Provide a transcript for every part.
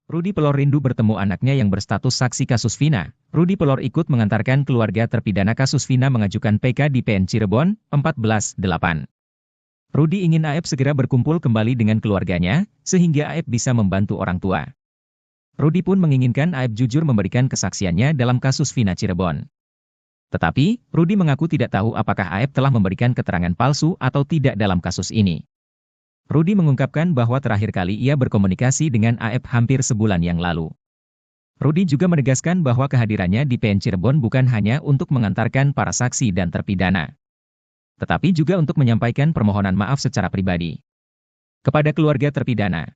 Rudi Pelor rindu bertemu anaknya yang berstatus saksi kasus Vina. Rudi Pelor ikut mengantarkan keluarga terpidana kasus Vina mengajukan PK di PN Cirebon, 14/8. Rudi ingin Aep segera berkumpul kembali dengan keluarganya, sehingga Aep bisa membantu orang tua. Rudi pun menginginkan Aep jujur memberikan kesaksiannya dalam kasus Vina Cirebon. Tetapi, Rudi mengaku tidak tahu apakah Aep telah memberikan keterangan palsu atau tidak dalam kasus ini. Rudi mengungkapkan bahwa terakhir kali ia berkomunikasi dengan Aep hampir sebulan yang lalu. Rudi juga menegaskan bahwa kehadirannya di PN Cirebon bukan hanya untuk mengantarkan para saksi dan terpidana, tetapi juga untuk menyampaikan permohonan maaf secara pribadi kepada keluarga terpidana.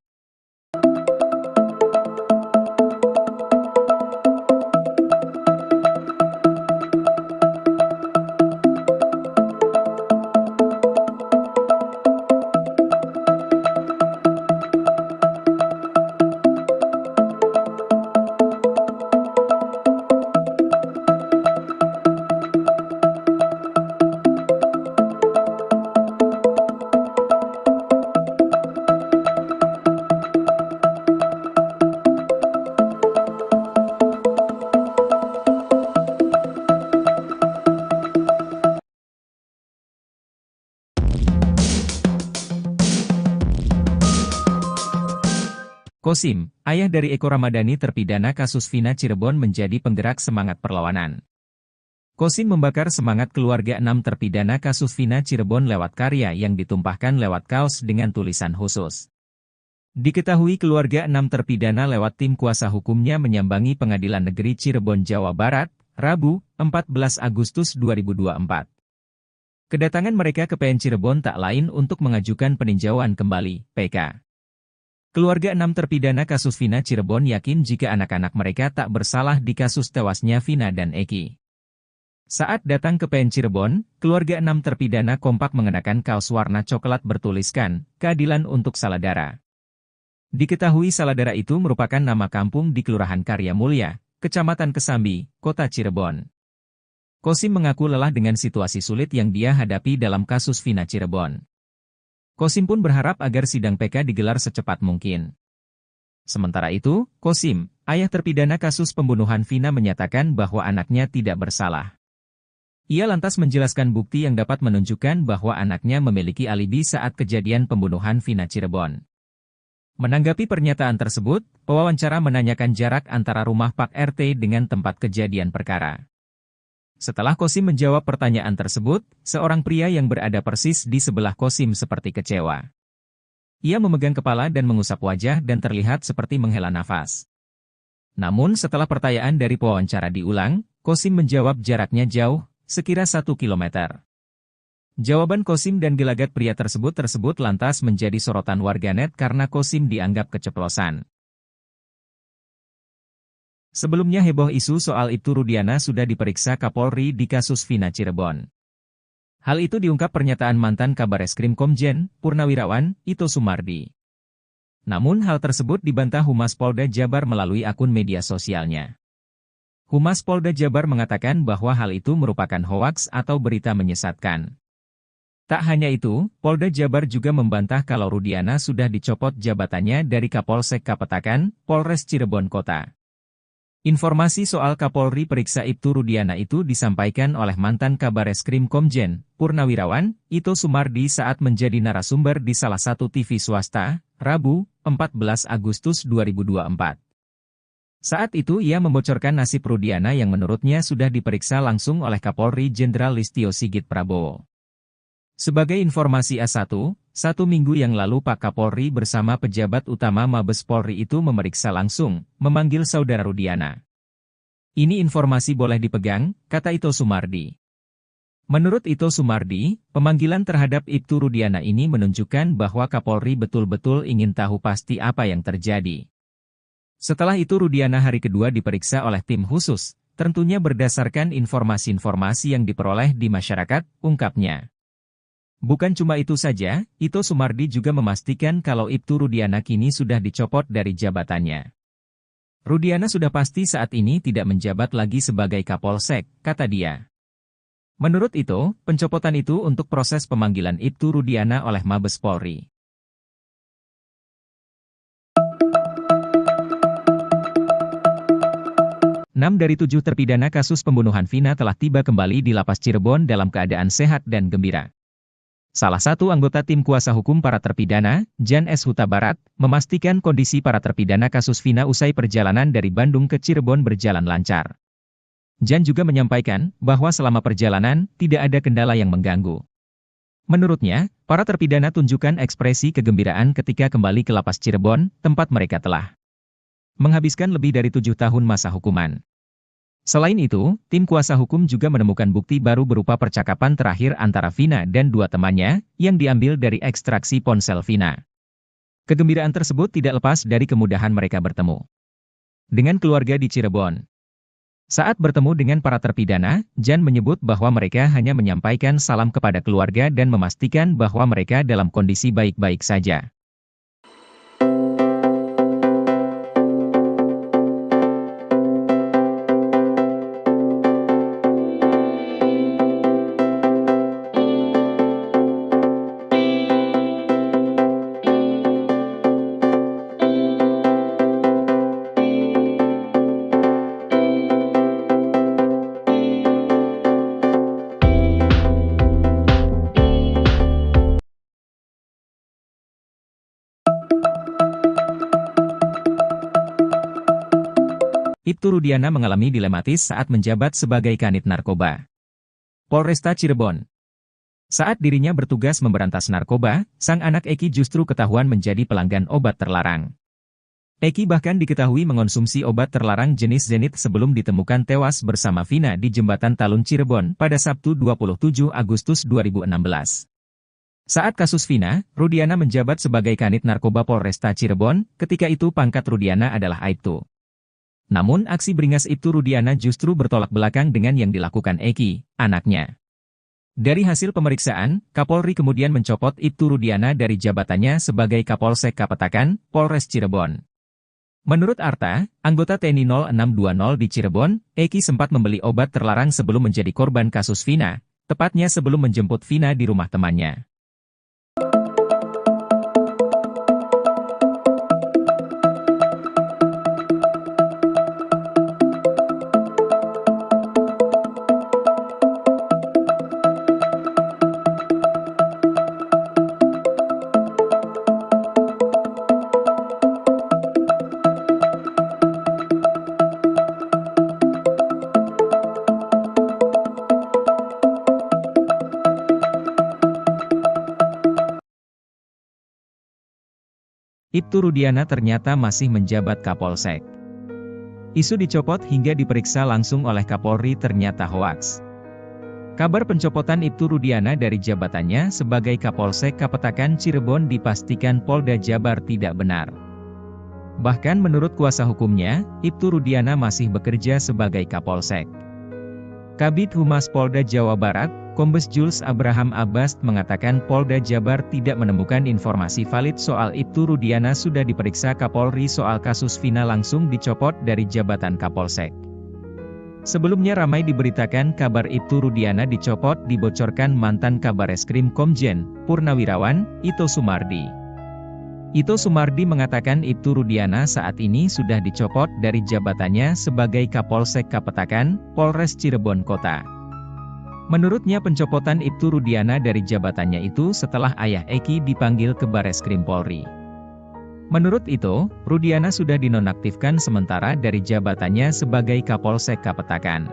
Kosim, ayah dari Eko Ramadhani terpidana kasus Vina Cirebon menjadi penggerak semangat perlawanan. Kosim membakar semangat keluarga 6 terpidana kasus Vina Cirebon lewat karya yang ditumpahkan lewat kaos dengan tulisan khusus. Diketahui keluarga 6 terpidana lewat tim kuasa hukumnya menyambangi Pengadilan Negeri Cirebon, Jawa Barat, Rabu, 14 Agustus 2024. Kedatangan mereka ke PN Cirebon tak lain untuk mengajukan peninjauan kembali, PK. Keluarga 6 terpidana kasus Vina Cirebon yakin jika anak-anak mereka tak bersalah di kasus tewasnya Vina dan Eki. Saat datang ke PN Cirebon, keluarga 6 terpidana kompak mengenakan kaos warna coklat bertuliskan, "Keadilan untuk Saladara". Diketahui Saladara itu merupakan nama kampung di Kelurahan Karya Mulya, Kecamatan Kesambi, Kota Cirebon. Kosim mengaku lelah dengan situasi sulit yang dia hadapi dalam kasus Vina Cirebon. Kosim pun berharap agar sidang PK digelar secepat mungkin. Sementara itu, Kosim, ayah terpidana kasus pembunuhan Vina menyatakan bahwa anaknya tidak bersalah. Ia lantas menjelaskan bukti yang dapat menunjukkan bahwa anaknya memiliki alibi saat kejadian pembunuhan Vina Cirebon. Menanggapi pernyataan tersebut, pewawancara menanyakan jarak antara rumah Pak RT dengan tempat kejadian perkara. Setelah Kosim menjawab pertanyaan tersebut, seorang pria yang berada persis di sebelah Kosim seperti kecewa. Ia memegang kepala dan mengusap wajah dan terlihat seperti menghela nafas. Namun setelah pertanyaan dari pewawancara diulang, Kosim menjawab jaraknya jauh, sekira 1 kilometer. Jawaban Kosim dan gelagat pria tersebut lantas menjadi sorotan warganet karena Kosim dianggap keceplosan. Sebelumnya heboh isu soal Ibtu Rudiana sudah diperiksa Kapolri di kasus Vina Cirebon. Hal itu diungkap pernyataan mantan Kabareskrim Komjen, Purnawirawan, Ito Sumardi. Namun hal tersebut dibantah Humas Polda Jabar melalui akun media sosialnya. Humas Polda Jabar mengatakan bahwa hal itu merupakan hoaks atau berita menyesatkan. Tak hanya itu, Polda Jabar juga membantah kalau Rudiana sudah dicopot jabatannya dari Kapolsek Kapetakan, Polres Cirebon Kota. Informasi soal Kapolri periksa Ibtu Rudiana itu disampaikan oleh mantan Kabareskrim Komjen, Purnawirawan, Ito Sumardi saat menjadi narasumber di salah satu TV swasta, Rabu, 14 Agustus 2024. Saat itu ia membocorkan nasib Rudiana yang menurutnya sudah diperiksa langsung oleh Kapolri Jenderal Listio Sigit Prabowo. Sebagai informasi A1, 1 minggu yang lalu Pak Kapolri bersama pejabat utama Mabes Polri itu memeriksa langsung, memanggil saudara Rudiana. Ini informasi boleh dipegang, kata Ito Sumardi. Menurut Ito Sumardi, pemanggilan terhadap Ibtu Rudiana ini menunjukkan bahwa Kapolri betul-betul ingin tahu pasti apa yang terjadi. Setelah itu Rudiana hari kedua diperiksa oleh tim khusus, tentunya berdasarkan informasi-informasi yang diperoleh di masyarakat, ungkapnya. Bukan cuma itu saja, Ito Sumardi juga memastikan kalau Ibtu Rudiana kini sudah dicopot dari jabatannya. Rudiana sudah pasti saat ini tidak menjabat lagi sebagai Kapolsek, kata dia. Menurut Ito, pencopotan itu untuk proses pemanggilan Ibtu Rudiana oleh Mabes Polri. dari 7 terpidana kasus pembunuhan Vina telah tiba kembali di Lapas Cirebon dalam keadaan sehat dan gembira. Salah satu anggota tim kuasa hukum para terpidana, Jan S. Huta Barat, memastikan kondisi para terpidana kasus Vina usai perjalanan dari Bandung ke Cirebon berjalan lancar. Jan juga menyampaikan bahwa selama perjalanan tidak ada kendala yang mengganggu. Menurutnya, para terpidana tunjukkan ekspresi kegembiraan ketika kembali ke Lapas Cirebon, tempat mereka telah menghabiskan lebih dari 7 tahun masa hukuman. Selain itu, tim kuasa hukum juga menemukan bukti baru berupa percakapan terakhir antara Vina dan 2 temannya, yang diambil dari ekstraksi ponsel Vina. Kegembiraan tersebut tidak lepas dari kemudahan mereka bertemu dengan keluarga di Cirebon. Saat bertemu dengan para terpidana, Jan menyebut bahwa mereka hanya menyampaikan salam kepada keluarga dan memastikan bahwa mereka dalam kondisi baik-baik saja. Ibtu Rudiana mengalami dilematis saat menjabat sebagai Kanit Narkoba Polresta Cirebon. Saat dirinya bertugas memberantas narkoba, sang anak Eki justru ketahuan menjadi pelanggan obat terlarang. Eki bahkan diketahui mengonsumsi obat terlarang jenis Zenith sebelum ditemukan tewas bersama Vina di Jembatan Talun Cirebon pada Sabtu 27 Agustus 2016. Saat kasus Vina, Rudiana menjabat sebagai Kanit Narkoba Polresta Cirebon, ketika itu pangkat Rudiana adalah Aibtu. Namun aksi beringas Ibtu Rudiana justru bertolak belakang dengan yang dilakukan Eki, anaknya. Dari hasil pemeriksaan, Kapolri kemudian mencopot Ibtu Rudiana dari jabatannya sebagai Kapolsek Kapetakan, Polres Cirebon. Menurut Arta, anggota TNI 0620 di Cirebon, Eki sempat membeli obat terlarang sebelum menjadi korban kasus Vina, tepatnya sebelum menjemput Vina di rumah temannya. Ibtu Rudiana ternyata masih menjabat Kapolsek. Isu dicopot hingga diperiksa langsung oleh Kapolri ternyata hoaks. Kabar pencopotan Ibtu Rudiana dari jabatannya sebagai Kapolsek Kapetakan Cirebon dipastikan Polda Jabar tidak benar. Bahkan menurut kuasa hukumnya, Ibtu Rudiana masih bekerja sebagai Kapolsek. Kabid Humas Polda Jawa Barat, Kombes Jules Abraham Abbas mengatakan Polda Jabar tidak menemukan informasi valid soal Ibtu Rudiana sudah diperiksa Kapolri soal kasus Vina langsung dicopot dari jabatan Kapolsek. Sebelumnya ramai diberitakan kabar Ibtu Rudiana dicopot dibocorkan mantan Kabareskrim Komjen, Purnawirawan, Ito Sumardi. Ito Sumardi mengatakan Ibtu Rudiana saat ini sudah dicopot dari jabatannya sebagai Kapolsek Kapetakan, Polres Cirebon Kota. Menurutnya pencopotan Ibtu Rudiana dari jabatannya itu setelah ayah Eki dipanggil ke Bareskrim Polri. Menurut itu, Rudiana sudah dinonaktifkan sementara dari jabatannya sebagai Kapolsek Kapetakan.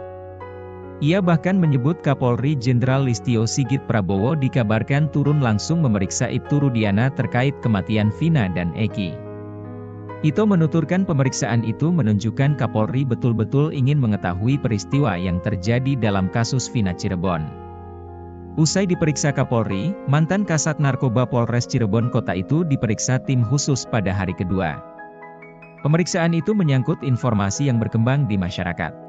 Ia bahkan menyebut Kapolri Jenderal Listio Sigit Prabowo dikabarkan turun langsung memeriksa Ibtu Rudiana terkait kematian Vina dan Eki. Ito menuturkan pemeriksaan itu menunjukkan Kapolri betul-betul ingin mengetahui peristiwa yang terjadi dalam kasus Vina Cirebon. Usai diperiksa Kapolri, mantan Kasat Narkoba Polres Cirebon Kota itu diperiksa tim khusus pada hari kedua. Pemeriksaan itu menyangkut informasi yang berkembang di masyarakat.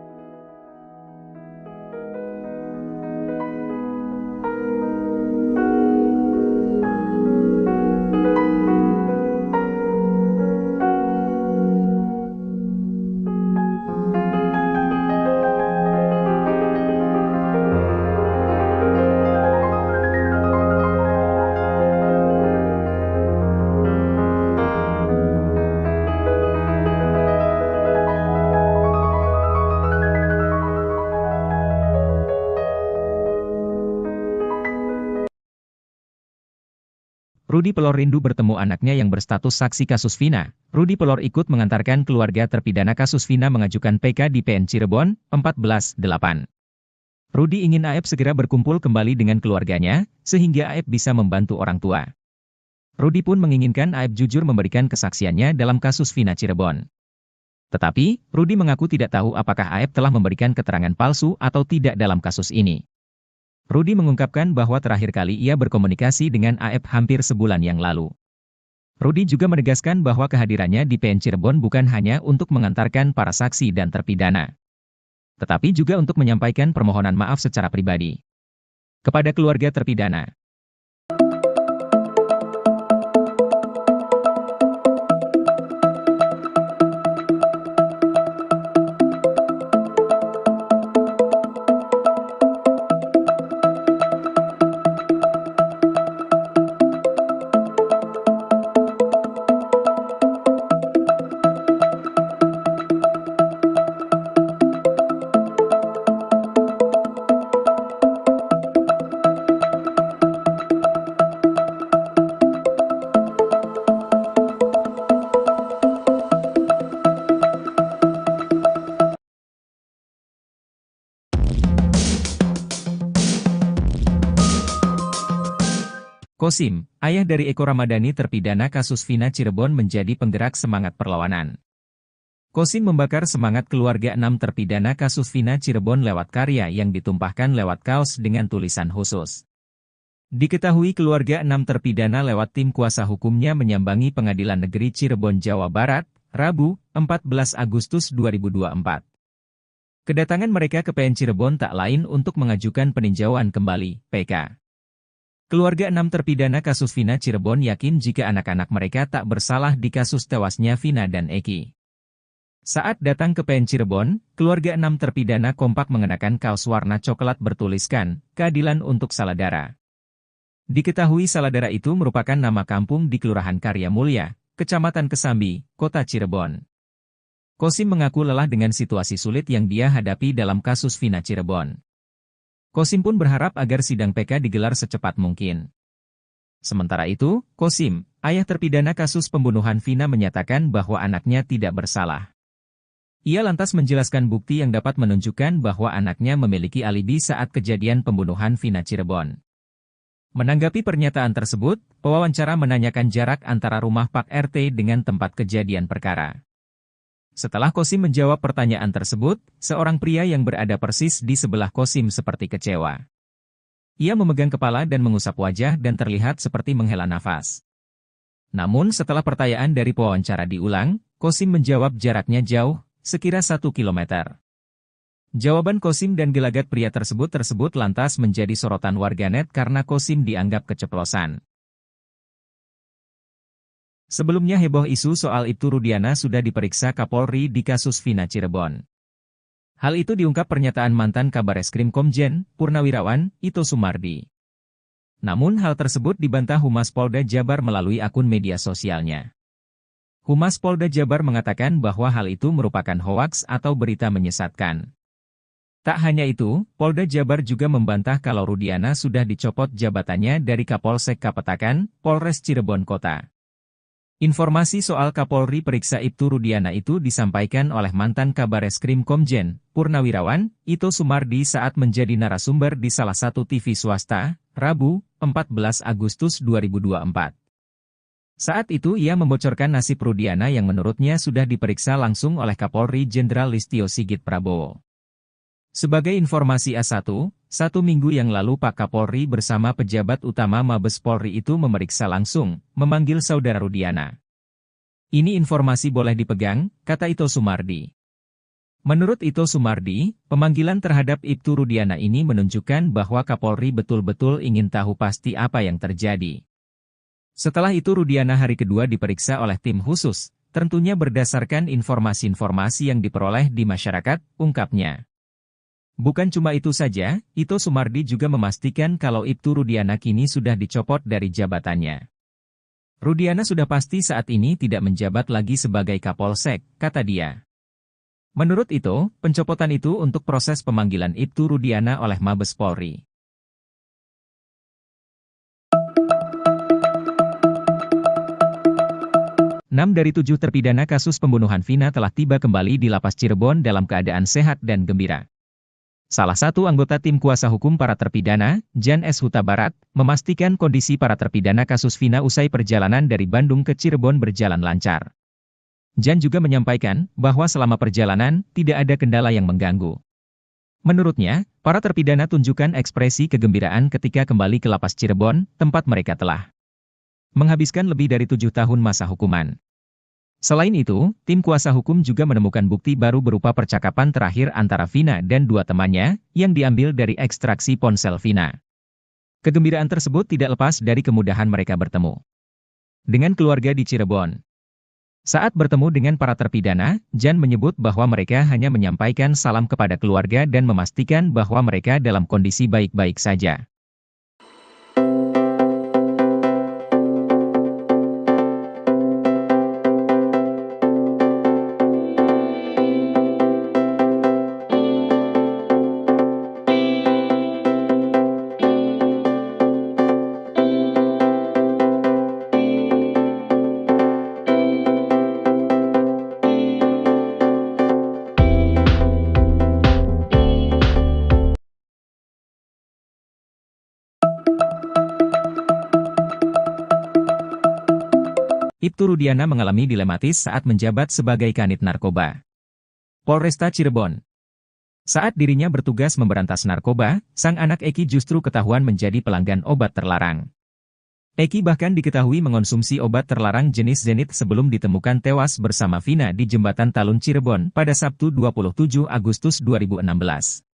Rudy Pelor rindu bertemu anaknya yang berstatus saksi kasus Vina. Rudy Pelor ikut mengantarkan keluarga terpidana kasus Vina mengajukan PK di PN Cirebon, 14/8. Rudy ingin Aep segera berkumpul kembali dengan keluarganya, sehingga Aep bisa membantu orang tua. Rudy pun menginginkan Aep jujur memberikan kesaksiannya dalam kasus Vina Cirebon. Tetapi, Rudy mengaku tidak tahu apakah Aep telah memberikan keterangan palsu atau tidak dalam kasus ini. Rudy mengungkapkan bahwa terakhir kali ia berkomunikasi dengan Aep hampir sebulan yang lalu. Rudy juga menegaskan bahwa kehadirannya di PN Cirebon bukan hanya untuk mengantarkan para saksi dan terpidana, tetapi juga untuk menyampaikan permohonan maaf secara pribadi kepada keluarga terpidana. Kosim, ayah dari Eko Ramadhani terpidana kasus Vina Cirebon menjadi penggerak semangat perlawanan. Kosim membakar semangat keluarga 6 terpidana kasus Vina Cirebon lewat karya yang ditumpahkan lewat kaos dengan tulisan khusus. Diketahui keluarga 6 terpidana lewat tim kuasa hukumnya menyambangi Pengadilan Negeri Cirebon, Jawa Barat, Rabu, 14 Agustus 2024. Kedatangan mereka ke PN Cirebon tak lain untuk mengajukan peninjauan kembali, PK. Keluarga 6 terpidana kasus Vina Cirebon yakin jika anak-anak mereka tak bersalah di kasus tewasnya Vina dan Eki. Saat datang ke PN Cirebon, keluarga 6 terpidana kompak mengenakan kaos warna coklat bertuliskan, "Keadilan untuk Saladara". Diketahui Saladara itu merupakan nama kampung di Kelurahan Karya Mulya, Kecamatan Kesambi, Kota Cirebon. Kosim mengaku lelah dengan situasi sulit yang dia hadapi dalam kasus Vina Cirebon. Kosim pun berharap agar sidang PK digelar secepat mungkin. Sementara itu, Kosim, ayah terpidana kasus pembunuhan Vina menyatakan bahwa anaknya tidak bersalah. Ia lantas menjelaskan bukti yang dapat menunjukkan bahwa anaknya memiliki alibi saat kejadian pembunuhan Vina Cirebon. Menanggapi pernyataan tersebut, pewawancara menanyakan jarak antara rumah Pak RT dengan tempat kejadian perkara. Setelah Kosim menjawab pertanyaan tersebut, seorang pria yang berada persis di sebelah Kosim seperti kecewa. Ia memegang kepala dan mengusap wajah dan terlihat seperti menghela nafas. Namun setelah pertanyaan dari pewawancara diulang, Kosim menjawab jaraknya jauh, sekira 1 kilometer. Jawaban Kosim dan gelagat pria tersebut lantas menjadi sorotan warganet karena Kosim dianggap keceplosan. Sebelumnya heboh isu soal Ibtu Rudiana sudah diperiksa Kapolri di kasus Vina Cirebon. Hal itu diungkap pernyataan mantan Kabareskrim Komjen, Purnawirawan, Ito Sumardi. Namun hal tersebut dibantah Humas Polda Jabar melalui akun media sosialnya. Humas Polda Jabar mengatakan bahwa hal itu merupakan hoaks atau berita menyesatkan. Tak hanya itu, Polda Jabar juga membantah kalau Rudiana sudah dicopot jabatannya dari Kapolsek Kapetakan, Polres Cirebon Kota. Informasi soal Kapolri periksa Ibtu Rudiana itu disampaikan oleh mantan Kabareskrim Komjen, Purnawirawan, Ito Sumardi saat menjadi narasumber di salah satu TV swasta, Rabu, 14 Agustus 2024. Saat itu ia membocorkan nasib Rudiana yang menurutnya sudah diperiksa langsung oleh Kapolri Jenderal Listio Sigit Prabowo. Sebagai informasi A1, 1 minggu yang lalu Pak Kapolri bersama pejabat utama Mabes Polri itu memeriksa langsung, memanggil saudara Rudiana. Ini informasi boleh dipegang, kata Ito Sumardi. Menurut Ito Sumardi, pemanggilan terhadap Ibtu Rudiana ini menunjukkan bahwa Kapolri betul-betul ingin tahu pasti apa yang terjadi. Setelah itu Rudiana hari kedua diperiksa oleh tim khusus, tentunya berdasarkan informasi-informasi yang diperoleh di masyarakat, ungkapnya. Bukan cuma itu saja, Ito Sumardi juga memastikan kalau Ibtu Rudiana kini sudah dicopot dari jabatannya. Rudiana sudah pasti saat ini tidak menjabat lagi sebagai Kapolsek, kata dia. Menurut Ito, pencopotan itu untuk proses pemanggilan Ibtu Rudiana oleh Mabes Polri. 6 dari 7 terpidana kasus pembunuhan Vina telah tiba kembali di Lapas Cirebon dalam keadaan sehat dan gembira. Salah satu anggota tim kuasa hukum para terpidana, Jan S. Huta Barat, memastikan kondisi para terpidana kasus Vina usai perjalanan dari Bandung ke Cirebon berjalan lancar. Jan juga menyampaikan bahwa selama perjalanan, tidak ada kendala yang mengganggu. Menurutnya, para terpidana tunjukkan ekspresi kegembiraan ketika kembali ke Lapas Cirebon, tempat mereka telah menghabiskan lebih dari 7 tahun masa hukuman. Selain itu, tim kuasa hukum juga menemukan bukti baru berupa percakapan terakhir antara Vina dan 2 temannya, yang diambil dari ekstraksi ponsel Vina. Kegembiraan tersebut tidak lepas dari kemudahan mereka bertemu dengan keluarga di Cirebon. Saat bertemu dengan para terpidana, Jan menyebut bahwa mereka hanya menyampaikan salam kepada keluarga dan memastikan bahwa mereka dalam kondisi baik-baik saja. Ibtu Rudiana mengalami dilematis saat menjabat sebagai Kanit Narkoba Polresta Cirebon. Saat dirinya bertugas memberantas narkoba, sang anak Eki justru ketahuan menjadi pelanggan obat terlarang. Eki bahkan diketahui mengonsumsi obat terlarang jenis Zenit sebelum ditemukan tewas bersama Vina di Jembatan Talun Cirebon pada Sabtu 27 Agustus 2016.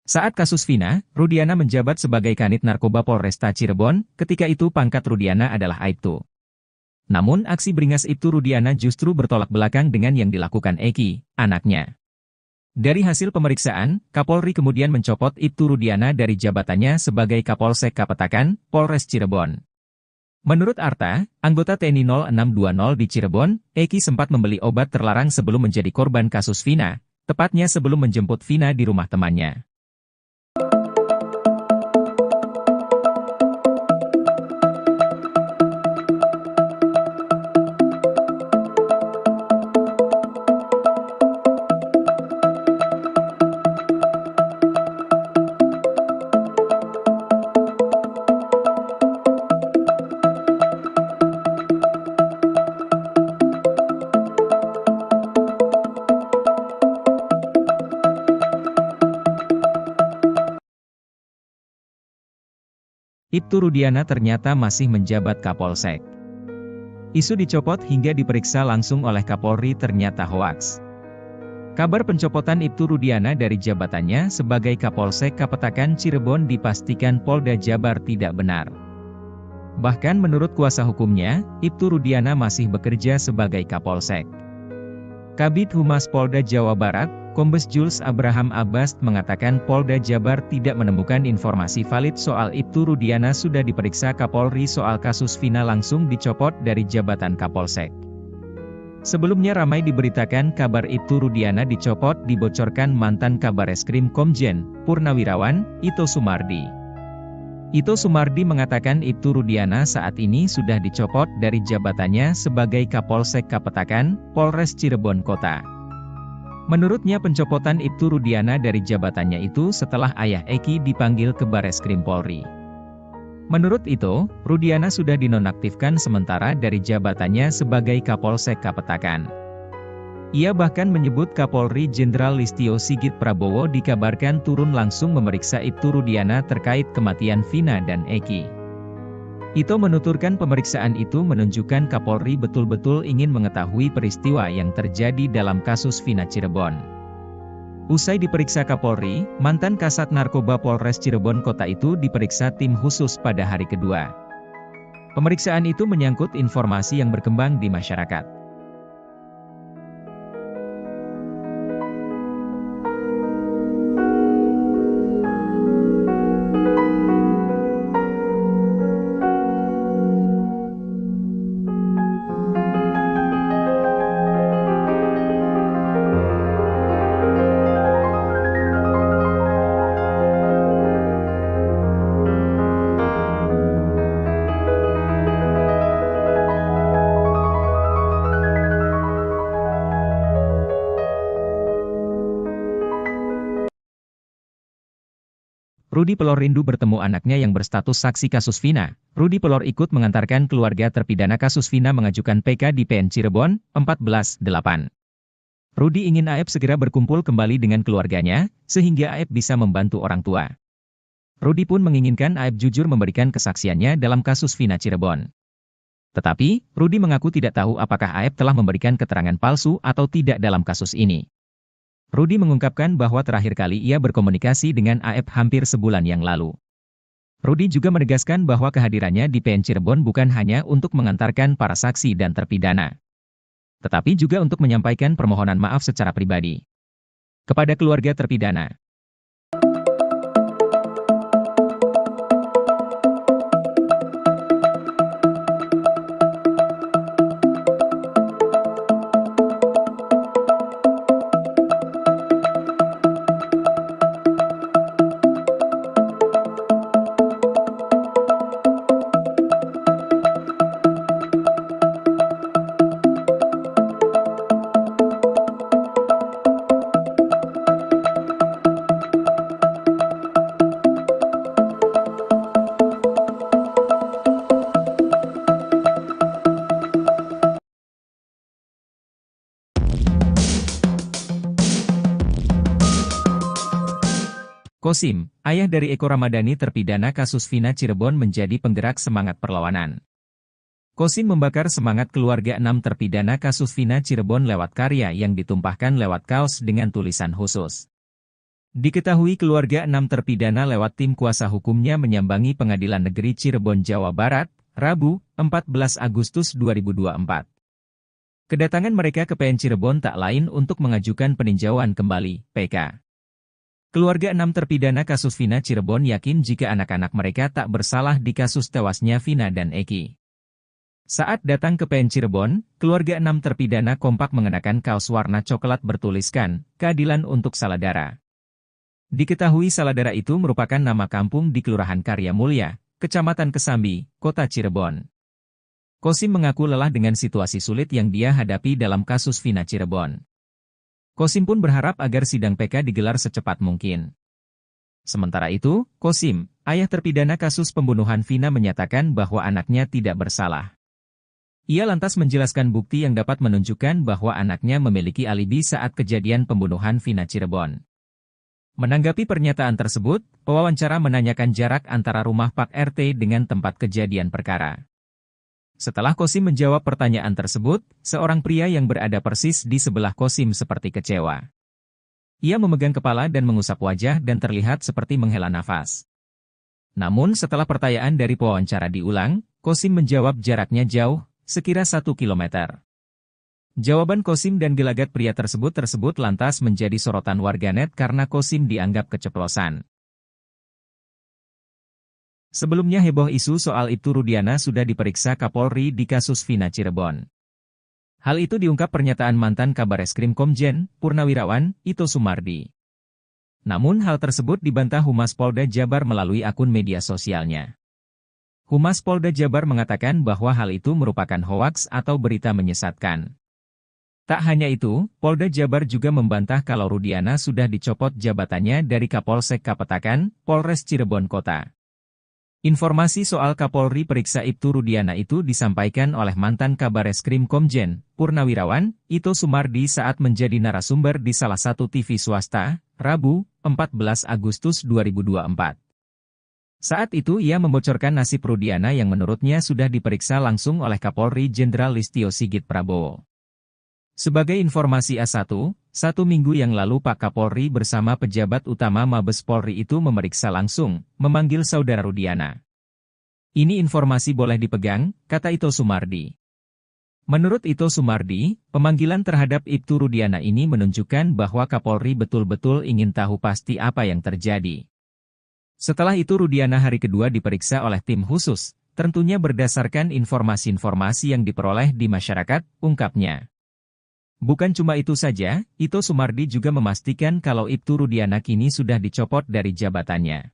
Saat kasus Vina, Rudiana menjabat sebagai Kanit Narkoba Polresta Cirebon, ketika itu pangkat Rudiana adalah Aibtu. Namun aksi beringas Ibtu Rudiana justru bertolak belakang dengan yang dilakukan Eki, anaknya. Dari hasil pemeriksaan, Kapolri kemudian mencopot Ibtu Rudiana dari jabatannya sebagai Kapolsek Kapetakan, Polres Cirebon. Menurut Arta, anggota TNI 0620 di Cirebon, Eki sempat membeli obat terlarang sebelum menjadi korban kasus Vina, tepatnya sebelum menjemput Vina di rumah temannya. Ibtu Rudiana ternyata masih menjabat Kapolsek. Isu dicopot hingga diperiksa langsung oleh Kapolri ternyata hoaks. Kabar pencopotan Ibtu Rudiana dari jabatannya sebagai Kapolsek Kapetakan Cirebon dipastikan Polda Jabar tidak benar. Bahkan menurut kuasa hukumnya, Ibtu Rudiana masih bekerja sebagai Kapolsek. Kabid Humas Polda Jawa Barat, Kombes Jules Abraham Abbas mengatakan Polda Jabar tidak menemukan informasi valid soal Ibtu Rudiana sudah diperiksa Kapolri soal kasus Vina langsung dicopot dari jabatan Kapolsek. Sebelumnya ramai diberitakan kabar Ibtu Rudiana dicopot dibocorkan mantan Kabareskrim Komjen, Purnawirawan, Ito Sumardi. Ito Sumardi mengatakan Ibtu Rudiana saat ini sudah dicopot dari jabatannya sebagai Kapolsek Kapetakan, Polres Cirebon Kota. Menurutnya pencopotan Ibtu Rudiana dari jabatannya itu setelah ayah Eki dipanggil ke Bareskrim Polri. Menurut itu, Rudiana sudah dinonaktifkan sementara dari jabatannya sebagai Kapolsek Kapetakan. Ia bahkan menyebut Kapolri Jenderal Listio Sigit Prabowo dikabarkan turun langsung memeriksa Ibtu Rudiana terkait kematian Vina dan Eki. Ito menuturkan pemeriksaan itu menunjukkan Kapolri betul-betul ingin mengetahui peristiwa yang terjadi dalam kasus Vina Cirebon. Usai diperiksa Kapolri, mantan Kasat Narkoba Polres Cirebon Kota itu diperiksa tim khusus pada hari kedua. Pemeriksaan itu menyangkut informasi yang berkembang di masyarakat. Rudi Pelor rindu bertemu anaknya yang berstatus saksi kasus Vina. Rudi Pelor ikut mengantarkan keluarga terpidana kasus Vina mengajukan PK di PN Cirebon, 14/8. Rudi ingin Aep segera berkumpul kembali dengan keluarganya, sehingga Aep bisa membantu orang tua. Rudi pun menginginkan Aep jujur memberikan kesaksiannya dalam kasus Vina Cirebon. Tetapi, Rudi mengaku tidak tahu apakah Aep telah memberikan keterangan palsu atau tidak dalam kasus ini. Rudi mengungkapkan bahwa terakhir kali ia berkomunikasi dengan Aep hampir sebulan yang lalu. Rudi juga menegaskan bahwa kehadirannya di PN Cirebon bukan hanya untuk mengantarkan para saksi dan terpidana, tetapi juga untuk menyampaikan permohonan maaf secara pribadi kepada keluarga terpidana. Kosim, ayah dari Eko Ramadhani terpidana kasus Vina Cirebon menjadi penggerak semangat perlawanan. Kosim membakar semangat keluarga 6 terpidana kasus Vina Cirebon lewat karya yang ditumpahkan lewat kaos dengan tulisan khusus. Diketahui keluarga 6 terpidana lewat tim kuasa hukumnya menyambangi Pengadilan Negeri Cirebon, Jawa Barat, Rabu, 14 Agustus 2024. Kedatangan mereka ke PN Cirebon tak lain untuk mengajukan peninjauan kembali, PK. Keluarga 6 terpidana kasus Vina Cirebon yakin jika anak-anak mereka tak bersalah di kasus tewasnya Vina dan Eki. Saat datang ke PN Cirebon, keluarga 6 terpidana kompak mengenakan kaos warna coklat bertuliskan, "Keadilan untuk Saladara". Diketahui Saladara itu merupakan nama kampung di Kelurahan Karya Mulya, Kecamatan Kesambi, Kota Cirebon. Kosim mengaku lelah dengan situasi sulit yang dia hadapi dalam kasus Vina Cirebon. Kosim pun berharap agar sidang PK digelar secepat mungkin. Sementara itu, Kosim, ayah terpidana kasus pembunuhan Vina menyatakan bahwa anaknya tidak bersalah. Ia lantas menjelaskan bukti yang dapat menunjukkan bahwa anaknya memiliki alibi saat kejadian pembunuhan Vina Cirebon. Menanggapi pernyataan tersebut, pewawancara menanyakan jarak antara rumah Pak RT dengan tempat kejadian perkara. Setelah Kosim menjawab pertanyaan tersebut, seorang pria yang berada persis di sebelah Kosim seperti kecewa. Ia memegang kepala dan mengusap wajah dan terlihat seperti menghela nafas. Namun setelah pertanyaan dari pewawancara diulang, Kosim menjawab jaraknya jauh, sekira 1 kilometer. Jawaban Kosim dan gelagat pria tersebut lantas menjadi sorotan warganet karena Kosim dianggap keceplosan. Sebelumnya heboh isu soal Ibtu Rudiana sudah diperiksa Kapolri di kasus Vina Cirebon. Hal itu diungkap pernyataan mantan Kabareskrim Komjen, Purnawirawan, Ito Sumardi. Namun hal tersebut dibantah Humas Polda Jabar melalui akun media sosialnya. Humas Polda Jabar mengatakan bahwa hal itu merupakan hoaks atau berita menyesatkan. Tak hanya itu, Polda Jabar juga membantah kalau Rudiana sudah dicopot jabatannya dari Kapolsek Kapetakan, Polres Cirebon Kota. Informasi soal Kapolri periksa Ibtu Rudiana itu disampaikan oleh mantan Kabareskrim Komjen, Purnawirawan, Ito Sumardi saat menjadi narasumber di salah satu TV swasta, Rabu, 14 Agustus 2024. Saat itu ia membocorkan nasib Rudiana yang menurutnya sudah diperiksa langsung oleh Kapolri Jenderal Listio Sigit Prabowo. Sebagai informasi A1, 1 minggu yang lalu Pak Kapolri bersama pejabat utama Mabes Polri itu memeriksa langsung, memanggil saudara Rudiana. Ini informasi boleh dipegang, kata Ito Sumardi. Menurut Ito Sumardi, pemanggilan terhadap Ibtu Rudiana ini menunjukkan bahwa Kapolri betul-betul ingin tahu pasti apa yang terjadi. Setelah itu Rudiana hari kedua diperiksa oleh tim khusus, tentunya berdasarkan informasi-informasi yang diperoleh di masyarakat, ungkapnya. Bukan cuma itu saja, Ito Sumardi juga memastikan kalau Ibtu Rudiana kini sudah dicopot dari jabatannya.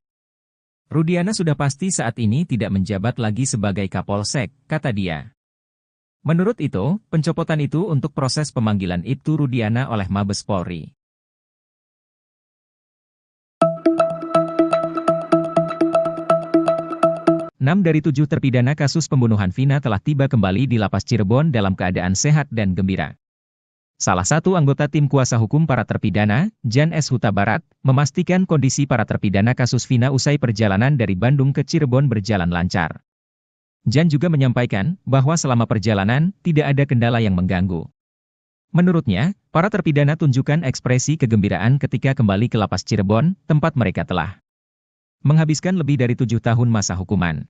Rudiana sudah pasti saat ini tidak menjabat lagi sebagai Kapolsek, kata dia. Menurut Ito, pencopotan itu untuk proses pemanggilan Ibtu Rudiana oleh Mabes Polri. 6 dari 7 terpidana kasus pembunuhan Vina telah tiba kembali di Lapas Cirebon dalam keadaan sehat dan gembira. Salah satu anggota tim kuasa hukum para terpidana, Jan S. Huta Barat, memastikan kondisi para terpidana kasus Vina usai perjalanan dari Bandung ke Cirebon berjalan lancar. Jan juga menyampaikan bahwa selama perjalanan, tidak ada kendala yang mengganggu. Menurutnya, para terpidana tunjukkan ekspresi kegembiraan ketika kembali ke Lapas Cirebon, tempat mereka telah menghabiskan lebih dari 7 tahun masa hukuman.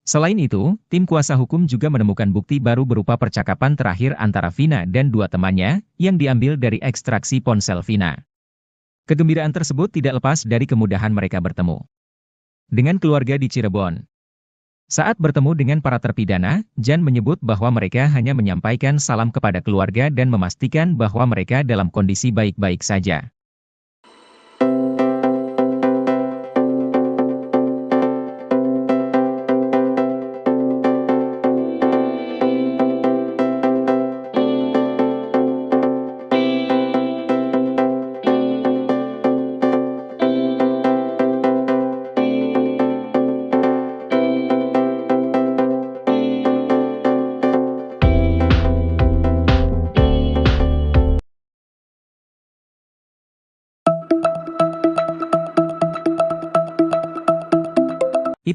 Selain itu, tim kuasa hukum juga menemukan bukti baru berupa percakapan terakhir antara Vina dan 2 temannya, yang diambil dari ekstraksi ponsel Vina. Kegembiraan tersebut tidak lepas dari kemudahan mereka bertemu dengan keluarga di Cirebon. Saat bertemu dengan para terpidana, Jan menyebut bahwa mereka hanya menyampaikan salam kepada keluarga dan memastikan bahwa mereka dalam kondisi baik-baik saja.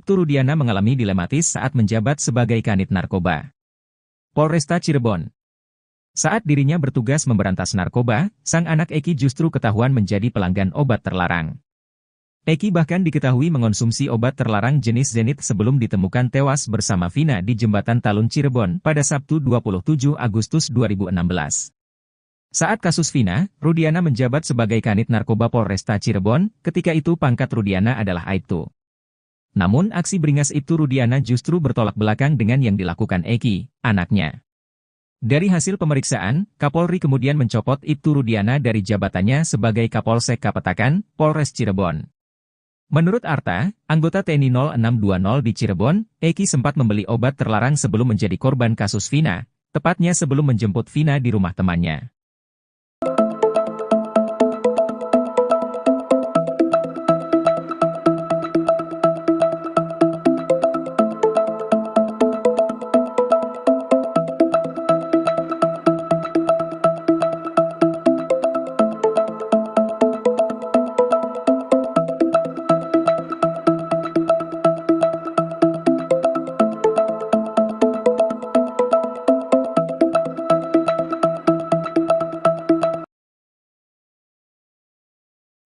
Ibtu Rudiana mengalami dilematis saat menjabat sebagai Kanit Narkoba Polresta Cirebon. Saat dirinya bertugas memberantas narkoba, sang anak Eki justru ketahuan menjadi pelanggan obat terlarang. Eki bahkan diketahui mengonsumsi obat terlarang jenis Zenit sebelum ditemukan tewas bersama Vina di Jembatan Talun Cirebon pada Sabtu 27 Agustus 2016. Saat kasus Vina, Rudiana menjabat sebagai Kanit Narkoba Polresta Cirebon, ketika itu pangkat Rudiana adalah Aibtu. Namun aksi beringas Ibtu Rudiana justru bertolak belakang dengan yang dilakukan Eki, anaknya. Dari hasil pemeriksaan, Kapolri kemudian mencopot Ibtu Rudiana dari jabatannya sebagai Kapolsek Kapetakan, Polres Cirebon. Menurut Arta, anggota TNI 0620 di Cirebon, Eki sempat membeli obat terlarang sebelum menjadi korban kasus Vina, tepatnya sebelum menjemput Vina di rumah temannya.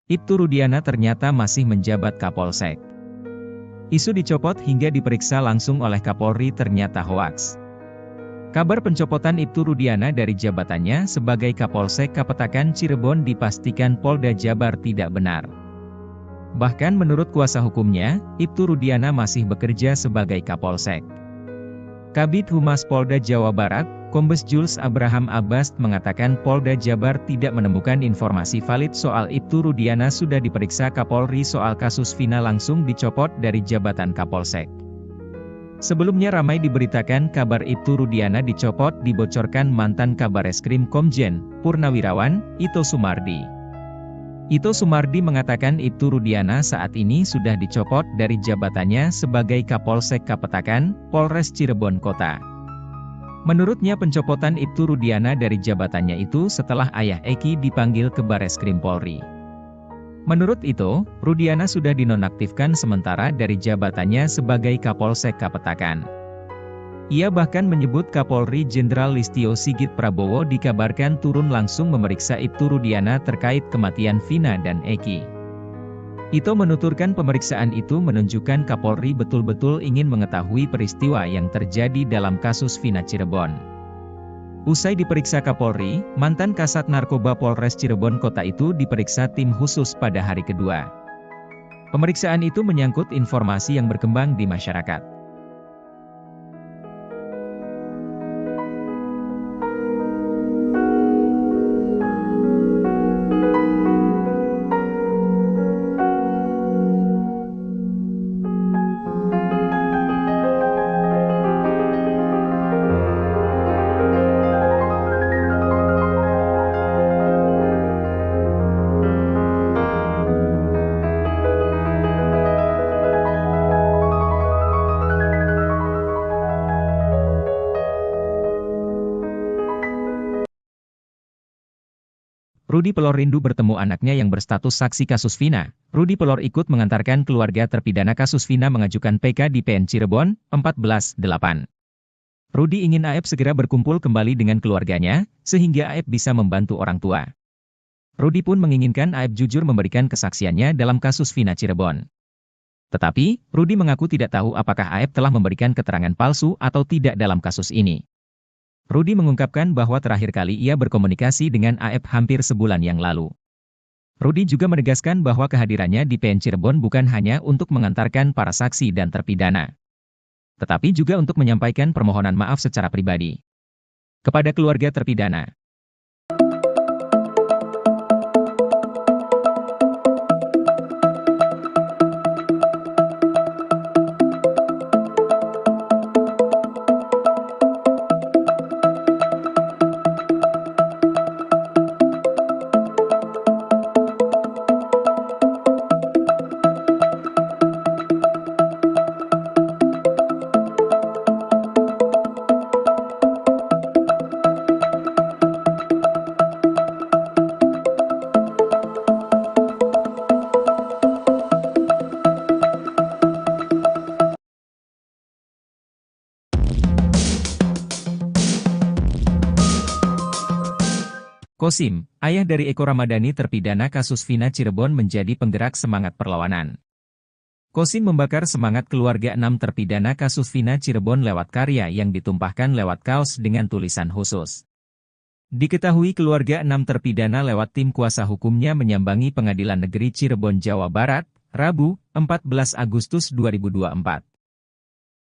Ibtu Rudiana ternyata masih menjabat Kapolsek. Isu dicopot hingga diperiksa langsung oleh Kapolri ternyata hoaks. Kabar pencopotan Ibtu Rudiana dari jabatannya sebagai Kapolsek Kapetakan Cirebon dipastikan Polda Jabar tidak benar. Bahkan menurut kuasa hukumnya, Ibtu Rudiana masih bekerja sebagai Kapolsek. Kabid Humas Polda Jawa Barat, Kombes Jules Abraham Abbas mengatakan Polda Jabar tidak menemukan informasi valid soal Ibtu Rudiana sudah diperiksa Kapolri soal kasus Vina langsung dicopot dari jabatan Kapolsek. Sebelumnya ramai diberitakan kabar Ibtu Rudiana dicopot dibocorkan mantan Kabareskrim Komjen, Purnawirawan, Ito Sumardi. Ito Sumardi mengatakan Ibtu Rudiana saat ini sudah dicopot dari jabatannya sebagai Kapolsek Kapetakan, Polres Cirebon Kota. Menurutnya pencopotan Ibtu Rudiana dari jabatannya itu setelah ayah Eki dipanggil ke Bareskrim Polri. Menurut itu, Rudiana sudah dinonaktifkan sementara dari jabatannya sebagai Kapolsek Kapetakan. Ia bahkan menyebut Kapolri Jenderal Listio Sigit Prabowo dikabarkan turun langsung memeriksa Ibtu Rudiana terkait kematian Vina dan Eki. Ito menuturkan pemeriksaan itu menunjukkan Kapolri betul-betul ingin mengetahui peristiwa yang terjadi dalam kasus Vina Cirebon. Usai diperiksa Kapolri, mantan Kasat Narkoba Polres Cirebon Kota itu diperiksa tim khusus pada hari kedua. Pemeriksaan itu menyangkut informasi yang berkembang di masyarakat. Rudy Pelor rindu bertemu anaknya yang berstatus saksi kasus Vina. Rudy Pelor ikut mengantarkan keluarga terpidana kasus Vina mengajukan PK di PN Cirebon, 14/8. Rudy ingin Aep segera berkumpul kembali dengan keluarganya, sehingga Aep bisa membantu orang tua. Rudy pun menginginkan Aep jujur memberikan kesaksiannya dalam kasus Vina Cirebon. Tetapi, Rudy mengaku tidak tahu apakah Aep telah memberikan keterangan palsu atau tidak dalam kasus ini. Rudy mengungkapkan bahwa terakhir kali ia berkomunikasi dengan Aep hampir sebulan yang lalu. Rudy juga menegaskan bahwa kehadirannya di PN Cirebon bukan hanya untuk mengantarkan para saksi dan terpidana, tetapi juga untuk menyampaikan permohonan maaf secara pribadi kepada keluarga terpidana. Kosim, ayah dari Eko Ramadhani terpidana kasus Vina Cirebon menjadi penggerak semangat perlawanan. Kosim membakar semangat keluarga 6 terpidana kasus Vina Cirebon lewat karya yang ditumpahkan lewat kaos dengan tulisan khusus. Diketahui keluarga 6 terpidana lewat tim kuasa hukumnya menyambangi Pengadilan Negeri Cirebon, Jawa Barat, Rabu, 14 Agustus 2024.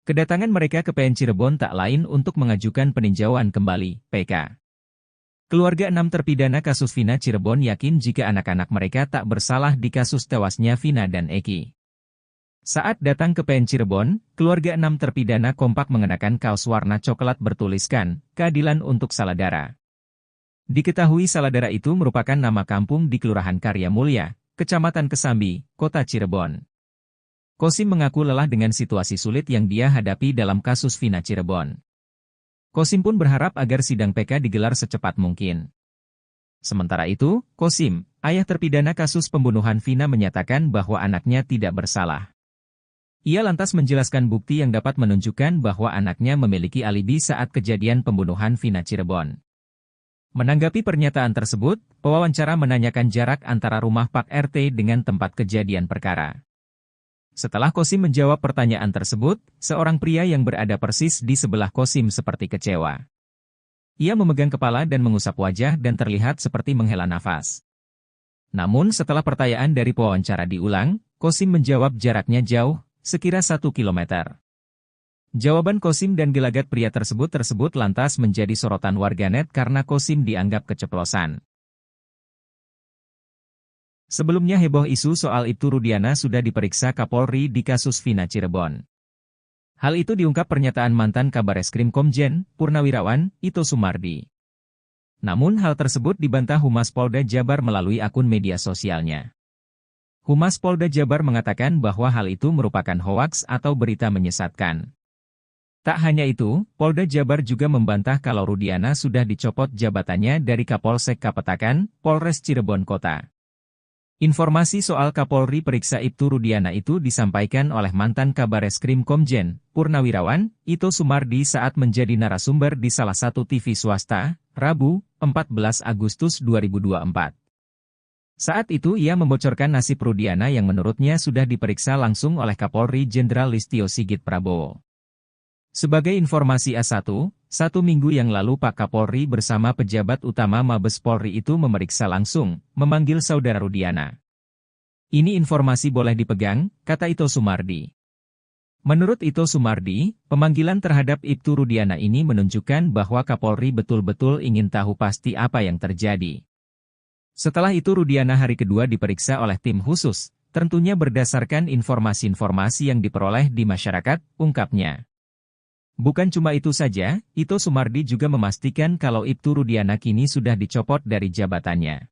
Kedatangan mereka ke PN Cirebon tak lain untuk mengajukan peninjauan kembali, PK. Keluarga 6 terpidana kasus Vina Cirebon yakin jika anak-anak mereka tak bersalah di kasus tewasnya Vina dan Eki. Saat datang ke PN Cirebon, keluarga 6 terpidana kompak mengenakan kaos warna coklat bertuliskan, "Keadilan untuk Saladara". Diketahui Saladara itu merupakan nama kampung di Kelurahan Karya Mulya, Kecamatan Kesambi, Kota Cirebon. Kosim mengaku lelah dengan situasi sulit yang dia hadapi dalam kasus Vina Cirebon. Kosim pun berharap agar sidang PK digelar secepat mungkin. Sementara itu, Kosim, ayah terpidana kasus pembunuhan Vina menyatakan bahwa anaknya tidak bersalah. Ia lantas menjelaskan bukti yang dapat menunjukkan bahwa anaknya memiliki alibi saat kejadian pembunuhan Vina Cirebon. Menanggapi pernyataan tersebut, pewawancara menanyakan jarak antara rumah Pak RT dengan tempat kejadian perkara. Setelah Kosim menjawab pertanyaan tersebut, seorang pria yang berada persis di sebelah Kosim seperti kecewa. Ia memegang kepala dan mengusap wajah dan terlihat seperti menghela nafas. Namun setelah pertanyaan dari pewawancara diulang, Kosim menjawab jaraknya jauh, sekira 1 kilometer. Jawaban Kosim dan gelagat pria tersebut lantas menjadi sorotan warganet karena Kosim dianggap keceplosan. Sebelumnya heboh isu soal Ibtu Rudiana sudah diperiksa Kapolri di kasus Vina Cirebon. Hal itu diungkap pernyataan mantan Kabareskrim Komjen, Purnawirawan, Ito Sumardi. Namun hal tersebut dibantah Humas Polda Jabar melalui akun media sosialnya. Humas Polda Jabar mengatakan bahwa hal itu merupakan hoaks atau berita menyesatkan. Tak hanya itu, Polda Jabar juga membantah kalau Rudiana sudah dicopot jabatannya dari Kapolsek Kapetakan, Polres Cirebon Kota. Informasi soal Kapolri periksa Ibtu Rudiana itu disampaikan oleh mantan Kabareskrim Komjen, Purnawirawan, Ito Sumardi saat menjadi narasumber di salah satu TV swasta, Rabu, 14 Agustus 2024. Saat itu ia membocorkan nasib Rudiana yang menurutnya sudah diperiksa langsung oleh Kapolri Jenderal Listio Sigit Prabowo. Sebagai informasi A1, 1 minggu yang lalu Pak Kapolri bersama pejabat utama Mabes Polri itu memeriksa langsung, memanggil saudara Rudiana. Ini informasi boleh dipegang, kata Ito Sumardi. Menurut Ito Sumardi, pemanggilan terhadap Ibtu Rudiana ini menunjukkan bahwa Kapolri betul-betul ingin tahu pasti apa yang terjadi. Setelah itu Rudiana hari kedua diperiksa oleh tim khusus, tentunya berdasarkan informasi-informasi yang diperoleh di masyarakat, ungkapnya. Bukan cuma itu saja, Ito Sumardi juga memastikan kalau Ibtu Rudiana kini sudah dicopot dari jabatannya.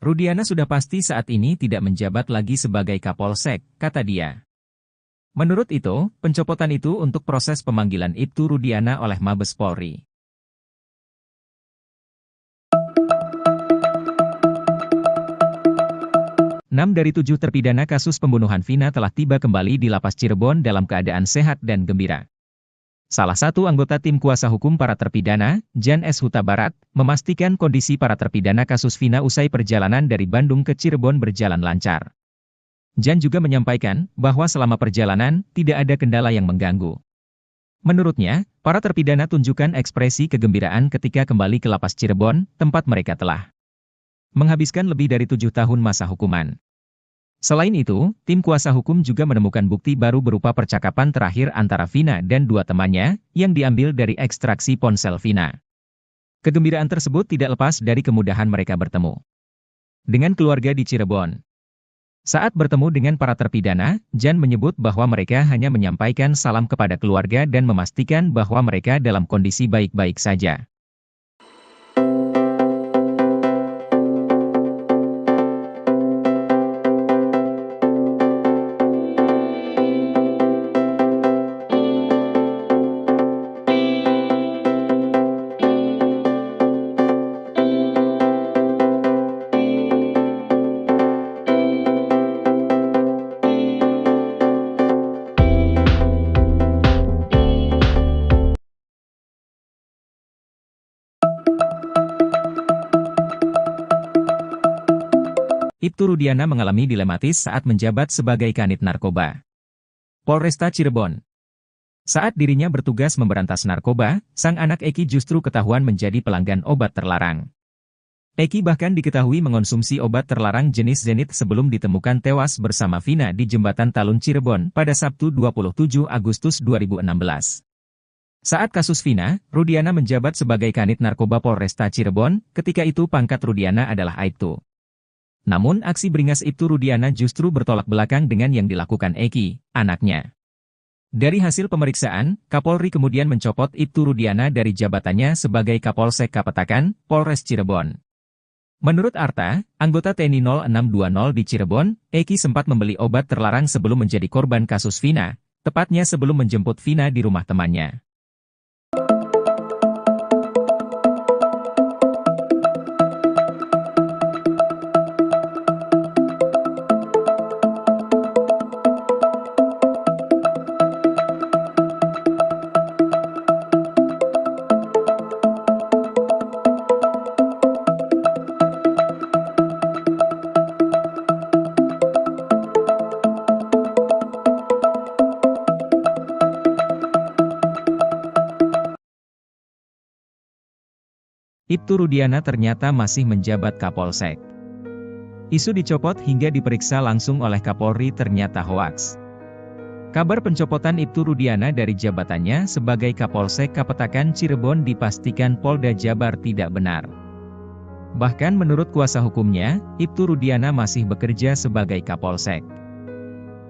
Rudiana sudah pasti saat ini tidak menjabat lagi sebagai Kapolsek, kata dia. Menurut Ito, pencopotan itu untuk proses pemanggilan Ibtu Rudiana oleh Mabes Polri. 6 dari 7 terpidana kasus pembunuhan Vina telah tiba kembali di Lapas Cirebon dalam keadaan sehat dan gembira. Salah satu anggota tim kuasa hukum para terpidana, Jan S. Huta Barat, memastikan kondisi para terpidana kasus Vina usai perjalanan dari Bandung ke Cirebon berjalan lancar. Jan juga menyampaikan bahwa selama perjalanan, tidak ada kendala yang mengganggu. Menurutnya, para terpidana tunjukkan ekspresi kegembiraan ketika kembali ke Lapas Cirebon, tempat mereka telah menghabiskan lebih dari 7 tahun masa hukuman. Selain itu, tim kuasa hukum juga menemukan bukti baru berupa percakapan terakhir antara Vina dan 2 temannya, yang diambil dari ekstraksi ponsel Vina. Kegembiraan tersebut tidak lepas dari kemudahan mereka bertemu dengan keluarga di Cirebon. Saat bertemu dengan para terpidana, Jan menyebut bahwa mereka hanya menyampaikan salam kepada keluarga dan memastikan bahwa mereka dalam kondisi baik-baik saja. Ibtu Rudiana mengalami dilematis saat menjabat sebagai Kanit Narkoba Polresta Cirebon. Saat dirinya bertugas memberantas narkoba, sang anak Eki justru ketahuan menjadi pelanggan obat terlarang. Eki bahkan diketahui mengonsumsi obat terlarang jenis Zenith sebelum ditemukan tewas bersama Vina di Jembatan Talun Cirebon pada Sabtu 27 Agustus 2016. Saat kasus Vina, Rudiana menjabat sebagai Kanit Narkoba Polresta Cirebon, ketika itu pangkat Rudiana adalah Aibtu. Namun aksi beringas Ibtu Rudiana justru bertolak belakang dengan yang dilakukan Eki, anaknya. Dari hasil pemeriksaan, Kapolri kemudian mencopot Ibtu Rudiana dari jabatannya sebagai Kapolsek Kapetakan, Polres Cirebon. Menurut Arta, anggota TNI 0620 di Cirebon, Eki sempat membeli obat terlarang sebelum menjadi korban kasus Vina, tepatnya sebelum menjemput Vina di rumah temannya. Ibtu Rudiana ternyata masih menjabat Kapolsek. Isu dicopot hingga diperiksa langsung oleh Kapolri ternyata hoaks. Kabar pencopotan Ibtu Rudiana dari jabatannya sebagai Kapolsek Kapetakan Cirebon dipastikan Polda Jabar tidak benar. Bahkan menurut kuasa hukumnya, Ibtu Rudiana masih bekerja sebagai Kapolsek.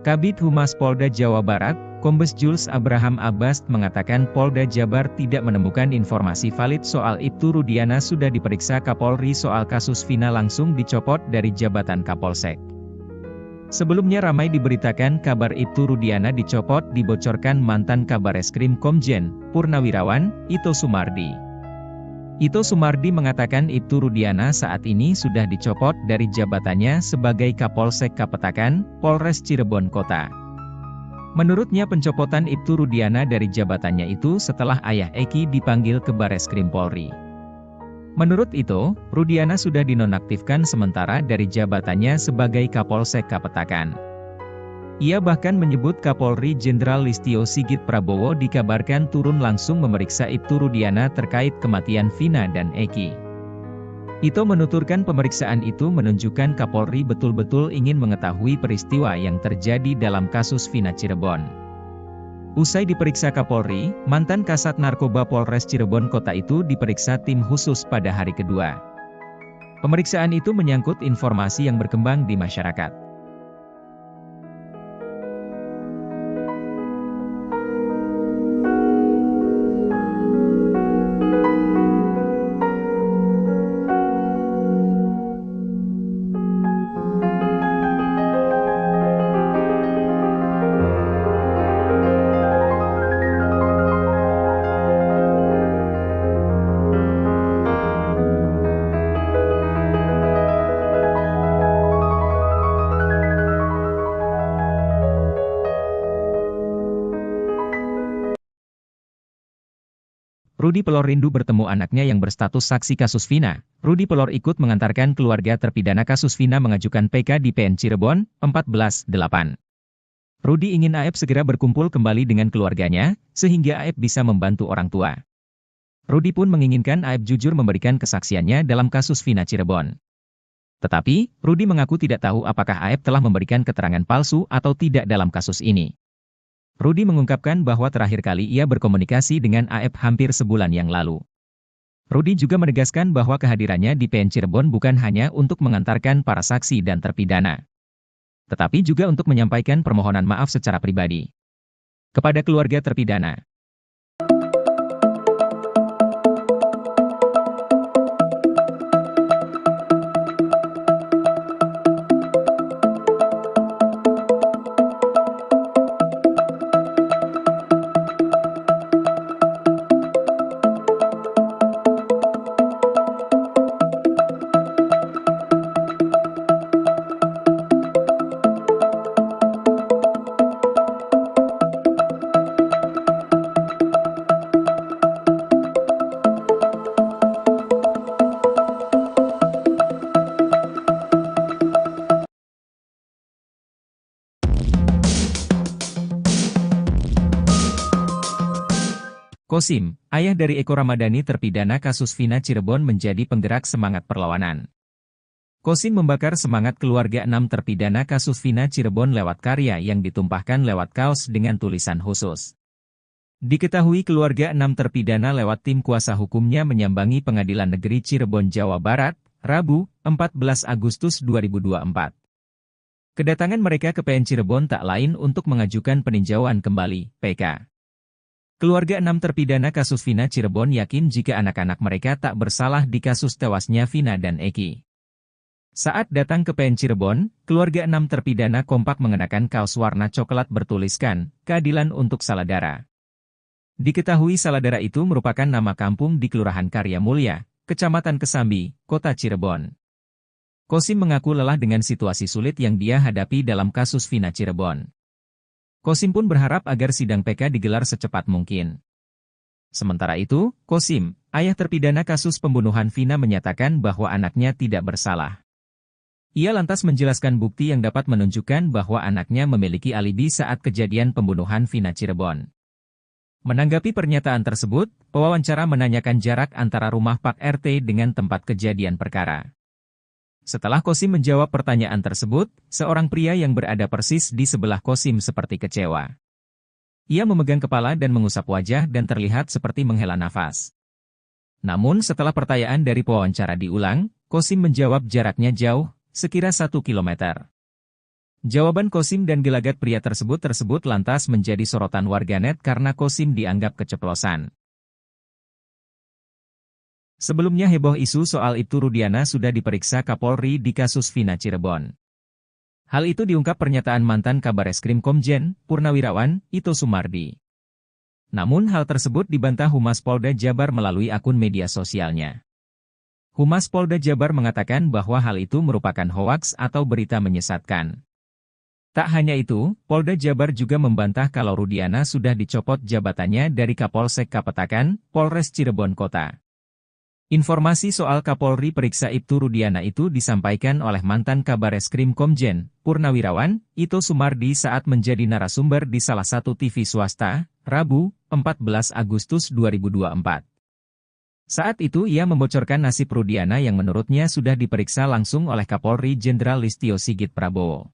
Kabid Humas Polda Jawa Barat, Kombes Jules Abraham Abbas mengatakan Polda Jabar tidak menemukan informasi valid soal Ibtu Rudiana sudah diperiksa Kapolri soal kasus Vina langsung dicopot dari jabatan Kapolsek. Sebelumnya ramai diberitakan kabar Ibtu Rudiana dicopot dibocorkan mantan Kabareskrim Komjen, Purnawirawan, Ito Sumardi. Ito Sumardi mengatakan Ibtu Rudiana saat ini sudah dicopot dari jabatannya sebagai Kapolsek Kapetakan, Polres Cirebon Kota. Menurutnya pencopotan Ibtu Rudiana dari jabatannya itu setelah ayah Eki dipanggil ke Bareskrim Polri. Menurut itu, Rudiana sudah dinonaktifkan sementara dari jabatannya sebagai Kapolsek Kapetakan. Ia bahkan menyebut Kapolri Jenderal Listio Sigit Prabowo dikabarkan turun langsung memeriksa Ibtu Rudiana terkait kematian Vina dan Eki. Ito menuturkan pemeriksaan itu menunjukkan Kapolri betul-betul ingin mengetahui peristiwa yang terjadi dalam kasus Vina Cirebon. Usai diperiksa Kapolri, mantan Kasat Narkoba Polres Cirebon Kota itu diperiksa tim khusus pada hari kedua. Pemeriksaan itu menyangkut informasi yang berkembang di masyarakat. Rudy Pelor rindu bertemu anaknya yang berstatus saksi kasus Vina. Rudy Pelor ikut mengantarkan keluarga terpidana kasus Vina mengajukan PK di PN Cirebon, 14/8. Rudy ingin Aep segera berkumpul kembali dengan keluarganya, sehingga Aep bisa membantu orang tua. Rudy pun menginginkan Aep jujur memberikan kesaksiannya dalam kasus Vina Cirebon. Tetapi, Rudy mengaku tidak tahu apakah Aep telah memberikan keterangan palsu atau tidak dalam kasus ini. Rudy mengungkapkan bahwa terakhir kali ia berkomunikasi dengan Aep hampir sebulan yang lalu. Rudy juga menegaskan bahwa kehadirannya di PN Cirebon bukan hanya untuk mengantarkan para saksi dan terpidana, tetapi juga untuk menyampaikan permohonan maaf secara pribadi kepada keluarga terpidana. Kosim, ayah dari Eko Ramadhani terpidana kasus Vina Cirebon menjadi penggerak semangat perlawanan. Kosim membakar semangat keluarga 6 terpidana kasus Vina Cirebon lewat karya yang ditumpahkan lewat kaos dengan tulisan khusus. Diketahui keluarga 6 terpidana lewat tim kuasa hukumnya menyambangi Pengadilan Negeri Cirebon, Jawa Barat, Rabu, 14 Agustus 2024. Kedatangan mereka ke PN Cirebon tak lain untuk mengajukan peninjauan kembali, PK. Keluarga 6 terpidana kasus Vina Cirebon yakin jika anak-anak mereka tak bersalah di kasus tewasnya Vina dan Eki. Saat datang ke PN Cirebon, keluarga 6 terpidana kompak mengenakan kaos warna coklat bertuliskan, "Keadilan untuk Saladara". Diketahui Saladara itu merupakan nama kampung di Kelurahan Karya Mulya, Kecamatan Kesambi, Kota Cirebon. Kosim mengaku lelah dengan situasi sulit yang dia hadapi dalam kasus Vina Cirebon. Kosim pun berharap agar sidang PK digelar secepat mungkin. Sementara itu, Kosim, ayah terpidana kasus pembunuhan Vina menyatakan bahwa anaknya tidak bersalah. Ia lantas menjelaskan bukti yang dapat menunjukkan bahwa anaknya memiliki alibi saat kejadian pembunuhan Vina Cirebon. Menanggapi pernyataan tersebut, pewawancara menanyakan jarak antara rumah Pak RT dengan tempat kejadian perkara. Setelah Kosim menjawab pertanyaan tersebut, seorang pria yang berada persis di sebelah Kosim seperti kecewa. Ia memegang kepala dan mengusap wajah dan terlihat seperti menghela nafas. Namun setelah pertanyaan dari pewawancara diulang, Kosim menjawab jaraknya jauh, sekira 1 kilometer. Jawaban Kosim dan gelagat pria tersebut lantas menjadi sorotan warganet karena Kosim dianggap keceplosan. Sebelumnya heboh isu soal Ibtu Rudiana sudah diperiksa Kapolri di kasus Vina Cirebon. Hal itu diungkap pernyataan mantan Kabareskrim Komjen, Purnawirawan, Ito Sumardi. Namun hal tersebut dibantah Humas Polda Jabar melalui akun media sosialnya. Humas Polda Jabar mengatakan bahwa hal itu merupakan hoaks atau berita menyesatkan. Tak hanya itu, Polda Jabar juga membantah kalau Rudiana sudah dicopot jabatannya dari Kapolsek Kapetakan, Polres Cirebon Kota. Informasi soal Kapolri periksa Ibtu Rudiana itu disampaikan oleh mantan Kabareskrim Komjen, Purnawirawan, Ito Sumardi saat menjadi narasumber di salah satu TV swasta, Rabu, 14 Agustus 2024. Saat itu ia membocorkan nasib Rudiana yang menurutnya sudah diperiksa langsung oleh Kapolri Jenderal Listio Sigit Prabowo.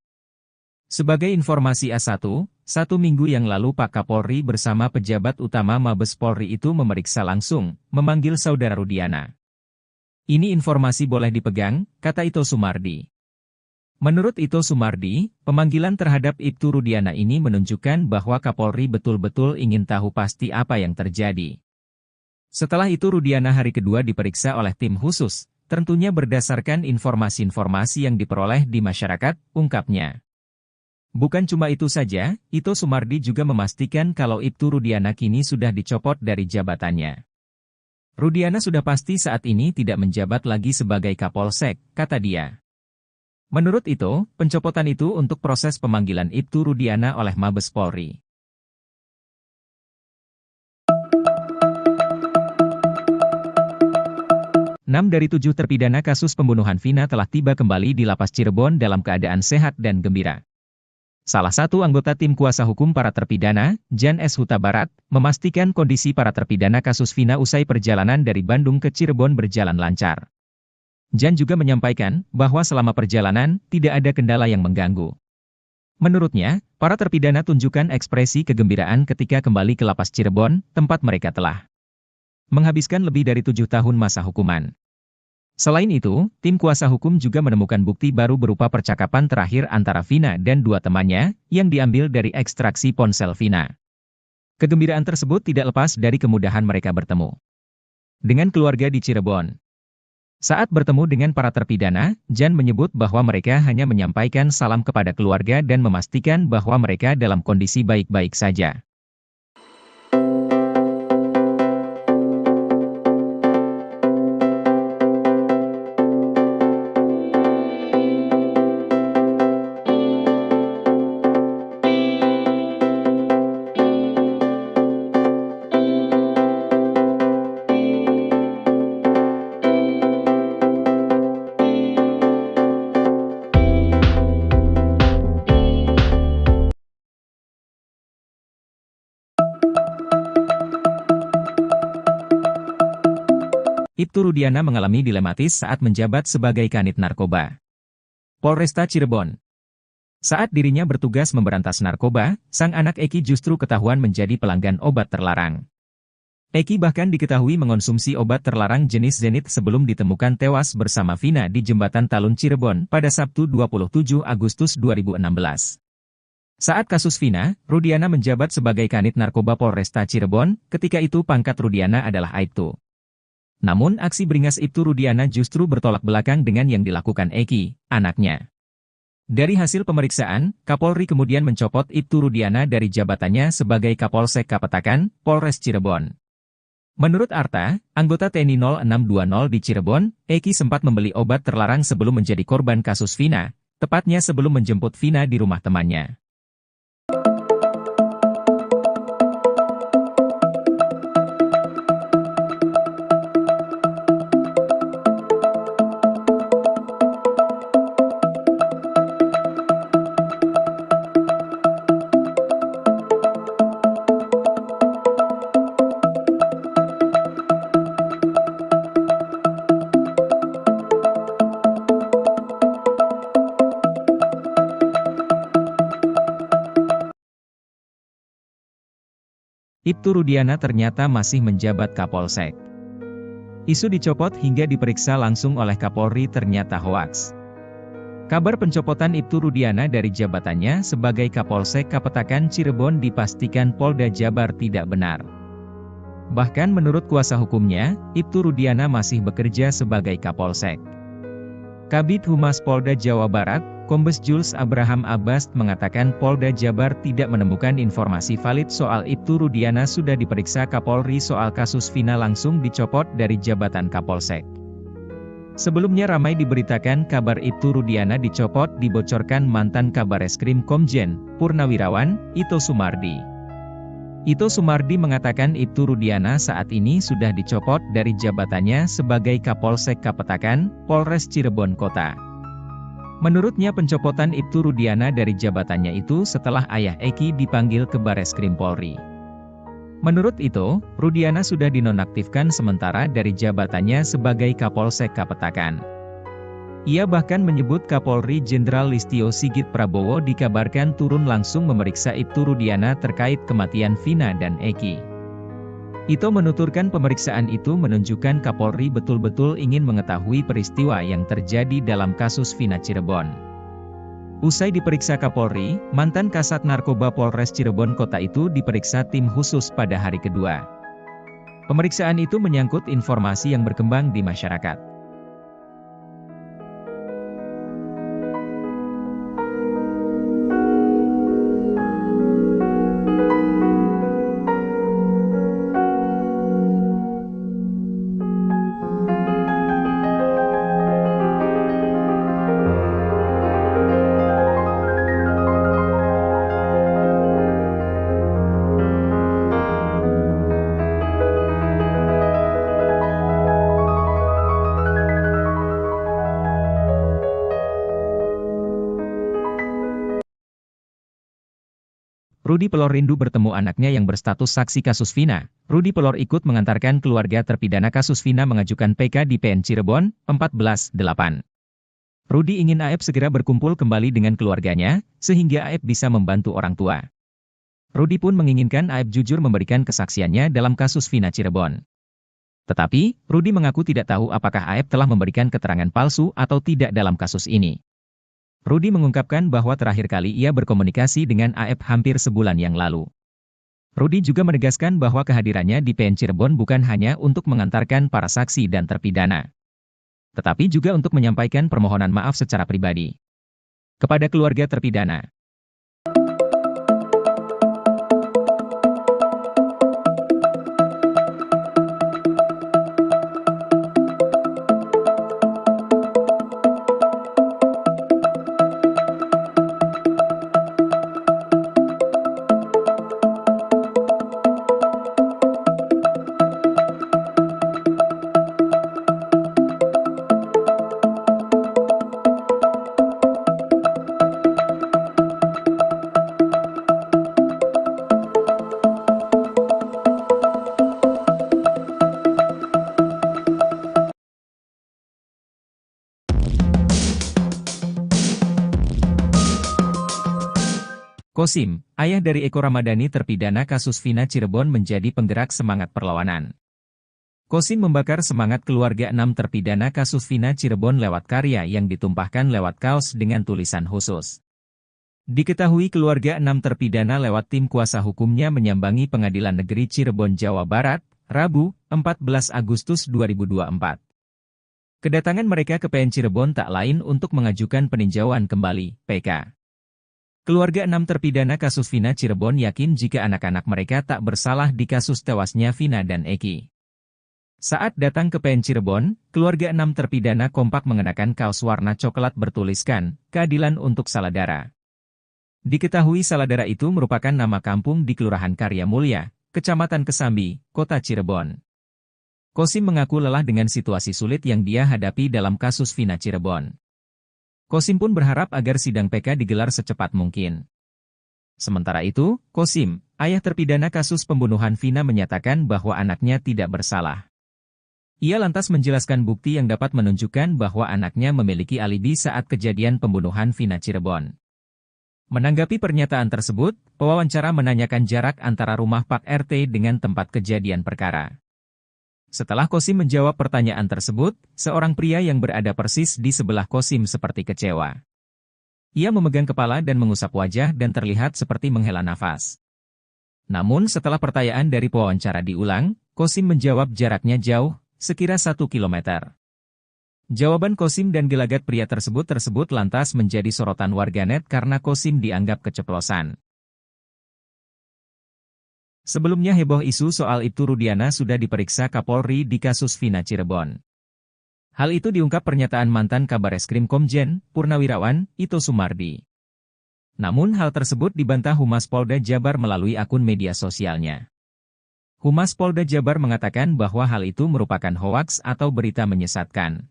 Sebagai informasi A1, 1 minggu yang lalu Pak Kapolri bersama pejabat utama Mabes Polri itu memeriksa langsung, memanggil saudara Rudiana. Ini informasi boleh dipegang, kata Ito Sumardi. Menurut Ito Sumardi, pemanggilan terhadap Ibtu Rudiana ini menunjukkan bahwa Kapolri betul-betul ingin tahu pasti apa yang terjadi. Setelah itu Rudiana hari kedua diperiksa oleh tim khusus, tentunya berdasarkan informasi-informasi yang diperoleh di masyarakat, ungkapnya. Bukan cuma itu saja, Ito Sumardi juga memastikan kalau Ibtu Rudiana kini sudah dicopot dari jabatannya. Rudiana sudah pasti saat ini tidak menjabat lagi sebagai Kapolsek, kata dia. Menurut Ito, pencopotan itu untuk proses pemanggilan Ibtu Rudiana oleh Mabes Polri. 6 dari 7 terpidana kasus pembunuhan Vina telah tiba kembali di Lapas Cirebon dalam keadaan sehat dan gembira. Salah satu anggota tim kuasa hukum para terpidana, Jan S. Huta Barat, memastikan kondisi para terpidana kasus Vina usai perjalanan dari Bandung ke Cirebon berjalan lancar. Jan juga menyampaikan bahwa selama perjalanan, tidak ada kendala yang mengganggu. Menurutnya, para terpidana tunjukkan ekspresi kegembiraan ketika kembali ke Lapas Cirebon, tempat mereka telah menghabiskan lebih dari 7 tahun masa hukuman. Selain itu, tim kuasa hukum juga menemukan bukti baru berupa percakapan terakhir antara Vina dan 2 temannya, yang diambil dari ekstraksi ponsel Vina. Kegembiraan tersebut tidak lepas dari kemudahan mereka bertemu dengan keluarga di Cirebon. Saat bertemu dengan para terpidana, Jan menyebut bahwa mereka hanya menyampaikan salam kepada keluarga dan memastikan bahwa mereka dalam kondisi baik-baik saja. Ibtu Rudiana mengalami dilematis saat menjabat sebagai Kanit Narkoba Polresta Cirebon. Saat dirinya bertugas memberantas narkoba, sang anak Eki justru ketahuan menjadi pelanggan obat terlarang. Eki bahkan diketahui mengonsumsi obat terlarang jenis Zenith sebelum ditemukan tewas bersama Vina di Jembatan Talun Cirebon pada Sabtu 27 Agustus 2016. Saat kasus Vina, Rudiana menjabat sebagai Kanit Narkoba Polresta Cirebon, ketika itu pangkat Rudiana adalah Aibtu. Namun aksi beringas Ibtu Rudiana justru bertolak belakang dengan yang dilakukan Eki, anaknya. Dari hasil pemeriksaan, Kapolri kemudian mencopot Ibtu Rudiana dari jabatannya sebagai Kapolsek Kapetakan, Polres Cirebon. Menurut Arta, anggota TNI 0620 di Cirebon, Eki sempat membeli obat terlarang sebelum menjadi korban kasus Vina, tepatnya sebelum menjemput Vina di rumah temannya. Ibtu Rudiana ternyata masih menjabat Kapolsek. Isu dicopot hingga diperiksa langsung oleh Kapolri ternyata hoaks. Kabar pencopotan Ibtu Rudiana dari jabatannya sebagai Kapolsek Kapetakan Cirebon dipastikan Polda Jabar tidak benar. Bahkan menurut kuasa hukumnya, Ibtu Rudiana masih bekerja sebagai Kapolsek. Kabid Humas Polda Jawa Barat, Kombes Jules Abraham Abbas mengatakan Polda Jabar tidak menemukan informasi valid soal Ibtu Rudiana sudah diperiksa Kapolri soal kasus Vina langsung dicopot dari jabatan Kapolsek. Sebelumnya ramai diberitakan kabar Ibtu Rudiana dicopot dibocorkan mantan Kabareskrim Komjen, Purnawirawan, Ito Sumardi. Ito Sumardi mengatakan Ibtu Rudiana saat ini sudah dicopot dari jabatannya sebagai Kapolsek Kapetakan, Polres Cirebon Kota. Menurutnya pencopotan Ibtu Rudiana dari jabatannya itu setelah ayah Eki dipanggil ke Bareskrim Polri. Menurut itu, Rudiana sudah dinonaktifkan sementara dari jabatannya sebagai Kapolsek Kapetakan. Ia bahkan menyebut Kapolri Jenderal Listio Sigit Prabowo dikabarkan turun langsung memeriksa Ibtu Rudiana terkait kematian Vina dan Eki. Ito menuturkan pemeriksaan itu menunjukkan Kapolri betul-betul ingin mengetahui peristiwa yang terjadi dalam kasus Vina Cirebon. Usai diperiksa Kapolri, mantan Kasat Narkoba Polres Cirebon Kota itu diperiksa tim khusus pada hari kedua. Pemeriksaan itu menyangkut informasi yang berkembang di masyarakat. Rudi Pelor rindu bertemu anaknya yang berstatus saksi kasus Vina. Rudi Pelor ikut mengantarkan keluarga terpidana kasus Vina mengajukan PK di PN Cirebon, 14/8. Rudi ingin Aep segera berkumpul kembali dengan keluarganya, sehingga Aep bisa membantu orang tua. Rudi pun menginginkan Aep jujur memberikan kesaksiannya dalam kasus Vina Cirebon. Tetapi, Rudi mengaku tidak tahu apakah Aep telah memberikan keterangan palsu atau tidak dalam kasus ini. Rudi mengungkapkan bahwa terakhir kali ia berkomunikasi dengan Aep hampir sebulan yang lalu. Rudi juga menegaskan bahwa kehadirannya di PN Cirebon bukan hanya untuk mengantarkan para saksi dan terpidana, tetapi juga untuk menyampaikan permohonan maaf secara pribadi kepada keluarga terpidana. Kosim, ayah dari Eko Ramadhani terpidana kasus Vina Cirebon menjadi penggerak semangat perlawanan. Kosim membakar semangat keluarga 6 terpidana kasus Vina Cirebon lewat karya yang ditumpahkan lewat kaos dengan tulisan khusus. Diketahui keluarga 6 terpidana lewat tim kuasa hukumnya menyambangi Pengadilan Negeri Cirebon, Jawa Barat, Rabu, 14 Agustus 2024. Kedatangan mereka ke PN Cirebon tak lain untuk mengajukan peninjauan kembali, PK. Keluarga 6 terpidana kasus Vina Cirebon yakin jika anak-anak mereka tak bersalah di kasus tewasnya Vina dan Eki. Saat datang ke PN Cirebon, keluarga 6 terpidana kompak mengenakan kaos warna coklat bertuliskan, "Keadilan untuk Saladara". Diketahui Saladara itu merupakan nama kampung di Kelurahan Karya Mulya, Kecamatan Kesambi, Kota Cirebon. Kosim mengaku lelah dengan situasi sulit yang dia hadapi dalam kasus Vina Cirebon. Kosim pun berharap agar sidang PK digelar secepat mungkin. Sementara itu, Kosim, ayah terpidana kasus pembunuhan Vina menyatakan bahwa anaknya tidak bersalah. Ia lantas menjelaskan bukti yang dapat menunjukkan bahwa anaknya memiliki alibi saat kejadian pembunuhan Vina Cirebon. Menanggapi pernyataan tersebut, pewawancara menanyakan jarak antara rumah Pak RT dengan tempat kejadian perkara. Setelah Kosim menjawab pertanyaan tersebut, seorang pria yang berada persis di sebelah Kosim seperti kecewa. Ia memegang kepala dan mengusap wajah dan terlihat seperti menghela nafas. Namun setelah pertanyaan dari pewawancara diulang, Kosim menjawab jaraknya jauh, sekira 1 kilometer. Jawaban Kosim dan gelagat pria tersebut lantas menjadi sorotan warganet karena Kosim dianggap keceplosan. Sebelumnya heboh isu soal Ibtu Rudiana sudah diperiksa Kapolri di kasus Vina Cirebon. Hal itu diungkap pernyataan mantan Kabareskrim Komjen, Purnawirawan, Ito Sumardi. Namun hal tersebut dibantah Humas Polda Jabar melalui akun media sosialnya. Humas Polda Jabar mengatakan bahwa hal itu merupakan hoaks atau berita menyesatkan.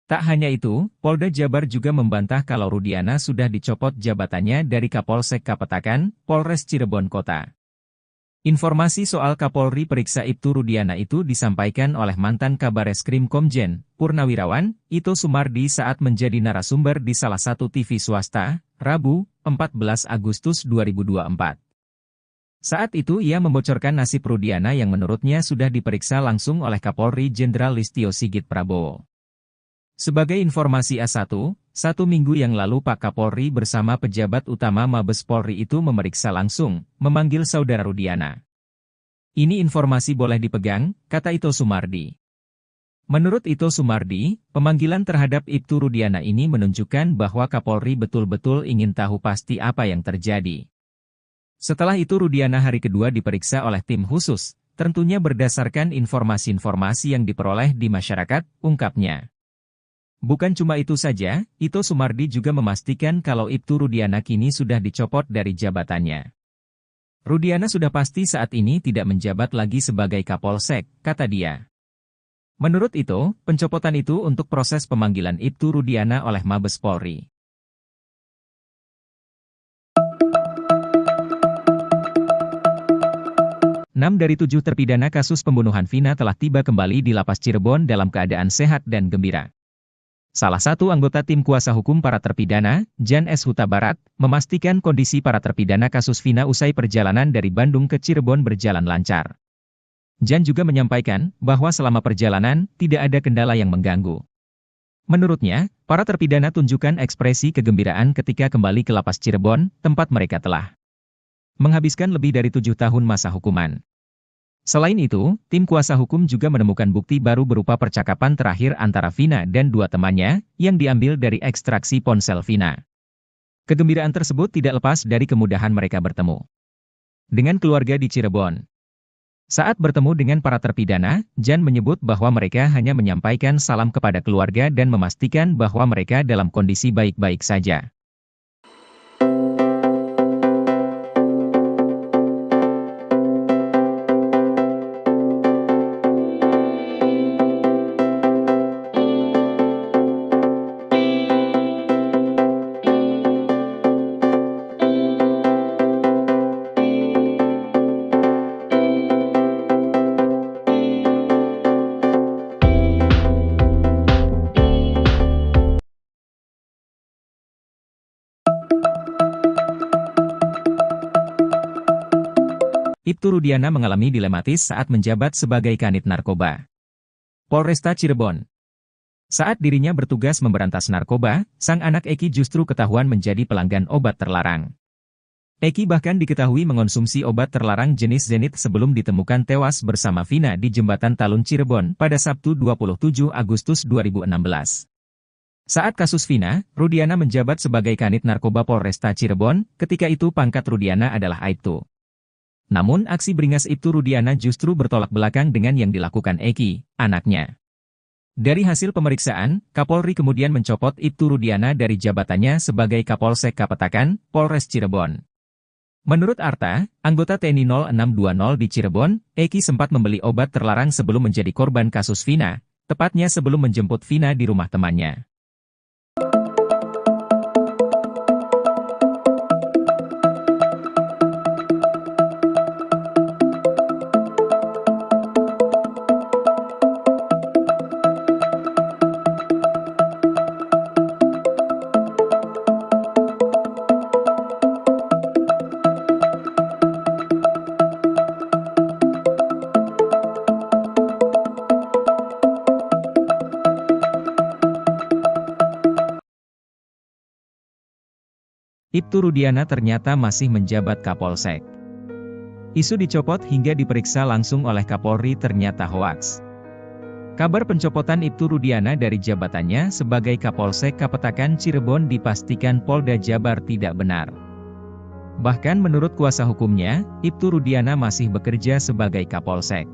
Tak hanya itu, Polda Jabar juga membantah kalau Rudiana sudah dicopot jabatannya dari Kapolsek Kapetakan, Polres Cirebon Kota. Informasi soal Kapolri periksa Ibtu Rudiana itu disampaikan oleh mantan Kabareskrim Komjen, Purnawirawan, Ito Sumardi saat menjadi narasumber di salah satu TV swasta, Rabu, 14 Agustus 2024. Saat itu ia membocorkan nasib Rudiana yang menurutnya sudah diperiksa langsung oleh Kapolri Jenderal Listio Sigit Prabowo. Sebagai informasi A1, 1 minggu yang lalu Pak Kapolri bersama pejabat utama Mabes Polri itu memeriksa langsung, memanggil saudara Rudiana. Ini informasi boleh dipegang, kata Ito Sumardi. Menurut Ito Sumardi, pemanggilan terhadap Ibtu Rudiana ini menunjukkan bahwa Kapolri betul-betul ingin tahu pasti apa yang terjadi. Setelah itu Rudiana hari kedua diperiksa oleh tim khusus, tentunya berdasarkan informasi-informasi yang diperoleh di masyarakat, ungkapnya. Bukan cuma itu saja, Ito Sumardi juga memastikan kalau Ibtu Rudiana kini sudah dicopot dari jabatannya. Rudiana sudah pasti saat ini tidak menjabat lagi sebagai Kapolsek, kata dia. Menurut Ito, pencopotan itu untuk proses pemanggilan Ibtu Rudiana oleh Mabes Polri. 6 dari 7 terpidana kasus pembunuhan Vina telah tiba kembali di Lapas Cirebon dalam keadaan sehat dan gembira. Salah satu anggota tim kuasa hukum para terpidana, Jan S. Huta Barat, memastikan kondisi para terpidana kasus Vina usai perjalanan dari Bandung ke Cirebon berjalan lancar. Jan juga menyampaikan bahwa selama perjalanan, tidak ada kendala yang mengganggu. Menurutnya, para terpidana tunjukkan ekspresi kegembiraan ketika kembali ke Lapas Cirebon, tempat mereka telah menghabiskan lebih dari 7 tahun masa hukuman. Selain itu, tim kuasa hukum juga menemukan bukti baru berupa percakapan terakhir antara Vina dan 2 temannya, yang diambil dari ekstraksi ponsel Vina. Kegembiraan tersebut tidak lepas dari kemudahan mereka bertemu dengan keluarga di Cirebon. Saat bertemu dengan para terpidana, Jan menyebut bahwa mereka hanya menyampaikan salam kepada keluarga dan memastikan bahwa mereka dalam kondisi baik-baik saja. Ibtu Rudiana mengalami dilematis saat menjabat sebagai Kanit Narkoba Polresta Cirebon. Saat dirinya bertugas memberantas narkoba, sang anak Eki justru ketahuan menjadi pelanggan obat terlarang. Eki bahkan diketahui mengonsumsi obat terlarang jenis Zenit sebelum ditemukan tewas bersama Vina di Jembatan Talun Cirebon pada Sabtu 27 Agustus 2016. Saat kasus Vina, Rudiana menjabat sebagai Kanit Narkoba Polresta Cirebon, ketika itu pangkat Rudiana adalah Aibtu. Namun aksi beringas Ibtu Rudiana justru bertolak belakang dengan yang dilakukan Eki, anaknya. Dari hasil pemeriksaan, Kapolri kemudian mencopot Ibtu Rudiana dari jabatannya sebagai Kapolsek Kapetakan, Polres Cirebon. Menurut Arta, anggota TNI 0620 di Cirebon, Eki sempat membeli obat terlarang sebelum menjadi korban kasus Vina, tepatnya sebelum menjemput Vina di rumah temannya. Ibtu Rudiana ternyata masih menjabat Kapolsek. Isu dicopot hingga diperiksa langsung oleh Kapolri ternyata hoaks. Kabar pencopotan Ibtu Rudiana dari jabatannya sebagai Kapolsek Kapetakan Cirebon dipastikan Polda Jabar tidak benar. Bahkan menurut kuasa hukumnya, Ibtu Rudiana masih bekerja sebagai Kapolsek.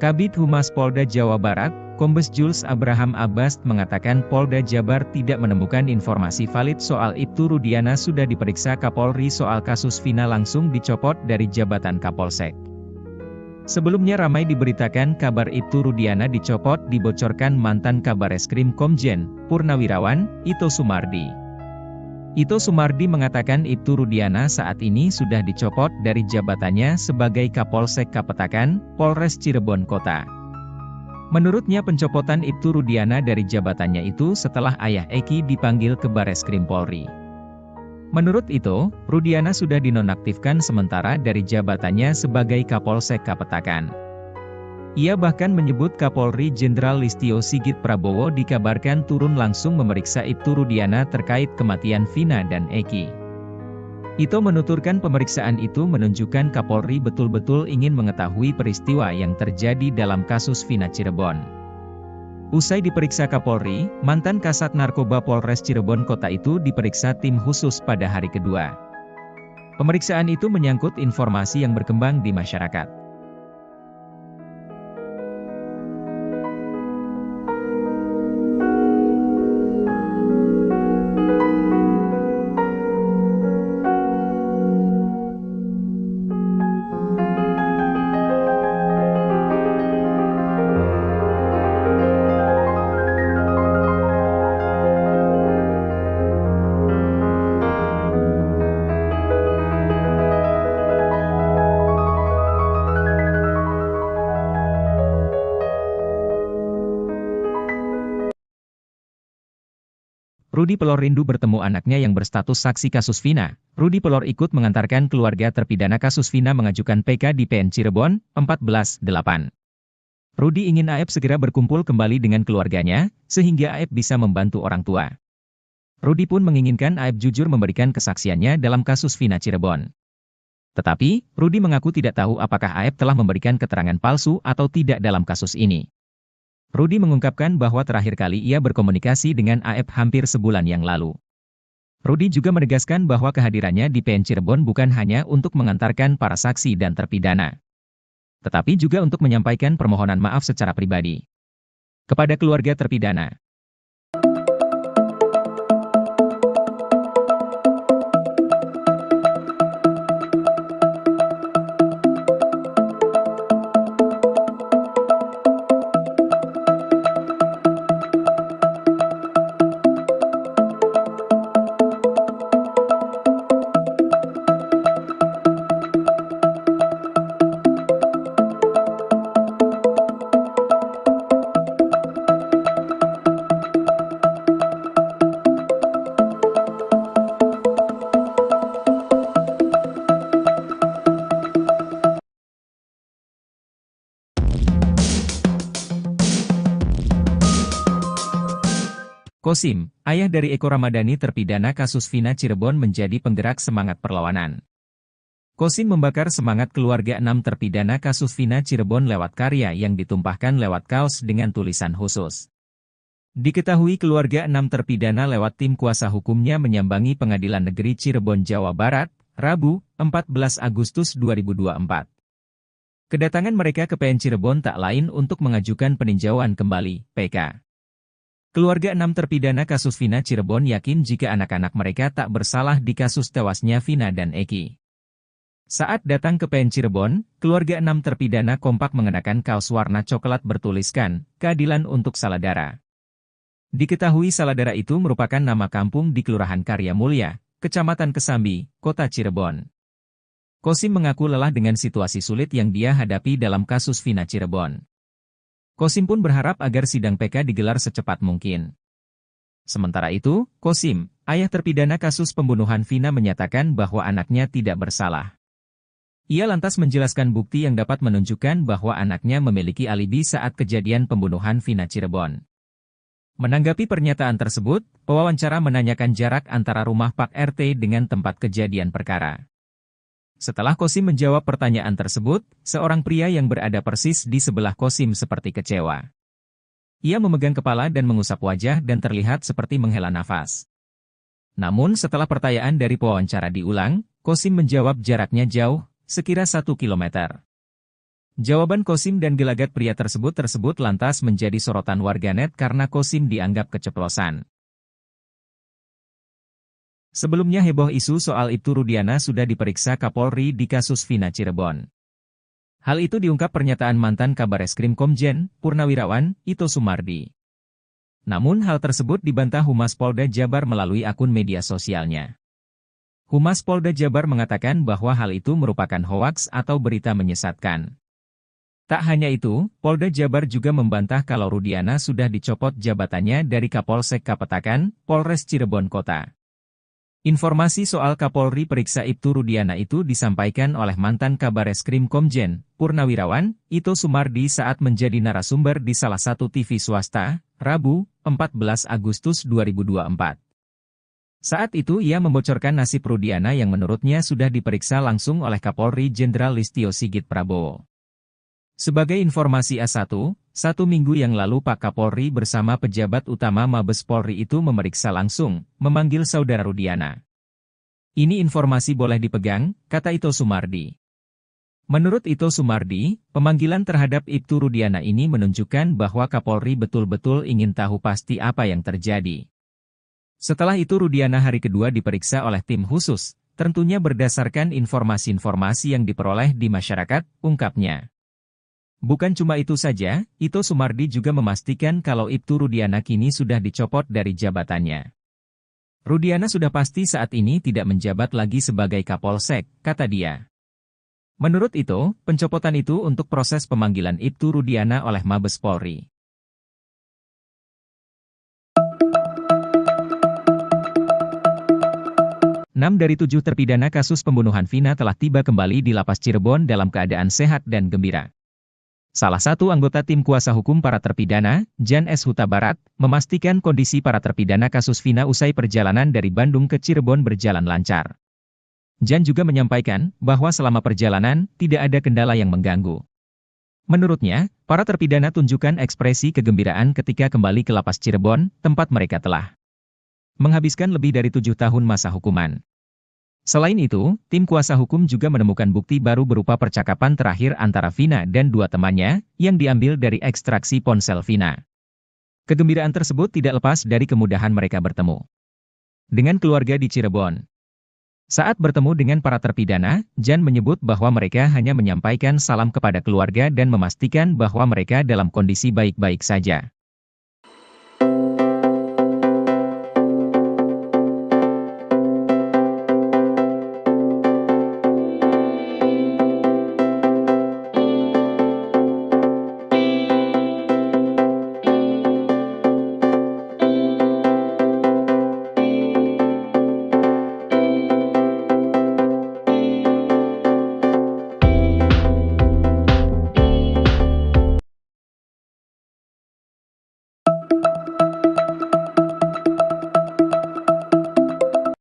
Kabid Humas Polda Jawa Barat, Kombes Jules Abraham Abbas mengatakan Polda Jabar tidak menemukan informasi valid soal Ibtu Rudiana sudah diperiksa Kapolri soal kasus Vina langsung dicopot dari jabatan Kapolsek. Sebelumnya ramai diberitakan kabar Ibtu Rudiana dicopot dibocorkan mantan Kabareskrim Komjen, Purnawirawan, Ito Sumardi. Ito Sumardi mengatakan Ibtu Rudiana saat ini sudah dicopot dari jabatannya sebagai Kapolsek Kapetakan, Polres Cirebon Kota. Menurutnya pencopotan Ibtu Rudiana dari jabatannya itu setelah ayah Eki dipanggil ke Bareskrim Polri. Menurut itu, Rudiana sudah dinonaktifkan sementara dari jabatannya sebagai Kapolsek Kapetakan. Ia bahkan menyebut Kapolri Jenderal Listio Sigit Prabowo dikabarkan turun langsung memeriksa Ibtu Rudiana terkait kematian Vina dan Eki. Ito menuturkan pemeriksaan itu menunjukkan Kapolri betul-betul ingin mengetahui peristiwa yang terjadi dalam kasus Vina Cirebon. Usai diperiksa Kapolri, mantan Kasat Narkoba Polres Cirebon Kota itu diperiksa tim khusus pada hari kedua. Pemeriksaan itu menyangkut informasi yang berkembang di masyarakat. Rudy Pelor rindu bertemu anaknya yang berstatus saksi kasus Vina. Rudy Pelor ikut mengantarkan keluarga terpidana kasus Vina mengajukan PK di PN Cirebon, 14/8. Rudy ingin Aep segera berkumpul kembali dengan keluarganya, sehingga Aep bisa membantu orang tua. Rudy pun menginginkan Aep jujur memberikan kesaksiannya dalam kasus Vina Cirebon. Tetapi, Rudy mengaku tidak tahu apakah Aep telah memberikan keterangan palsu atau tidak dalam kasus ini. Rudy mengungkapkan bahwa terakhir kali ia berkomunikasi dengan Aep hampir sebulan yang lalu. Rudy juga menegaskan bahwa kehadirannya di PN Cirebon bukan hanya untuk mengantarkan para saksi dan terpidana, tetapi juga untuk menyampaikan permohonan maaf secara pribadi kepada keluarga terpidana. Kosim, ayah dari Eko Ramadhani terpidana kasus Vina Cirebon menjadi penggerak semangat perlawanan. Kosim membakar semangat keluarga 6 terpidana kasus Vina Cirebon lewat karya yang ditumpahkan lewat kaos dengan tulisan khusus. Diketahui keluarga 6 terpidana lewat tim kuasa hukumnya menyambangi Pengadilan Negeri Cirebon, Jawa Barat, Rabu, 14 Agustus 2024. Kedatangan mereka ke PN Cirebon tak lain untuk mengajukan peninjauan kembali, PK. Keluarga 6 terpidana kasus Vina Cirebon yakin jika anak-anak mereka tak bersalah di kasus tewasnya Vina dan Eki. Saat datang ke PN Cirebon, keluarga 6 terpidana kompak mengenakan kaos warna coklat bertuliskan, "Keadilan untuk Saladara". Diketahui Saladara itu merupakan nama kampung di Kelurahan Karya Mulya, Kecamatan Kesambi, Kota Cirebon. Kosim mengaku lelah dengan situasi sulit yang dia hadapi dalam kasus Vina Cirebon. Kosim pun berharap agar sidang PK digelar secepat mungkin. Sementara itu, Kosim, ayah terpidana kasus pembunuhan Vina menyatakan bahwa anaknya tidak bersalah. Ia lantas menjelaskan bukti yang dapat menunjukkan bahwa anaknya memiliki alibi saat kejadian pembunuhan Vina Cirebon. Menanggapi pernyataan tersebut, pewawancara menanyakan jarak antara rumah Pak RT dengan tempat kejadian perkara. Setelah Kosim menjawab pertanyaan tersebut, seorang pria yang berada persis di sebelah Kosim seperti kecewa. Ia memegang kepala dan mengusap wajah dan terlihat seperti menghela nafas. Namun setelah pertanyaan dari pewawancara diulang, Kosim menjawab jaraknya jauh, sekira 1 kilometer. Jawaban Kosim dan gelagat pria tersebut lantas menjadi sorotan warganet karena Kosim dianggap keceplosan. Sebelumnya heboh isu soal Ibtu Rudiana sudah diperiksa Kapolri di kasus Vina Cirebon. Hal itu diungkap pernyataan mantan Kabareskrim Komjen, Purnawirawan, Ito Sumardi. Namun hal tersebut dibantah Humas Polda Jabar melalui akun media sosialnya. Humas Polda Jabar mengatakan bahwa hal itu merupakan hoaks atau berita menyesatkan. Tak hanya itu, Polda Jabar juga membantah kalau Rudiana sudah dicopot jabatannya dari Kapolsek Kapetakan, Polres Cirebon Kota. Informasi soal Kapolri periksa Ibtu Rudiana itu disampaikan oleh mantan Kabareskrim Komjen, Purnawirawan, Ito Sumardi saat menjadi narasumber di salah satu TV swasta, Rabu, 14 Agustus 2024. Saat itu ia membocorkan nasib Rudiana yang menurutnya sudah diperiksa langsung oleh Kapolri Jenderal Listio Sigit Prabowo. Sebagai informasi A1, 1 minggu yang lalu Pak Kapolri bersama pejabat utama Mabes Polri itu memeriksa langsung, memanggil saudara Rudiana. Ini informasi boleh dipegang, kata Ito Sumardi. Menurut Ito Sumardi, pemanggilan terhadap Ibtu Rudiana ini menunjukkan bahwa Kapolri betul-betul ingin tahu pasti apa yang terjadi. Setelah itu Rudiana hari kedua diperiksa oleh tim khusus, tentunya berdasarkan informasi-informasi yang diperoleh di masyarakat, ungkapnya. Bukan cuma itu saja, Ito Sumardi juga memastikan kalau Ibtu Rudiana kini sudah dicopot dari jabatannya. Rudiana sudah pasti saat ini tidak menjabat lagi sebagai Kapolsek, kata dia. Menurut Ito, pencopotan itu untuk proses pemanggilan Ibtu Rudiana oleh Mabes Polri. 6 dari 7 terpidana kasus pembunuhan Vina telah tiba kembali di Lapas Cirebon dalam keadaan sehat dan gembira. Salah satu anggota tim kuasa hukum para terpidana, Jan S. Huta Barat, memastikan kondisi para terpidana kasus Vina usai perjalanan dari Bandung ke Cirebon berjalan lancar. Jan juga menyampaikan bahwa selama perjalanan, tidak ada kendala yang mengganggu. Menurutnya, para terpidana tunjukkan ekspresi kegembiraan ketika kembali ke Lapas Cirebon, tempat mereka telah menghabiskan lebih dari 7 tahun masa hukuman. Selain itu, tim kuasa hukum juga menemukan bukti baru berupa percakapan terakhir antara Vina dan 2 temannya, yang diambil dari ekstraksi ponsel Vina. Kegembiraan tersebut tidak lepas dari kemudahan mereka bertemu dengan keluarga di Cirebon. Saat bertemu dengan para terpidana, Jan menyebut bahwa mereka hanya menyampaikan salam kepada keluarga dan memastikan bahwa mereka dalam kondisi baik-baik saja.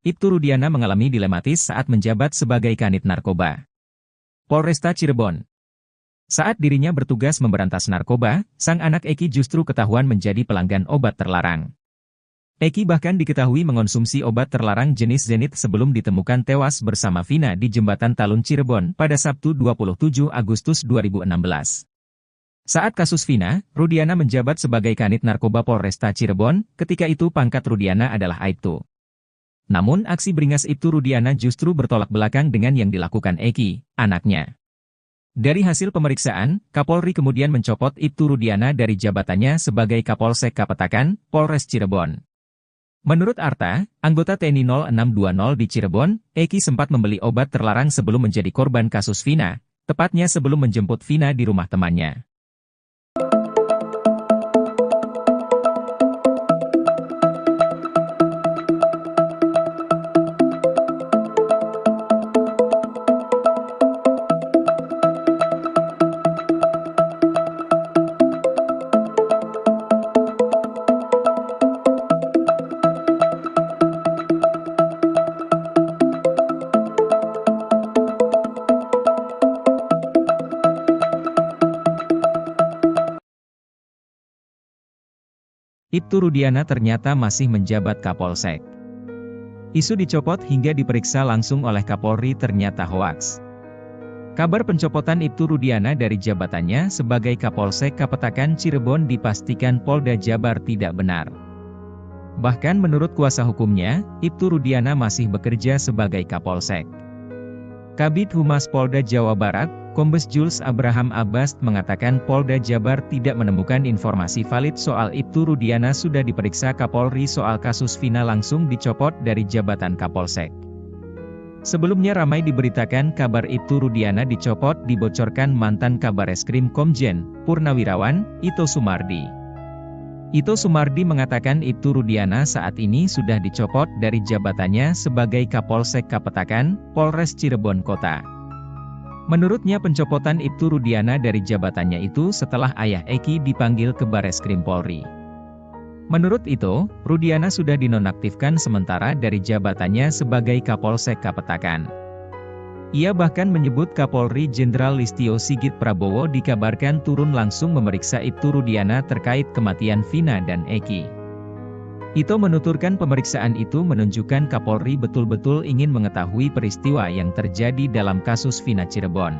Ibtu Rudiana mengalami dilematis saat menjabat sebagai Kanit Narkoba Polresta Cirebon. Saat dirinya bertugas memberantas narkoba, sang anak Eki justru ketahuan menjadi pelanggan obat terlarang. Eki bahkan diketahui mengonsumsi obat terlarang jenis Zenit sebelum ditemukan tewas bersama Vina di Jembatan Talun Cirebon pada Sabtu 27 Agustus 2016. Saat kasus Vina, Rudiana menjabat sebagai Kanit Narkoba Polresta Cirebon, ketika itu pangkat Rudiana adalah Aibtu. Namun aksi beringas Ibtu Rudiana justru bertolak belakang dengan yang dilakukan Eki, anaknya. Dari hasil pemeriksaan, Kapolri kemudian mencopot Ibtu Rudiana dari jabatannya sebagai Kapolsek Kapetakan, Polres Cirebon. Menurut Arta, anggota TNI 0620 di Cirebon, Eki sempat membeli obat terlarang sebelum menjadi korban kasus Vina, tepatnya sebelum menjemput Vina di rumah temannya. Ibtu Rudiana ternyata masih menjabat Kapolsek. Isu dicopot hingga diperiksa langsung oleh Kapolri ternyata hoaks. Kabar pencopotan Ibtu Rudiana dari jabatannya sebagai Kapolsek Kapetakan Cirebon dipastikan Polda Jabar tidak benar. Bahkan menurut kuasa hukumnya, Ibtu Rudiana masih bekerja sebagai Kapolsek. Kabid Humas Polda Jawa Barat, Kombes Jules Abraham Abbas mengatakan Polda Jabar tidak menemukan informasi valid soal Ibtu Rudiana sudah diperiksa Kapolri soal kasus Vina langsung dicopot dari jabatan Kapolsek. Sebelumnya ramai diberitakan kabar Ibtu Rudiana dicopot dibocorkan mantan Kabareskrim Komjen Purnawirawan Ito Sumardi. Ito Sumardi mengatakan Ibtu Rudiana saat ini sudah dicopot dari jabatannya sebagai Kapolsek Kapetakan, Polres Cirebon Kota. Menurutnya pencopotan Ibtu Rudiana dari jabatannya itu setelah ayah Eki dipanggil ke Bareskrim Polri. Menurut itu, Rudiana sudah dinonaktifkan sementara dari jabatannya sebagai Kapolsek Kapetakan. Ia bahkan menyebut Kapolri Jenderal Listio Sigit Prabowo dikabarkan turun langsung memeriksa Ibtu Rudiana terkait kematian Vina dan Eki. Ito menuturkan pemeriksaan itu menunjukkan Kapolri betul-betul ingin mengetahui peristiwa yang terjadi dalam kasus Vina Cirebon.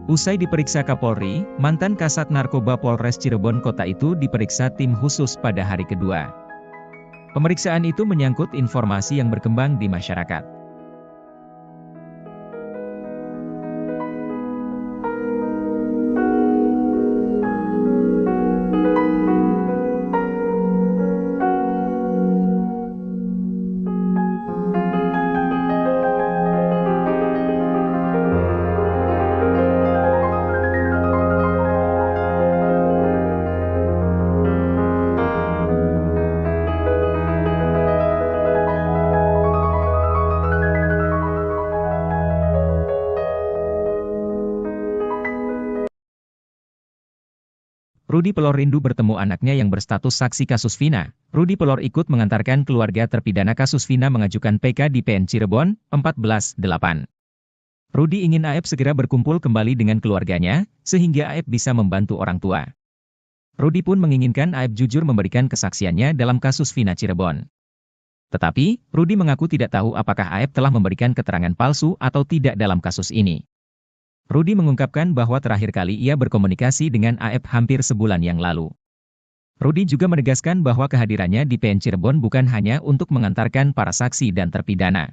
Usai diperiksa Kapolri, mantan Kasat Narkoba Polres Cirebon Kota itu diperiksa tim khusus pada hari kedua. Pemeriksaan itu menyangkut informasi yang berkembang di masyarakat. Rudy Pelor rindu bertemu anaknya yang berstatus saksi kasus Vina. Rudy Pelor ikut mengantarkan keluarga terpidana kasus Vina mengajukan PK di PN Cirebon, 14/8. Rudy ingin Aep segera berkumpul kembali dengan keluarganya, sehingga Aep bisa membantu orang tua. Rudy pun menginginkan Aep jujur memberikan kesaksiannya dalam kasus Vina Cirebon. Tetapi, Rudy mengaku tidak tahu apakah Aep telah memberikan keterangan palsu atau tidak dalam kasus ini. Rudy mengungkapkan bahwa terakhir kali ia berkomunikasi dengan Aep hampir sebulan yang lalu. Rudy juga menegaskan bahwa kehadirannya di PN Cirebon bukan hanya untuk mengantarkan para saksi dan terpidana,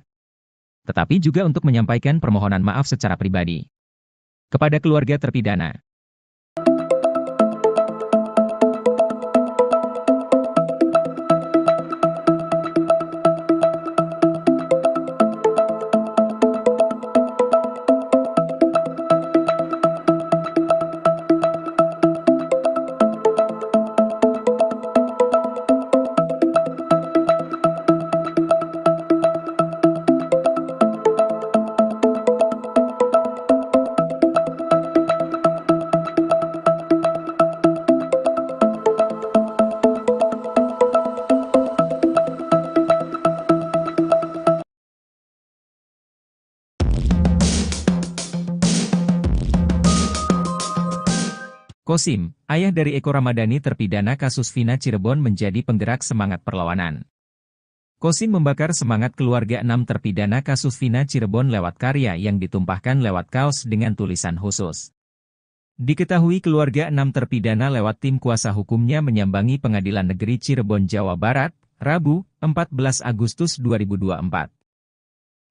tetapi juga untuk menyampaikan permohonan maaf secara pribadi kepada keluarga terpidana. Kosim, ayah dari Eko Ramadhani terpidana kasus Vina Cirebon menjadi penggerak semangat perlawanan. Kosim membakar semangat keluarga 6 terpidana kasus Vina Cirebon lewat karya yang ditumpahkan lewat kaos dengan tulisan khusus. Diketahui keluarga 6 terpidana lewat tim kuasa hukumnya menyambangi Pengadilan Negeri Cirebon, Jawa Barat, Rabu, 14 Agustus 2024.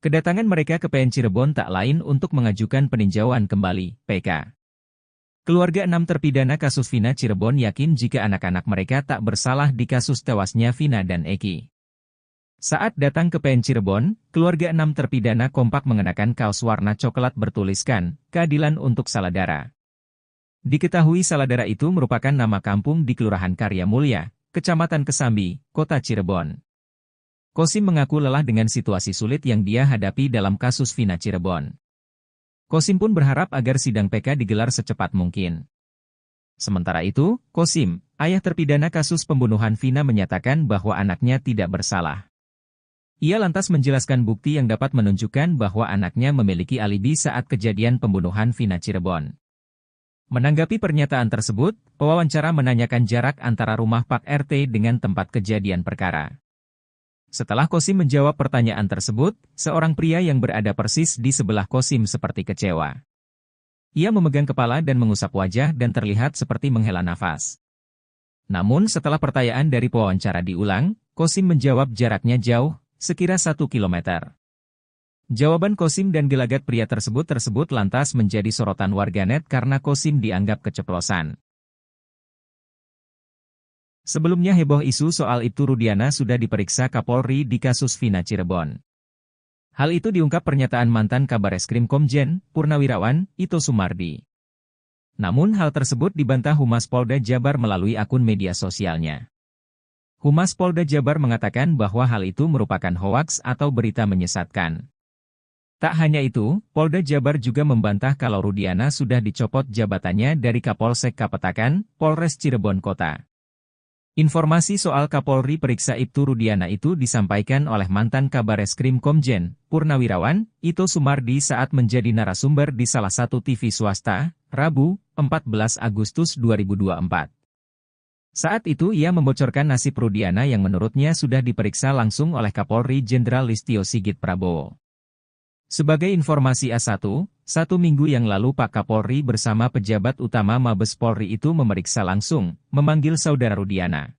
Kedatangan mereka ke PN Cirebon tak lain untuk mengajukan peninjauan kembali, PK. Keluarga 6 terpidana kasus Vina Cirebon yakin jika anak-anak mereka tak bersalah di kasus tewasnya Vina dan Eki. Saat datang ke PN Cirebon, keluarga 6 terpidana kompak mengenakan kaos warna coklat bertuliskan, "Keadilan untuk Saladara." Diketahui Saladara itu merupakan nama kampung di Kelurahan Karya Mulya, Kecamatan Kesambi, Kota Cirebon. Kosim mengaku lelah dengan situasi sulit yang dia hadapi dalam kasus Vina Cirebon. Kosim pun berharap agar sidang PK digelar secepat mungkin. Sementara itu, Kosim, ayah terpidana kasus pembunuhan Vina menyatakan bahwa anaknya tidak bersalah. Ia lantas menjelaskan bukti yang dapat menunjukkan bahwa anaknya memiliki alibi saat kejadian pembunuhan Vina Cirebon. Menanggapi pernyataan tersebut, pewawancara menanyakan jarak antara rumah Pak RT dengan tempat kejadian perkara. Setelah Kosim menjawab pertanyaan tersebut, seorang pria yang berada persis di sebelah Kosim seperti kecewa. Ia memegang kepala dan mengusap wajah dan terlihat seperti menghela nafas. Namun setelah pertanyaan dari pewawancara diulang, Kosim menjawab jaraknya jauh, sekira 1 kilometer. Jawaban Kosim dan gelagat pria tersebut lantas menjadi sorotan warganet karena Kosim dianggap keceplosan. Sebelumnya heboh isu soal Ibtu Rudiana sudah diperiksa Kapolri di kasus Vina Cirebon. Hal itu diungkap pernyataan mantan Kabareskrim Komjen, Purnawirawan, Ito Sumardi. Namun hal tersebut dibantah Humas Polda Jabar melalui akun media sosialnya. Humas Polda Jabar mengatakan bahwa hal itu merupakan hoaks atau berita menyesatkan. Tak hanya itu, Polda Jabar juga membantah kalau Rudiana sudah dicopot jabatannya dari Kapolsek Kapetakan, Polres Cirebon Kota. Informasi soal Kapolri periksa Ibtu Rudiana itu disampaikan oleh mantan Kabareskrim Komjen, Purnawirawan, Ito Sumardi saat menjadi narasumber di salah satu TV swasta, Rabu, 14 Agustus 2024. Saat itu ia membocorkan nasib Rudiana yang menurutnya sudah diperiksa langsung oleh Kapolri Jenderal Listio Sigit Prabowo. Sebagai informasi A1, 1 minggu yang lalu Pak Kapolri bersama pejabat utama Mabes Polri itu memeriksa langsung, memanggil saudara Rudiana.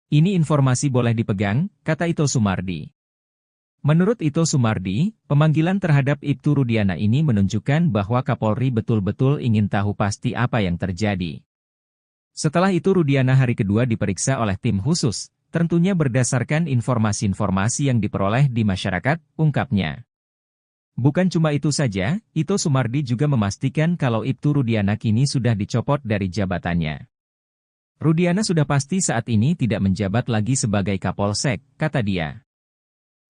Ini informasi boleh dipegang, kata Ito Sumardi. Menurut Ito Sumardi, pemanggilan terhadap Ibtu Rudiana ini menunjukkan bahwa Kapolri betul-betul ingin tahu pasti apa yang terjadi. Setelah itu Rudiana hari kedua diperiksa oleh tim khusus, tentunya berdasarkan informasi-informasi yang diperoleh di masyarakat, ungkapnya. Bukan cuma itu saja, Ito Sumardi juga memastikan kalau Ibtu Rudiana kini sudah dicopot dari jabatannya. Rudiana sudah pasti saat ini tidak menjabat lagi sebagai Kapolsek, kata dia.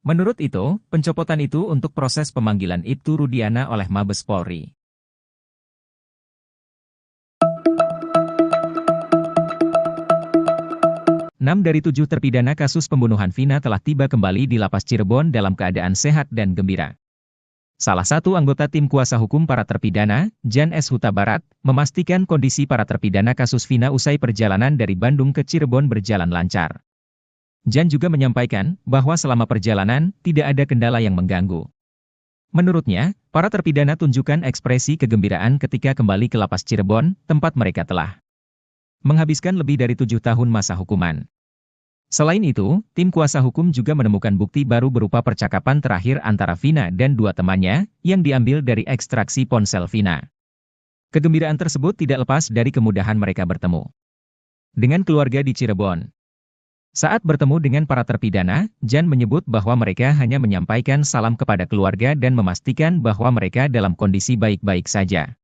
Menurut Ito, pencopotan itu untuk proses pemanggilan Ibtu Rudiana oleh Mabes Polri. 6 dari 7 terpidana kasus pembunuhan Vina telah tiba kembali di Lapas Cirebon dalam keadaan sehat dan gembira. Salah satu anggota tim kuasa hukum para terpidana, Jan S. Huta Barat, memastikan kondisi para terpidana kasus Vina usai perjalanan dari Bandung ke Cirebon berjalan lancar. Jan juga menyampaikan bahwa selama perjalanan tidak ada kendala yang mengganggu. Menurutnya, para terpidana tunjukkan ekspresi kegembiraan ketika kembali ke Lapas Cirebon, tempat mereka telah menghabiskan lebih dari 7 tahun masa hukuman. Selain itu, tim kuasa hukum juga menemukan bukti baru berupa percakapan terakhir antara Vina dan 2 temannya, yang diambil dari ekstraksi ponsel Vina. Kegembiraan tersebut tidak lepas dari kemudahan mereka bertemu dengan keluarga di Cirebon. Saat bertemu dengan para terpidana, Jan menyebut bahwa mereka hanya menyampaikan salam kepada keluarga dan memastikan bahwa mereka dalam kondisi baik-baik saja.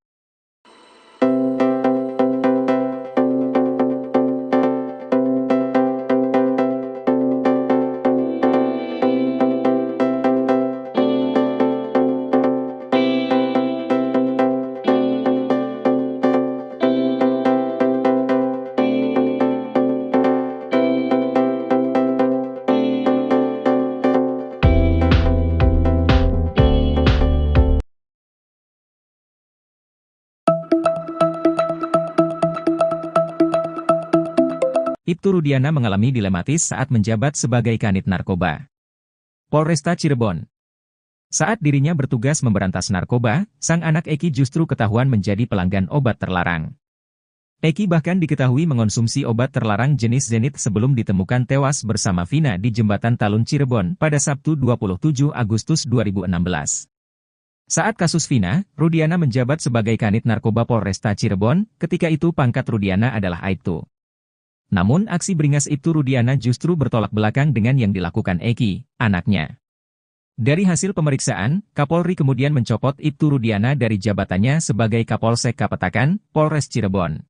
Ibtu Rudiana mengalami dilematis saat menjabat sebagai Kanit Narkoba Polresta Cirebon. Saat dirinya bertugas memberantas narkoba, sang anak Eki justru ketahuan menjadi pelanggan obat terlarang. Eki bahkan diketahui mengonsumsi obat terlarang jenis Zenit sebelum ditemukan tewas bersama Vina di Jembatan Talun Cirebon pada Sabtu 27 Agustus 2016. Saat kasus Vina, Rudiana menjabat sebagai Kanit Narkoba Polresta Cirebon, ketika itu pangkat Rudiana adalah Aibtu. Namun aksi beringas Ibtu Rudiana justru bertolak belakang dengan yang dilakukan Eki, anaknya. Dari hasil pemeriksaan, Kapolri kemudian mencopot Ibtu Rudiana dari jabatannya sebagai Kapolsek Kapetakan, Polres Cirebon.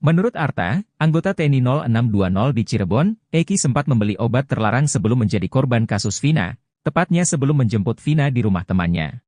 Menurut Arta, anggota TNI 0620 di Cirebon, Eki sempat membeli obat terlarang sebelum menjadi korban kasus Vina, tepatnya sebelum menjemput Vina di rumah temannya.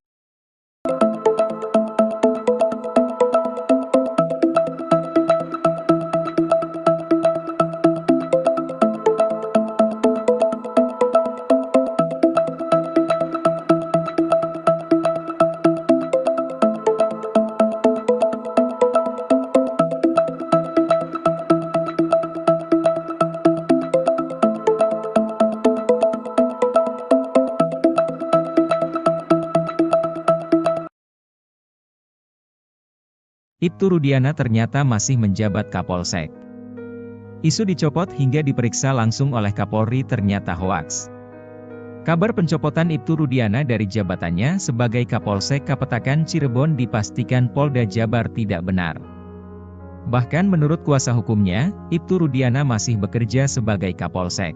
Ibtu Rudiana ternyata masih menjabat Kapolsek. Isu dicopot hingga diperiksa langsung oleh Kapolri ternyata hoaks. Kabar pencopotan Ibtu Rudiana dari jabatannya sebagai Kapolsek Kapetakan Cirebon dipastikan Polda Jabar tidak benar. Bahkan menurut kuasa hukumnya, Ibtu Rudiana masih bekerja sebagai Kapolsek.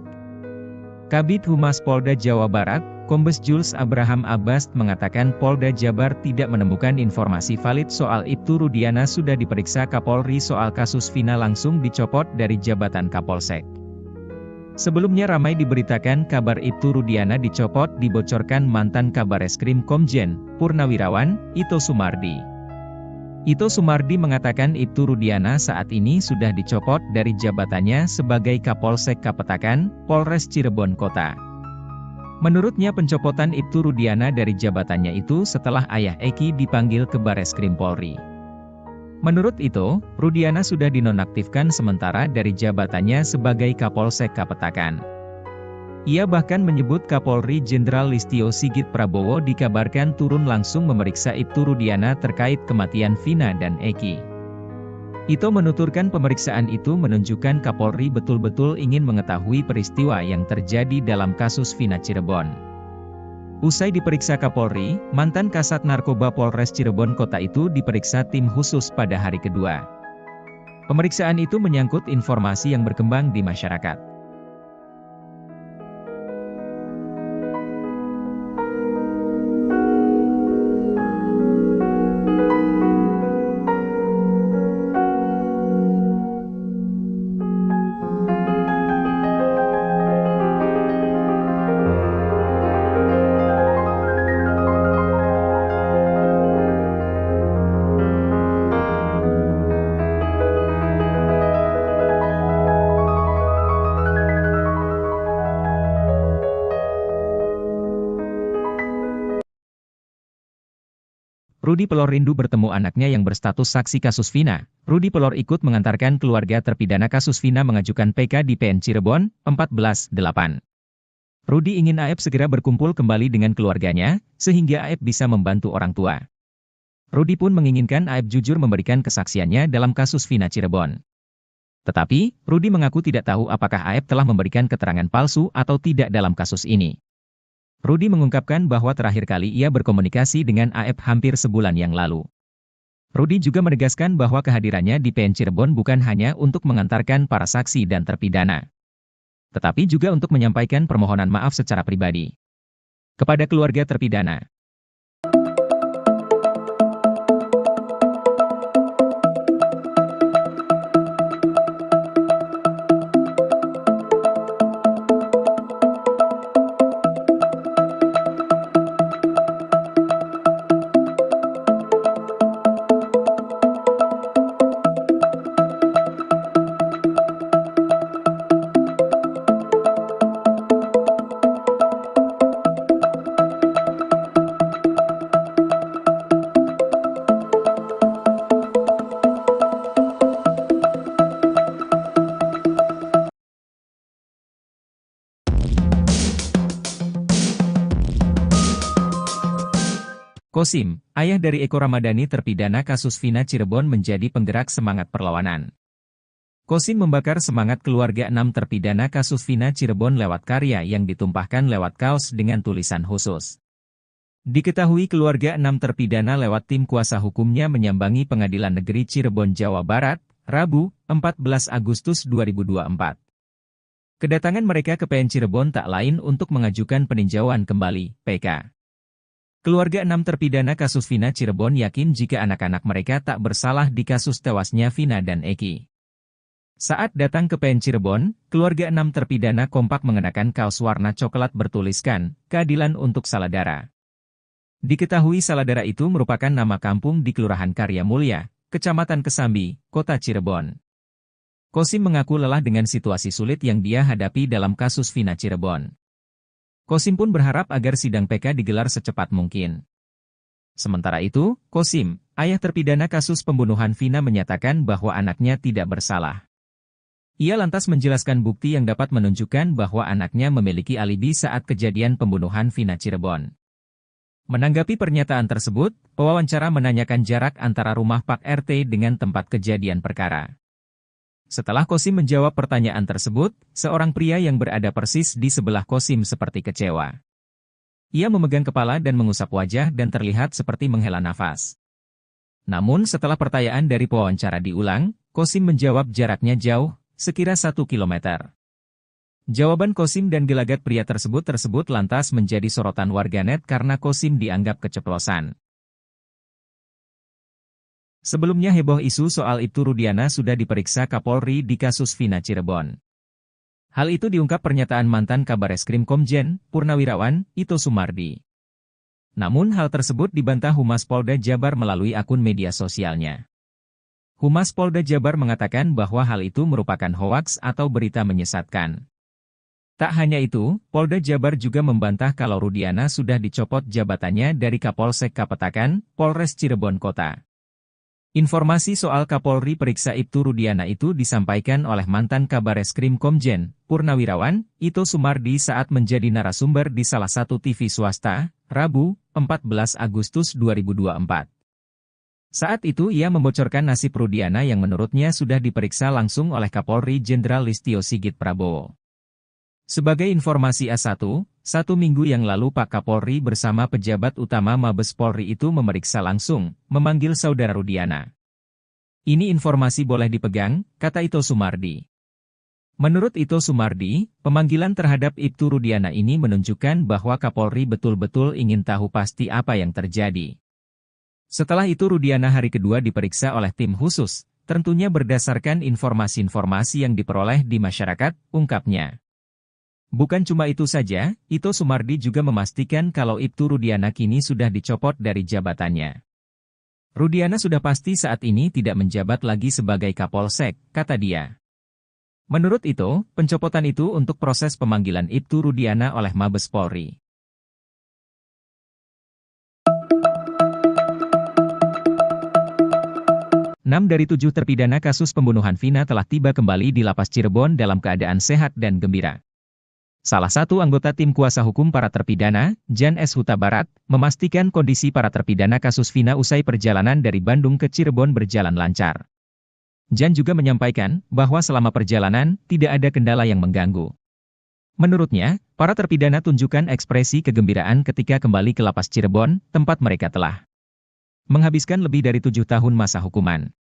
Kabid Humas Polda Jawa Barat, Kombes Jules Abraham Abbas mengatakan Polda Jabar tidak menemukan informasi valid soal Ibtu Rudiana sudah diperiksa Kapolri soal kasus Vina langsung dicopot dari jabatan Kapolsek. Sebelumnya ramai diberitakan kabar Ibtu Rudiana dicopot dibocorkan mantan Kabareskrim Komjen Purnawirawan Ito Sumardi. Ito Sumardi mengatakan Ibtu Rudiana saat ini sudah dicopot dari jabatannya sebagai Kapolsek Kapetakan, Polres Cirebon Kota. Menurutnya pencopotan Ibtu Rudiana dari jabatannya itu setelah ayah Eki dipanggil ke Bareskrim Polri. Menurut itu, Rudiana sudah dinonaktifkan sementara dari jabatannya sebagai Kapolsek Kapetakan. Ia bahkan menyebut Kapolri Jenderal Listio Sigit Prabowo dikabarkan turun langsung memeriksa Ibtu Rudiana terkait kematian Vina dan Eki. Ito menuturkan pemeriksaan itu menunjukkan Kapolri betul-betul ingin mengetahui peristiwa yang terjadi dalam kasus Vina Cirebon. Usai diperiksa Kapolri, mantan Kasat Narkoba Polres Cirebon Kota itu diperiksa tim khusus pada hari kedua. Pemeriksaan itu menyangkut informasi yang berkembang di masyarakat. Rudi Pelor rindu bertemu anaknya yang berstatus saksi kasus Vina. Rudi Pelor ikut mengantarkan keluarga terpidana kasus Vina mengajukan PK di PN Cirebon, 14/8. Rudi ingin Aep segera berkumpul kembali dengan keluarganya, sehingga Aep bisa membantu orang tua. Rudi pun menginginkan Aep jujur memberikan kesaksiannya dalam kasus Vina Cirebon. Tetapi, Rudi mengaku tidak tahu apakah Aep telah memberikan keterangan palsu atau tidak dalam kasus ini. Rudi mengungkapkan bahwa terakhir kali ia berkomunikasi dengan Aep hampir sebulan yang lalu. Rudi juga menegaskan bahwa kehadirannya di PN Cirebon bukan hanya untuk mengantarkan para saksi dan terpidana, tetapi juga untuk menyampaikan permohonan maaf secara pribadi kepada keluarga terpidana. Kosim, ayah dari Eko Ramadhani terpidana kasus Vina Cirebon menjadi penggerak semangat perlawanan. Kosim membakar semangat keluarga 6 terpidana kasus Vina Cirebon lewat karya yang ditumpahkan lewat kaos dengan tulisan khusus. Diketahui keluarga 6 terpidana lewat tim kuasa hukumnya menyambangi Pengadilan Negeri Cirebon, Jawa Barat, Rabu, 14 Agustus 2024. Kedatangan mereka ke PN Cirebon tak lain untuk mengajukan peninjauan kembali, PK. Keluarga 6 terpidana kasus Vina Cirebon yakin jika anak-anak mereka tak bersalah di kasus tewasnya Vina dan Eki. Saat datang ke PN Cirebon, keluarga 6 terpidana kompak mengenakan kaos warna coklat bertuliskan, "Keadilan untuk Saladara." Diketahui Saladara itu merupakan nama kampung di Kelurahan Karya Mulya, Kecamatan Kesambi, Kota Cirebon. Kosim mengaku lelah dengan situasi sulit yang dia hadapi dalam kasus Vina Cirebon. Kosim pun berharap agar sidang PK digelar secepat mungkin. Sementara itu, Kosim, ayah terpidana kasus pembunuhan Vina menyatakan bahwa anaknya tidak bersalah. Ia lantas menjelaskan bukti yang dapat menunjukkan bahwa anaknya memiliki alibi saat kejadian pembunuhan Vina Cirebon. Menanggapi pernyataan tersebut, pewawancara menanyakan jarak antara rumah Pak RT dengan tempat kejadian perkara. Setelah Kosim menjawab pertanyaan tersebut, seorang pria yang berada persis di sebelah Kosim seperti kecewa. Ia memegang kepala dan mengusap wajah dan terlihat seperti menghela nafas. Namun setelah pertanyaan dari pewawancara diulang, Kosim menjawab jaraknya jauh, sekira 1 kilometer. Jawaban Kosim dan gelagat pria tersebut lantas menjadi sorotan warganet karena Kosim dianggap keceplosan. Sebelumnya heboh isu soal Ibtu Rudiana sudah diperiksa Kapolri di kasus Vina Cirebon. Hal itu diungkap pernyataan mantan Kabareskrim Komjen, Purnawirawan, Ito Sumardi. Namun hal tersebut dibantah Humas Polda Jabar melalui akun media sosialnya. Humas Polda Jabar mengatakan bahwa hal itu merupakan hoaks atau berita menyesatkan. Tak hanya itu, Polda Jabar juga membantah kalau Rudiana sudah dicopot jabatannya dari Kapolsek Kapetakan, Polres Cirebon Kota. Informasi soal Kapolri periksa Ibtu Rudiana itu disampaikan oleh mantan Kabareskrim Komjen, Purnawirawan, Ito Sumardi saat menjadi narasumber di salah satu TV swasta, Rabu, 14 Agustus 2024. Saat itu ia membocorkan nasib Rudiana yang menurutnya sudah diperiksa langsung oleh Kapolri Jenderal Listio Sigit Prabowo. Sebagai informasi A1, 1 minggu yang lalu Pak Kapolri bersama pejabat utama Mabes Polri itu memeriksa langsung, memanggil saudara Rudiana. Ini informasi boleh dipegang, kata Ito Sumardi. Menurut Ito Sumardi, pemanggilan terhadap Ibtu Rudiana ini menunjukkan bahwa Kapolri betul-betul ingin tahu pasti apa yang terjadi. Setelah itu Rudiana hari kedua diperiksa oleh tim khusus, tentunya berdasarkan informasi-informasi yang diperoleh di masyarakat, ungkapnya. Bukan cuma itu saja, Ito Sumardi juga memastikan kalau Ibtu Rudiana kini sudah dicopot dari jabatannya. Rudiana sudah pasti saat ini tidak menjabat lagi sebagai Kapolsek, kata dia. Menurut itu, pencopotan itu untuk proses pemanggilan Ibtu Rudiana oleh Mabes Polri. 6 dari 7 terpidana kasus pembunuhan Vina telah tiba kembali di Lapas Cirebon dalam keadaan sehat dan gembira. Salah satu anggota tim kuasa hukum para terpidana, Jan S. Huta Barat, memastikan kondisi para terpidana kasus Vina usai perjalanan dari Bandung ke Cirebon berjalan lancar. Jan juga menyampaikan bahwa selama perjalanan tidak ada kendala yang mengganggu. Menurutnya, para terpidana tunjukkan ekspresi kegembiraan ketika kembali ke Lapas Cirebon, tempat mereka telah menghabiskan lebih dari 7 tahun masa hukuman.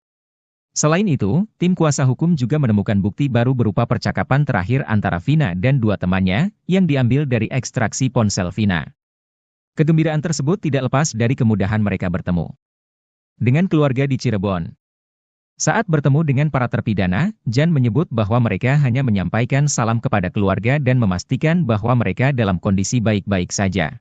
Selain itu, tim kuasa hukum juga menemukan bukti baru berupa percakapan terakhir antara Vina dan 2 temannya, yang diambil dari ekstraksi ponsel Vina. Kegembiraan tersebut tidak lepas dari kemudahan mereka bertemu dengan keluarga di Cirebon. Saat bertemu dengan para terpidana, Jan menyebut bahwa mereka hanya menyampaikan salam kepada keluarga dan memastikan bahwa mereka dalam kondisi baik-baik saja.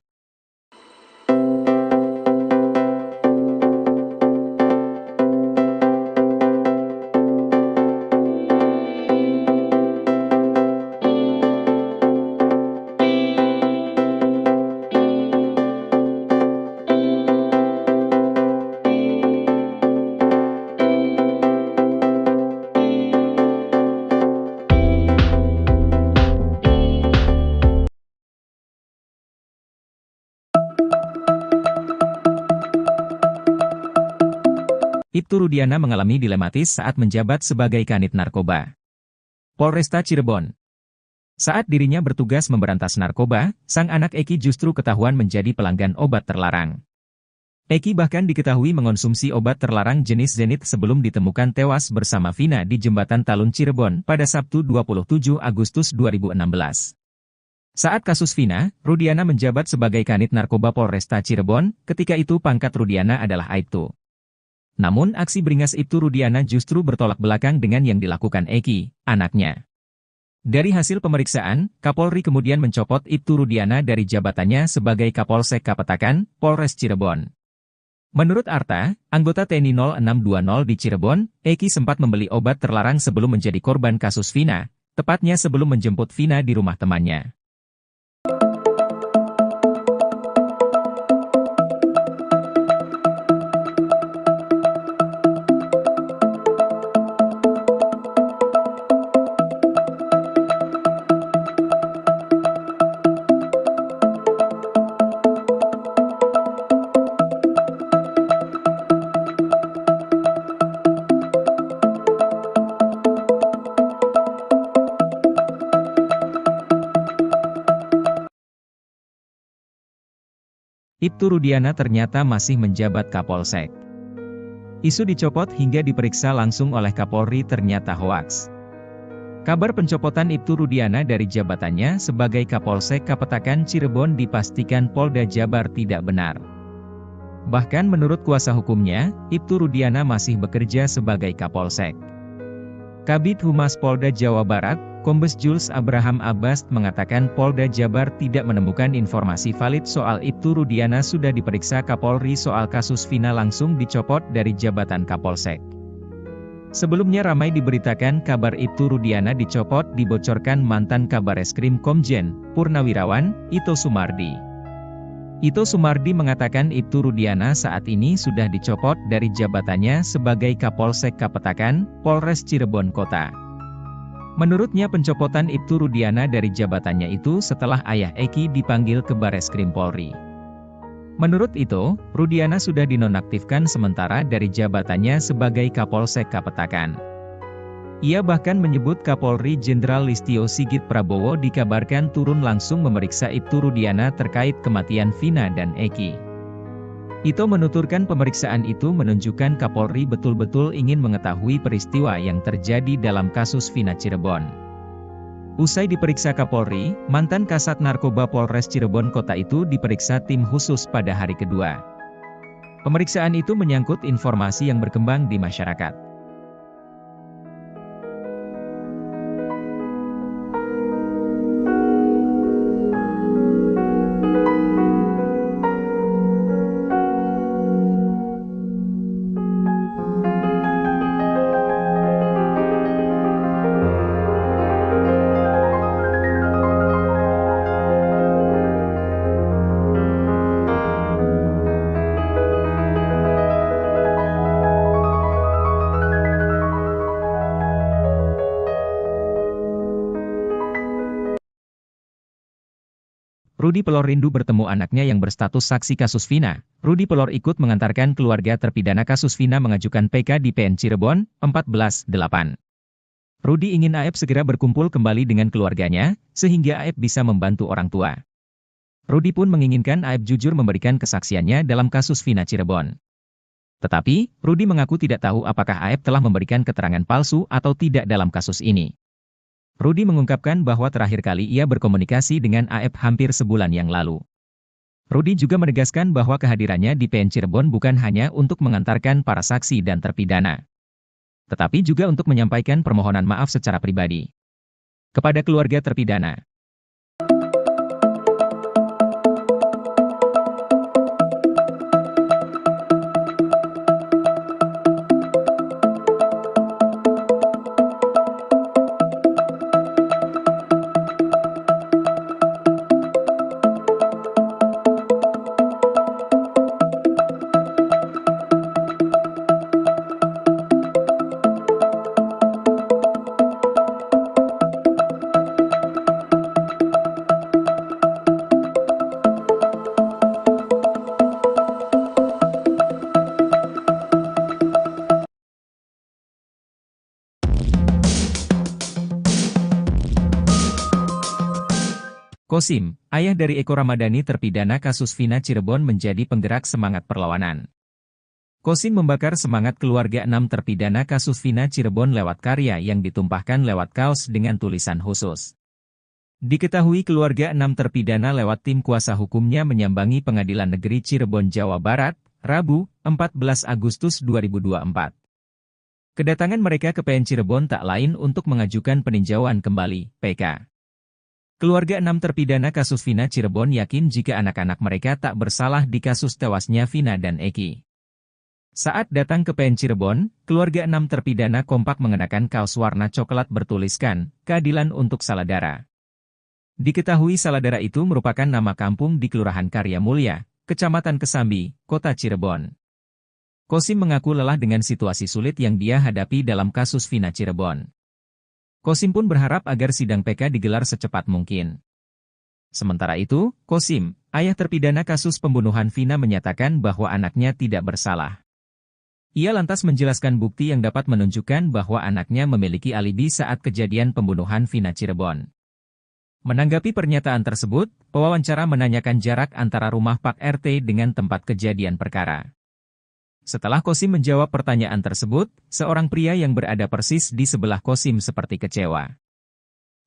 Ibtu Rudiana mengalami dilematis saat menjabat sebagai Kanit Narkoba Polresta Cirebon. Saat dirinya bertugas memberantas narkoba, sang anak Eki justru ketahuan menjadi pelanggan obat terlarang. Eki bahkan diketahui mengonsumsi obat terlarang jenis Zenit sebelum ditemukan tewas bersama Vina di Jembatan Talun Cirebon pada Sabtu 27 Agustus 2016. Saat kasus Vina, Rudiana menjabat sebagai Kanit Narkoba Polresta Cirebon, ketika itu pangkat Rudiana adalah Aibtu. Namun aksi beringas Ibtu Rudiana justru bertolak belakang dengan yang dilakukan Eki, anaknya. Dari hasil pemeriksaan, Kapolri kemudian mencopot Ibtu Rudiana dari jabatannya sebagai Kapolsek Kapetakan, Polres Cirebon. Menurut Arta, anggota TNI 0620 di Cirebon, Eki sempat membeli obat terlarang sebelum menjadi korban kasus Vina, tepatnya sebelum menjemput Vina di rumah temannya. Ibtu Rudiana ternyata masih menjabat Kapolsek. Isu dicopot hingga diperiksa langsung oleh Kapolri ternyata hoaks. Kabar pencopotan Ibtu Rudiana dari jabatannya sebagai Kapolsek Kapetakan Cirebon dipastikan Polda Jabar tidak benar. Bahkan menurut kuasa hukumnya, Ibtu Rudiana masih bekerja sebagai Kapolsek. Kabid Humas Polda Jawa Barat, Kombes Jules Abraham Abbas mengatakan Polda Jabar tidak menemukan informasi valid soal Ibtu Rudiana sudah diperiksa Kapolri soal kasus Vina langsung dicopot dari jabatan Kapolsek. Sebelumnya ramai diberitakan kabar Ibtu Rudiana dicopot dibocorkan mantan Kabareskrim Komjen, Purnawirawan, Ito Sumardi. Ito Sumardi mengatakan Ibtu Rudiana saat ini sudah dicopot dari jabatannya sebagai Kapolsek Kapetakan, Polres Cirebon Kota. Menurutnya pencopotan Ibtu Rudiana dari jabatannya itu setelah ayah Eki dipanggil ke Bareskrim Polri. Menurut itu, Rudiana sudah dinonaktifkan sementara dari jabatannya sebagai Kapolsek Kapetakan. Ia bahkan menyebut Kapolri Jenderal Listio Sigit Prabowo dikabarkan turun langsung memeriksa Ibtu Rudiana terkait kematian Vina dan Eki. Ito menuturkan pemeriksaan itu menunjukkan Kapolri betul-betul ingin mengetahui peristiwa yang terjadi dalam kasus Vina Cirebon. Usai diperiksa Kapolri, mantan Kasat Narkoba Polres Cirebon Kota itu diperiksa tim khusus pada hari kedua. Pemeriksaan itu menyangkut informasi yang berkembang di masyarakat. Rudi Pelor rindu bertemu anaknya yang berstatus saksi kasus Vina. Rudi Pelor ikut mengantarkan keluarga terpidana kasus Vina mengajukan PK di PN Cirebon, 14/8. Rudi ingin Aep segera berkumpul kembali dengan keluarganya, sehingga Aep bisa membantu orang tua. Rudi pun menginginkan Aep jujur memberikan kesaksiannya dalam kasus Vina Cirebon. Tetapi, Rudi mengaku tidak tahu apakah Aep telah memberikan keterangan palsu atau tidak dalam kasus ini. Rudi mengungkapkan bahwa terakhir kali ia berkomunikasi dengan Aep hampir sebulan yang lalu. Rudi juga menegaskan bahwa kehadirannya di PN Cirebon bukan hanya untuk mengantarkan para saksi dan terpidana, tetapi juga untuk menyampaikan permohonan maaf secara pribadi kepada keluarga terpidana. Kosim, ayah dari Eko Ramadhani terpidana kasus Vina Cirebon menjadi penggerak semangat perlawanan. Kosim membakar semangat keluarga 6 terpidana kasus Vina Cirebon lewat karya yang ditumpahkan lewat kaos dengan tulisan khusus. Diketahui keluarga 6 terpidana lewat tim kuasa hukumnya menyambangi Pengadilan Negeri Cirebon, Jawa Barat, Rabu, 14 Agustus 2024. Kedatangan mereka ke PN Cirebon tak lain untuk mengajukan peninjauan kembali, PK. Keluarga 6 terpidana kasus Vina Cirebon yakin jika anak-anak mereka tak bersalah di kasus tewasnya Vina dan Eki. Saat datang ke PN Cirebon, keluarga 6 terpidana kompak mengenakan kaos warna coklat bertuliskan, "Keadilan untuk Saladara." Diketahui Saladara itu merupakan nama kampung di Kelurahan Karya Mulya, Kecamatan Kesambi, Kota Cirebon. Kosim mengaku lelah dengan situasi sulit yang dia hadapi dalam kasus Vina Cirebon. Kosim pun berharap agar sidang PK digelar secepat mungkin. Sementara itu, Kosim, ayah terpidana kasus pembunuhan Vina menyatakan bahwa anaknya tidak bersalah. Ia lantas menjelaskan bukti yang dapat menunjukkan bahwa anaknya memiliki alibi saat kejadian pembunuhan Vina Cirebon. Menanggapi pernyataan tersebut, pewawancara menanyakan jarak antara rumah Pak RT dengan tempat kejadian perkara. Setelah Kosim menjawab pertanyaan tersebut, seorang pria yang berada persis di sebelah Kosim seperti kecewa.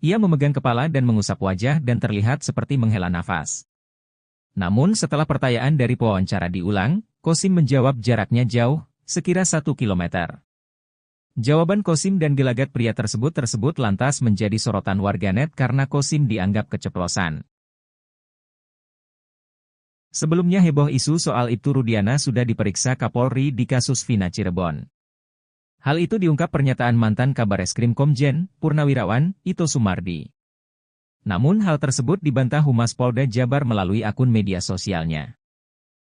Ia memegang kepala dan mengusap wajah dan terlihat seperti menghela nafas. Namun setelah pertanyaan dari pewawancara diulang, Kosim menjawab jaraknya jauh, sekira 1 kilometer. Jawaban Kosim dan gelagat pria tersebut lantas menjadi sorotan warganet karena Kosim dianggap keceplosan. Sebelumnya heboh isu soal Ibtu Rudiana sudah diperiksa Kapolri di kasus Vina Cirebon. Hal itu diungkap pernyataan mantan Kabareskrim Komjen, Purnawirawan, Ito Sumardi. Namun hal tersebut dibantah Humas Polda Jabar melalui akun media sosialnya.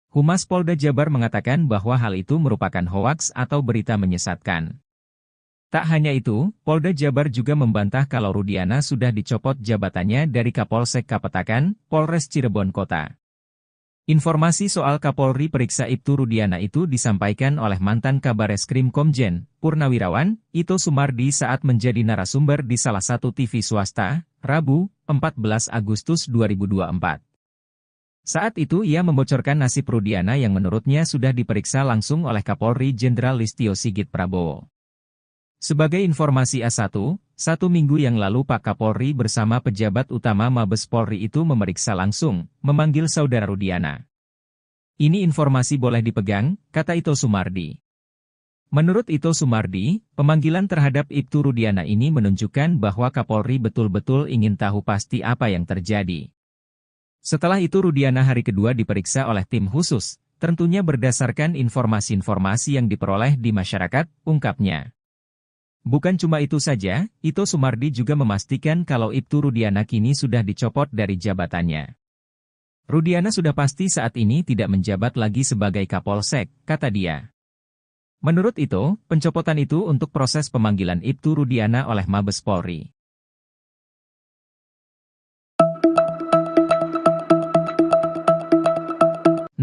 Humas Polda Jabar mengatakan bahwa hal itu merupakan hoaks atau berita menyesatkan. Tak hanya itu, Polda Jabar juga membantah kalau Rudiana sudah dicopot jabatannya dari Kapolsek Kapetakan, Polres Cirebon Kota. Informasi soal Kapolri periksa Ibtu Rudiana itu disampaikan oleh mantan Kabareskrim Komjen, Purnawirawan, Ito Sumardi saat menjadi narasumber di salah satu TV swasta, Rabu, 14 Agustus 2024. Saat itu ia membocorkan nasib Rudiana yang menurutnya sudah diperiksa langsung oleh Kapolri Jenderal Listio Sigit Prabowo. Sebagai informasi A1, 1 minggu yang lalu Pak Kapolri bersama pejabat utama Mabes Polri itu memeriksa langsung, memanggil saudara Rudiana. Ini informasi boleh dipegang, kata Ito Sumardi. Menurut Ito Sumardi, pemanggilan terhadap Ibtu Rudiana ini menunjukkan bahwa Kapolri betul-betul ingin tahu pasti apa yang terjadi. Setelah itu Rudiana hari kedua diperiksa oleh tim khusus, tentunya berdasarkan informasi-informasi yang diperoleh di masyarakat, ungkapnya. Bukan cuma itu saja, Ito Sumardi juga memastikan kalau Ibtu Rudiana kini sudah dicopot dari jabatannya. Rudiana sudah pasti saat ini tidak menjabat lagi sebagai Kapolsek, kata dia. Menurut Ito, pencopotan itu untuk proses pemanggilan Ibtu Rudiana oleh Mabes Polri.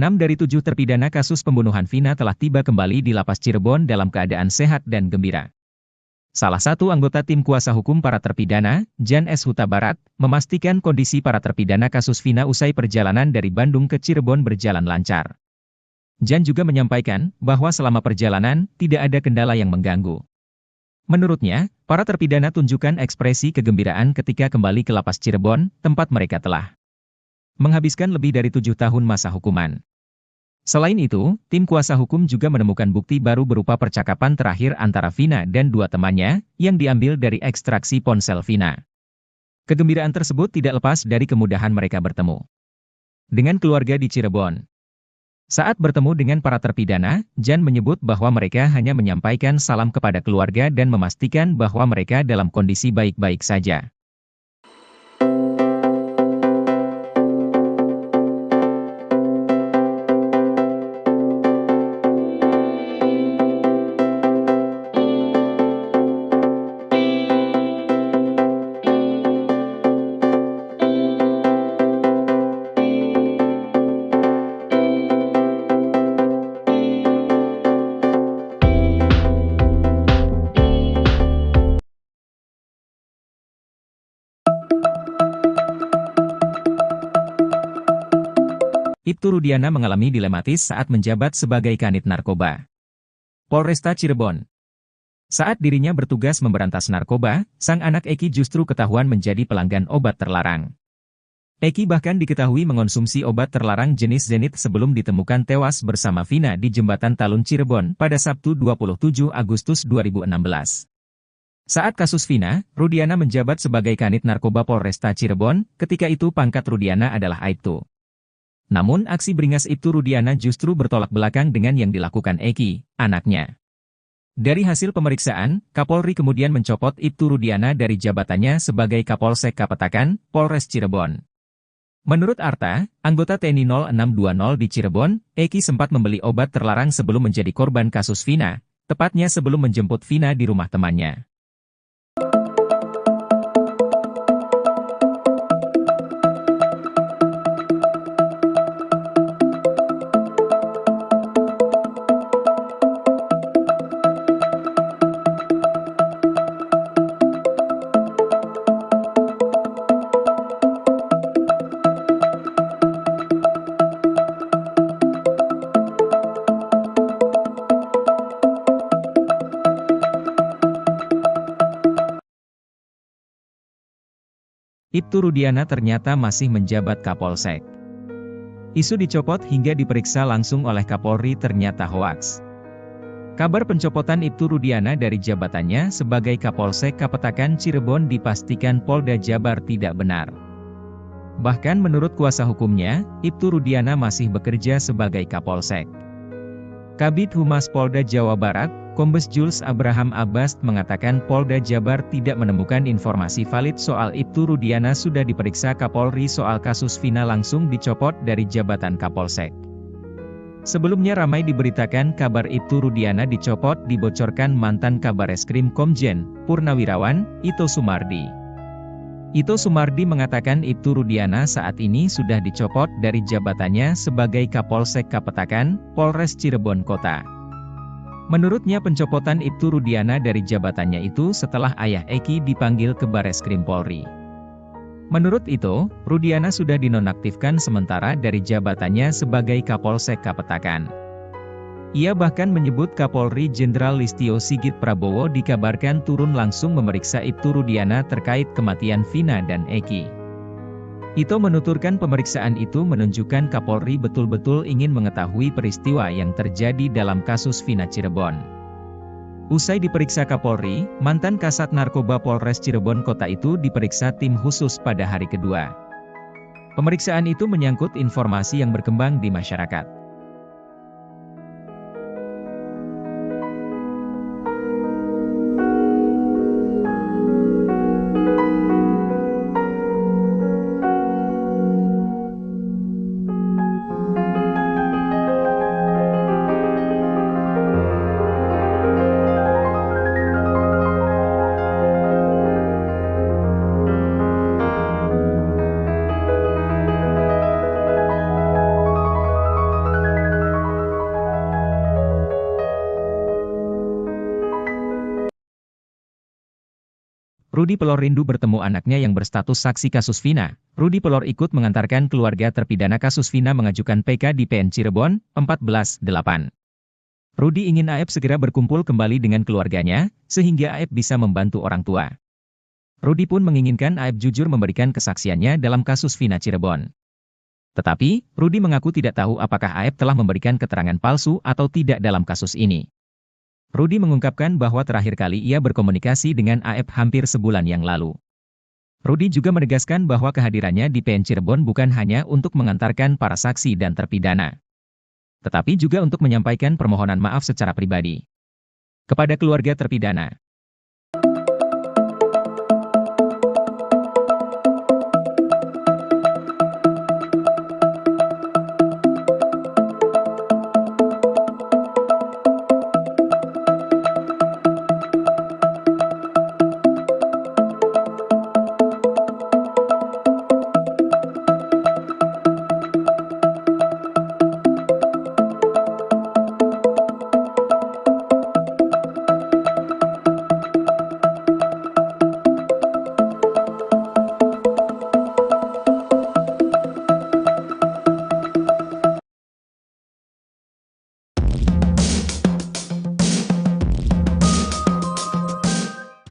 dari 7 terpidana kasus pembunuhan Vina telah tiba kembali di Lapas Cirebon dalam keadaan sehat dan gembira. Salah satu anggota tim kuasa hukum para terpidana, Jan S. Huta Barat, memastikan kondisi para terpidana kasus Vina usai perjalanan dari Bandung ke Cirebon berjalan lancar. Jan juga menyampaikan bahwa selama perjalanan tidak ada kendala yang mengganggu. Menurutnya, para terpidana tunjukkan ekspresi kegembiraan ketika kembali ke Lapas Cirebon, tempat mereka telah menghabiskan lebih dari 7 tahun masa hukuman. Selain itu, tim kuasa hukum juga menemukan bukti baru berupa percakapan terakhir antara Vina dan 2 temannya, yang diambil dari ekstraksi ponsel Vina. Kegembiraan tersebut tidak lepas dari kemudahan mereka bertemu dengan keluarga di Cirebon. Saat bertemu dengan para terpidana, Jan menyebut bahwa mereka hanya menyampaikan salam kepada keluarga dan memastikan bahwa mereka dalam kondisi baik-baik saja. Ibtu Rudiana mengalami dilematis saat menjabat sebagai Kanit Narkoba Polresta Cirebon. Saat dirinya bertugas memberantas narkoba, sang anak Eki justru ketahuan menjadi pelanggan obat terlarang. Eki bahkan diketahui mengonsumsi obat terlarang jenis Zenit sebelum ditemukan tewas bersama Vina di Jembatan Talun Cirebon pada Sabtu 27 Agustus 2016. Saat kasus Vina, Rudiana menjabat sebagai Kanit Narkoba Polresta Cirebon, ketika itu pangkat Rudiana adalah Aibtu. Namun aksi beringas Ibtu Rudiana justru bertolak belakang dengan yang dilakukan Eki, anaknya. Dari hasil pemeriksaan, Kapolri kemudian mencopot Ibtu Rudiana dari jabatannya sebagai Kapolsek Kapetakan, Polres Cirebon. Menurut Arta, anggota TNI 0620 di Cirebon, Eki sempat membeli obat terlarang sebelum menjadi korban kasus Vina, tepatnya sebelum menjemput Vina di rumah temannya. Ibtu Rudiana ternyata masih menjabat Kapolsek. Isu dicopot hingga diperiksa langsung oleh Kapolri ternyata hoaks. Kabar pencopotan Ibtu Rudiana dari jabatannya sebagai Kapolsek Kapetakan Cirebon dipastikan Polda Jabar tidak benar. Bahkan menurut kuasa hukumnya, Ibtu Rudiana masih bekerja sebagai Kapolsek. Kabid Humas Polda Jawa Barat, Kombes Jules Abraham Abbas mengatakan Polda Jabar tidak menemukan informasi valid soal Ibtu Rudiana sudah diperiksa Kapolri soal kasus Vina langsung dicopot dari jabatan Kapolsek. Sebelumnya ramai diberitakan kabar Ibtu Rudiana dicopot dibocorkan mantan Kabareskrim Komjen, Purnawirawan, Ito Sumardi. Ito Sumardi mengatakan Ibtu Rudiana saat ini sudah dicopot dari jabatannya sebagai Kapolsek Kapetakan, Polres Cirebon Kota. Menurutnya pencopotan Ibtu Rudiana dari jabatannya itu setelah ayah Eki dipanggil ke Bareskrim Polri. Menurut itu, Rudiana sudah dinonaktifkan sementara dari jabatannya sebagai Kapolsek Kapetakan. Ia bahkan menyebut Kapolri Jenderal Listio Sigit Prabowo dikabarkan turun langsung memeriksa Ibtu Rudiana terkait kematian Vina dan Eki. Ito menuturkan pemeriksaan itu menunjukkan Kapolri betul-betul ingin mengetahui peristiwa yang terjadi dalam kasus Vina Cirebon. Usai diperiksa Kapolri, mantan Kasat Narkoba Polres Cirebon Kota itu diperiksa tim khusus pada hari kedua. Pemeriksaan itu menyangkut informasi yang berkembang di masyarakat. Rudi Pelor rindu bertemu anaknya yang berstatus saksi kasus Vina. Rudi Pelor ikut mengantarkan keluarga terpidana kasus Vina mengajukan PK di PN Cirebon, 14/8. Rudi ingin Aep segera berkumpul kembali dengan keluarganya, sehingga Aep bisa membantu orang tua. Rudi pun menginginkan Aep jujur memberikan kesaksiannya dalam kasus Vina Cirebon. Tetapi, Rudi mengaku tidak tahu apakah Aep telah memberikan keterangan palsu atau tidak dalam kasus ini. Rudi mengungkapkan bahwa terakhir kali ia berkomunikasi dengan Aep hampir sebulan yang lalu. Rudi juga menegaskan bahwa kehadirannya di PN Cirebon bukan hanya untuk mengantarkan para saksi dan terpidana, tetapi juga untuk menyampaikan permohonan maaf secara pribadi kepada keluarga terpidana.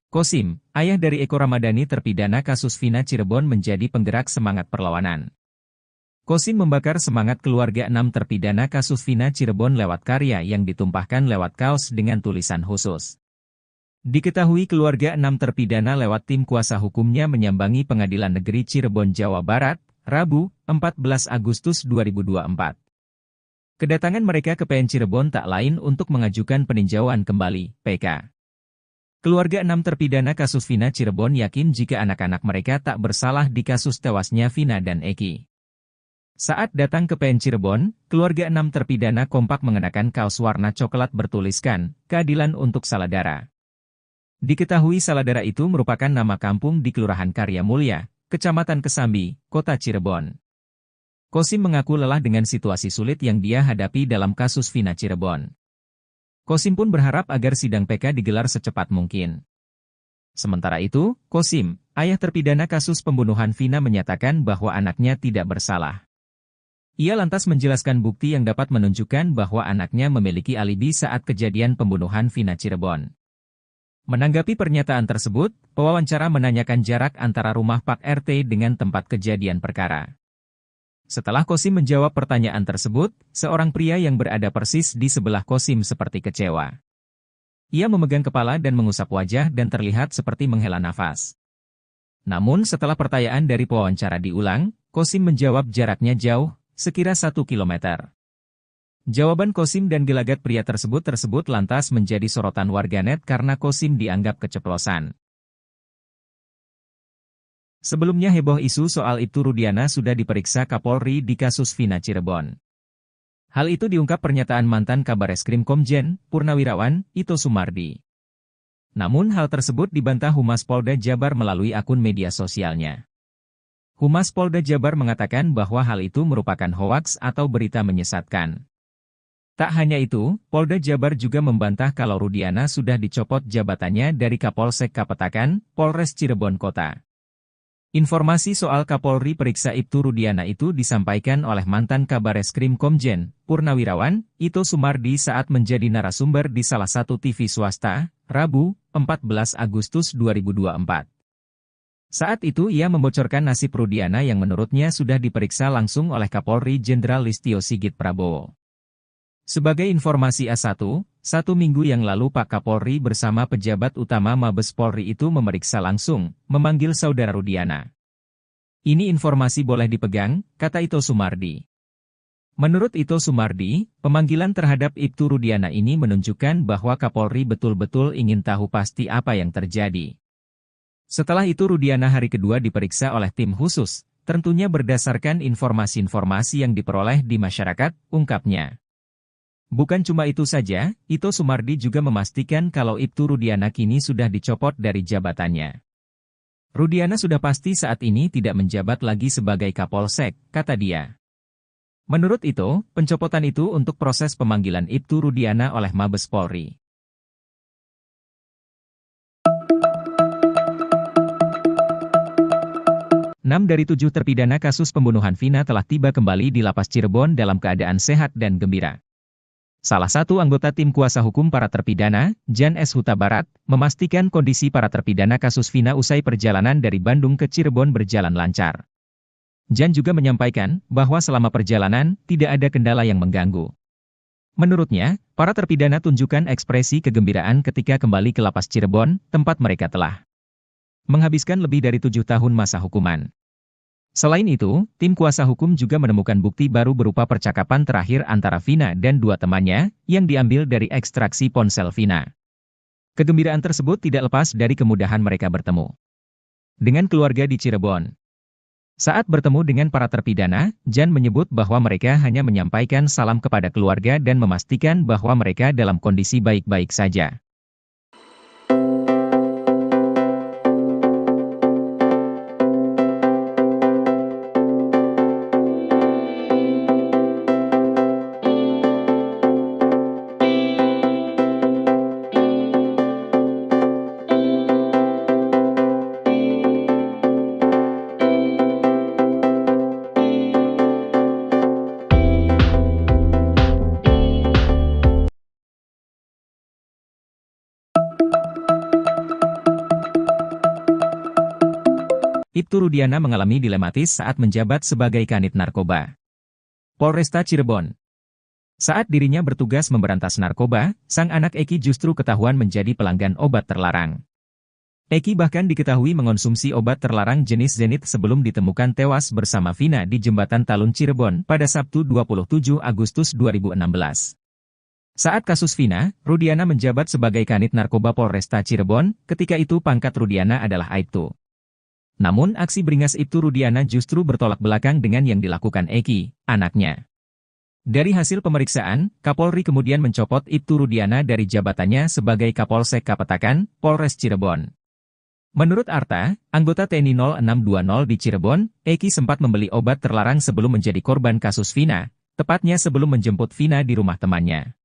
Kosim, ayah dari Eko Ramadhani terpidana kasus Vina Cirebon menjadi penggerak semangat perlawanan. Kosim membakar semangat keluarga 6 terpidana kasus Vina Cirebon lewat karya yang ditumpahkan lewat kaos dengan tulisan khusus. Diketahui keluarga 6 terpidana lewat tim kuasa hukumnya menyambangi Pengadilan Negeri Cirebon, Jawa Barat, Rabu, 14 Agustus 2024. Kedatangan mereka ke PN Cirebon tak lain untuk mengajukan peninjauan kembali, PK. Keluarga 6 terpidana kasus Vina Cirebon yakin jika anak-anak mereka tak bersalah di kasus tewasnya Vina dan Eki. Saat datang ke PN Cirebon, keluarga 6 terpidana kompak mengenakan kaos warna coklat bertuliskan, "Keadilan untuk Saladara." Diketahui Saladara itu merupakan nama kampung di Kelurahan Karya Mulya, Kecamatan Kesambi, Kota Cirebon. Kosim mengaku lelah dengan situasi sulit yang dia hadapi dalam kasus Vina Cirebon. Kosim pun berharap agar sidang PK digelar secepat mungkin. Sementara itu, Kosim, ayah terpidana kasus pembunuhan Vina menyatakan bahwa anaknya tidak bersalah. Ia lantas menjelaskan bukti yang dapat menunjukkan bahwa anaknya memiliki alibi saat kejadian pembunuhan Vina Cirebon. Menanggapi pernyataan tersebut, pewawancara menanyakan jarak antara rumah Pak RT dengan tempat kejadian perkara. Setelah Kosim menjawab pertanyaan tersebut, seorang pria yang berada persis di sebelah Kosim seperti kecewa. Ia memegang kepala dan mengusap wajah dan terlihat seperti menghela nafas. Namun setelah pertanyaan dari pewawancara diulang, Kosim menjawab jaraknya jauh, sekira 1 kilometer. Jawaban Kosim dan gelagat pria tersebut lantas menjadi sorotan warganet karena Kosim dianggap keceplosan. Sebelumnya heboh isu soal Ibtu Rudiana sudah diperiksa Kapolri di kasus Vina Cirebon. Hal itu diungkap pernyataan mantan Kabareskrim Komjen, Purnawirawan, Ito Sumardi. Namun hal tersebut dibantah Humas Polda Jabar melalui akun media sosialnya. Humas Polda Jabar mengatakan bahwa hal itu merupakan hoaks atau berita menyesatkan. Tak hanya itu, Polda Jabar juga membantah kalau Rudiana sudah dicopot jabatannya dari Kapolsek Kapetakan, Polres Cirebon Kota. Informasi soal Kapolri periksa Ibtu Rudiana itu disampaikan oleh mantan Kabareskrim Komjen, Purnawirawan, Ito Sumardi saat menjadi narasumber di salah satu TV swasta, Rabu, 14 Agustus 2024. Saat itu ia membocorkan nasib Rudiana yang menurutnya sudah diperiksa langsung oleh Kapolri Jenderal Listio Sigit Prabowo. Sebagai informasi A1, 1 minggu yang lalu Pak Kapolri bersama pejabat utama Mabes Polri itu memeriksa langsung, memanggil saudara Rudiana. Ini informasi boleh dipegang, kata Ito Sumardi. Menurut Ito Sumardi, pemanggilan terhadap Ibtu Rudiana ini menunjukkan bahwa Kapolri betul-betul ingin tahu pasti apa yang terjadi. Setelah itu Rudiana hari kedua diperiksa oleh tim khusus, tentunya berdasarkan informasi-informasi yang diperoleh di masyarakat, ungkapnya. Bukan cuma itu saja, Ito Sumardi juga memastikan kalau Ibtu Rudiana kini sudah dicopot dari jabatannya. Rudiana sudah pasti saat ini tidak menjabat lagi sebagai Kapolsek, kata dia. Menurut Ito, pencopotan itu untuk proses pemanggilan Ibtu Rudiana oleh Mabes Polri. dari 7 terpidana kasus pembunuhan Vina telah tiba kembali di Lapas Cirebon dalam keadaan sehat dan gembira. Salah satu anggota tim kuasa hukum para terpidana, Jan S. Huta Barat, memastikan kondisi para terpidana kasus Vina usai perjalanan dari Bandung ke Cirebon berjalan lancar. Jan juga menyampaikan bahwa selama perjalanan tidak ada kendala yang mengganggu. Menurutnya, para terpidana tunjukkan ekspresi kegembiraan ketika kembali ke Lapas Cirebon, tempat mereka telah menghabiskan lebih dari 7 tahun masa hukuman. Selain itu, tim kuasa hukum juga menemukan bukti baru berupa percakapan terakhir antara Vina dan 2 temannya, yang diambil dari ekstraksi ponsel Vina. Kegembiraan tersebut tidak lepas dari kemudahan mereka bertemu dengan keluarga di Cirebon. Saat bertemu dengan para terpidana, Jan menyebut bahwa mereka hanya menyampaikan salam kepada keluarga dan memastikan bahwa mereka dalam kondisi baik-baik saja. Ibtu Rudiana mengalami dilematis saat menjabat sebagai Kanit Narkoba Polresta Cirebon. Saat dirinya bertugas memberantas narkoba, sang anak Eki justru ketahuan menjadi pelanggan obat terlarang. Eki bahkan diketahui mengonsumsi obat terlarang jenis Zenith sebelum ditemukan tewas bersama Vina di Jembatan Talun Cirebon pada Sabtu 27 Agustus 2016. Saat kasus Vina, Rudiana menjabat sebagai Kanit Narkoba Polresta Cirebon, ketika itu pangkat Rudiana adalah Aibtu. Namun aksi beringas Ibtu Rudiana justru bertolak belakang dengan yang dilakukan Eki, anaknya. Dari hasil pemeriksaan, Kapolri kemudian mencopot Ibtu Rudiana dari jabatannya sebagai Kapolsek Kapetakan, Polres Cirebon. Menurut Arta, anggota TNI 0620 di Cirebon, Eki sempat membeli obat terlarang sebelum menjadi korban kasus Vina, tepatnya sebelum menjemput Vina di rumah temannya.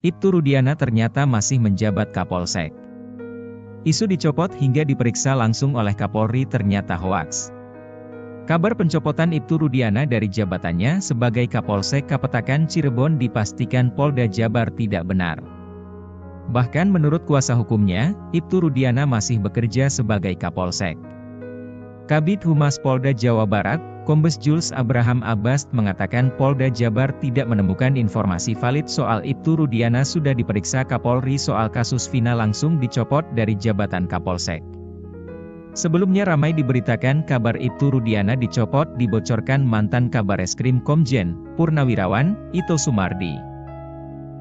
Ibtu Rudiana ternyata masih menjabat Kapolsek. Isu dicopot hingga diperiksa langsung oleh Kapolri ternyata hoaks. Kabar pencopotan Ibtu Rudiana dari jabatannya sebagai Kapolsek Kapetakan Cirebon dipastikan Polda Jabar tidak benar. Bahkan menurut kuasa hukumnya, Ibtu Rudiana masih bekerja sebagai Kapolsek. Kabid Humas Polda Jawa Barat, Kombes Jules Abraham Abbas mengatakan Polda Jabar tidak menemukan informasi valid soal Ibtu Rudiana sudah diperiksa Kapolri soal kasus Vina langsung dicopot dari jabatan Kapolsek. Sebelumnya ramai diberitakan kabar Ibtu Rudiana dicopot dibocorkan mantan Kabareskrim Komjen, Purnawirawan, Ito Sumardi.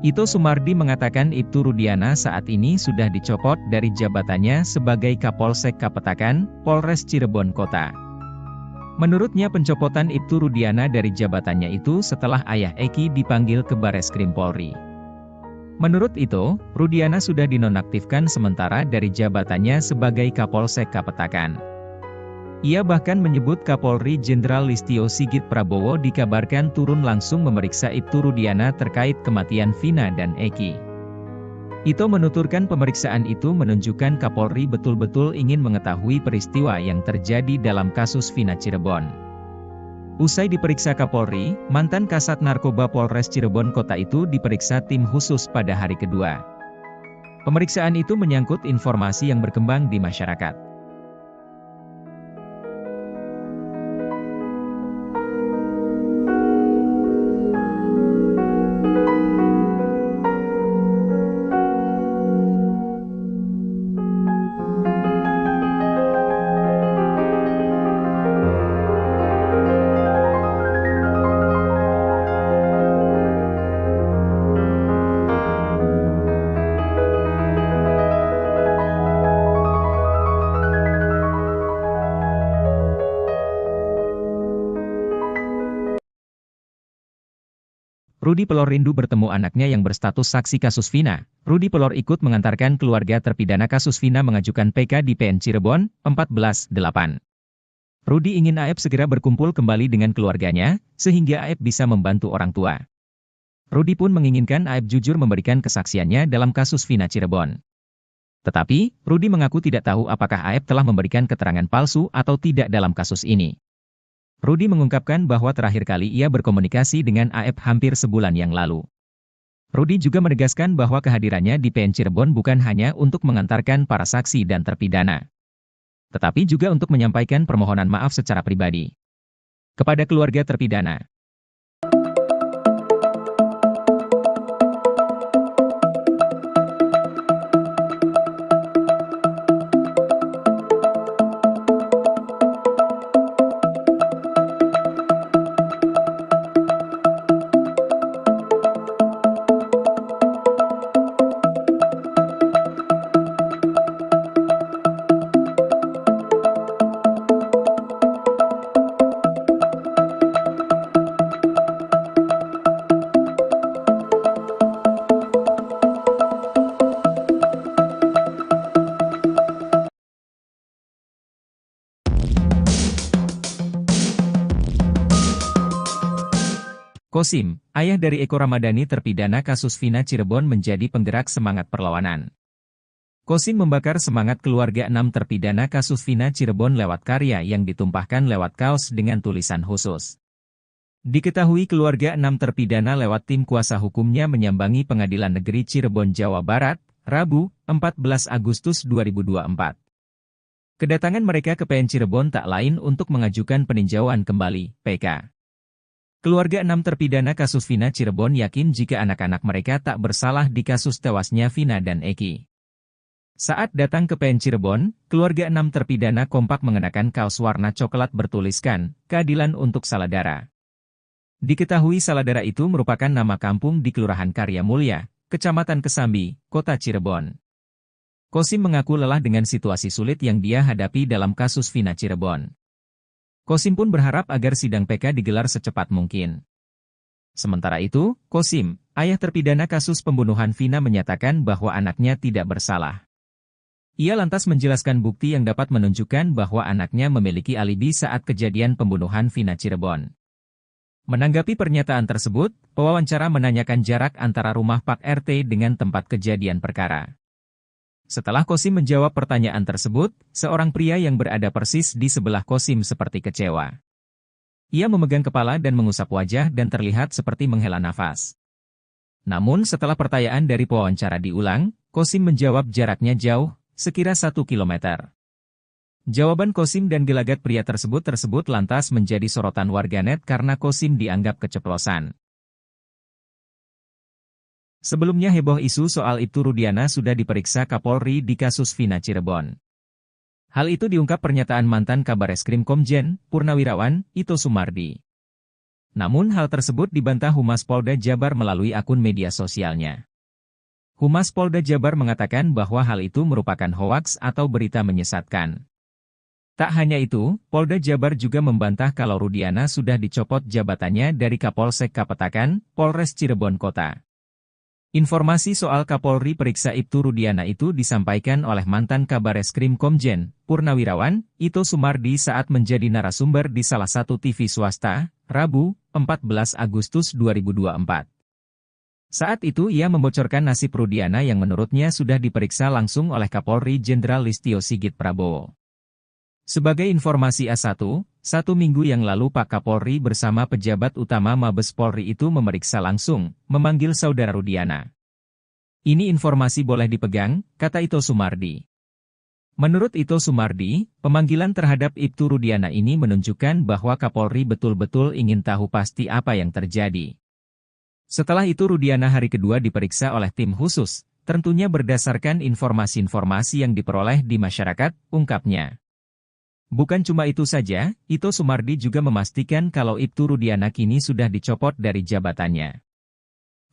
Ito Sumardi mengatakan Ibtu Rudiana saat ini sudah dicopot dari jabatannya sebagai Kapolsek Kapetakan, Polres Cirebon Kota. Menurutnya pencopotan Ibtu Rudiana dari jabatannya itu setelah ayah Eki dipanggil ke Bareskrim Polri. Menurut itu, Rudiana sudah dinonaktifkan sementara dari jabatannya sebagai Kapolsek Kapetakan. Ia bahkan menyebut Kapolri Jenderal Listio Sigit Prabowo dikabarkan turun langsung memeriksa Ibtu Rudiana terkait kematian Vina dan Eki. Ito menuturkan pemeriksaan itu menunjukkan Kapolri betul-betul ingin mengetahui peristiwa yang terjadi dalam kasus Vina Cirebon. Usai diperiksa Kapolri, mantan Kasat Narkoba Polres Cirebon Kota itu diperiksa tim khusus pada hari kedua. Pemeriksaan itu menyangkut informasi yang berkembang di masyarakat. Rudi Pelor rindu bertemu anaknya yang berstatus saksi kasus Vina. Rudi Pelor ikut mengantarkan keluarga terpidana kasus Vina mengajukan PK di PN Cirebon, 14/8. Rudi ingin Aep segera berkumpul kembali dengan keluarganya, sehingga Aep bisa membantu orang tua. Rudi pun menginginkan Aep jujur memberikan kesaksiannya dalam kasus Vina Cirebon. Tetapi, Rudi mengaku tidak tahu apakah Aep telah memberikan keterangan palsu atau tidak dalam kasus ini. Rudi mengungkapkan bahwa terakhir kali ia berkomunikasi dengan Aep hampir sebulan yang lalu. Rudi juga menegaskan bahwa kehadirannya di PN Cirebon bukan hanya untuk mengantarkan para saksi dan terpidana, tetapi juga untuk menyampaikan permohonan maaf secara pribadi kepada keluarga terpidana. Kosim, ayah dari Eko Ramadhani terpidana kasus Vina Cirebon menjadi penggerak semangat perlawanan. Kosim membakar semangat keluarga 6 terpidana kasus Vina Cirebon lewat karya yang ditumpahkan lewat kaos dengan tulisan khusus. Diketahui keluarga 6 terpidana lewat tim kuasa hukumnya menyambangi Pengadilan Negeri Cirebon, Jawa Barat, Rabu, 14 Agustus 2024. Kedatangan mereka ke PN Cirebon tak lain untuk mengajukan peninjauan kembali, PK. Keluarga 6 terpidana kasus Vina Cirebon yakin jika anak-anak mereka tak bersalah di kasus tewasnya Vina dan Eki. Saat datang ke PN Cirebon, keluarga 6 terpidana kompak mengenakan kaos warna coklat bertuliskan, "Keadilan untuk Saladara." Diketahui Saladara itu merupakan nama kampung di Kelurahan Karya Mulya, Kecamatan Kesambi, Kota Cirebon. Kosim mengaku lelah dengan situasi sulit yang dia hadapi dalam kasus Vina Cirebon. Kosim pun berharap agar sidang PK digelar secepat mungkin. Sementara itu, Kosim, ayah terpidana kasus pembunuhan Vina menyatakan bahwa anaknya tidak bersalah. Ia lantas menjelaskan bukti yang dapat menunjukkan bahwa anaknya memiliki alibi saat kejadian pembunuhan Vina Cirebon. Menanggapi pernyataan tersebut, pewawancara menanyakan jarak antara rumah Pak RT dengan tempat kejadian perkara. Setelah Kosim menjawab pertanyaan tersebut, seorang pria yang berada persis di sebelah Kosim seperti kecewa. Ia memegang kepala dan mengusap wajah dan terlihat seperti menghela nafas. Namun setelah pertanyaan dari pewawancara diulang, Kosim menjawab jaraknya jauh, sekira 1 kilometer. Jawaban Kosim dan gelagat pria tersebut lantas menjadi sorotan warganet karena Kosim dianggap keceplosan. Sebelumnya heboh isu soal Ibtu Rudiana sudah diperiksa Kapolri di kasus Vina Cirebon. Hal itu diungkap pernyataan mantan Kabareskrim Komjen, Purnawirawan, Ito Sumardi. Namun hal tersebut dibantah Humas Polda Jabar melalui akun media sosialnya. Humas Polda Jabar mengatakan bahwa hal itu merupakan hoaks atau berita menyesatkan. Tak hanya itu, Polda Jabar juga membantah kalau Rudiana sudah dicopot jabatannya dari Kapolsek Kapetakan, Polres Cirebon Kota. Informasi soal Kapolri periksa Ibtu Rudiana itu disampaikan oleh mantan Kabareskrim Komjen, Purnawirawan, Ito Sumardi saat menjadi narasumber di salah satu TV swasta, Rabu, 14 Agustus 2024. Saat itu ia membocorkan nasib Rudiana yang menurutnya sudah diperiksa langsung oleh Kapolri Jenderal Listio Sigit Prabowo. Sebagai informasi A1, 1 minggu yang lalu Pak Kapolri bersama pejabat utama Mabes Polri itu memeriksa langsung, memanggil saudara Rudiana. Ini informasi boleh dipegang, kata Ito Sumardi. Menurut Ito Sumardi, pemanggilan terhadap Ibtu Rudiana ini menunjukkan bahwa Kapolri betul-betul ingin tahu pasti apa yang terjadi. Setelah itu Rudiana hari kedua diperiksa oleh tim khusus, tentunya berdasarkan informasi-informasi yang diperoleh di masyarakat, ungkapnya. Bukan cuma itu saja, Ito Sumardi juga memastikan kalau Ibtu Rudiana kini sudah dicopot dari jabatannya.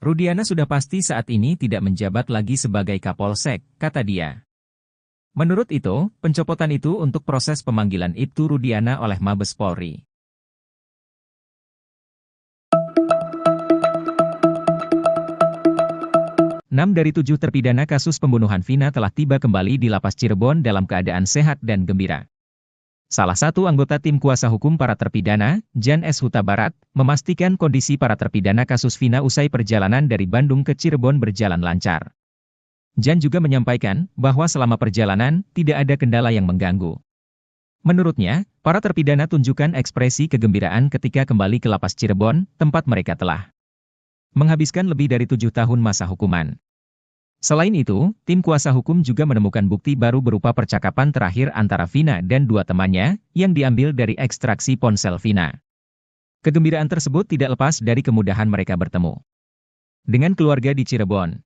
Rudiana sudah pasti saat ini tidak menjabat lagi sebagai Kapolsek, kata dia. Menurut Ito, pencopotan itu untuk proses pemanggilan Ibtu Rudiana oleh Mabes Polri. dari 7 terpidana kasus pembunuhan Vina telah tiba kembali di Lapas Cirebon dalam keadaan sehat dan gembira. Salah satu anggota tim kuasa hukum para terpidana, Jan S. Huta Barat, memastikan kondisi para terpidana kasus Vina usai perjalanan dari Bandung ke Cirebon berjalan lancar. Jan juga menyampaikan bahwa selama perjalanan tidak ada kendala yang mengganggu. Menurutnya, para terpidana tunjukkan ekspresi kegembiraan ketika kembali ke Lapas Cirebon, tempat mereka telah menghabiskan lebih dari 7 tahun masa hukuman. Selain itu, tim kuasa hukum juga menemukan bukti baru berupa percakapan terakhir antara Vina dan 2 temannya, yang diambil dari ekstraksi ponsel Vina. Kegembiraan tersebut tidak lepas dari kemudahan mereka bertemu dengan keluarga di Cirebon.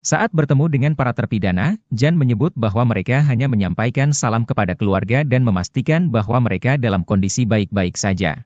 Saat bertemu dengan para terpidana, Jan menyebut bahwa mereka hanya menyampaikan salam kepada keluarga dan memastikan bahwa mereka dalam kondisi baik-baik saja.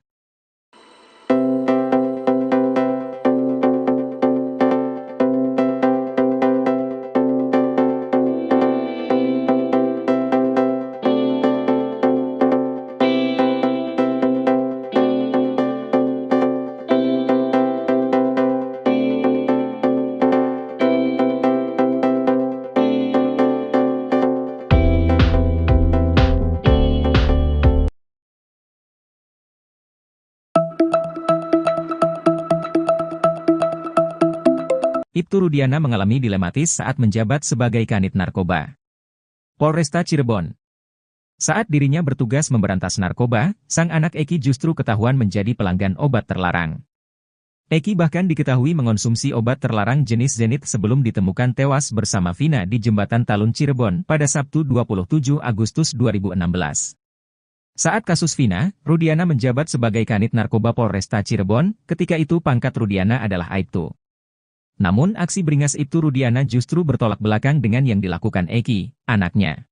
Ibtu Rudiana mengalami dilematis saat menjabat sebagai Kanit Narkoba Polresta Cirebon. Saat dirinya bertugas memberantas narkoba, sang anak Eki justru ketahuan menjadi pelanggan obat terlarang. Eki bahkan diketahui mengonsumsi obat terlarang jenis Zenit sebelum ditemukan tewas bersama Vina di Jembatan Talun Cirebon pada Sabtu 27 Agustus 2016. Saat kasus Vina, Rudiana menjabat sebagai Kanit Narkoba Polresta Cirebon, ketika itu pangkat Rudiana adalah Aibtu. Namun aksi beringas Ibtu Rudiana justru bertolak belakang dengan yang dilakukan Eki, anaknya.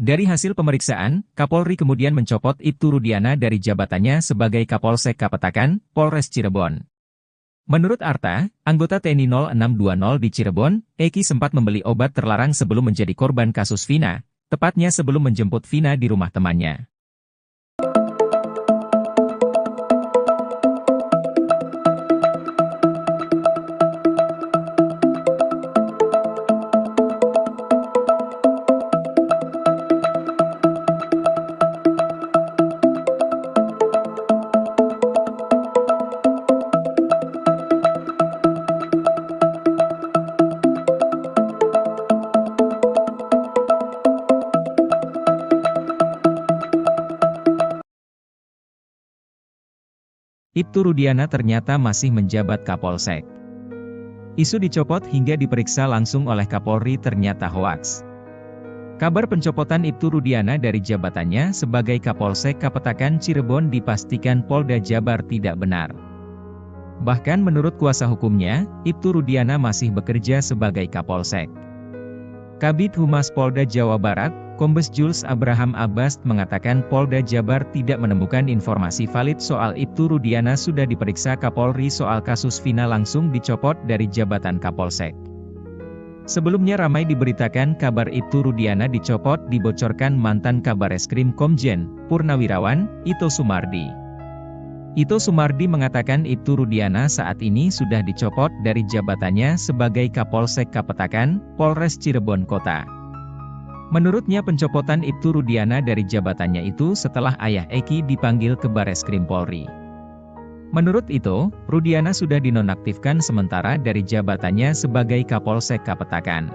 Dari hasil pemeriksaan, Kapolri kemudian mencopot Ibtu Rudiana dari jabatannya sebagai Kapolsek Kapetakan, Polres Cirebon. Menurut Arta, anggota TNI 0620 di Cirebon, Eki sempat membeli obat terlarang sebelum menjadi korban kasus Vina, tepatnya sebelum menjemput Vina di rumah temannya. Ibtu Rudiana ternyata masih menjabat Kapolsek. Isu dicopot hingga diperiksa langsung oleh Kapolri ternyata hoaks. Kabar pencopotan Ibtu Rudiana dari jabatannya sebagai Kapolsek Kapetakan Cirebon dipastikan Polda Jabar tidak benar. Bahkan menurut kuasa hukumnya, Ibtu Rudiana masih bekerja sebagai Kapolsek. Kabid Humas Polda Jawa Barat, Kombes Jules Abraham Abbas mengatakan Polda Jabar tidak menemukan informasi valid soal Ibtu Rudiana sudah diperiksa Kapolri soal kasus Vina langsung dicopot dari jabatan Kapolsek. Sebelumnya ramai diberitakan kabar Ibtu Rudiana dicopot dibocorkan mantan Kabareskrim Komjen, Purnawirawan, Ito Sumardi. Ito Sumardi mengatakan Ibtu Rudiana saat ini sudah dicopot dari jabatannya sebagai Kapolsek Kapetakan, Polres Cirebon Kota. Menurutnya pencopotan Ibtu Rudiana dari jabatannya itu setelah ayah Eki dipanggil ke Bareskrim Polri. Menurut itu, Rudiana sudah dinonaktifkan sementara dari jabatannya sebagai Kapolsek Kapetakan.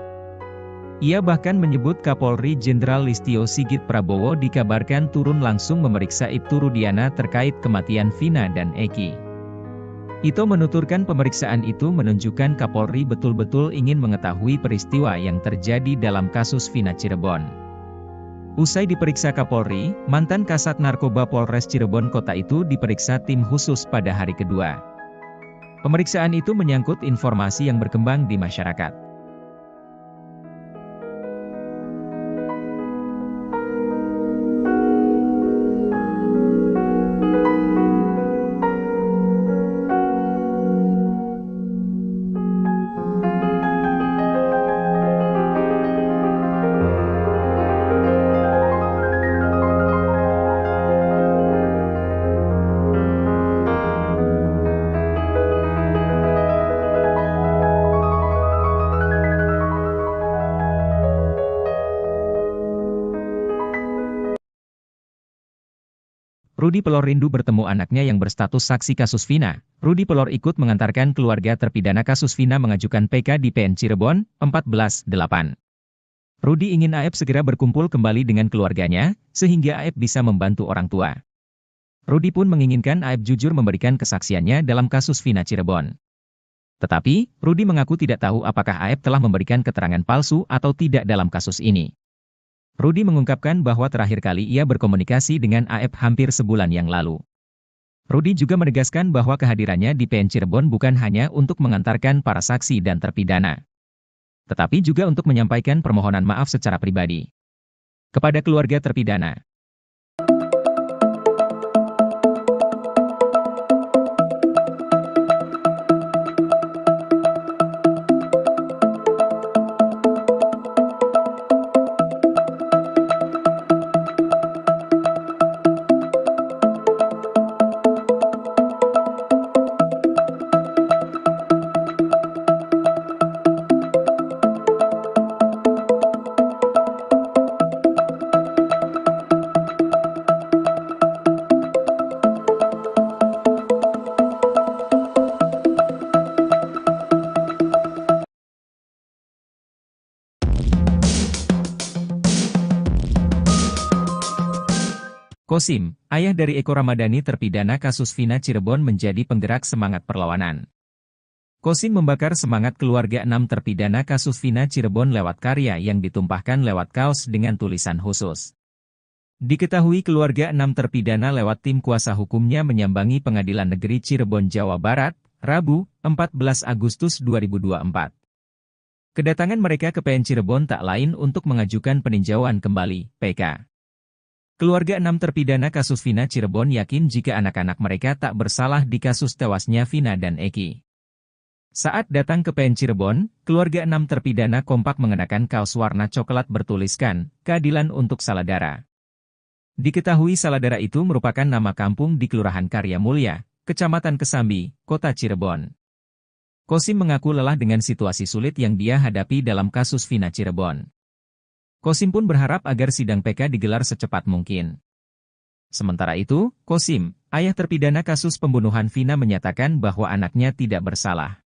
Ia bahkan menyebut Kapolri Jenderal Listio Sigit Prabowo dikabarkan turun langsung memeriksa Ibtu Rudiana terkait kematian Vina dan Eki. Ito menuturkan pemeriksaan itu menunjukkan Kapolri betul-betul ingin mengetahui peristiwa yang terjadi dalam kasus Vina Cirebon. Usai diperiksa Kapolri, mantan Kasat Narkoba Polres Cirebon Kota itu diperiksa tim khusus pada hari kedua. Pemeriksaan itu menyangkut informasi yang berkembang di masyarakat. Rudy Pelor rindu bertemu anaknya yang berstatus saksi kasus Vina. Rudy Pelor ikut mengantarkan keluarga terpidana kasus Vina mengajukan PK di PN Cirebon, 14/8. Rudy ingin Aep segera berkumpul kembali dengan keluarganya, sehingga Aep bisa membantu orang tua. Rudy pun menginginkan Aep jujur memberikan kesaksiannya dalam kasus Vina Cirebon. Tetapi, Rudy mengaku tidak tahu apakah Aep telah memberikan keterangan palsu atau tidak dalam kasus ini. Rudy mengungkapkan bahwa terakhir kali ia berkomunikasi dengan Aep hampir sebulan yang lalu. Rudy juga menegaskan bahwa kehadirannya di PN Cirebon bukan hanya untuk mengantarkan para saksi dan terpidana, tetapi juga untuk menyampaikan permohonan maaf secara pribadi kepada keluarga terpidana. Kosim, ayah dari Eko Ramadhani terpidana kasus Vina Cirebon menjadi penggerak semangat perlawanan. Kosim membakar semangat keluarga 6 terpidana kasus Vina Cirebon lewat karya yang ditumpahkan lewat kaos dengan tulisan khusus. Diketahui keluarga 6 terpidana lewat tim kuasa hukumnya menyambangi Pengadilan Negeri Cirebon, Jawa Barat, Rabu, 14 Agustus 2024. Kedatangan mereka ke PN Cirebon tak lain untuk mengajukan peninjauan kembali, PK. Keluarga 6 terpidana kasus Vina Cirebon yakin jika anak-anak mereka tak bersalah di kasus tewasnya Vina dan Eki. Saat datang ke PN Cirebon, keluarga 6 terpidana kompak mengenakan kaos warna coklat bertuliskan, "Keadilan untuk Saladara". Diketahui Saladara itu merupakan nama kampung di Kelurahan Karya Mulya, Kecamatan Kesambi, Kota Cirebon. Kosim mengaku lelah dengan situasi sulit yang dia hadapi dalam kasus Vina Cirebon. Kosim pun berharap agar sidang PK digelar secepat mungkin. Sementara itu, Kosim, ayah terpidana kasus pembunuhan Vina menyatakan bahwa anaknya tidak bersalah.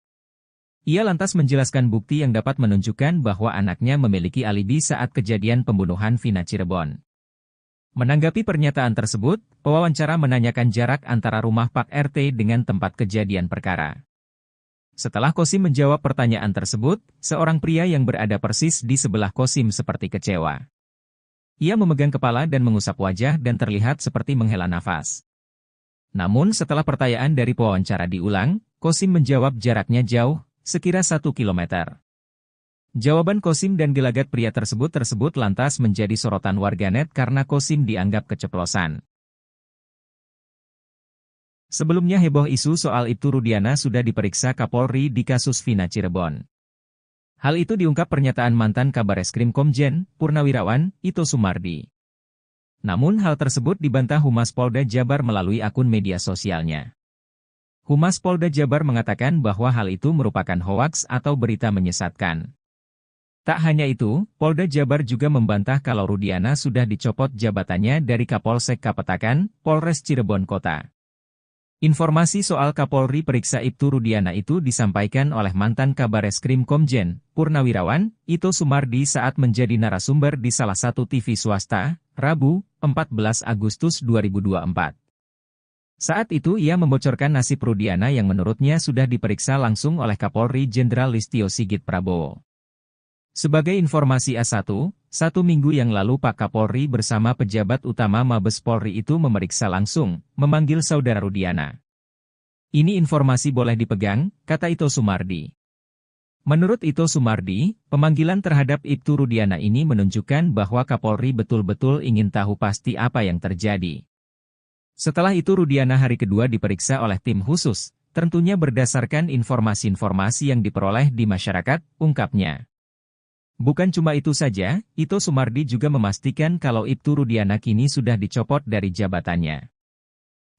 Ia lantas menjelaskan bukti yang dapat menunjukkan bahwa anaknya memiliki alibi saat kejadian pembunuhan Vina Cirebon. Menanggapi pernyataan tersebut, pewawancara menanyakan jarak antara rumah Pak RT dengan tempat kejadian perkara. Setelah Kosim menjawab pertanyaan tersebut, seorang pria yang berada persis di sebelah Kosim seperti kecewa. Ia memegang kepala dan mengusap wajah dan terlihat seperti menghela nafas. Namun setelah pertanyaan dari pewawancara diulang, Kosim menjawab jaraknya jauh, sekira 1 kilometer. Jawaban Kosim dan gelagat pria tersebut lantas menjadi sorotan warganet karena Kosim dianggap keceplosan. Sebelumnya heboh isu soal Ibtu Rudiana sudah diperiksa Kapolri di kasus Vina Cirebon. Hal itu diungkap pernyataan mantan Kabareskrim Komjen, Purnawirawan, Ito Sumardi. Namun hal tersebut dibantah Humas Polda Jabar melalui akun media sosialnya. Humas Polda Jabar mengatakan bahwa hal itu merupakan hoaks atau berita menyesatkan. Tak hanya itu, Polda Jabar juga membantah kalau Rudiana sudah dicopot jabatannya dari Kapolsek Kapetakan, Polres Cirebon Kota. Informasi soal Kapolri periksa Ibtu Rudiana itu disampaikan oleh mantan Kabareskrim Komjen, Purnawirawan, Ito Sumardi saat menjadi narasumber di salah satu TV swasta, Rabu, 14 Agustus 2024. Saat itu ia membocorkan nasib Rudiana yang menurutnya sudah diperiksa langsung oleh Kapolri Jenderal Listio Sigit Prabowo. Sebagai informasi A1, 1 minggu yang lalu Pak Kapolri bersama pejabat utama Mabes Polri itu memeriksa langsung, memanggil saudara Rudiana. Ini informasi boleh dipegang, kata Ito Sumardi. Menurut Ito Sumardi, pemanggilan terhadap Ibtu Rudiana ini menunjukkan bahwa Kapolri betul-betul ingin tahu pasti apa yang terjadi. Setelah itu Rudiana hari kedua diperiksa oleh tim khusus, tentunya berdasarkan informasi-informasi yang diperoleh di masyarakat, ungkapnya. Bukan cuma itu saja, Ito Sumardi juga memastikan kalau Ibtu Rudiana kini sudah dicopot dari jabatannya.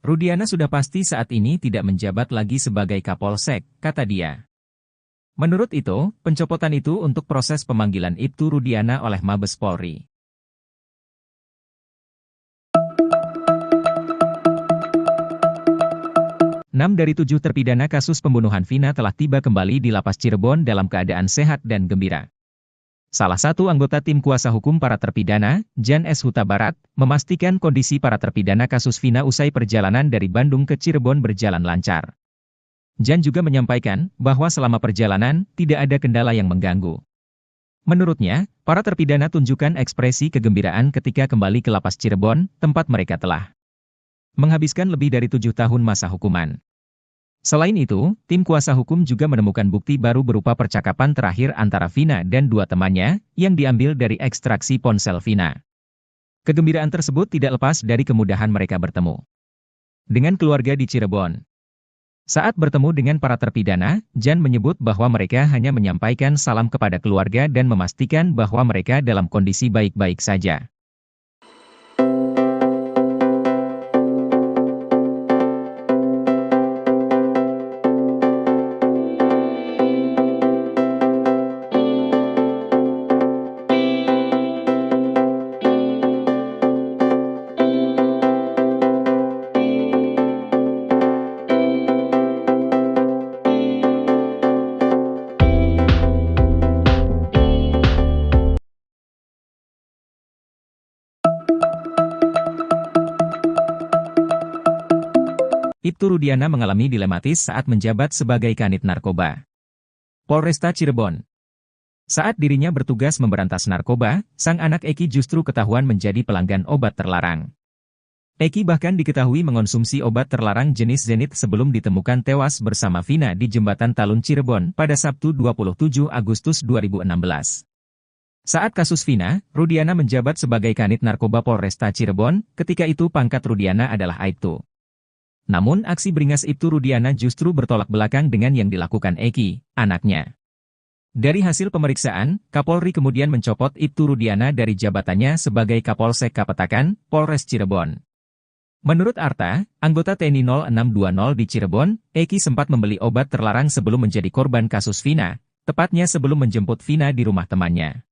Rudiana sudah pasti saat ini tidak menjabat lagi sebagai Kapolsek, kata dia. Menurut Ito, pencopotan itu untuk proses pemanggilan Ibtu Rudiana oleh Mabes Polri. 6 dari 7 terpidana kasus pembunuhan Vina telah tiba kembali di Lapas Cirebon dalam keadaan sehat dan gembira. Salah satu anggota tim kuasa hukum para terpidana, Jan S. Huta Barat, memastikan kondisi para terpidana kasus Vina usai perjalanan dari Bandung ke Cirebon berjalan lancar. Jan juga menyampaikan bahwa selama perjalanan, tidak ada kendala yang mengganggu. Menurutnya, para terpidana tunjukkan ekspresi kegembiraan ketika kembali ke Lapas Cirebon, tempat mereka telah menghabiskan lebih dari 7 tahun masa hukuman. Selain itu, tim kuasa hukum juga menemukan bukti baru berupa percakapan terakhir antara Vina dan 2 temannya, yang diambil dari ekstraksi ponsel Vina. Kegembiraan tersebut tidak lepas dari kemudahan mereka bertemu dengan keluarga di Cirebon. Saat bertemu dengan para terpidana, Jan menyebut bahwa mereka hanya menyampaikan salam kepada keluarga dan memastikan bahwa mereka dalam kondisi baik-baik saja. Ibtu Rudiana mengalami dilematis saat menjabat sebagai Kanit Narkoba Polresta Cirebon. Saat dirinya bertugas memberantas narkoba, sang anak Eki justru ketahuan menjadi pelanggan obat terlarang. Eki bahkan diketahui mengonsumsi obat terlarang jenis Zenit sebelum ditemukan tewas bersama Vina di Jembatan Talun Cirebon pada Sabtu 27 Agustus 2016. Saat kasus Vina, Rudiana menjabat sebagai Kanit Narkoba Polresta Cirebon, ketika itu pangkat Rudiana adalah Aibtu. Namun aksi beringas Ibtu Rudiana justru bertolak belakang dengan yang dilakukan Eki, anaknya. Dari hasil pemeriksaan, Kapolri kemudian mencopot Ibtu Rudiana dari jabatannya sebagai Kapolsek Kapetakan, Polres Cirebon. Menurut Arta, anggota TNI 0620 di Cirebon, Eki sempat membeli obat terlarang sebelum menjadi korban kasus Vina, tepatnya sebelum menjemput Vina di rumah temannya.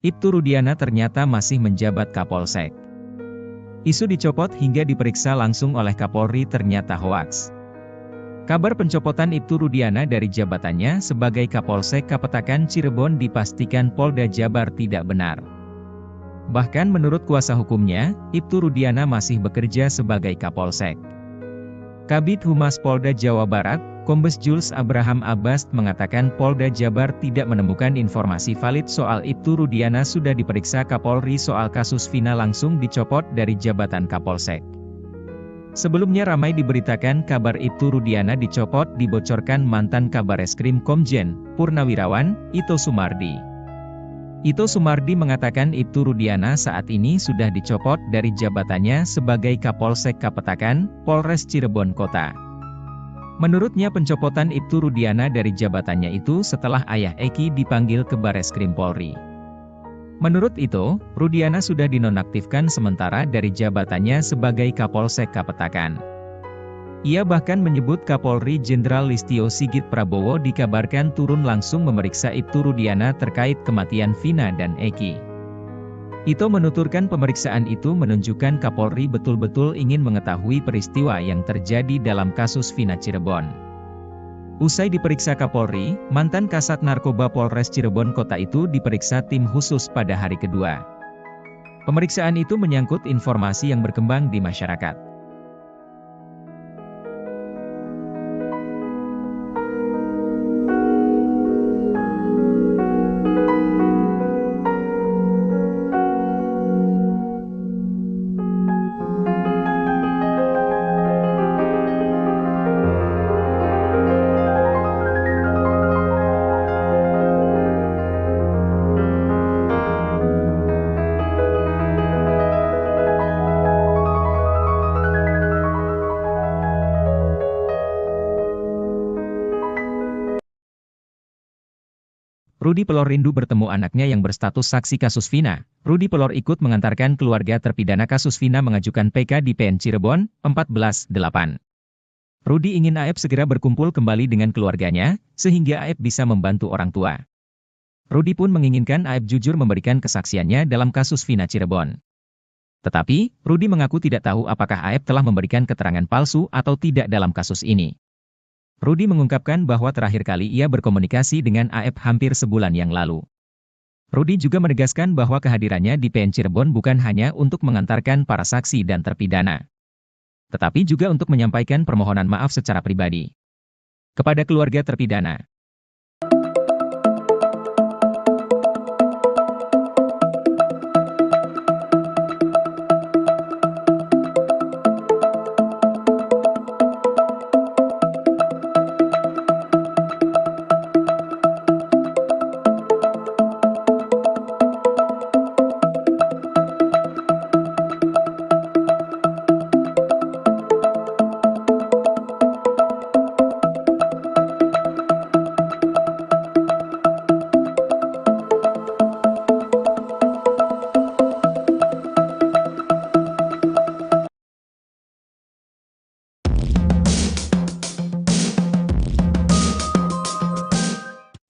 Ibtu Rudiana ternyata masih menjabat Kapolsek. Isu dicopot hingga diperiksa langsung oleh Kapolri ternyata hoaks. Kabar pencopotan Ibtu Rudiana dari jabatannya sebagai Kapolsek Kapetakan Cirebon dipastikan Polda Jabar tidak benar. Bahkan menurut kuasa hukumnya, Ibtu Rudiana masih bekerja sebagai Kapolsek. Kabid Humas Polda Jawa Barat, Kombes Jules Abraham Abbas mengatakan Polda Jabar tidak menemukan informasi valid soal Ibtu Rudiana sudah diperiksa Kapolri soal kasus Vina langsung dicopot dari jabatan Kapolsek. Sebelumnya ramai diberitakan kabar Ibtu Rudiana dicopot dibocorkan mantan Kabareskrim Komjen, Purnawirawan, Ito Sumardi. Ito Sumardi mengatakan Ibtu Rudiana saat ini sudah dicopot dari jabatannya sebagai Kapolsek Kapetakan, Polres Cirebon Kota. Menurutnya pencopotan Ibtu Rudiana dari jabatannya itu setelah ayah Eki dipanggil ke Bareskrim Polri. Menurut itu, Rudiana sudah dinonaktifkan sementara dari jabatannya sebagai Kapolsek Kapetakan. Ia bahkan menyebut Kapolri Jenderal Listio Sigit Prabowo dikabarkan turun langsung memeriksa Ibtu Rudiana terkait kematian Vina dan Eki. Ito menuturkan pemeriksaan itu menunjukkan Kapolri betul-betul ingin mengetahui peristiwa yang terjadi dalam kasus Vina Cirebon. Usai diperiksa Kapolri, mantan Kasat Narkoba Polres Cirebon Kota itu diperiksa tim khusus pada hari kedua. Pemeriksaan itu menyangkut informasi yang berkembang di masyarakat. Rudy Pelor rindu bertemu anaknya yang berstatus saksi kasus Vina. Rudy Pelor ikut mengantarkan keluarga terpidana kasus Vina mengajukan PK di PN Cirebon, 14/8. Rudy ingin Aep segera berkumpul kembali dengan keluarganya, sehingga Aep bisa membantu orang tua. Rudy pun menginginkan Aep jujur memberikan kesaksiannya dalam kasus Vina Cirebon. Tetapi, Rudy mengaku tidak tahu apakah Aep telah memberikan keterangan palsu atau tidak dalam kasus ini. Rudy mengungkapkan bahwa terakhir kali ia berkomunikasi dengan Aep hampir sebulan yang lalu. Rudy juga menegaskan bahwa kehadirannya di PN Cirebon bukan hanya untuk mengantarkan para saksi dan terpidana, tetapi juga untuk menyampaikan permohonan maaf secara pribadi kepada keluarga terpidana.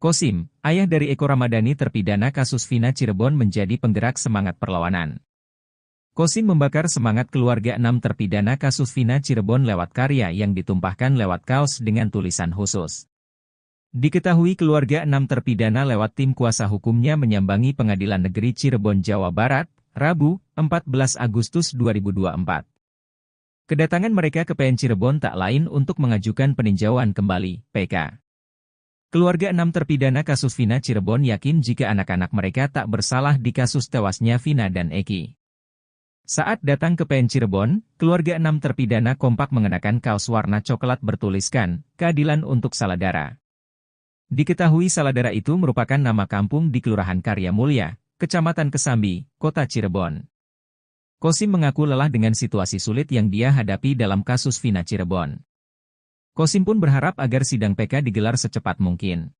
Kosim, ayah dari Eko Ramadhani terpidana kasus Vina Cirebon menjadi penggerak semangat perlawanan. Kosim membakar semangat keluarga 6 terpidana kasus Vina Cirebon lewat karya yang ditumpahkan lewat kaos dengan tulisan khusus. Diketahui keluarga 6 terpidana lewat tim kuasa hukumnya menyambangi Pengadilan Negeri Cirebon, Jawa Barat, Rabu, 14 Agustus 2024. Kedatangan mereka ke PN Cirebon tak lain untuk mengajukan peninjauan kembali, PK. Keluarga 6 terpidana kasus Vina Cirebon yakin jika anak-anak mereka tak bersalah di kasus tewasnya Vina dan Eki. Saat datang ke PN Cirebon, keluarga 6 terpidana kompak mengenakan kaos warna coklat bertuliskan, "Keadilan untuk Saladara". Diketahui Saladara itu merupakan nama kampung di Kelurahan Karya Mulya, Kecamatan Kesambi, Kota Cirebon. Kosim mengaku lelah dengan situasi sulit yang dia hadapi dalam kasus Vina Cirebon. Kosim pun berharap agar sidang PK digelar secepat mungkin.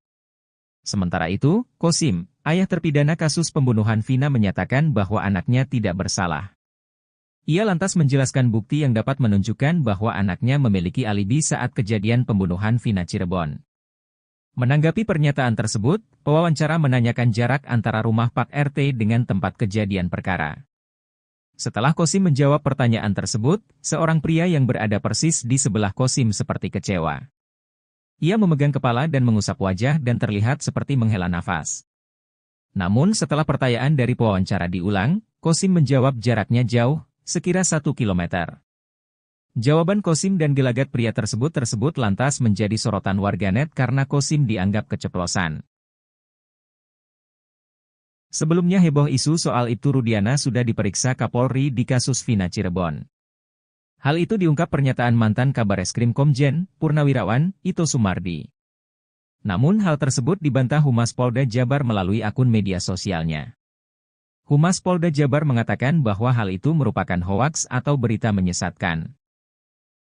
Sementara itu, Kosim, ayah terpidana kasus pembunuhan Vina menyatakan bahwa anaknya tidak bersalah. Ia lantas menjelaskan bukti yang dapat menunjukkan bahwa anaknya memiliki alibi saat kejadian pembunuhan Vina Cirebon. Menanggapi pernyataan tersebut, pewawancara menanyakan jarak antara rumah Pak RT dengan tempat kejadian perkara. Setelah Kosim menjawab pertanyaan tersebut, seorang pria yang berada persis di sebelah Kosim seperti kecewa. Ia memegang kepala dan mengusap wajah dan terlihat seperti menghela nafas. Namun setelah pertanyaan dari pewawancara diulang, Kosim menjawab jaraknya jauh, sekira 1 kilometer. Jawaban Kosim dan gelagat pria tersebut lantas menjadi sorotan warganet karena Kosim dianggap keceplosan. Sebelumnya heboh isu soal Ibtu Rudiana sudah diperiksa Kapolri di kasus Vina Cirebon. Hal itu diungkap pernyataan mantan Kabareskrim Komjen, Purnawirawan, Ito Sumardi. Namun hal tersebut dibantah Humas Polda Jabar melalui akun media sosialnya. Humas Polda Jabar mengatakan bahwa hal itu merupakan hoaks atau berita menyesatkan.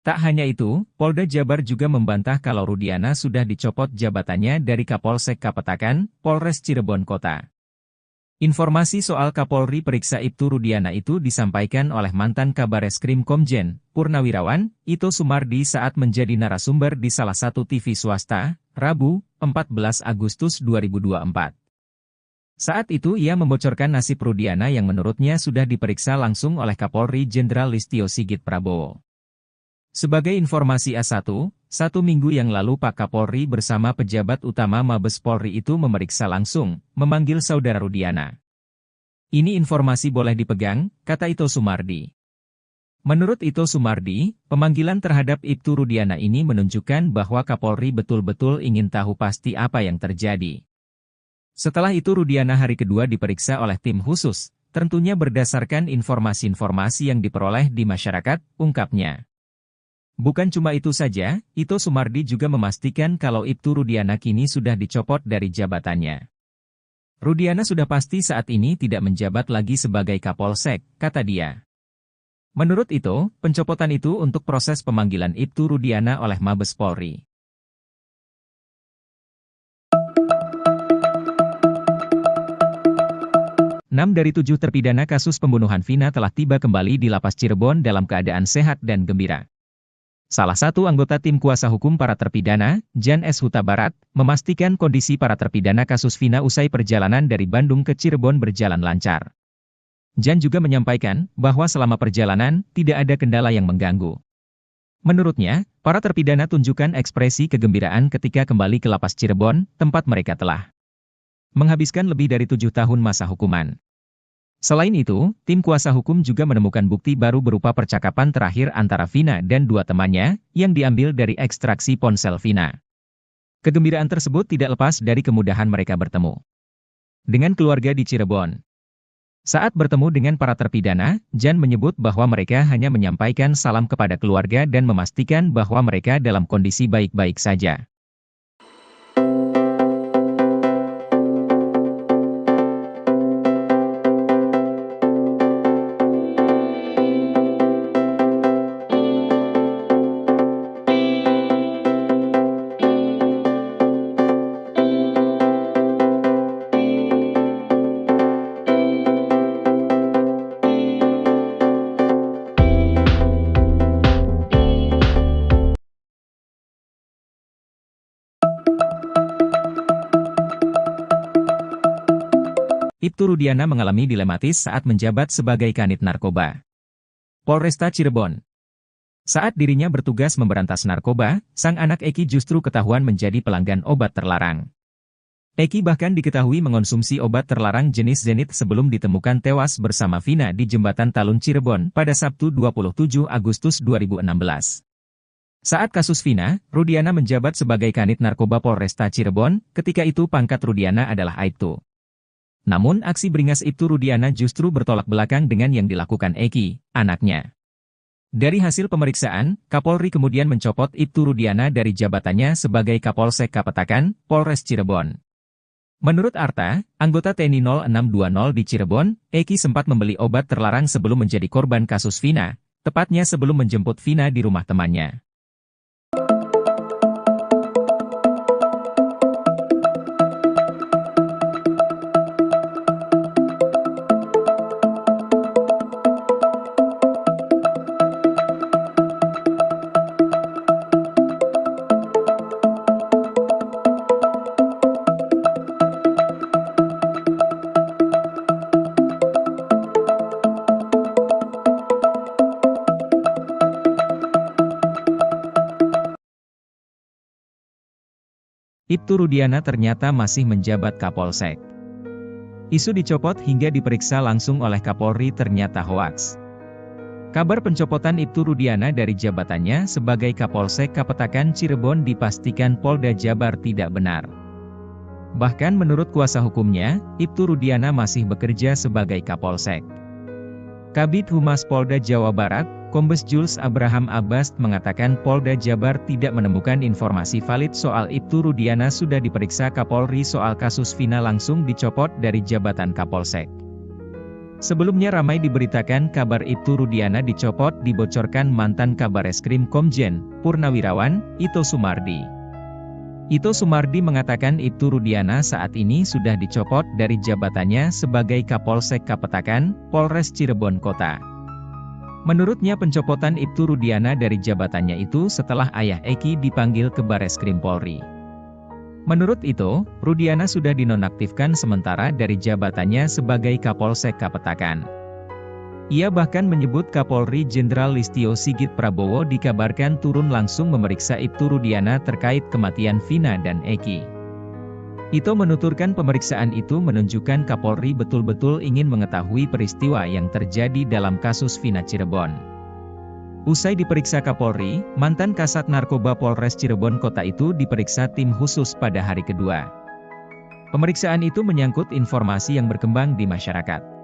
Tak hanya itu, Polda Jabar juga membantah kalau Rudiana sudah dicopot jabatannya dari Kapolsek Kapetakan, Polres Cirebon Kota. Informasi soal Kapolri periksa Ibtu Rudiana itu disampaikan oleh mantan Kabareskrim Komjen, Purnawirawan, Ito Sumardi saat menjadi narasumber di salah satu TV swasta, Rabu, 14 Agustus 2024. Saat itu ia membocorkan nasib Rudiana yang menurutnya sudah diperiksa langsung oleh Kapolri Jenderal Listio Sigit Prabowo. Sebagai informasi A1, 1 minggu yang lalu Pak Kapolri bersama pejabat utama Mabes Polri itu memeriksa langsung, memanggil saudara Rudiana. Ini informasi boleh dipegang, kata Ito Sumardi. Menurut Ito Sumardi, pemanggilan terhadap Ibtu Rudiana ini menunjukkan bahwa Kapolri betul-betul ingin tahu pasti apa yang terjadi. Setelah itu Rudiana hari kedua diperiksa oleh tim khusus, tentunya berdasarkan informasi-informasi yang diperoleh di masyarakat, ungkapnya. Bukan cuma itu saja, Ito Sumardi juga memastikan kalau Ibtu Rudiana kini sudah dicopot dari jabatannya. Rudiana sudah pasti saat ini tidak menjabat lagi sebagai Kapolsek, kata dia. Menurut Ito, pencopotan itu untuk proses pemanggilan Ibtu Rudiana oleh Mabes Polri. 6 dari 7 terpidana kasus pembunuhan Vina telah tiba kembali di Lapas Cirebon dalam keadaan sehat dan gembira. Salah satu anggota tim kuasa hukum para terpidana, Jan S. Huta Barat, memastikan kondisi para terpidana kasus Vina usai perjalanan dari Bandung ke Cirebon berjalan lancar. Jan juga menyampaikan bahwa selama perjalanan, tidak ada kendala yang mengganggu. Menurutnya, para terpidana tunjukkan ekspresi kegembiraan ketika kembali ke Lapas Cirebon, tempat mereka telah menghabiskan lebih dari 7 tahun masa hukuman. Selain itu, tim kuasa hukum juga menemukan bukti baru berupa percakapan terakhir antara Vina dan 2 temannya, yang diambil dari ekstraksi ponsel Vina. Kegembiraan tersebut tidak lepas dari kemudahan mereka bertemu dengan keluarga di Cirebon. Saat bertemu dengan para terpidana, Jan menyebut bahwa mereka hanya menyampaikan salam kepada keluarga dan memastikan bahwa mereka dalam kondisi baik-baik saja. Ibtu Rudiana mengalami dilematis saat menjabat sebagai Kanit Narkoba Polresta Cirebon. Saat dirinya bertugas memberantas narkoba, sang anak Eki justru ketahuan menjadi pelanggan obat terlarang. Eki bahkan diketahui mengonsumsi obat terlarang jenis Zenit sebelum ditemukan tewas bersama Vina di Jembatan Talun Cirebon pada Sabtu 27 Agustus 2016. Saat kasus Vina, Rudiana menjabat sebagai Kanit Narkoba Polresta Cirebon, ketika itu pangkat Rudiana adalah Aibtu. Namun aksi beringas Ibtu Rudiana justru bertolak belakang dengan yang dilakukan Eki, anaknya. Dari hasil pemeriksaan, Kapolri kemudian mencopot Ibtu Rudiana dari jabatannya sebagai Kapolsek Kapetakan, Polres Cirebon. Menurut Arta, anggota TNI 0620 di Cirebon, Eki sempat membeli obat terlarang sebelum menjadi korban kasus Vina, tepatnya sebelum menjemput Vina di rumah temannya. Ibtu Rudiana ternyata masih menjabat Kapolsek. Isu dicopot hingga diperiksa langsung oleh Kapolri ternyata hoaks. Kabar pencopotan Ibtu Rudiana dari jabatannya sebagai Kapolsek Kapetakan Cirebon dipastikan Polda Jabar tidak benar. Bahkan menurut kuasa hukumnya, Ibtu Rudiana masih bekerja sebagai Kapolsek. Kabid Humas Polda Jawa Barat, Kombes Jules Abraham Abbas mengatakan Polda Jabar tidak menemukan informasi valid soal Ibtu Rudiana sudah diperiksa Kapolri soal kasus Vina langsung dicopot dari jabatan Kapolsek. Sebelumnya ramai diberitakan kabar Ibtu Rudiana dicopot dibocorkan mantan Kabareskrim Komjen Purnawirawan Ito Sumardi. Ito Sumardi mengatakan Ibtu Rudiana saat ini sudah dicopot dari jabatannya sebagai Kapolsek Kapetakan, Polres Cirebon Kota. Menurutnya pencopotan Ibtu Rudiana dari jabatannya itu setelah ayah Eki dipanggil ke Bareskrim Polri. Menurut itu, Rudiana sudah dinonaktifkan sementara dari jabatannya sebagai Kapolsek Kapetakan. Ia bahkan menyebut Kapolri Jenderal Listio Sigit Prabowo dikabarkan turun langsung memeriksa Ibtu Rudiana terkait kematian Vina dan Eki. Ito menuturkan pemeriksaan itu menunjukkan Kapolri betul-betul ingin mengetahui peristiwa yang terjadi dalam kasus Vina Cirebon. Usai diperiksa Kapolri, mantan Kasat Narkoba Polres Cirebon Kota itu diperiksa tim khusus pada hari kedua. Pemeriksaan itu menyangkut informasi yang berkembang di masyarakat.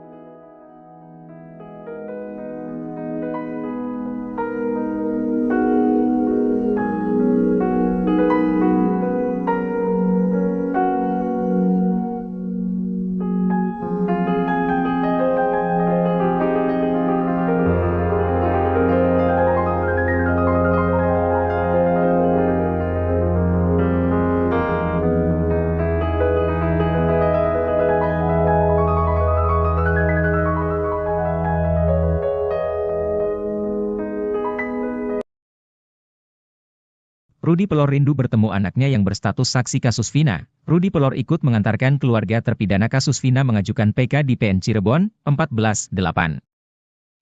Rudi Pelor rindu bertemu anaknya yang berstatus saksi kasus Vina. Rudi Pelor ikut mengantarkan keluarga terpidana kasus Vina mengajukan PK di PN Cirebon, 14/8.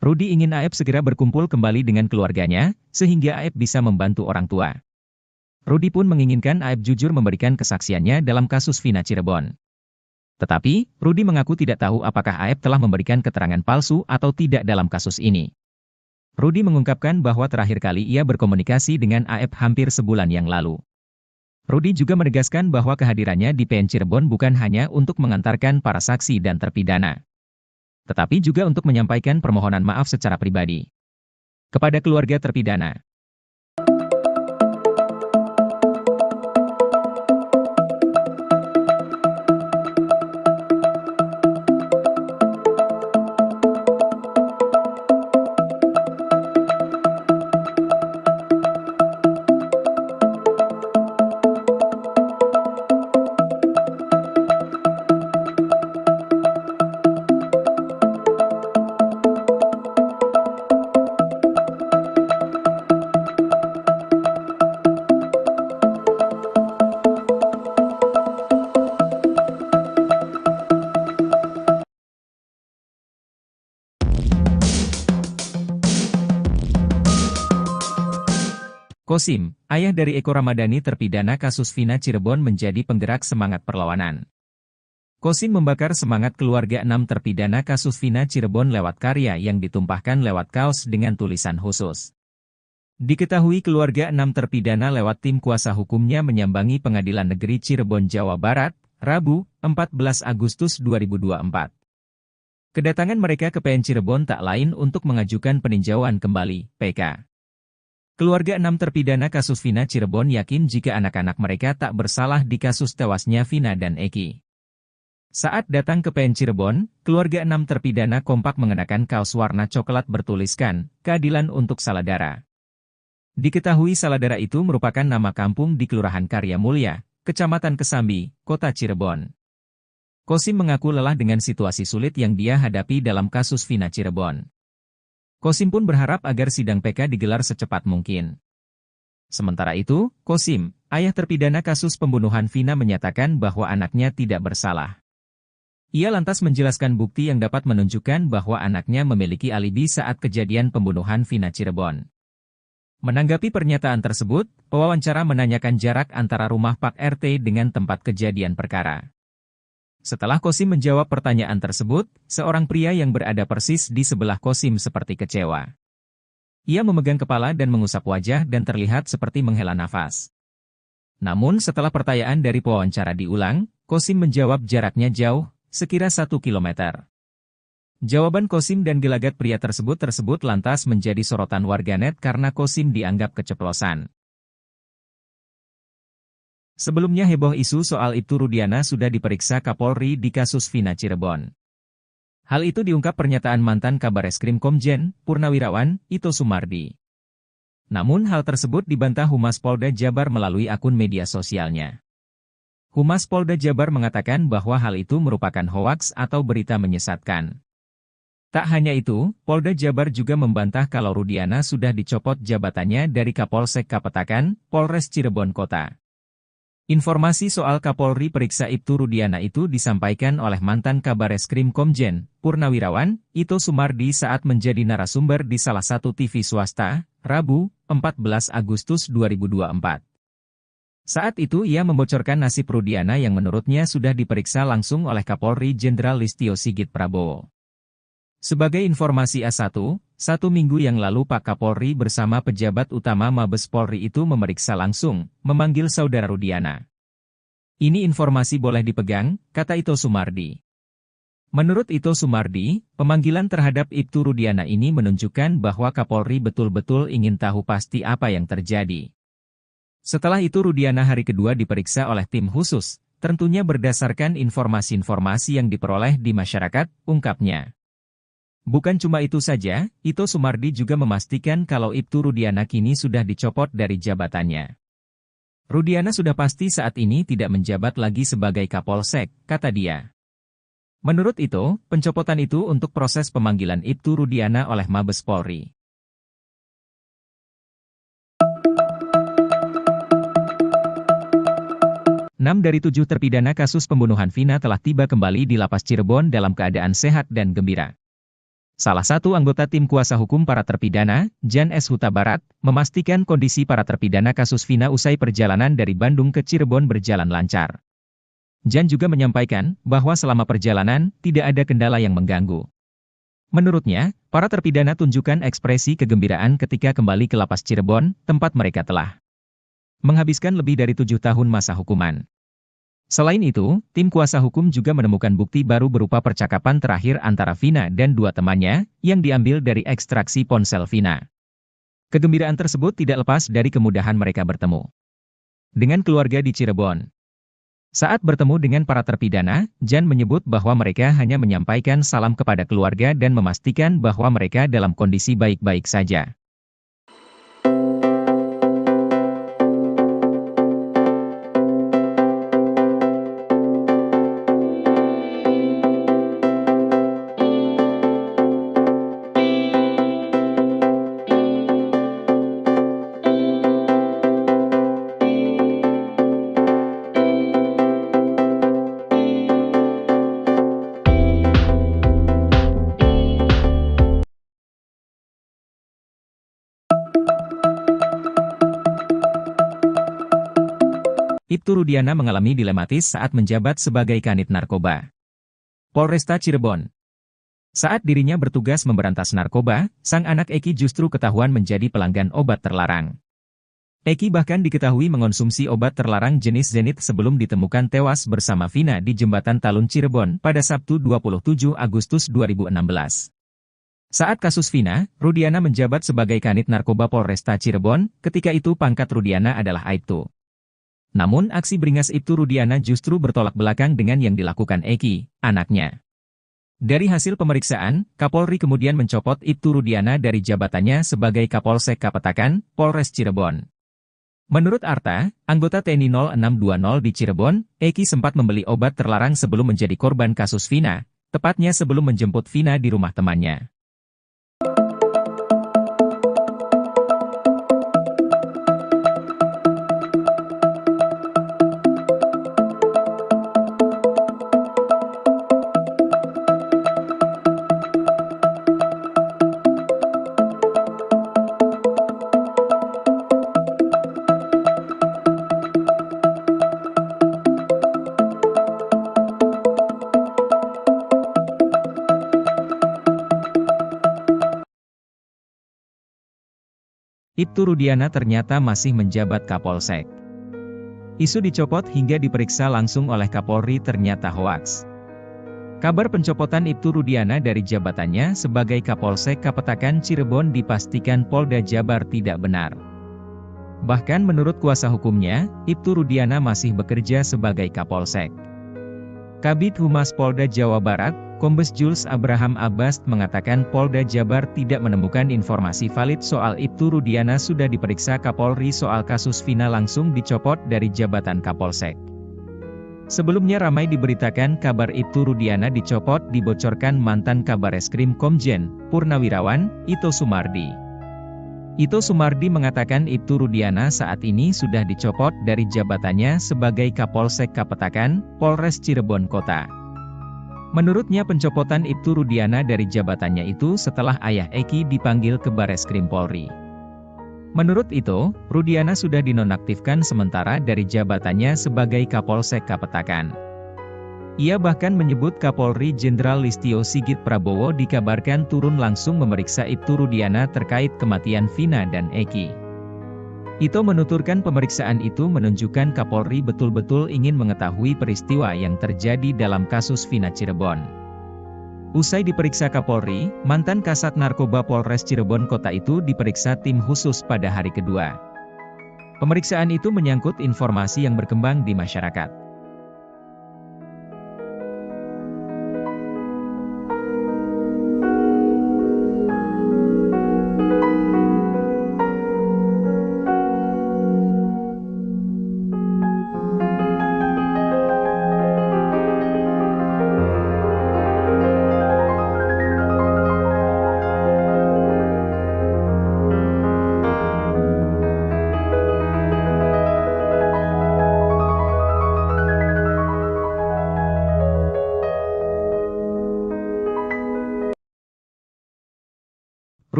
Rudi ingin Aep segera berkumpul kembali dengan keluarganya, sehingga Aep bisa membantu orang tua. Rudi pun menginginkan Aep jujur memberikan kesaksiannya dalam kasus Vina Cirebon. Tetapi, Rudi mengaku tidak tahu apakah Aep telah memberikan keterangan palsu atau tidak dalam kasus ini. Rudi mengungkapkan bahwa terakhir kali ia berkomunikasi dengan Aep hampir sebulan yang lalu. Rudi juga menegaskan bahwa kehadirannya di PN Cirebon bukan hanya untuk mengantarkan para saksi dan terpidana, tetapi juga untuk menyampaikan permohonan maaf secara pribadi kepada keluarga terpidana. Kosim, ayah dari Eko Ramadhani terpidana kasus Vina Cirebon menjadi penggerak semangat perlawanan. Kosim membakar semangat keluarga 6 terpidana kasus Vina Cirebon lewat karya yang ditumpahkan lewat kaos dengan tulisan khusus. Diketahui keluarga 6 terpidana lewat tim kuasa hukumnya menyambangi Pengadilan Negeri Cirebon, Jawa Barat, Rabu, 14 Agustus 2024. Kedatangan mereka ke PN Cirebon tak lain untuk mengajukan peninjauan kembali, PK. Keluarga 6 terpidana kasus Vina Cirebon yakin jika anak-anak mereka tak bersalah di kasus tewasnya Vina dan Eki. Saat datang ke PN Cirebon, keluarga 6 terpidana kompak mengenakan kaos warna coklat bertuliskan, "Keadilan untuk Saladara." Diketahui Saladara itu merupakan nama kampung di Kelurahan Karya Mulya, Kecamatan Kesambi, Kota Cirebon. Kosim mengaku lelah dengan situasi sulit yang dia hadapi dalam kasus Vina Cirebon. Kosim pun berharap agar sidang PK digelar secepat mungkin. Sementara itu, Kosim, ayah terpidana kasus pembunuhan Vina menyatakan bahwa anaknya tidak bersalah. Ia lantas menjelaskan bukti yang dapat menunjukkan bahwa anaknya memiliki alibi saat kejadian pembunuhan Vina Cirebon. Menanggapi pernyataan tersebut, pewawancara menanyakan jarak antara rumah Pak RT dengan tempat kejadian perkara. Setelah Kosim menjawab pertanyaan tersebut, seorang pria yang berada persis di sebelah Kosim seperti kecewa. Ia memegang kepala dan mengusap wajah dan terlihat seperti menghela nafas. Namun setelah pertanyaan dari pewawancara diulang, Kosim menjawab jaraknya jauh, sekira 1 kilometer. Jawaban Kosim dan gelagat pria tersebut lantas menjadi sorotan warganet karena Kosim dianggap keceplosan. Sebelumnya heboh isu soal Ibtu Rudiana sudah diperiksa Kapolri di kasus Vina Cirebon. Hal itu diungkap pernyataan mantan Kabareskrim Komjen, Purnawirawan, Ito Sumardi. Namun hal tersebut dibantah Humas Polda Jabar melalui akun media sosialnya. Humas Polda Jabar mengatakan bahwa hal itu merupakan hoaks atau berita menyesatkan. Tak hanya itu, Polda Jabar juga membantah kalau Rudiana sudah dicopot jabatannya dari Kapolsek Kapetakan, Polres Cirebon Kota. Informasi soal Kapolri periksa Ibtu Rudiana itu disampaikan oleh mantan Kabareskrim Komjen, Purnawirawan, Ito Sumardi saat menjadi narasumber di salah satu TV swasta, Rabu, 14 Agustus 2024. Saat itu ia membocorkan nasib Rudiana yang menurutnya sudah diperiksa langsung oleh Kapolri Jenderal Listio Sigit Prabowo. Sebagai informasi A1, 1 minggu yang lalu Pak Kapolri bersama pejabat utama Mabes Polri itu memeriksa langsung, memanggil saudara Rudiana. Ini informasi boleh dipegang, kata Ito Sumardi. Menurut Ito Sumardi, pemanggilan terhadap Ibtu Rudiana ini menunjukkan bahwa Kapolri betul-betul ingin tahu pasti apa yang terjadi. Setelah itu Rudiana hari kedua diperiksa oleh tim khusus, tentunya berdasarkan informasi-informasi yang diperoleh di masyarakat, ungkapnya. Bukan cuma itu saja, Ito Sumardi juga memastikan kalau Ibtu Rudiana kini sudah dicopot dari jabatannya. Rudiana sudah pasti saat ini tidak menjabat lagi sebagai Kapolsek, kata dia. Menurut Ito, pencopotan itu untuk proses pemanggilan Ibtu Rudiana oleh Mabes Polri. 6 dari 7 terpidana kasus pembunuhan Vina telah tiba kembali di Lapas Cirebon dalam keadaan sehat dan gembira. Salah satu anggota tim kuasa hukum para terpidana, Jan S. Huta Barat, memastikan kondisi para terpidana kasus Vina usai perjalanan dari Bandung ke Cirebon berjalan lancar. Jan juga menyampaikan bahwa selama perjalanan tidak ada kendala yang mengganggu. Menurutnya, para terpidana tunjukkan ekspresi kegembiraan ketika kembali ke Lapas Cirebon, tempat mereka telah menghabiskan lebih dari 7 tahun masa hukuman. Selain itu, tim kuasa hukum juga menemukan bukti baru berupa percakapan terakhir antara Vina dan 2 temannya, yang diambil dari ekstraksi ponsel Vina. Kegembiraan tersebut tidak lepas dari kemudahan mereka bertemu dengan keluarga di Cirebon. Saat bertemu dengan para terpidana, Jan menyebut bahwa mereka hanya menyampaikan salam kepada keluarga dan memastikan bahwa mereka dalam kondisi baik-baik saja. Ibtu Rudiana mengalami dilematis saat menjabat sebagai Kanit Narkoba Polresta Cirebon. Saat dirinya bertugas memberantas narkoba, sang anak Eki justru ketahuan menjadi pelanggan obat terlarang. Eki bahkan diketahui mengonsumsi obat terlarang jenis Zenit sebelum ditemukan tewas bersama Vina di Jembatan Talun Cirebon pada Sabtu 27 Agustus 2016. Saat kasus Vina, Rudiana menjabat sebagai Kanit Narkoba Polresta Cirebon, ketika itu pangkat Rudiana adalah Aibtu. Namun aksi beringas Ibtu Rudiana justru bertolak belakang dengan yang dilakukan Eki, anaknya. Dari hasil pemeriksaan, Kapolri kemudian mencopot Ibtu Rudiana dari jabatannya sebagai Kapolsek Kapetakan, Polres Cirebon. Menurut Arta, anggota TNI 0620 di Cirebon, Eki sempat membeli obat terlarang sebelum menjadi korban kasus Vina, tepatnya sebelum menjemput Vina di rumah temannya. Ibtu Rudiana ternyata masih menjabat Kapolsek. Isu dicopot hingga diperiksa langsung oleh Kapolri ternyata hoaks. Kabar pencopotan Ibtu Rudiana dari jabatannya sebagai Kapolsek Kapetakan Cirebon dipastikan Polda Jabar tidak benar. Bahkan menurut kuasa hukumnya, Ibtu Rudiana masih bekerja sebagai Kapolsek. Kabid Humas Polda Jawa Barat, Kombes Jules Abraham Abbas mengatakan Polda Jabar tidak menemukan informasi valid soal Ibtu Rudiana sudah diperiksa Kapolri soal kasus Vina langsung dicopot dari jabatan Kapolsek. Sebelumnya ramai diberitakan kabar Ibtu Rudiana dicopot dibocorkan mantan Kabareskrim Komjen Purnawirawan Ito Sumardi. Ito Sumardi mengatakan Ibtu Rudiana saat ini sudah dicopot dari jabatannya sebagai Kapolsek Kapetakan, Polres Cirebon Kota. Menurutnya pencopotan Ibtu Rudiana dari jabatannya itu setelah ayah Eki dipanggil ke Bareskrim Polri. Menurut itu, Rudiana sudah dinonaktifkan sementara dari jabatannya sebagai Kapolsek Kapetakan. Ia bahkan menyebut Kapolri Jenderal Listio Sigit Prabowo dikabarkan turun langsung memeriksa Ibtu Rudiana terkait kematian Vina dan Eki. Ito menuturkan pemeriksaan itu menunjukkan Kapolri betul-betul ingin mengetahui peristiwa yang terjadi dalam kasus Vina Cirebon. Usai diperiksa Kapolri, mantan Kasat Narkoba Polres Cirebon Kota itu diperiksa tim khusus pada hari kedua. Pemeriksaan itu menyangkut informasi yang berkembang di masyarakat.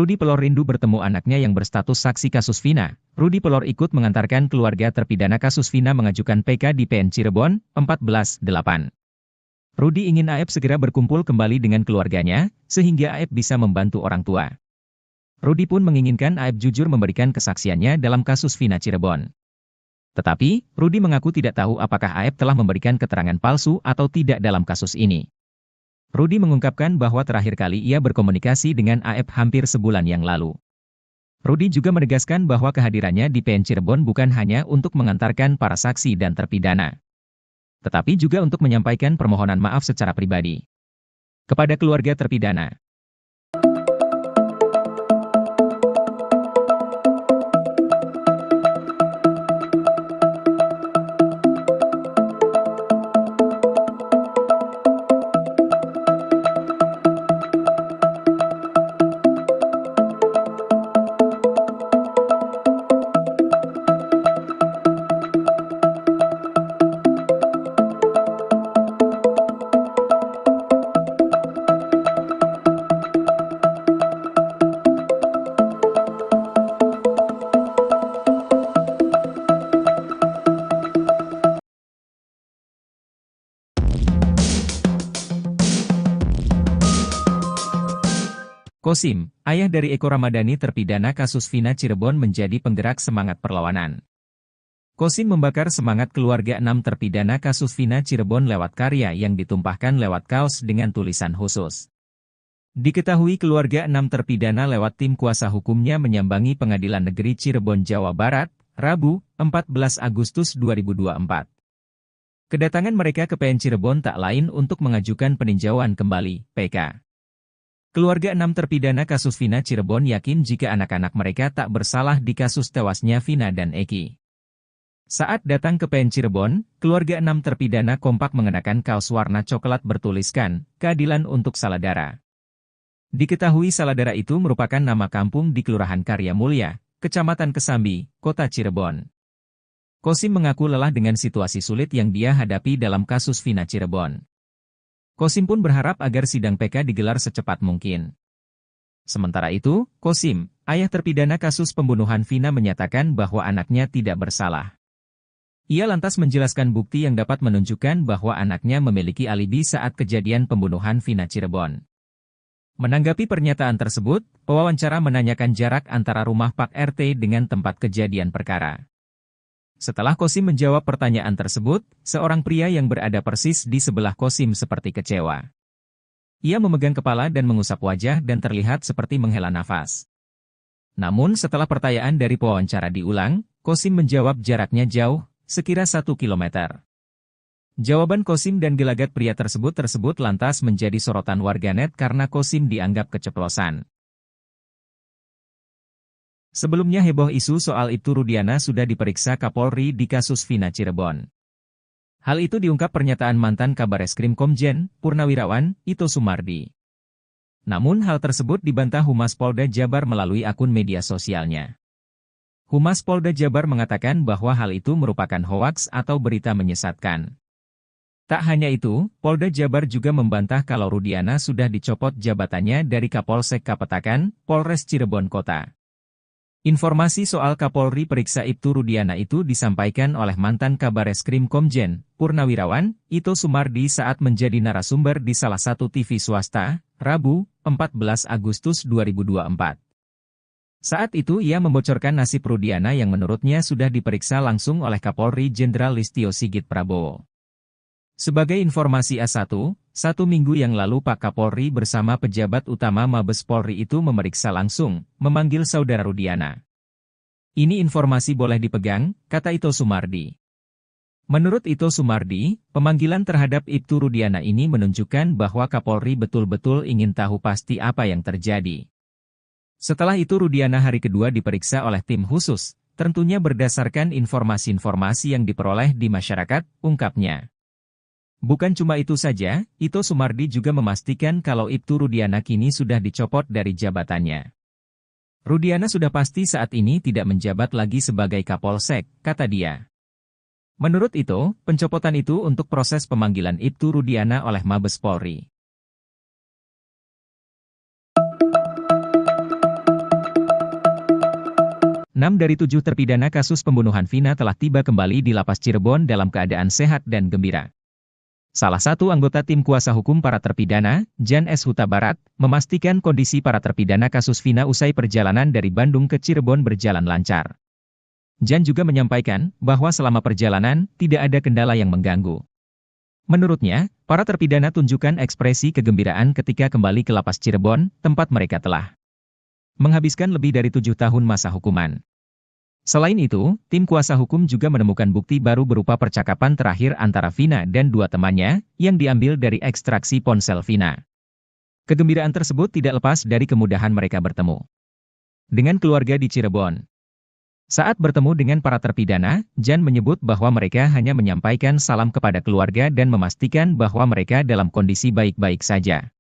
Rudi Pelor rindu bertemu anaknya yang berstatus saksi kasus Vina. Rudi Pelor ikut mengantarkan keluarga terpidana kasus Vina mengajukan PK di PN Cirebon, 14/8. Rudi ingin Aep segera berkumpul kembali dengan keluarganya, sehingga Aep bisa membantu orang tua. Rudi pun menginginkan Aep jujur memberikan kesaksiannya dalam kasus Vina Cirebon. Tetapi, Rudi mengaku tidak tahu apakah Aep telah memberikan keterangan palsu atau tidak dalam kasus ini. Rudi mengungkapkan bahwa terakhir kali ia berkomunikasi dengan Aep hampir sebulan yang lalu. Rudi juga menegaskan bahwa kehadirannya di PN Cirebon bukan hanya untuk mengantarkan para saksi dan terpidana, tetapi juga untuk menyampaikan permohonan maaf secara pribadi kepada keluarga terpidana. Kosim, ayah dari Eko Ramadhani terpidana kasus Vina Cirebon menjadi penggerak semangat perlawanan. Kosim membakar semangat keluarga 6 terpidana kasus Vina Cirebon lewat karya yang ditumpahkan lewat kaos dengan tulisan khusus. Diketahui keluarga 6 terpidana lewat tim kuasa hukumnya menyambangi Pengadilan Negeri Cirebon, Jawa Barat, Rabu, 14 Agustus 2024. Kedatangan mereka ke PN Cirebon tak lain untuk mengajukan peninjauan kembali, PK. Keluarga 6 terpidana kasus Vina Cirebon yakin jika anak-anak mereka tak bersalah di kasus tewasnya Vina dan Eki. Saat datang ke PN Cirebon, keluarga 6 terpidana kompak mengenakan kaos warna coklat bertuliskan, "Keadilan untuk Saladara." Diketahui Saladara itu merupakan nama kampung di Kelurahan Karya Mulya, Kecamatan Kesambi, Kota Cirebon. Kosim mengaku lelah dengan situasi sulit yang dia hadapi dalam kasus Vina Cirebon. Kosim pun berharap agar sidang PK digelar secepat mungkin. Sementara itu, Kosim, ayah terpidana kasus pembunuhan Vina menyatakan bahwa anaknya tidak bersalah. Ia lantas menjelaskan bukti yang dapat menunjukkan bahwa anaknya memiliki alibi saat kejadian pembunuhan Vina Cirebon. Menanggapi pernyataan tersebut, pewawancara menanyakan jarak antara rumah Pak RT dengan tempat kejadian perkara. Setelah Kosim menjawab pertanyaan tersebut, seorang pria yang berada persis di sebelah Kosim seperti kecewa. Ia memegang kepala dan mengusap wajah dan terlihat seperti menghela nafas. Namun setelah pertanyaan dari pewawancara diulang, Kosim menjawab jaraknya jauh, sekira 1 kilometer. Jawaban Kosim dan gelagat pria tersebut lantas menjadi sorotan warganet karena Kosim dianggap keceplosan. Sebelumnya heboh isu soal Ibtu Rudiana sudah diperiksa Kapolri di kasus Vina Cirebon. Hal itu diungkap pernyataan mantan Kabareskrim Komjen, Purnawirawan, Ito Sumardi. Namun hal tersebut dibantah Humas Polda Jabar melalui akun media sosialnya. Humas Polda Jabar mengatakan bahwa hal itu merupakan hoaks atau berita menyesatkan. Tak hanya itu, Polda Jabar juga membantah kalau Rudiana sudah dicopot jabatannya dari Kapolsek Kapetakan, Polres Cirebon Kota. Informasi soal Kapolri periksa Ibtu Rudiana itu disampaikan oleh mantan Kabareskrim Komjen, Purnawirawan, Ito Sumardi saat menjadi narasumber di salah satu TV swasta, Rabu, 14 Agustus 2024. Saat itu ia membocorkan nasib Rudiana yang menurutnya sudah diperiksa langsung oleh Kapolri Jenderal Listio Sigit Prabowo. Sebagai informasi A1, 1 minggu yang lalu Pak Kapolri bersama pejabat utama Mabes Polri itu memeriksa langsung, memanggil saudara Rudiana. Ini informasi boleh dipegang, kata Ito Sumardi. Menurut Ito Sumardi, pemanggilan terhadap Ibtu Rudiana ini menunjukkan bahwa Kapolri betul-betul ingin tahu pasti apa yang terjadi. Setelah itu Rudiana hari kedua diperiksa oleh tim khusus, tentunya berdasarkan informasi-informasi yang diperoleh di masyarakat, ungkapnya. Bukan cuma itu saja, Ito Sumardi juga memastikan kalau Ibtu Rudiana kini sudah dicopot dari jabatannya. Rudiana sudah pasti saat ini tidak menjabat lagi sebagai Kapolsek, kata dia. Menurut Ito, pencopotan itu untuk proses pemanggilan Ibtu Rudiana oleh Mabes Polri. dari 7 terpidana kasus pembunuhan Vina telah tiba kembali di Lapas Cirebon dalam keadaan sehat dan gembira. Salah satu anggota tim kuasa hukum para terpidana, Jan S. Huta Barat, memastikan kondisi para terpidana kasus Vina usai perjalanan dari Bandung ke Cirebon berjalan lancar. Jan juga menyampaikan bahwa selama perjalanan tidak ada kendala yang mengganggu. Menurutnya, para terpidana tunjukkan ekspresi kegembiraan ketika kembali ke Lapas Cirebon, tempat mereka telah menghabiskan lebih dari 7 tahun masa hukuman. Selain itu, tim kuasa hukum juga menemukan bukti baru berupa percakapan terakhir antara Vina dan 2 temannya, yang diambil dari ekstraksi ponsel Vina. Kegembiraan tersebut tidak lepas dari kemudahan mereka bertemu dengan keluarga di Cirebon. Saat bertemu dengan para terpidana, Jan menyebut bahwa mereka hanya menyampaikan salam kepada keluarga dan memastikan bahwa mereka dalam kondisi baik-baik saja.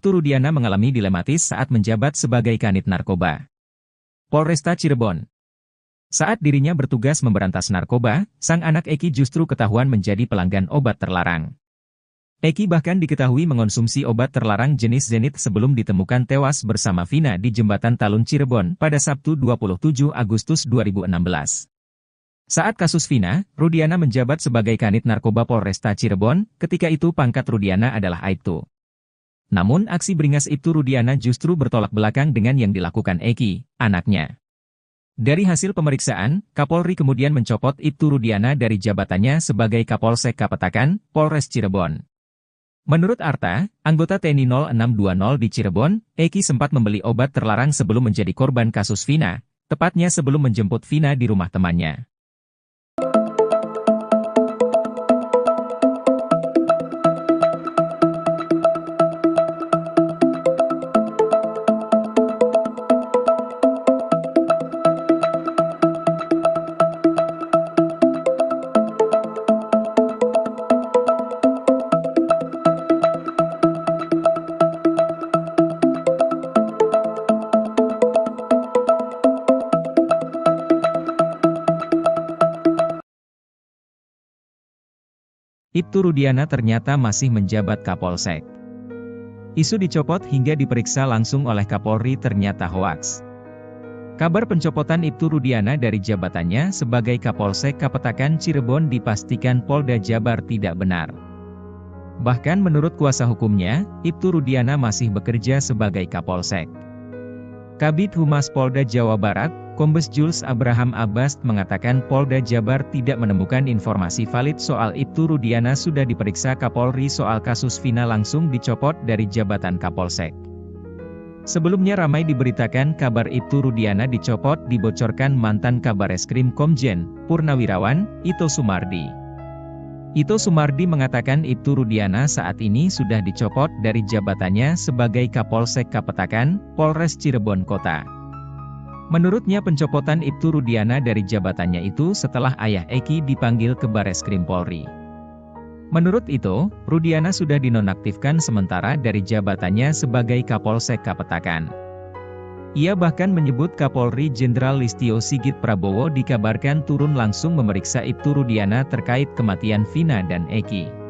Ibtu Rudiana mengalami dilematis saat menjabat sebagai Kanit Narkoba Polresta Cirebon. Saat dirinya bertugas memberantas narkoba, sang anak Eki justru ketahuan menjadi pelanggan obat terlarang. Eki bahkan diketahui mengonsumsi obat terlarang jenis Zenith sebelum ditemukan tewas bersama Vina di Jembatan Talun Cirebon pada Sabtu 27 Agustus 2016. Saat kasus Vina, Rudiana menjabat sebagai Kanit Narkoba Polresta Cirebon, ketika itu pangkat Rudiana adalah Aibtu. Namun aksi beringas Ibtu Rudiana justru bertolak belakang dengan yang dilakukan Eki, anaknya. Dari hasil pemeriksaan, Kapolri kemudian mencopot Ibtu Rudiana dari jabatannya sebagai Kapolsek Kapetakan, Polres Cirebon. Menurut Arta, anggota TNI 0620 di Cirebon, Eki sempat membeli obat terlarang sebelum menjadi korban kasus Vina, tepatnya sebelum menjemput Vina di rumah temannya. Ibtu Rudiana ternyata masih menjabat Kapolsek. Isu dicopot hingga diperiksa langsung oleh Kapolri ternyata hoaks. Kabar pencopotan Ibtu Rudiana dari jabatannya sebagai Kapolsek Kapetakan Cirebon dipastikan Polda Jabar tidak benar. Bahkan menurut kuasa hukumnya, Ibtu Rudiana masih bekerja sebagai Kapolsek. Kabid Humas Polda Jawa Barat, Kombes Jules Abraham Abbas mengatakan Polda Jabar tidak menemukan informasi valid soal Ibtu Rudiana sudah diperiksa Kapolri soal kasus Vina langsung dicopot dari jabatan Kapolsek. Sebelumnya ramai diberitakan kabar Ibtu Rudiana dicopot dibocorkan mantan Kabareskrim Komjen, Purnawirawan, Ito Sumardi. Ito Sumardi mengatakan Ibtu Rudiana saat ini sudah dicopot dari jabatannya sebagai Kapolsek Kapetakan, Polres Cirebon Kota. Menurutnya pencopotan Ibtu Rudiana dari jabatannya itu setelah ayah Eki dipanggil ke Bareskrim Polri. Menurut itu, Rudiana sudah dinonaktifkan sementara dari jabatannya sebagai Kapolsek Kapetakan. Ia bahkan menyebut Kapolri Jenderal Listio Sigit Prabowo dikabarkan turun langsung memeriksa Ibtu Rudiana terkait kematian Vina dan Eki.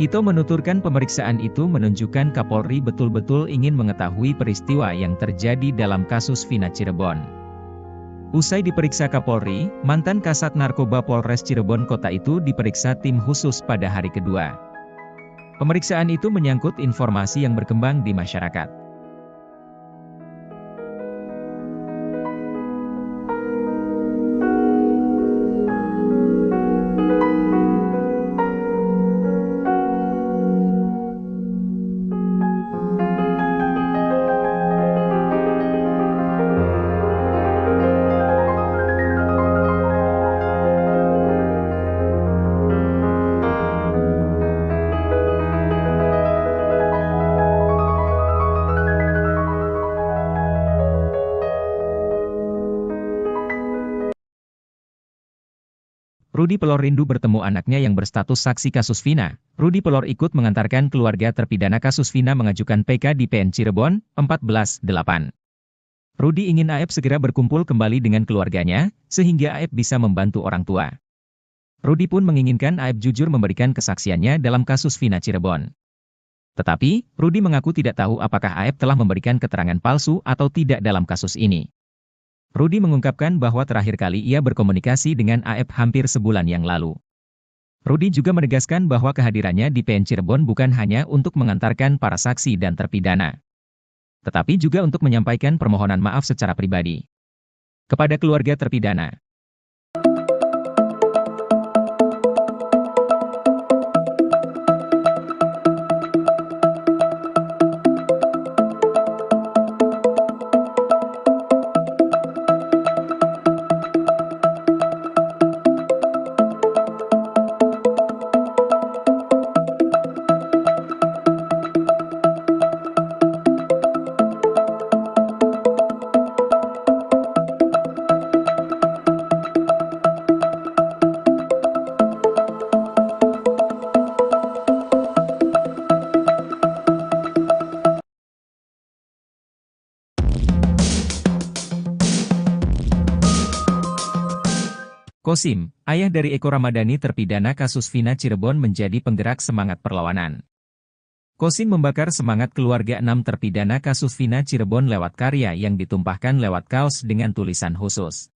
Ito menuturkan pemeriksaan itu menunjukkan Kapolri betul-betul ingin mengetahui peristiwa yang terjadi dalam kasus Vina Cirebon. Usai diperiksa Kapolri, mantan Kasat Narkoba Polres Cirebon Kota itu diperiksa tim khusus pada hari kedua. Pemeriksaan itu menyangkut informasi yang berkembang di masyarakat. Rudy Pelor rindu bertemu anaknya yang berstatus saksi kasus Vina. Rudy Pelor ikut mengantarkan keluarga terpidana kasus Vina mengajukan PK di PN Cirebon, 14/8. Rudy ingin Aep segera berkumpul kembali dengan keluarganya, sehingga Aep bisa membantu orang tua. Rudy pun menginginkan Aep jujur memberikan kesaksiannya dalam kasus Vina Cirebon. Tetapi, Rudy mengaku tidak tahu apakah Aep telah memberikan keterangan palsu atau tidak dalam kasus ini. Rudy mengungkapkan bahwa terakhir kali ia berkomunikasi dengan Aep hampir sebulan yang lalu. Rudy juga menegaskan bahwa kehadirannya di PN Cirebon bukan hanya untuk mengantarkan para saksi dan terpidana, tetapi juga untuk menyampaikan permohonan maaf secara pribadi kepada keluarga terpidana. Kosim, ayah dari Eko Ramadhani terpidana kasus Vina Cirebon menjadi penggerak semangat perlawanan. Kosim membakar semangat keluarga 6 terpidana kasus Vina Cirebon lewat karya yang ditumpahkan lewat kaos dengan tulisan khusus.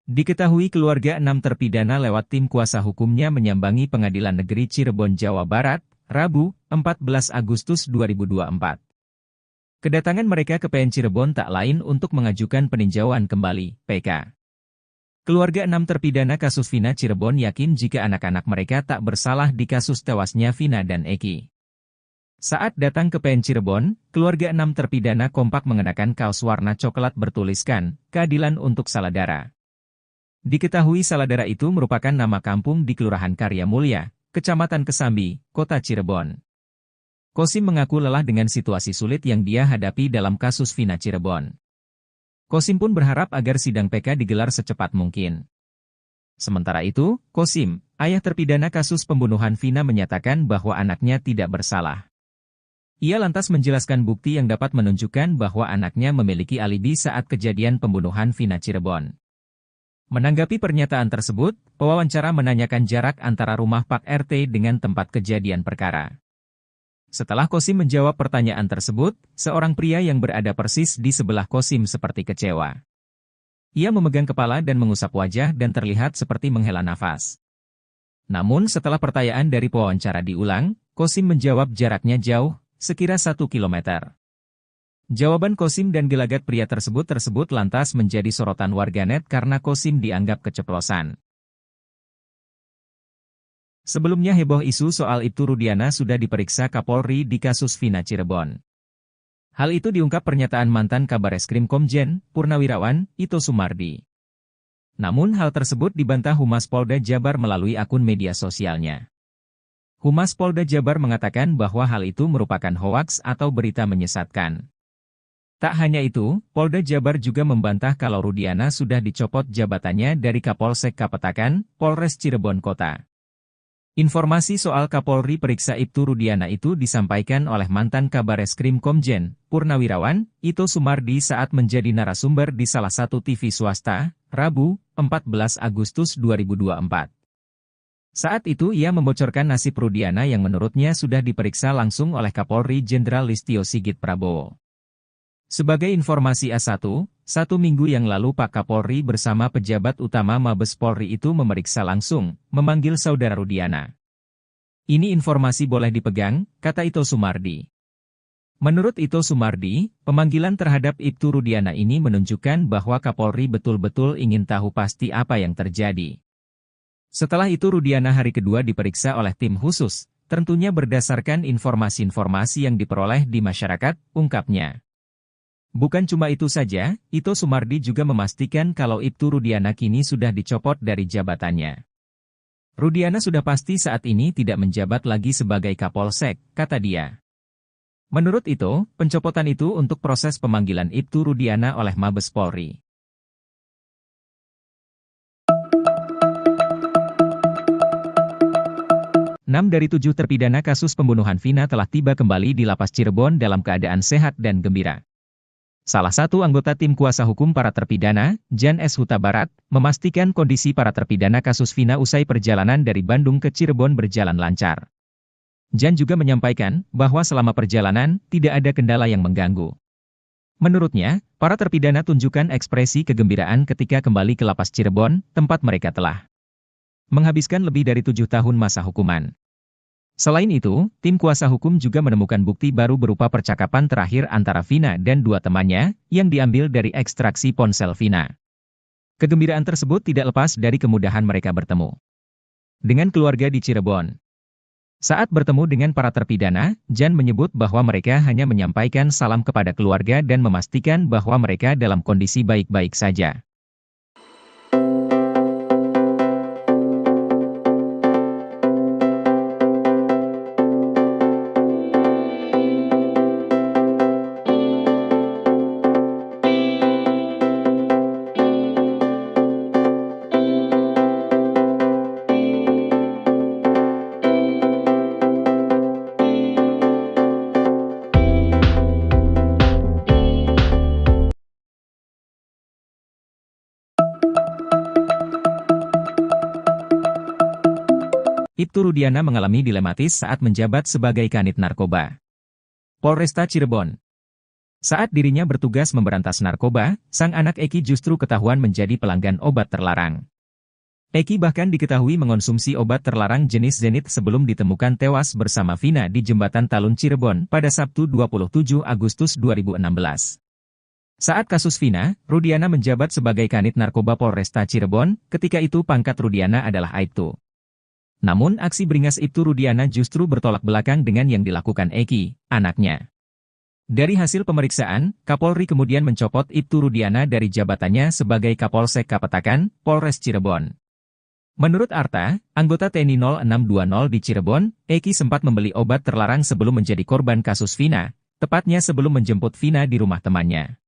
Diketahui keluarga 6 terpidana lewat tim kuasa hukumnya menyambangi Pengadilan Negeri Cirebon, Jawa Barat, Rabu, 14 Agustus 2024. Kedatangan mereka ke PN Cirebon tak lain untuk mengajukan peninjauan kembali, PK. Keluarga 6 terpidana kasus Vina Cirebon yakin jika anak-anak mereka tak bersalah di kasus tewasnya Vina dan Eki. Saat datang ke PN Cirebon, keluarga 6 terpidana kompak mengenakan kaos warna coklat bertuliskan, "Keadilan untuk Saladara". Diketahui Saladara itu merupakan nama kampung di Kelurahan Karya Mulya, Kecamatan Kesambi, Kota Cirebon. Kosim mengaku lelah dengan situasi sulit yang dia hadapi dalam kasus Vina Cirebon. Kosim pun berharap agar sidang PK digelar secepat mungkin. Sementara itu, Kosim, ayah terpidana kasus pembunuhan Vina menyatakan bahwa anaknya tidak bersalah. Ia lantas menjelaskan bukti yang dapat menunjukkan bahwa anaknya memiliki alibi saat kejadian pembunuhan Vina Cirebon. Menanggapi pernyataan tersebut, pewawancara menanyakan jarak antara rumah Pak RT dengan tempat kejadian perkara. Setelah Kosim menjawab pertanyaan tersebut, seorang pria yang berada persis di sebelah Kosim seperti kecewa. Ia memegang kepala dan mengusap wajah dan terlihat seperti menghela nafas. Namun setelah pertanyaan dari pewawancara diulang, Kosim menjawab jaraknya jauh, sekira 1 kilometer. Jawaban Kosim dan gelagat pria tersebut lantas menjadi sorotan warganet karena Kosim dianggap keceplosan. Sebelumnya heboh isu soal Ibtu Rudiana sudah diperiksa Kapolri di kasus Vina Cirebon. Hal itu diungkap pernyataan mantan Kabareskrim Komjen, Purnawirawan, Ito Sumardi. Namun hal tersebut dibantah Humas Polda Jabar melalui akun media sosialnya. Humas Polda Jabar mengatakan bahwa hal itu merupakan hoaks atau berita menyesatkan. Tak hanya itu, Polda Jabar juga membantah kalau Rudiana sudah dicopot jabatannya dari Kapolsek Kapetakan, Polres Cirebon Kota. Informasi soal Kapolri periksa Ibtu Rudiana itu disampaikan oleh mantan Kabareskrim Komjen, Purnawirawan, Ito Sumardi saat menjadi narasumber di salah satu TV swasta, Rabu, 14 Agustus 2024. Saat itu ia membocorkan nasib Rudiana yang menurutnya sudah diperiksa langsung oleh Kapolri Jenderal Listio Sigit Prabowo. Sebagai informasi A1, 1 minggu yang lalu Pak Kapolri bersama pejabat utama Mabes Polri itu memeriksa langsung, memanggil saudara Rudiana. Ini informasi boleh dipegang, kata Ito Sumardi. Menurut Ito Sumardi, pemanggilan terhadap Ibtu Rudiana ini menunjukkan bahwa Kapolri betul-betul ingin tahu pasti apa yang terjadi. Setelah itu Rudiana hari kedua diperiksa oleh tim khusus, tentunya berdasarkan informasi-informasi yang diperoleh di masyarakat, ungkapnya. Bukan cuma itu saja, Ito Sumardi juga memastikan kalau Ibtu Rudiana kini sudah dicopot dari jabatannya. Rudiana sudah pasti saat ini tidak menjabat lagi sebagai Kapolsek, kata dia. Menurut Ito, pencopotan itu untuk proses pemanggilan Ibtu Rudiana oleh Mabes Polri. 6 dari 7 terpidana kasus pembunuhan Vina telah tiba kembali di Lapas Cirebon dalam keadaan sehat dan gembira. Salah satu anggota tim kuasa hukum para terpidana, Jan S. Huta Barat, memastikan kondisi para terpidana kasus Vina usai perjalanan dari Bandung ke Cirebon berjalan lancar. Jan juga menyampaikan bahwa selama perjalanan, tidak ada kendala yang mengganggu. Menurutnya, para terpidana tunjukkan ekspresi kegembiraan ketika kembali ke Lapas Cirebon, tempat mereka telah menghabiskan lebih dari 7 tahun masa hukuman. Selain itu, tim kuasa hukum juga menemukan bukti baru berupa percakapan terakhir antara Vina dan 2 temannya, yang diambil dari ekstraksi ponsel Vina. Kegembiraan tersebut tidak lepas dari kemudahan mereka bertemu dengan keluarga di Cirebon. Saat bertemu dengan para terpidana, Jan menyebut bahwa mereka hanya menyampaikan salam kepada keluarga dan memastikan bahwa mereka dalam kondisi baik-baik saja. Ibtu Rudiana mengalami dilematis saat menjabat sebagai Kanit Narkoba Polresta Cirebon. Saat dirinya bertugas memberantas narkoba, sang anak Eki justru ketahuan menjadi pelanggan obat terlarang. Eki bahkan diketahui mengonsumsi obat terlarang jenis Zenit sebelum ditemukan tewas bersama Vina di Jembatan Talun Cirebon pada Sabtu 27 Agustus 2016. Saat kasus Vina, Rudiana menjabat sebagai Kanit Narkoba Polresta Cirebon, ketika itu pangkat Rudiana adalah Aibtu. Namun aksi beringas Ibtu Rudiana justru bertolak belakang dengan yang dilakukan Eki, anaknya. Dari hasil pemeriksaan, Kapolri kemudian mencopot Ibtu Rudiana dari jabatannya sebagai Kapolsek Kapetakan, Polres Cirebon. Menurut Arta, anggota TNI 0620 di Cirebon, Eki sempat membeli obat terlarang sebelum menjadi korban kasus Vina, tepatnya sebelum menjemput Vina di rumah temannya.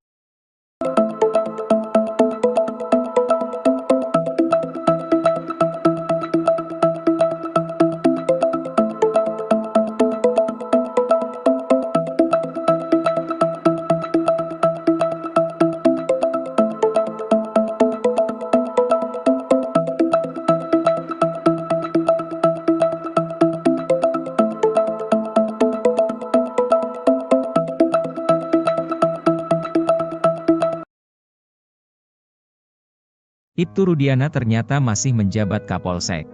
Ibtu Rudiana ternyata masih menjabat Kapolsek.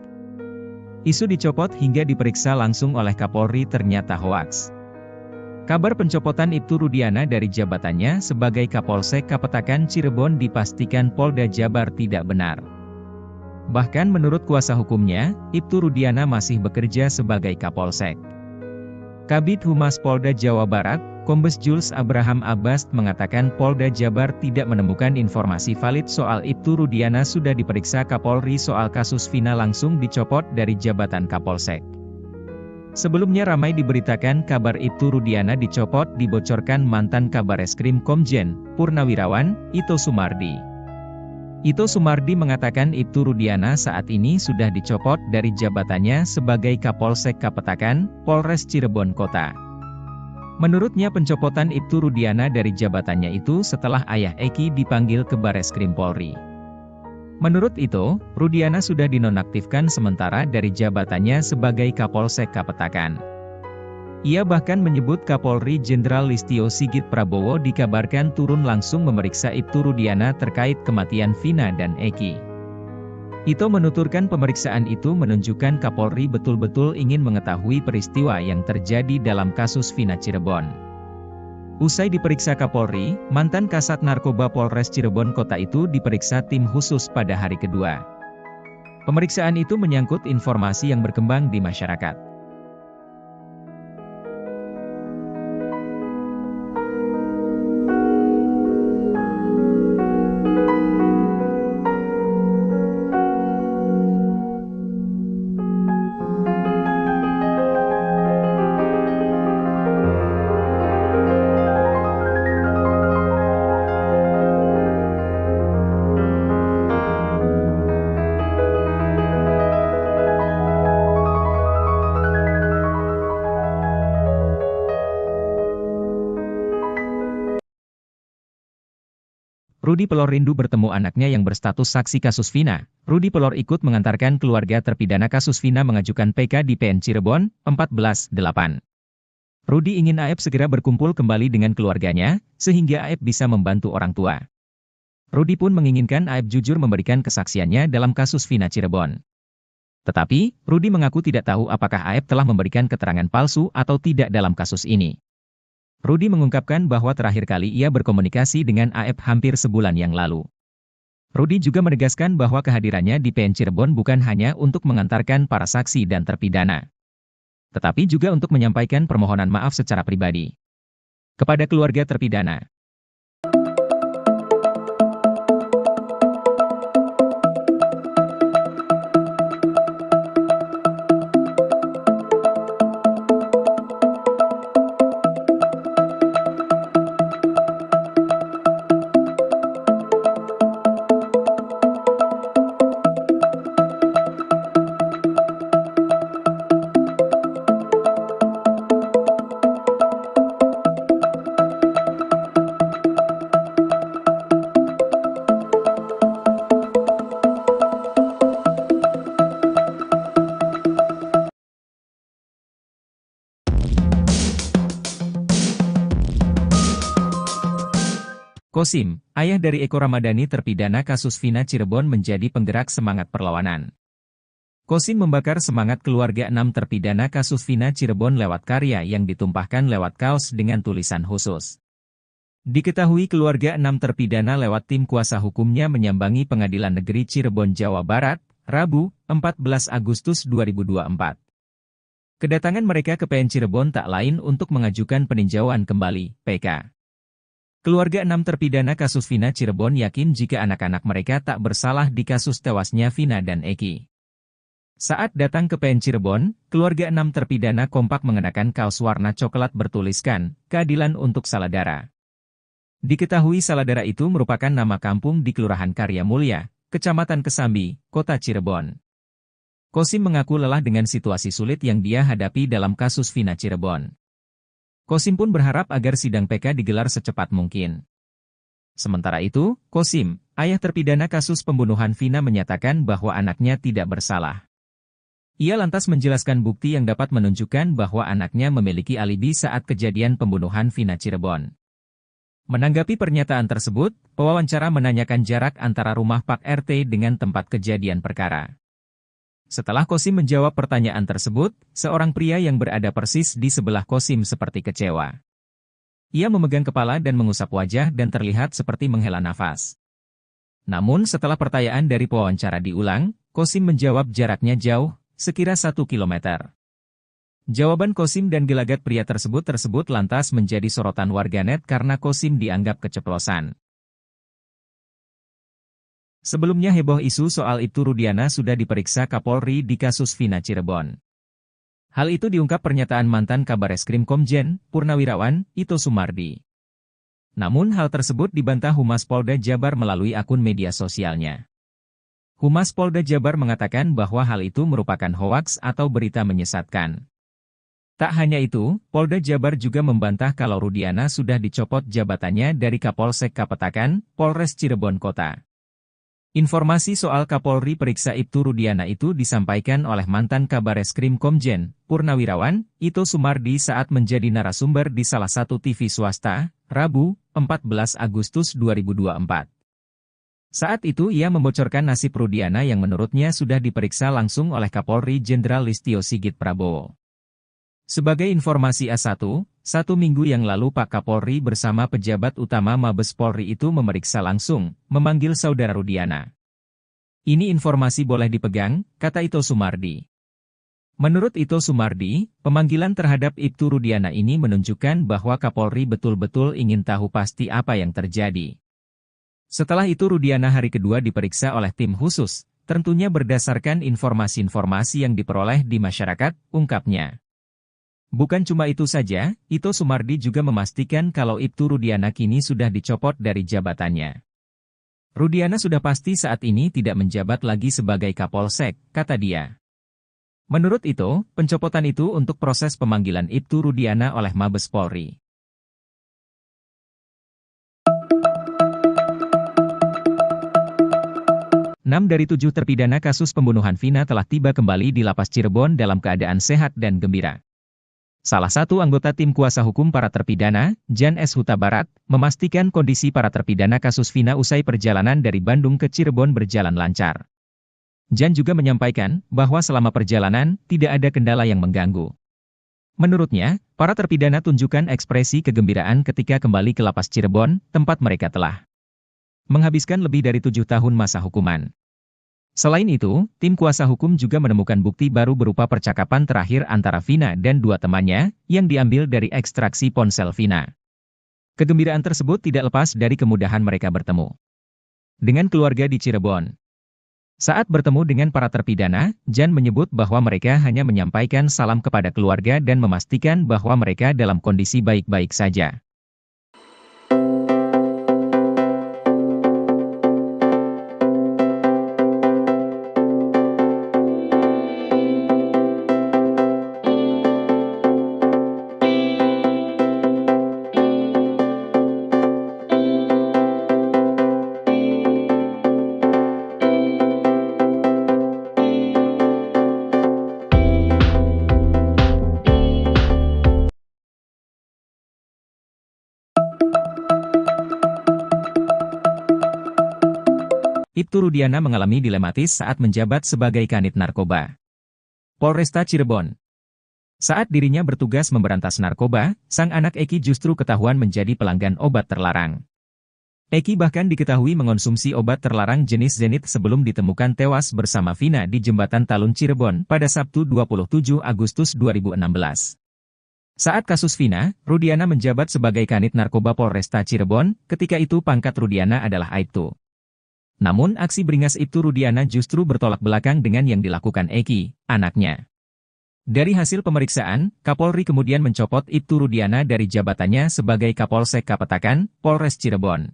Isu dicopot hingga diperiksa langsung oleh Kapolri ternyata hoaks. Kabar pencopotan Ibtu Rudiana dari jabatannya sebagai Kapolsek Kapetakan Cirebon dipastikan Polda Jabar tidak benar. Bahkan menurut kuasa hukumnya, Ibtu Rudiana masih bekerja sebagai Kapolsek. Kabid Humas Polda Jawa Barat, Kombes Jules Abraham Abbas mengatakan Polda Jabar tidak menemukan informasi valid soal Ibtu Rudiana sudah diperiksa Kapolri soal kasus Vina langsung dicopot dari jabatan Kapolsek. Sebelumnya ramai diberitakan kabar Ibtu Rudiana dicopot dibocorkan mantan Kabareskrim Komjen, Purnawirawan, Ito Sumardi. Ito Sumardi mengatakan Ibtu Rudiana saat ini sudah dicopot dari jabatannya sebagai Kapolsek Kapetakan, Polres Cirebon Kota. Menurutnya pencopotan Ibtu Rudiana dari jabatannya itu setelah ayah Eki dipanggil ke Bareskrim Polri. Menurut itu, Rudiana sudah dinonaktifkan sementara dari jabatannya sebagai Kapolsek Kapetakan. Ia bahkan menyebut Kapolri Jenderal Listio Sigit Prabowo dikabarkan turun langsung memeriksa Ibtu Rudiana terkait kematian Vina dan Eki. Ito menuturkan pemeriksaan itu menunjukkan Kapolri betul-betul ingin mengetahui peristiwa yang terjadi dalam kasus Vina Cirebon. Usai diperiksa Kapolri, mantan Kasat Narkoba Polres Cirebon Kota itu diperiksa tim khusus pada hari kedua. Pemeriksaan itu menyangkut informasi yang berkembang di masyarakat. Rudi Pelor rindu bertemu anaknya yang berstatus saksi kasus Vina. Rudi Pelor ikut mengantarkan keluarga terpidana kasus Vina mengajukan PK di PN Cirebon, 14/8. Rudi ingin Aep segera berkumpul kembali dengan keluarganya, sehingga Aep bisa membantu orang tua. Rudi pun menginginkan Aep jujur memberikan kesaksiannya dalam kasus Vina Cirebon. Tetapi, Rudi mengaku tidak tahu apakah Aep telah memberikan keterangan palsu atau tidak dalam kasus ini. Rudi mengungkapkan bahwa terakhir kali ia berkomunikasi dengan Aep hampir sebulan yang lalu. Rudi juga menegaskan bahwa kehadirannya di PN Cirebon bukan hanya untuk mengantarkan para saksi dan terpidana, tetapi juga untuk menyampaikan permohonan maaf secara pribadi kepada keluarga terpidana. Kosim, ayah dari Eko Ramadhani terpidana kasus Vina Cirebon menjadi penggerak semangat perlawanan. Kosim membakar semangat keluarga 6 terpidana kasus Vina Cirebon lewat karya yang ditumpahkan lewat kaos dengan tulisan khusus. Diketahui keluarga 6 terpidana lewat tim kuasa hukumnya menyambangi Pengadilan Negeri Cirebon, Jawa Barat, Rabu, 14 Agustus 2024. Kedatangan mereka ke PN Cirebon tak lain untuk mengajukan peninjauan kembali, PK. Keluarga 6 terpidana kasus Vina Cirebon yakin jika anak-anak mereka tak bersalah di kasus tewasnya Vina dan Eki. Saat datang ke PN Cirebon, keluarga 6 terpidana kompak mengenakan kaos warna coklat bertuliskan, "Keadilan untuk Saladara". Diketahui Saladara itu merupakan nama kampung di Kelurahan Karya Mulya, Kecamatan Kesambi, Kota Cirebon. Kosim mengaku lelah dengan situasi sulit yang dia hadapi dalam kasus Vina Cirebon. Kosim pun berharap agar sidang PK digelar secepat mungkin. Sementara itu, Kosim, ayah terpidana kasus pembunuhan Vina menyatakan bahwa anaknya tidak bersalah. Ia lantas menjelaskan bukti yang dapat menunjukkan bahwa anaknya memiliki alibi saat kejadian pembunuhan Vina Cirebon. Menanggapi pernyataan tersebut, pewawancara menanyakan jarak antara rumah Pak RT dengan tempat kejadian perkara. Setelah Kosim menjawab pertanyaan tersebut, seorang pria yang berada persis di sebelah Kosim seperti kecewa. Ia memegang kepala dan mengusap wajah dan terlihat seperti menghela nafas. Namun setelah pertanyaan dari pewawancara diulang, Kosim menjawab jaraknya jauh, sekira 1 kilometer. Jawaban Kosim dan gelagat pria tersebut lantas menjadi sorotan warganet karena Kosim dianggap keceplosan. Sebelumnya heboh isu soal Ibtu Rudiana sudah diperiksa Kapolri di kasus Vina Cirebon. Hal itu diungkap pernyataan mantan Kabareskrim Komjen, Purnawirawan, Ito Sumardi. Namun hal tersebut dibantah Humas Polda Jabar melalui akun media sosialnya. Humas Polda Jabar mengatakan bahwa hal itu merupakan hoaks atau berita menyesatkan. Tak hanya itu, Polda Jabar juga membantah kalau Rudiana sudah dicopot jabatannya dari Kapolsek Kapetakan, Polres Cirebon Kota. Informasi soal Kapolri periksa Ibtu Rudiana itu disampaikan oleh mantan Kabareskrim Komjen, Purnawirawan, Ito Sumardi saat menjadi narasumber di salah satu TV swasta, Rabu, 14 Agustus 2024. Saat itu ia membocorkan nasib Rudiana yang menurutnya sudah diperiksa langsung oleh Kapolri Jenderal Listio Sigit Prabowo. Sebagai informasi A1, 1 minggu yang lalu Pak Kapolri bersama pejabat utama Mabes Polri itu memeriksa langsung, memanggil saudara Rudiana. Ini informasi boleh dipegang, kata Ito Sumardi. Menurut Ito Sumardi, pemanggilan terhadap Ibtu Rudiana ini menunjukkan bahwa Kapolri betul-betul ingin tahu pasti apa yang terjadi. Setelah itu Rudiana hari kedua diperiksa oleh tim khusus, tentunya berdasarkan informasi-informasi yang diperoleh di masyarakat, ungkapnya. Bukan cuma itu saja, Ito Sumardi juga memastikan kalau Ibtu Rudiana kini sudah dicopot dari jabatannya. Rudiana sudah pasti saat ini tidak menjabat lagi sebagai Kapolsek, kata dia. Menurut Ito, pencopotan itu untuk proses pemanggilan Ibtu Rudiana oleh Mabes Polri. 6 dari 7 terpidana kasus pembunuhan Vina telah tiba kembali di Lapas Cirebon dalam keadaan sehat dan gembira. Salah satu anggota tim kuasa hukum para terpidana, Jan S. Huta Barat, memastikan kondisi para terpidana kasus Vina usai perjalanan dari Bandung ke Cirebon berjalan lancar. Jan juga menyampaikan bahwa selama perjalanan, tidak ada kendala yang mengganggu. Menurutnya, para terpidana tunjukkan ekspresi kegembiraan ketika kembali ke Lapas Cirebon, tempat mereka telah menghabiskan lebih dari 7 tahun masa hukuman. Selain itu, tim kuasa hukum juga menemukan bukti baru berupa percakapan terakhir antara Vina dan 2 temannya, yang diambil dari ekstraksi ponsel Vina. Kegembiraan tersebut tidak lepas dari kemudahan mereka bertemu dengan keluarga di Cirebon. Saat bertemu dengan para terpidana, Jan menyebut bahwa mereka hanya menyampaikan salam kepada keluarga dan memastikan bahwa mereka dalam kondisi baik-baik saja. Ibtu Rudiana mengalami dilematis saat menjabat sebagai Kanit Narkoba Polresta Cirebon. Saat dirinya bertugas memberantas narkoba, sang anak Eki justru ketahuan menjadi pelanggan obat terlarang. Eki bahkan diketahui mengonsumsi obat terlarang jenis Zenith sebelum ditemukan tewas bersama Vina di Jembatan Talun Cirebon pada Sabtu 27 Agustus 2016. Saat kasus Vina, Rudiana menjabat sebagai Kanit Narkoba Polresta Cirebon, ketika itu pangkat Rudiana adalah Aibtu. Namun aksi beringas Ibtu Rudiana justru bertolak belakang dengan yang dilakukan Eki, anaknya. Dari hasil pemeriksaan, Kapolri kemudian mencopot Ibtu Rudiana dari jabatannya sebagai Kapolsek Kapetakan, Polres Cirebon.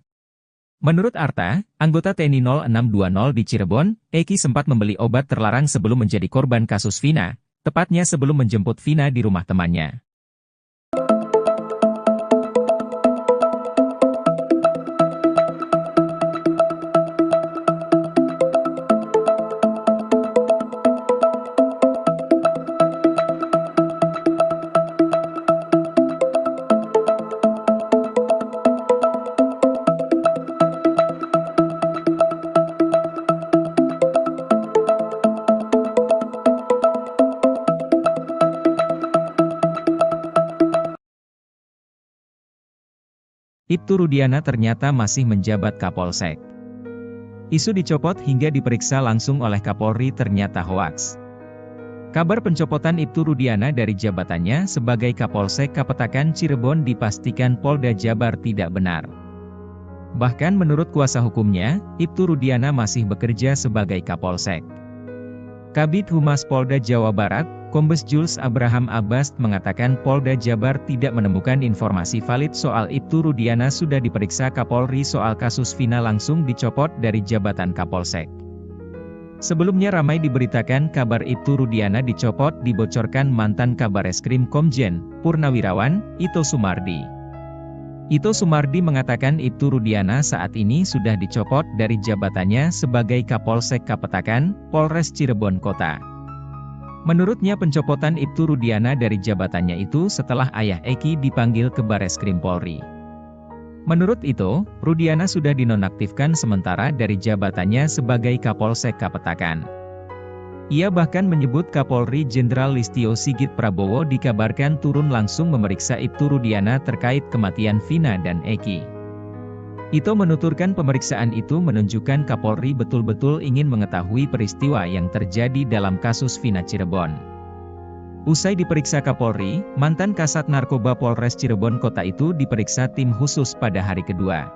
Menurut Arta, anggota TNI 0620 di Cirebon, Eki sempat membeli obat terlarang sebelum menjadi korban kasus Vina, tepatnya sebelum menjemput Vina di rumah temannya. Ibtu Rudiana ternyata masih menjabat Kapolsek. Isu dicopot hingga diperiksa langsung oleh Kapolri ternyata hoaks. Kabar pencopotan Ibtu Rudiana dari jabatannya sebagai Kapolsek Kapetakan Cirebon dipastikan Polda Jabar tidak benar. Bahkan menurut kuasa hukumnya, Ibtu Rudiana masih bekerja sebagai Kapolsek. Kabid Humas Polda Jawa Barat, Kombes Jules Abraham Abbas mengatakan Polda Jabar tidak menemukan informasi valid soal Ibtu Rudiana sudah diperiksa Kapolri soal kasus Vina langsung dicopot dari jabatan Kapolsek. Sebelumnya ramai diberitakan kabar Ibtu Rudiana dicopot dibocorkan mantan Kabareskrim Komjen, Purnawirawan, Ito Sumardi. Ito Sumardi mengatakan Ibtu Rudiana saat ini sudah dicopot dari jabatannya sebagai Kapolsek Kapetakan, Polres Cirebon Kota. Menurutnya pencopotan Ibtu Rudiana dari jabatannya itu setelah ayah Eki dipanggil ke Bareskrim Polri. Menurut itu, Rudiana sudah dinonaktifkan sementara dari jabatannya sebagai Kapolsek Kapetakan. Ia bahkan menyebut Kapolri Jenderal Listio Sigit Prabowo dikabarkan turun langsung memeriksa Ibtu Rudiana terkait kematian Vina dan Eki. Ito menuturkan pemeriksaan itu menunjukkan Kapolri betul-betul ingin mengetahui peristiwa yang terjadi dalam kasus Vina Cirebon. Usai diperiksa Kapolri, mantan Kasat Narkoba Polres Cirebon Kota itu diperiksa tim khusus pada hari kedua.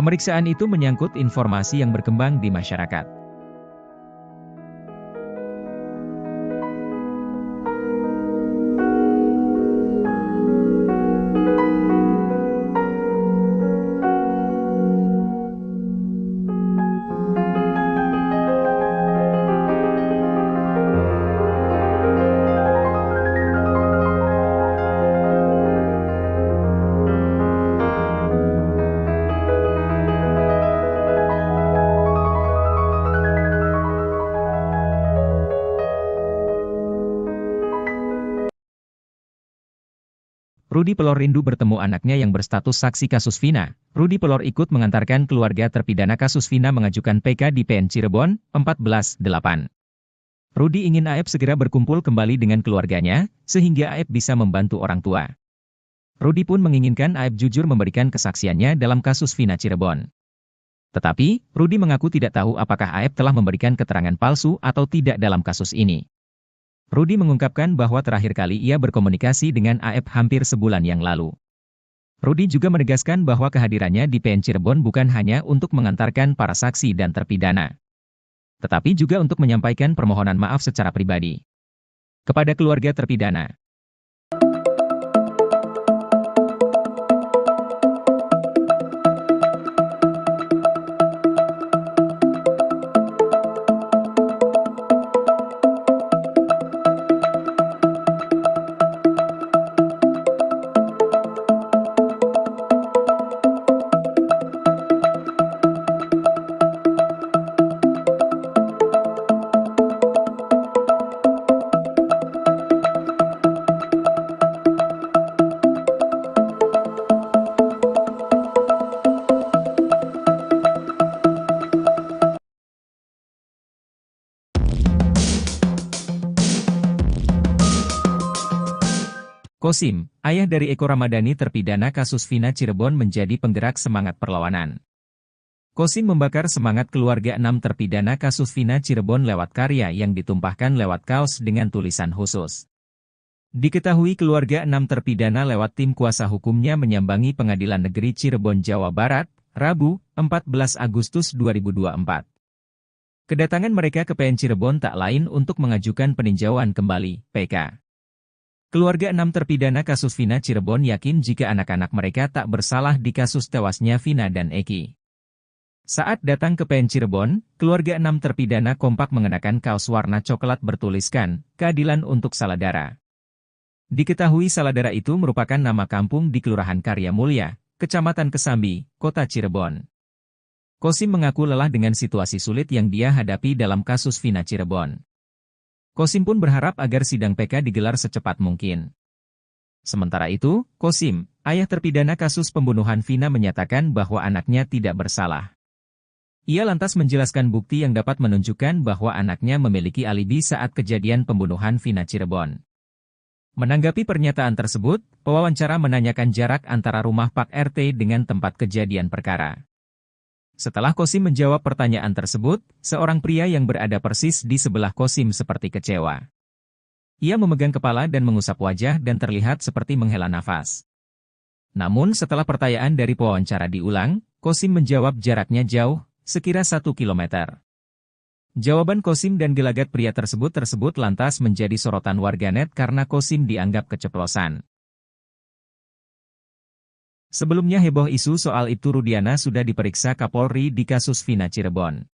Pemeriksaan itu menyangkut informasi yang berkembang di masyarakat. Rudy Pelor rindu bertemu anaknya yang berstatus saksi kasus Vina. Rudy Pelor ikut mengantarkan keluarga terpidana kasus Vina mengajukan PK di PN Cirebon, 14/8. Rudy ingin Aep segera berkumpul kembali dengan keluarganya, sehingga Aep bisa membantu orang tua. Rudy pun menginginkan Aep jujur memberikan kesaksiannya dalam kasus Vina Cirebon. Tetapi, Rudy mengaku tidak tahu apakah Aep telah memberikan keterangan palsu atau tidak dalam kasus ini. Rudy mengungkapkan bahwa terakhir kali ia berkomunikasi dengan Aep hampir sebulan yang lalu. Rudy juga menegaskan bahwa kehadirannya di PN Cirebon bukan hanya untuk mengantarkan para saksi dan terpidana, tetapi juga untuk menyampaikan permohonan maaf secara pribadi kepada keluarga terpidana. Kosim, ayah dari Eko Ramadhani terpidana kasus Vina Cirebon menjadi penggerak semangat perlawanan. Kosim membakar semangat keluarga 6 terpidana kasus Vina Cirebon lewat karya yang ditumpahkan lewat kaos dengan tulisan khusus. Diketahui keluarga 6 terpidana lewat tim kuasa hukumnya menyambangi Pengadilan Negeri Cirebon, Jawa Barat, Rabu, 14 Agustus 2024. Kedatangan mereka ke PN Cirebon tak lain untuk mengajukan peninjauan kembali, PK. Keluarga 6 terpidana kasus Vina Cirebon yakin jika anak-anak mereka tak bersalah di kasus tewasnya Vina dan Eki. Saat datang ke PN Cirebon, keluarga 6 terpidana kompak mengenakan kaos warna coklat bertuliskan, "Keadilan untuk Saladara". Diketahui Saladara itu merupakan nama kampung di Kelurahan Karya Mulya, Kecamatan Kesambi, Kota Cirebon. Kosim mengaku lelah dengan situasi sulit yang dia hadapi dalam kasus Vina Cirebon. Kosim pun berharap agar sidang PK digelar secepat mungkin. Sementara itu, Kosim, ayah terpidana kasus pembunuhan Vina menyatakan bahwa anaknya tidak bersalah. Ia lantas menjelaskan bukti yang dapat menunjukkan bahwa anaknya memiliki alibi saat kejadian pembunuhan Vina Cirebon. Menanggapi pernyataan tersebut, pewawancara menanyakan jarak antara rumah Pak RT dengan tempat kejadian perkara. Setelah Kosim menjawab pertanyaan tersebut, seorang pria yang berada persis di sebelah Kosim seperti kecewa. Ia memegang kepala dan mengusap wajah dan terlihat seperti menghela nafas. Namun setelah pertanyaan dari pewawancara diulang, Kosim menjawab jaraknya jauh, sekira 1 kilometer. Jawaban Kosim dan gelagat pria tersebut lantas menjadi sorotan warganet karena Kosim dianggap keceplosan. Sebelumnya heboh isu soal Ibtu Rudiana sudah diperiksa Kapolri di kasus Vina Cirebon.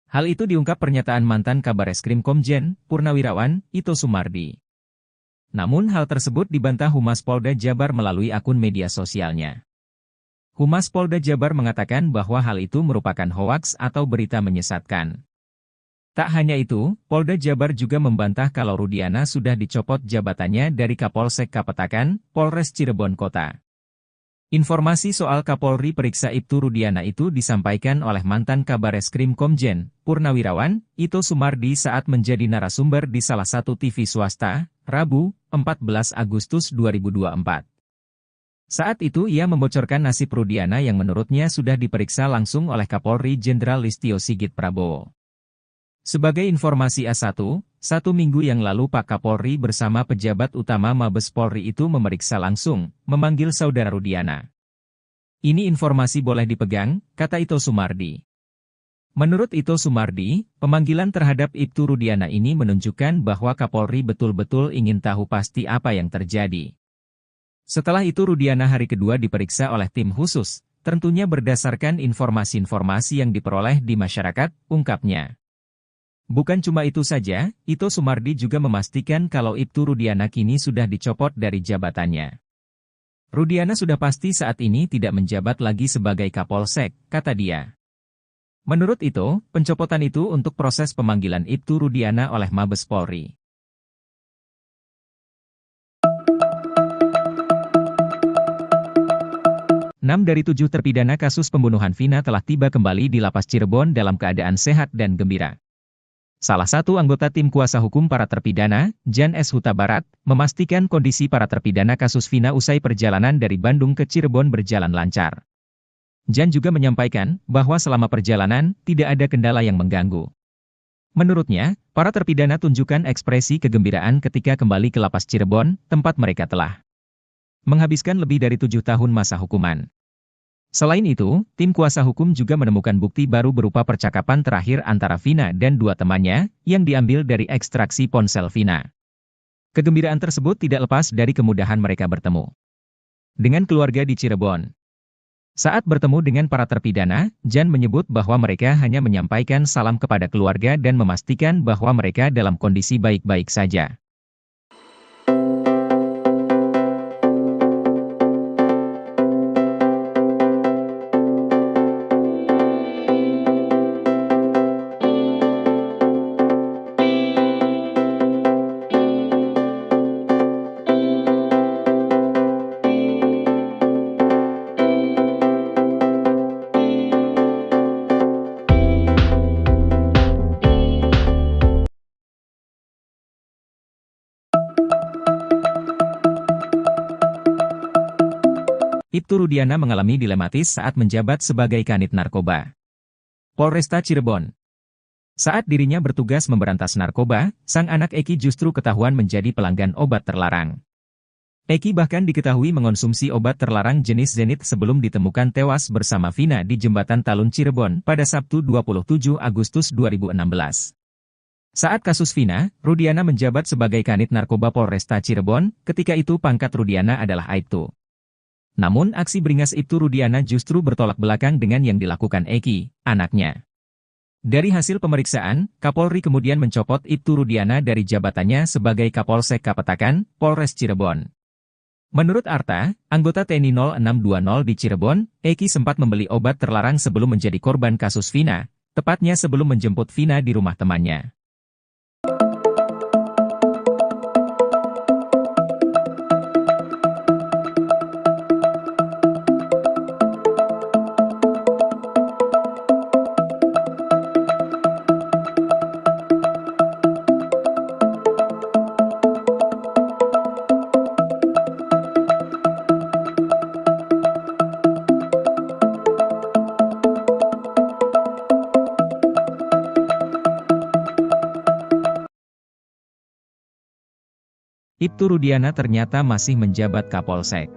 Hal itu diungkap pernyataan mantan Kabareskrim Komjen, Purnawirawan, Ito Sumardi. Namun hal tersebut dibantah Humas Polda Jabar melalui akun media sosialnya. Humas Polda Jabar mengatakan bahwa hal itu merupakan hoaks atau berita menyesatkan. Tak hanya itu, Polda Jabar juga membantah kalau Rudiana sudah dicopot jabatannya dari Kapolsek Kapetakan, Polres Cirebon Kota. Informasi soal Kapolri periksa Ibtu Rudiana itu disampaikan oleh mantan Kabareskrim Komjen, Purnawirawan, Ito Sumardi saat menjadi narasumber di salah satu TV swasta, Rabu, 14 Agustus 2024. Saat itu ia membocorkan nasib Rudiana yang menurutnya sudah diperiksa langsung oleh Kapolri Jenderal Listio Sigit Prabowo. Sebagai informasi A1, 1 minggu yang lalu Pak Kapolri bersama pejabat utama Mabes Polri itu memeriksa langsung, memanggil saudara Rudiana. Ini informasi boleh dipegang, kata Ito Sumardi. Menurut Ito Sumardi, pemanggilan terhadap Ibtu Rudiana ini menunjukkan bahwa Kapolri betul-betul ingin tahu pasti apa yang terjadi. Setelah itu Rudiana hari kedua diperiksa oleh tim khusus, tentunya berdasarkan informasi-informasi yang diperoleh di masyarakat, ungkapnya. Bukan cuma itu saja, Ito Sumardi juga memastikan kalau Ibtu Rudiana kini sudah dicopot dari jabatannya. Rudiana sudah pasti saat ini tidak menjabat lagi sebagai Kapolsek, kata dia. Menurut Ito, pencopotan itu untuk proses pemanggilan Ibtu Rudiana oleh Mabes Polri. 6 dari 7 terpidana kasus pembunuhan Vina telah tiba kembali di Lapas Cirebon dalam keadaan sehat dan gembira. Salah satu anggota tim kuasa hukum para terpidana, Jan S. Huta Barat, memastikan kondisi para terpidana kasus Vina usai perjalanan dari Bandung ke Cirebon berjalan lancar. Jan juga menyampaikan bahwa selama perjalanan, tidak ada kendala yang mengganggu. Menurutnya, para terpidana tunjukkan ekspresi kegembiraan ketika kembali ke Lapas Cirebon, tempat mereka telah menghabiskan lebih dari 7 tahun masa hukuman. Selain itu, tim kuasa hukum juga menemukan bukti baru berupa percakapan terakhir antara Vina dan 2 temannya, yang diambil dari ekstraksi ponsel Vina. Kegembiraan tersebut tidak lepas dari kemudahan mereka bertemu dengan keluarga di Cirebon. Saat bertemu dengan para terpidana, Jan menyebut bahwa mereka hanya menyampaikan salam kepada keluarga dan memastikan bahwa mereka dalam kondisi baik-baik saja. Ibtu Rudiana mengalami dilematis saat menjabat sebagai Kanit Narkoba Polresta Cirebon. Saat dirinya bertugas memberantas narkoba, sang anak Eki justru ketahuan menjadi pelanggan obat terlarang. Eki bahkan diketahui mengonsumsi obat terlarang jenis Zenit sebelum ditemukan tewas bersama Vina di Jembatan Talun Cirebon pada Sabtu 27 Agustus 2016. Saat kasus Vina, Rudiana menjabat sebagai Kanit Narkoba Polresta Cirebon, ketika itu pangkat Rudiana adalah Aibtu. Namun aksi beringas Ibtu Rudiana justru bertolak belakang dengan yang dilakukan Eki, anaknya. Dari hasil pemeriksaan, Kapolri kemudian mencopot Ibtu Rudiana dari jabatannya sebagai Kapolsek Kapetakan, Polres Cirebon. Menurut Arta, anggota TNI 0620 di Cirebon, Eki sempat membeli obat terlarang sebelum menjadi korban kasus Vina, tepatnya sebelum menjemput Vina di rumah temannya. Ibtu Rudiana ternyata masih menjabat Kapolsek.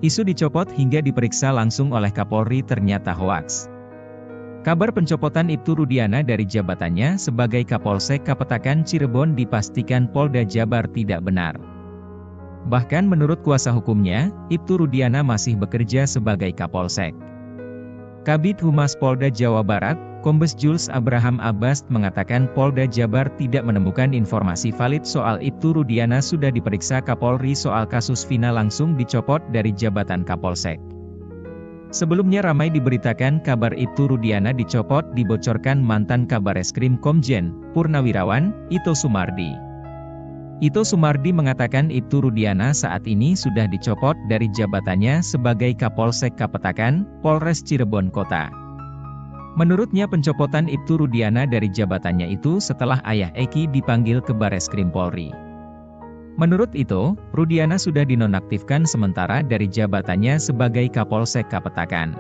Isu dicopot hingga diperiksa langsung oleh Kapolri ternyata hoaks. Kabar pencopotan Ibtu Rudiana dari jabatannya sebagai Kapolsek Kapetakan Cirebon dipastikan Polda Jabar tidak benar. Bahkan menurut kuasa hukumnya, Ibtu Rudiana masih bekerja sebagai Kapolsek. Kabid Humas Polda Jawa Barat, Kombes Jules Abraham Abbas mengatakan Polda Jabar tidak menemukan informasi valid soal Ibtu Rudiana sudah diperiksa Kapolri soal kasus Vina langsung dicopot dari jabatan Kapolsek. Sebelumnya ramai diberitakan kabar Ibtu Rudiana dicopot dibocorkan mantan Kabareskrim Komjen Purnawirawan Ito Sumardi. Ito Sumardi mengatakan Ibtu Rudiana saat ini sudah dicopot dari jabatannya sebagai Kapolsek Kapetakan, Polres Cirebon Kota. Menurutnya pencopotan Ibtu Rudiana dari jabatannya itu setelah ayah Eki dipanggil ke Bareskrim Polri. Menurut itu, Rudiana sudah dinonaktifkan sementara dari jabatannya sebagai Kapolsek Kapetakan.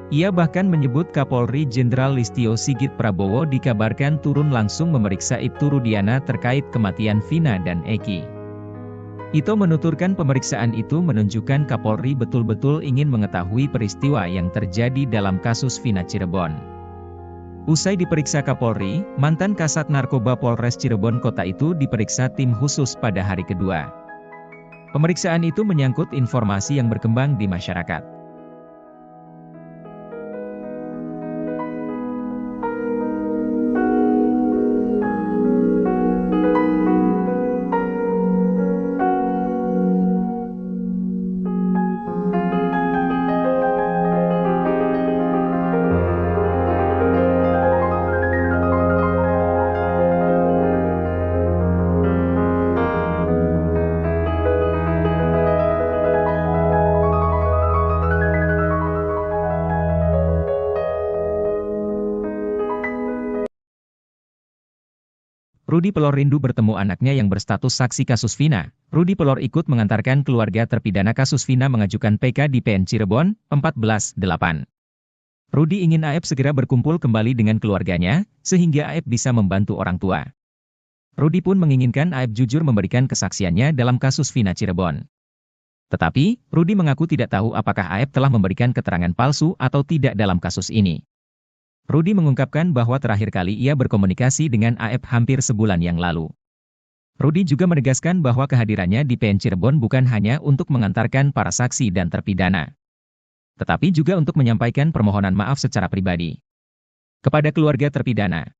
Ia bahkan menyebut Kapolri Jenderal Listio Sigit Prabowo dikabarkan turun langsung memeriksa Ibtu Rudiana terkait kematian Vina dan Eki. Ito menuturkan pemeriksaan itu menunjukkan Kapolri betul-betul ingin mengetahui peristiwa yang terjadi dalam kasus Vina Cirebon. Usai diperiksa Kapolri, mantan Kasat Narkoba Polres Cirebon Kota itu diperiksa tim khusus pada hari kedua. Pemeriksaan itu menyangkut informasi yang berkembang di masyarakat. Rudy Pelor rindu bertemu anaknya yang berstatus saksi kasus Vina. Rudy Pelor ikut mengantarkan keluarga terpidana kasus Vina mengajukan PK di PN Cirebon, 14/8. Rudy ingin Aep segera berkumpul kembali dengan keluarganya, sehingga Aep bisa membantu orang tua. Rudy pun menginginkan Aep jujur memberikan kesaksiannya dalam kasus Vina Cirebon. Tetapi, Rudy mengaku tidak tahu apakah Aep telah memberikan keterangan palsu atau tidak dalam kasus ini. Rudy mengungkapkan bahwa terakhir kali ia berkomunikasi dengan Aep hampir sebulan yang lalu. Rudy juga menegaskan bahwa kehadirannya di PN Cirebon bukan hanya untuk mengantarkan para saksi dan terpidana, tetapi juga untuk menyampaikan permohonan maaf secara pribadi kepada keluarga terpidana.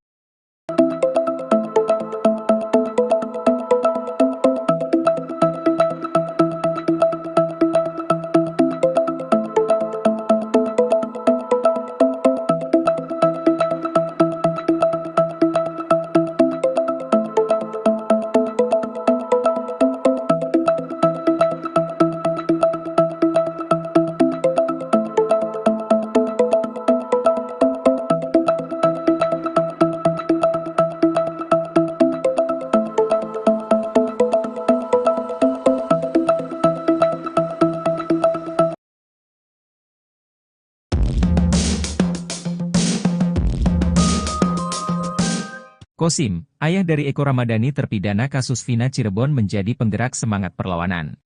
Kosim, ayah dari Eko Ramadhani terpidana kasus Vina Cirebon menjadi penggerak semangat perlawanan.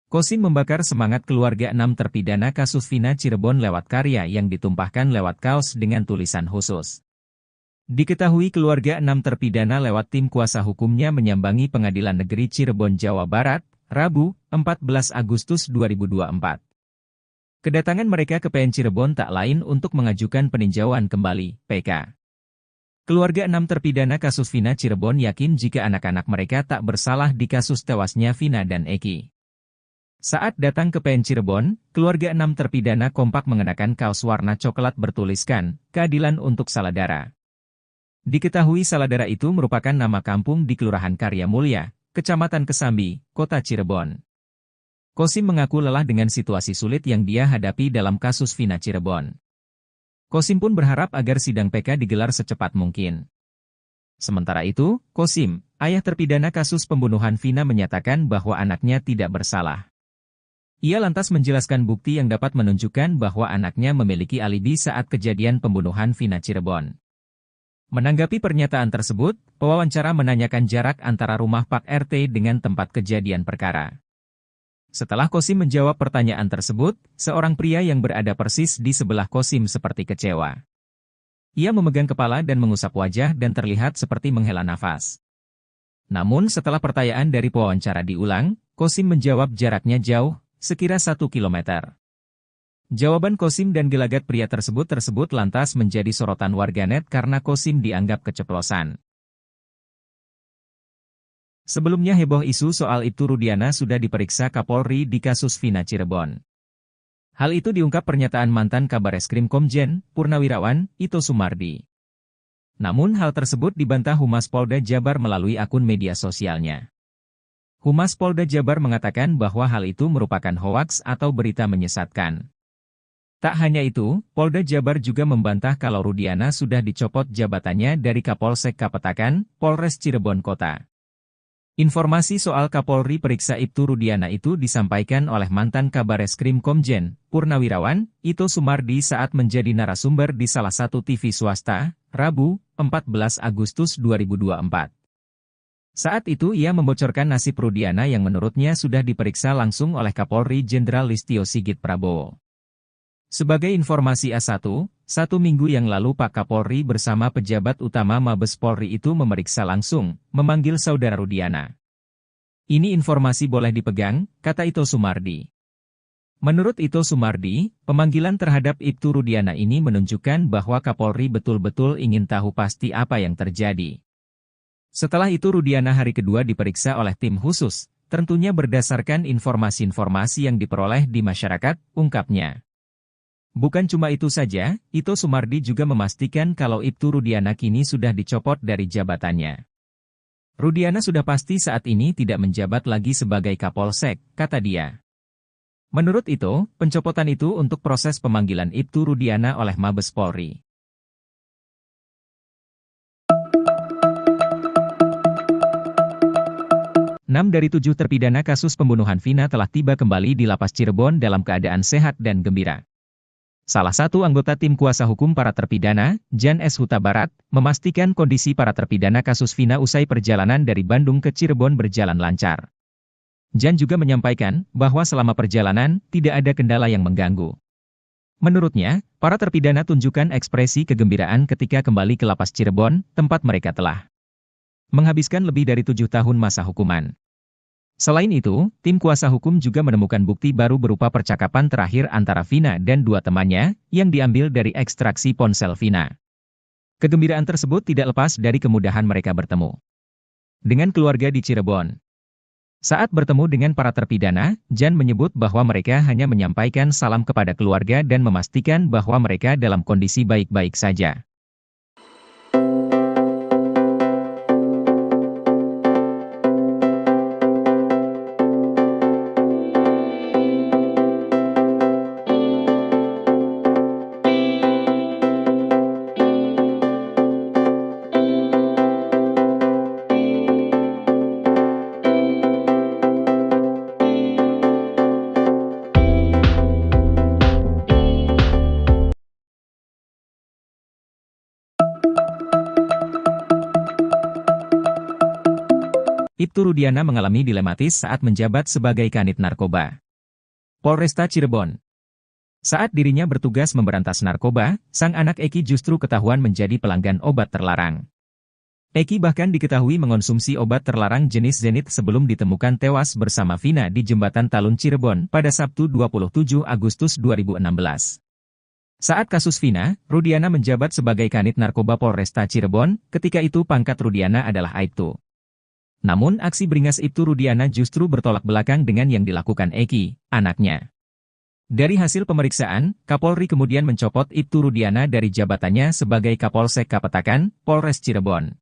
Kosim membakar semangat keluarga 6 terpidana kasus Vina Cirebon lewat karya yang ditumpahkan lewat kaos dengan tulisan khusus. Diketahui keluarga 6 terpidana lewat tim kuasa hukumnya menyambangi Pengadilan Negeri Cirebon, Jawa Barat, Rabu, 14 Agustus 2024. Kedatangan mereka ke PN Cirebon tak lain untuk mengajukan peninjauan kembali, PK. Keluarga 6 terpidana kasus Vina Cirebon yakin jika anak-anak mereka tak bersalah di kasus tewasnya Vina dan Eki. Saat datang ke PN Cirebon, keluarga 6 terpidana kompak mengenakan kaos warna coklat bertuliskan, "Keadilan untuk Saladara". Diketahui Saladara itu merupakan nama kampung di Kelurahan Karya Mulya, Kecamatan Kesambi, Kota Cirebon. Kosim mengaku lelah dengan situasi sulit yang dia hadapi dalam kasus Vina Cirebon. Kosim pun berharap agar sidang PK digelar secepat mungkin. Sementara itu, Kosim, ayah terpidana kasus pembunuhan Vina menyatakan bahwa anaknya tidak bersalah. Ia lantas menjelaskan bukti yang dapat menunjukkan bahwa anaknya memiliki alibi saat kejadian pembunuhan Vina Cirebon. Menanggapi pernyataan tersebut, pewawancara menanyakan jarak antara rumah Pak RT dengan tempat kejadian perkara. Setelah Kosim menjawab pertanyaan tersebut, seorang pria yang berada persis di sebelah Kosim seperti kecewa. Ia memegang kepala dan mengusap wajah dan terlihat seperti menghela nafas. Namun setelah pertanyaan dari pewawancara diulang, Kosim menjawab jaraknya jauh, sekira 1 kilometer. Jawaban Kosim dan gelagat pria tersebut lantas menjadi sorotan warganet karena Kosim dianggap keceplosan. Sebelumnya heboh isu soal Ibtu Rudiana sudah diperiksa Kapolri di kasus Vina Cirebon. Hal itu diungkap pernyataan mantan Kabareskrim Komjen, Purnawirawan, Ito Sumardi. Namun hal tersebut dibantah Humas Polda Jabar melalui akun media sosialnya. Humas Polda Jabar mengatakan bahwa hal itu merupakan hoaks atau berita menyesatkan. Tak hanya itu, Polda Jabar juga membantah kalau Rudiana sudah dicopot jabatannya dari Kapolsek Kapetakan, Polres Cirebon Kota. Informasi soal Kapolri periksa Ibtu Rudiana itu disampaikan oleh mantan Kabareskrim Komjen, Purnawirawan, Ito Sumardi saat menjadi narasumber di salah satu TV swasta, Rabu, 14 Agustus 2024. Saat itu ia membocorkan nasib Rudiana yang menurutnya sudah diperiksa langsung oleh Kapolri Jenderal Listio Sigit Prabowo. Sebagai informasi A1, 1 minggu yang lalu Pak Kapolri bersama pejabat utama Mabes Polri itu memeriksa langsung, memanggil saudara Rudiana. Ini informasi boleh dipegang, kata Ito Sumardi. Menurut Ito Sumardi, pemanggilan terhadap Ibtu Rudiana ini menunjukkan bahwa Kapolri betul-betul ingin tahu pasti apa yang terjadi. Setelah itu Rudiana hari kedua diperiksa oleh tim khusus, tentunya berdasarkan informasi-informasi yang diperoleh di masyarakat, ungkapnya. Bukan cuma itu saja, Ito Sumardi juga memastikan kalau Ibtu Rudiana kini sudah dicopot dari jabatannya. Rudiana sudah pasti saat ini tidak menjabat lagi sebagai Kapolsek, kata dia. Menurut Ito, pencopotan itu untuk proses pemanggilan Ibtu Rudiana oleh Mabes Polri. 6 dari 7 terpidana kasus pembunuhan Vina telah tiba kembali di Lapas Cirebon dalam keadaan sehat dan gembira. Salah satu anggota tim kuasa hukum para terpidana, Jan S. Huta Barat, memastikan kondisi para terpidana kasus Vina usai perjalanan dari Bandung ke Cirebon berjalan lancar. Jan juga menyampaikan bahwa selama perjalanan tidak ada kendala yang mengganggu. Menurutnya, para terpidana tunjukkan ekspresi kegembiraan ketika kembali ke Lapas Cirebon, tempat mereka telah menghabiskan lebih dari 7 tahun masa hukuman. Selain itu, tim kuasa hukum juga menemukan bukti baru berupa percakapan terakhir antara Vina dan 2 temannya, yang diambil dari ekstraksi ponsel Vina. Kegembiraan tersebut tidak lepas dari kemudahan mereka bertemu dengan keluarga di Cirebon. Saat bertemu dengan para terpidana, Jan menyebut bahwa mereka hanya menyampaikan salam kepada keluarga dan memastikan bahwa mereka dalam kondisi baik-baik saja. Ibtu Rudiana mengalami dilematis saat menjabat sebagai Kanit Narkoba Polresta Cirebon. Saat dirinya bertugas memberantas narkoba, sang anak Eki justru ketahuan menjadi pelanggan obat terlarang. Eki bahkan diketahui mengonsumsi obat terlarang jenis Zenit sebelum ditemukan tewas bersama Vina di Jembatan Talun Cirebon pada Sabtu 27 Agustus 2016. Saat kasus Vina, Rudiana menjabat sebagai Kanit Narkoba Polresta Cirebon, ketika itu pangkat Rudiana adalah Aibtu. Namun aksi beringas Ibtu Rudiana justru bertolak belakang dengan yang dilakukan Eki, anaknya. Dari hasil pemeriksaan, Kapolri kemudian mencopot Ibtu Rudiana dari jabatannya sebagai Kapolsek Kapetakan, Polres Cirebon.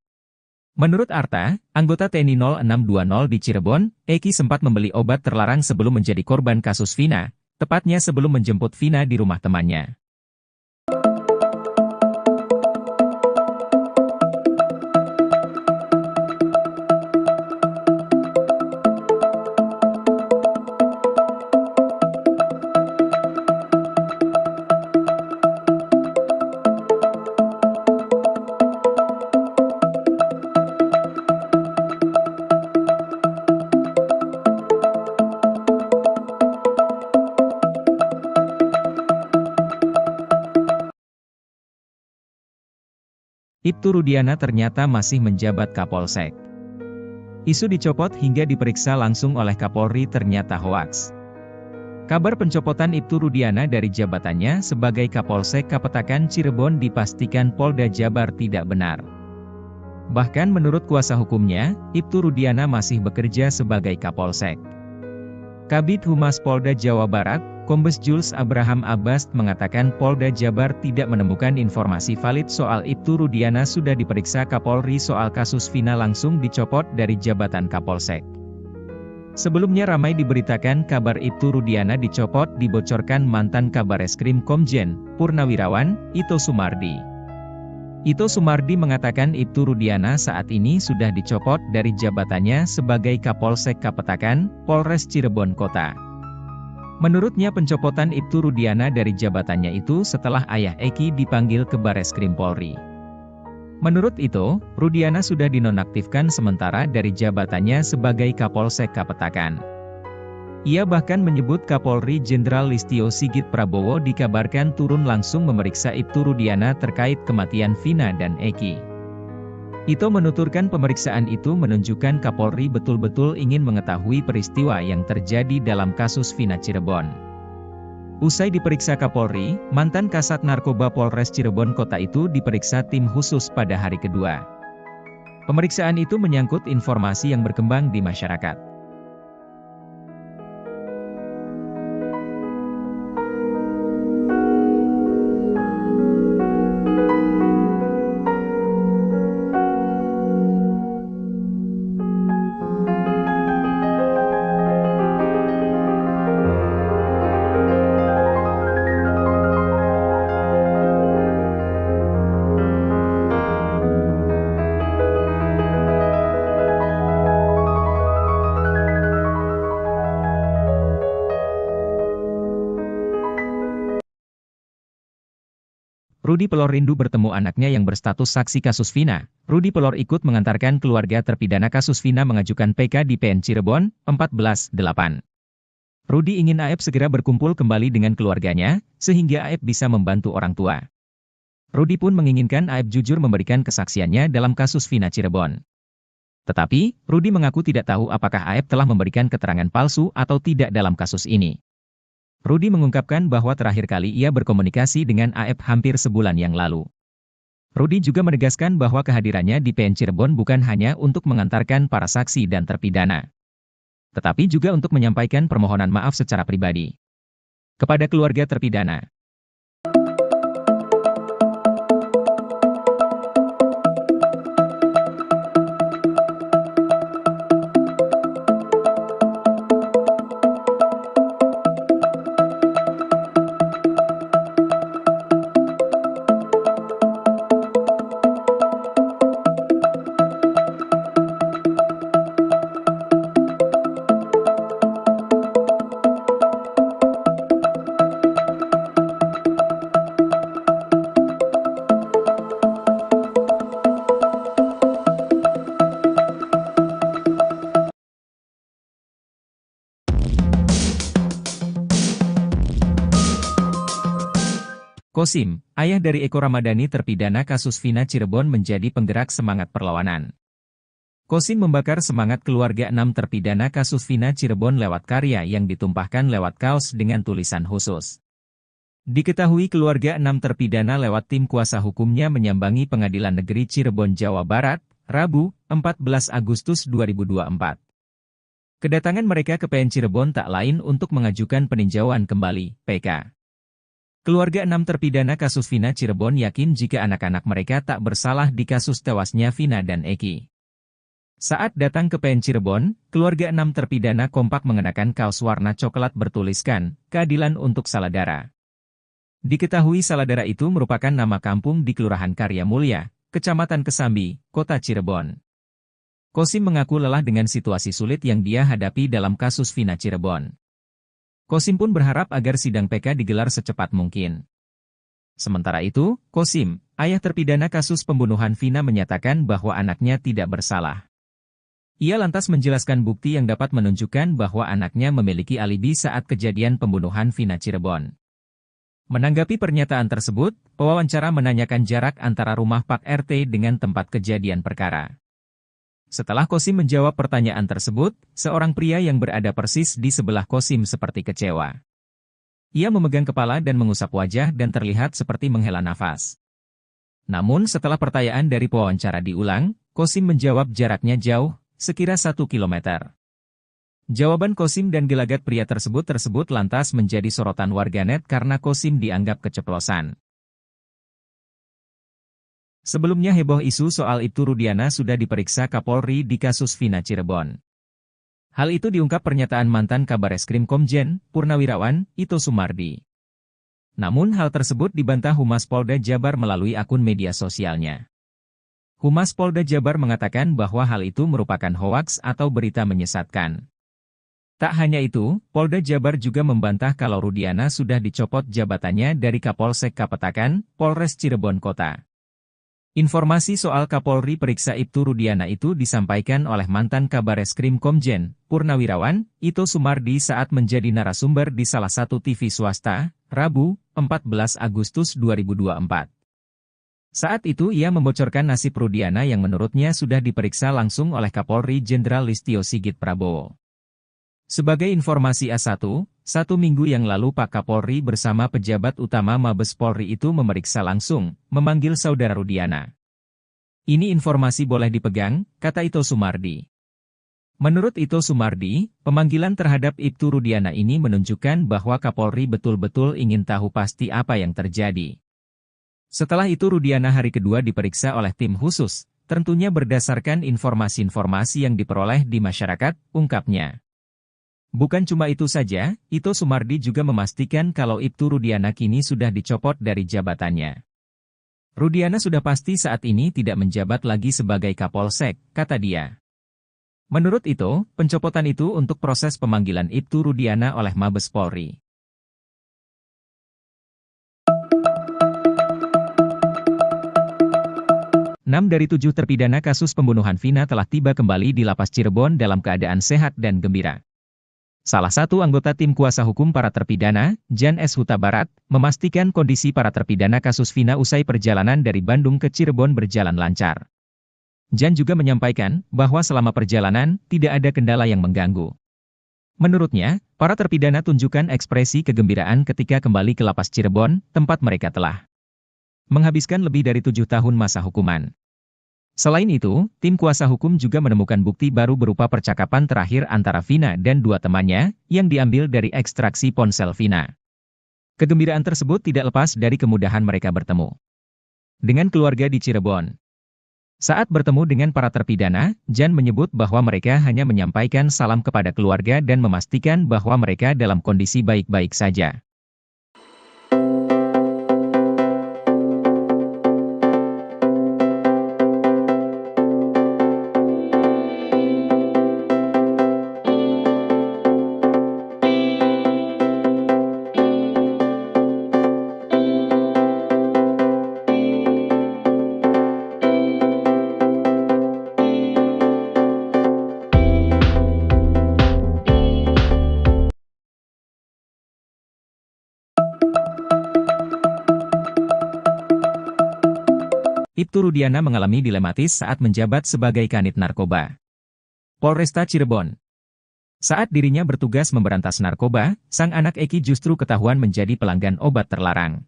Menurut Arta, anggota TNI 0620 di Cirebon, Eki sempat membeli obat terlarang sebelum menjadi korban kasus Vina, tepatnya sebelum menjemput Vina di rumah temannya. Ibtu Rudiana ternyata masih menjabat Kapolsek. Isu dicopot hingga diperiksa langsung oleh Kapolri ternyata hoaks. Kabar pencopotan Ibtu Rudiana dari jabatannya sebagai Kapolsek Kapetakan Cirebon dipastikan Polda Jabar tidak benar. Bahkan menurut kuasa hukumnya, Ibtu Rudiana masih bekerja sebagai Kapolsek. Kabid Humas Polda Jawa Barat, Kombes Jules Abraham Abbas mengatakan Polda Jabar tidak menemukan informasi valid soal Ibtu Rudiana sudah diperiksa Kapolri soal kasus Vina langsung dicopot dari jabatan Kapolsek. Sebelumnya ramai diberitakan kabar Ibtu Rudiana dicopot dibocorkan mantan Kabareskrim Komjen Purnawirawan Ito Sumardi. Ito Sumardi mengatakan Ibtu Rudiana saat ini sudah dicopot dari jabatannya sebagai Kapolsek Kapetakan, Polres Cirebon Kota. Menurutnya pencopotan Ibtu Rudiana dari jabatannya itu setelah ayah Eki dipanggil ke Bareskrim Polri. Menurut itu, Rudiana sudah dinonaktifkan sementara dari jabatannya sebagai Kapolsek Kapetakan. Ia bahkan menyebut Kapolri Jenderal Listio Sigit Prabowo dikabarkan turun langsung memeriksa Ibtu Rudiana terkait kematian Vina dan Eki. Ito menuturkan pemeriksaan itu menunjukkan Kapolri betul-betul ingin mengetahui peristiwa yang terjadi dalam kasus Vina Cirebon. Usai diperiksa Kapolri, mantan Kasat Narkoba Polres Cirebon Kota itu diperiksa tim khusus pada hari kedua. Pemeriksaan itu menyangkut informasi yang berkembang di masyarakat. Rudy Pelor rindu bertemu anaknya yang berstatus saksi kasus Vina. Rudy Pelor ikut mengantarkan keluarga terpidana kasus Vina mengajukan PK di PN Cirebon, 14/8. Rudy ingin Aep segera berkumpul kembali dengan keluarganya, sehingga Aep bisa membantu orang tua. Rudy pun menginginkan Aep jujur memberikan kesaksiannya dalam kasus Vina Cirebon. Tetapi, Rudy mengaku tidak tahu apakah Aep telah memberikan keterangan palsu atau tidak dalam kasus ini. Rudy mengungkapkan bahwa terakhir kali ia berkomunikasi dengan Aep hampir sebulan yang lalu. Rudy juga menegaskan bahwa kehadirannya di PN Cirebon bukan hanya untuk mengantarkan para saksi dan terpidana, tetapi juga untuk menyampaikan permohonan maaf secara pribadi kepada keluarga terpidana. Kosim, ayah dari Eko Ramadhani terpidana kasus Vina Cirebon menjadi penggerak semangat perlawanan. Kosim membakar semangat keluarga 6 terpidana kasus Vina Cirebon lewat karya yang ditumpahkan lewat kaos dengan tulisan khusus. Diketahui keluarga 6 terpidana lewat tim kuasa hukumnya menyambangi Pengadilan Negeri Cirebon, Jawa Barat, Rabu, 14 Agustus 2024. Kedatangan mereka ke PN Cirebon tak lain untuk mengajukan peninjauan kembali, PK. Keluarga 6 terpidana kasus Vina Cirebon yakin jika anak-anak mereka tak bersalah di kasus tewasnya Vina dan Eki. Saat datang ke PN Cirebon, keluarga 6 terpidana kompak mengenakan kaos warna coklat bertuliskan, "Keadilan untuk Saladara." Diketahui Saladara itu merupakan nama kampung di Kelurahan Karya Mulya, Kecamatan Kesambi, Kota Cirebon. Kosim mengaku lelah dengan situasi sulit yang dia hadapi dalam kasus Vina Cirebon. Kosim pun berharap agar sidang PK digelar secepat mungkin. Sementara itu, Kosim, ayah terpidana kasus pembunuhan Vina menyatakan bahwa anaknya tidak bersalah. Ia lantas menjelaskan bukti yang dapat menunjukkan bahwa anaknya memiliki alibi saat kejadian pembunuhan Vina Cirebon. Menanggapi pernyataan tersebut, pewawancara menanyakan jarak antara rumah Pak RT dengan tempat kejadian perkara. Setelah Kosim menjawab pertanyaan tersebut, seorang pria yang berada persis di sebelah Kosim seperti kecewa. Ia memegang kepala dan mengusap wajah dan terlihat seperti menghela nafas. Namun setelah pertanyaan dari pewawancara diulang, Kosim menjawab jaraknya jauh, sekira 1 kilometer. Jawaban Kosim dan gelagat pria tersebut lantas menjadi sorotan warganet karena Kosim dianggap keceplosan. Sebelumnya heboh isu soal Ibtu Rudiana sudah diperiksa Kapolri di kasus Vina Cirebon. Hal itu diungkap pernyataan mantan Kabareskrim Komjen, Purnawirawan, Ito Sumardi. Namun hal tersebut dibantah Humas Polda Jabar melalui akun media sosialnya. Humas Polda Jabar mengatakan bahwa hal itu merupakan hoaks atau berita menyesatkan. Tak hanya itu, Polda Jabar juga membantah kalau Rudiana sudah dicopot jabatannya dari Kapolsek Kapetakan, Polres Cirebon Kota. Informasi soal Kapolri periksa Ibtu Rudiana itu disampaikan oleh mantan Kabareskrim Komjen, Purnawirawan, Ito Sumardi saat menjadi narasumber di salah satu TV swasta, Rabu, 14 Agustus 2024. Saat itu ia membocorkan nasib Rudiana yang menurutnya sudah diperiksa langsung oleh Kapolri Jenderal Listio Sigit Prabowo. Sebagai informasi A1, 1 minggu yang lalu Pak Kapolri bersama pejabat utama Mabes Polri itu memeriksa langsung, memanggil saudara Rudiana. Ini informasi boleh dipegang, kata Ito Sumardi. Menurut Ito Sumardi, pemanggilan terhadap Ibtu Rudiana ini menunjukkan bahwa Kapolri betul-betul ingin tahu pasti apa yang terjadi. Setelah itu Rudiana hari kedua diperiksa oleh tim khusus, tentunya berdasarkan informasi-informasi yang diperoleh di masyarakat, ungkapnya. Bukan cuma itu saja, Ito Sumardi juga memastikan kalau Ibtu Rudiana kini sudah dicopot dari jabatannya. Rudiana sudah pasti saat ini tidak menjabat lagi sebagai Kapolsek, kata dia. Menurut Ito, pencopotan itu untuk proses pemanggilan Ibtu Rudiana oleh Mabes Polri. 6 dari 7 terpidana kasus pembunuhan Vina telah tiba kembali di Lapas Cirebon dalam keadaan sehat dan gembira. Salah satu anggota tim kuasa hukum para terpidana, Jan S. Huta Barat, memastikan kondisi para terpidana kasus Vina usai perjalanan dari Bandung ke Cirebon berjalan lancar. Jan juga menyampaikan bahwa selama perjalanan tidak ada kendala yang mengganggu. Menurutnya, para terpidana tunjukkan ekspresi kegembiraan ketika kembali ke Lapas Cirebon, tempat mereka telah menghabiskan lebih dari 7 tahun masa hukuman. Selain itu, tim kuasa hukum juga menemukan bukti baru berupa percakapan terakhir antara Vina dan 2 temannya, yang diambil dari ekstraksi ponsel Vina. Kegembiraan tersebut tidak lepas dari kemudahan mereka bertemu dengan keluarga di Cirebon. Saat bertemu dengan para terpidana, Jan menyebut bahwa mereka hanya menyampaikan salam kepada keluarga dan memastikan bahwa mereka dalam kondisi baik-baik saja. Ibtu Rudiana mengalami dilematis saat menjabat sebagai Kanit Narkoba Polresta Cirebon. Saat dirinya bertugas memberantas narkoba, sang anak Eki justru ketahuan menjadi pelanggan obat terlarang.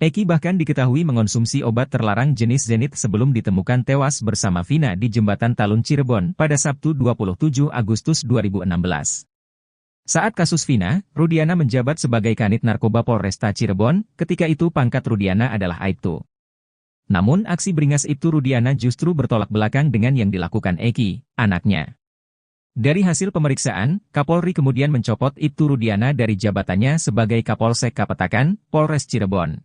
Eki bahkan diketahui mengonsumsi obat terlarang jenis Zenit sebelum ditemukan tewas bersama Vina di Jembatan Talun Cirebon pada Sabtu 27 Agustus 2016. Saat kasus Vina, Rudiana menjabat sebagai Kanit Narkoba Polresta Cirebon, ketika itu pangkat Rudiana adalah Aibtu. Namun aksi beringas Ibtu Rudiana justru bertolak belakang dengan yang dilakukan Eki, anaknya. Dari hasil pemeriksaan, Kapolri kemudian mencopot Ibtu Rudiana dari jabatannya sebagai Kapolsek Kapetakan, Polres Cirebon.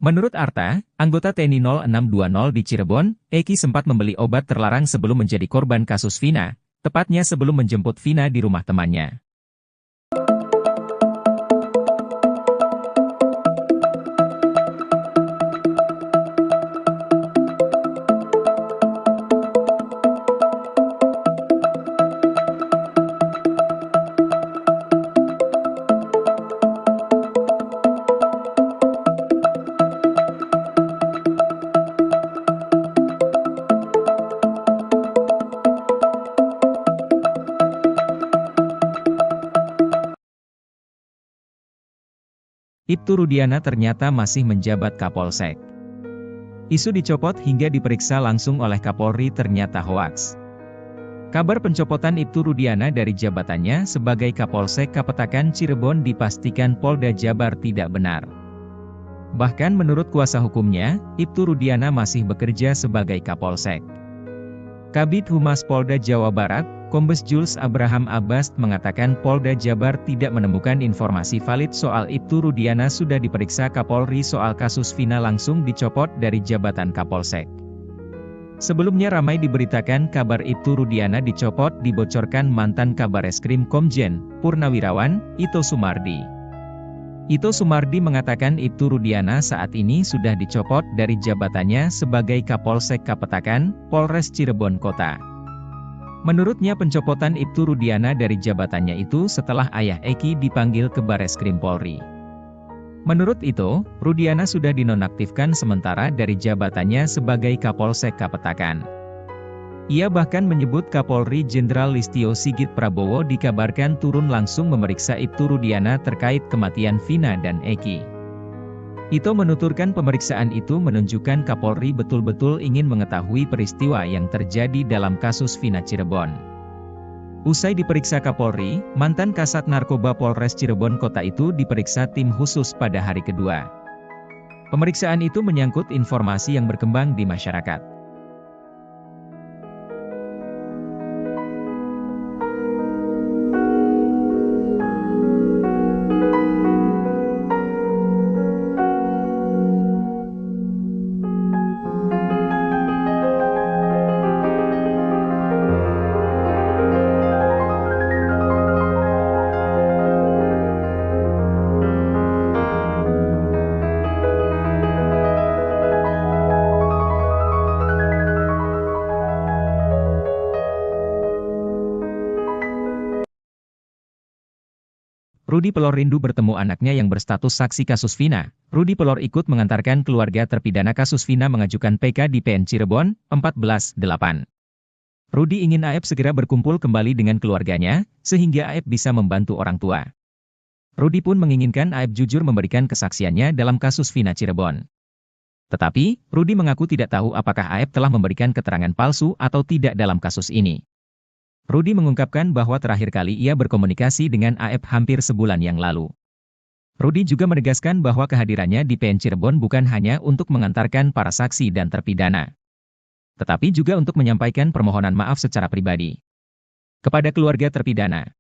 Menurut Arta, anggota TNI 0620 di Cirebon, Eki sempat membeli obat terlarang sebelum menjadi korban kasus Vina, tepatnya sebelum menjemput Vina di rumah temannya. Ibtu Rudiana ternyata masih menjabat Kapolsek. Isu dicopot hingga diperiksa langsung oleh Kapolri ternyata hoaks. Kabar pencopotan Ibtu Rudiana dari jabatannya sebagai Kapolsek Kapetakan Cirebon dipastikan Polda Jabar tidak benar. Bahkan menurut kuasa hukumnya, Ibtu Rudiana masih bekerja sebagai Kapolsek. Kabid Humas Polda Jawa Barat, Kombes Jules Abraham Abbas mengatakan Polda Jabar tidak menemukan informasi valid soal Ibtu Rudiana sudah diperiksa Kapolri soal kasus Vina langsung dicopot dari jabatan Kapolsek. Sebelumnya ramai diberitakan kabar Ibtu Rudiana dicopot dibocorkan mantan Kabareskrim Komjen Purnawirawan Ito Sumardi. Ito Sumardi mengatakan Ibtu Rudiana saat ini sudah dicopot dari jabatannya sebagai Kapolsek Kapetakan, Polres Cirebon Kota. Menurutnya pencopotan Ibtu Rudiana dari jabatannya itu setelah ayah Eki dipanggil ke Bareskrim Polri. Menurut itu, Rudiana sudah dinonaktifkan sementara dari jabatannya sebagai Kapolsek Kapetakan. Ia bahkan menyebut Kapolri Jenderal Listio Sigit Prabowo dikabarkan turun langsung memeriksa Ibtu Rudiana terkait kematian Vina dan Eki. Ito menuturkan pemeriksaan itu menunjukkan Kapolri betul-betul ingin mengetahui peristiwa yang terjadi dalam kasus Vina Cirebon. Usai diperiksa Kapolri, mantan Kasat Narkoba Polres Cirebon Kota itu diperiksa tim khusus pada hari kedua. Pemeriksaan itu menyangkut informasi yang berkembang di masyarakat. Rudy Pelor rindu bertemu anaknya yang berstatus saksi kasus Vina. Rudy Pelor ikut mengantarkan keluarga terpidana kasus Vina mengajukan PK di PN Cirebon, 14/8. Rudy ingin Aep segera berkumpul kembali dengan keluarganya, sehingga Aep bisa membantu orang tua. Rudy pun menginginkan Aep jujur memberikan kesaksiannya dalam kasus Vina Cirebon. Tetapi, Rudy mengaku tidak tahu apakah Aep telah memberikan keterangan palsu atau tidak dalam kasus ini. Rudy mengungkapkan bahwa terakhir kali ia berkomunikasi dengan Aep hampir sebulan yang lalu. Rudy juga menegaskan bahwa kehadirannya di PN Cirebon bukan hanya untuk mengantarkan para saksi dan terpidana, tetapi juga untuk menyampaikan permohonan maaf secara pribadi kepada keluarga terpidana.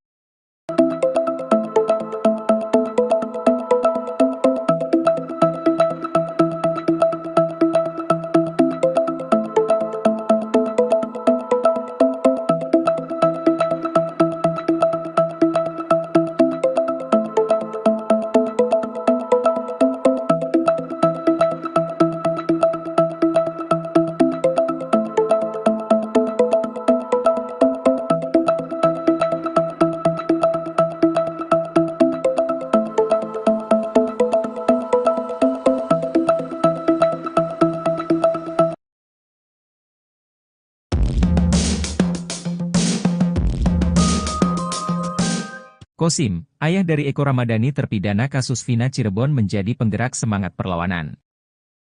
Kosim, ayah dari Eko Ramadhani terpidana kasus Vina Cirebon menjadi penggerak semangat perlawanan.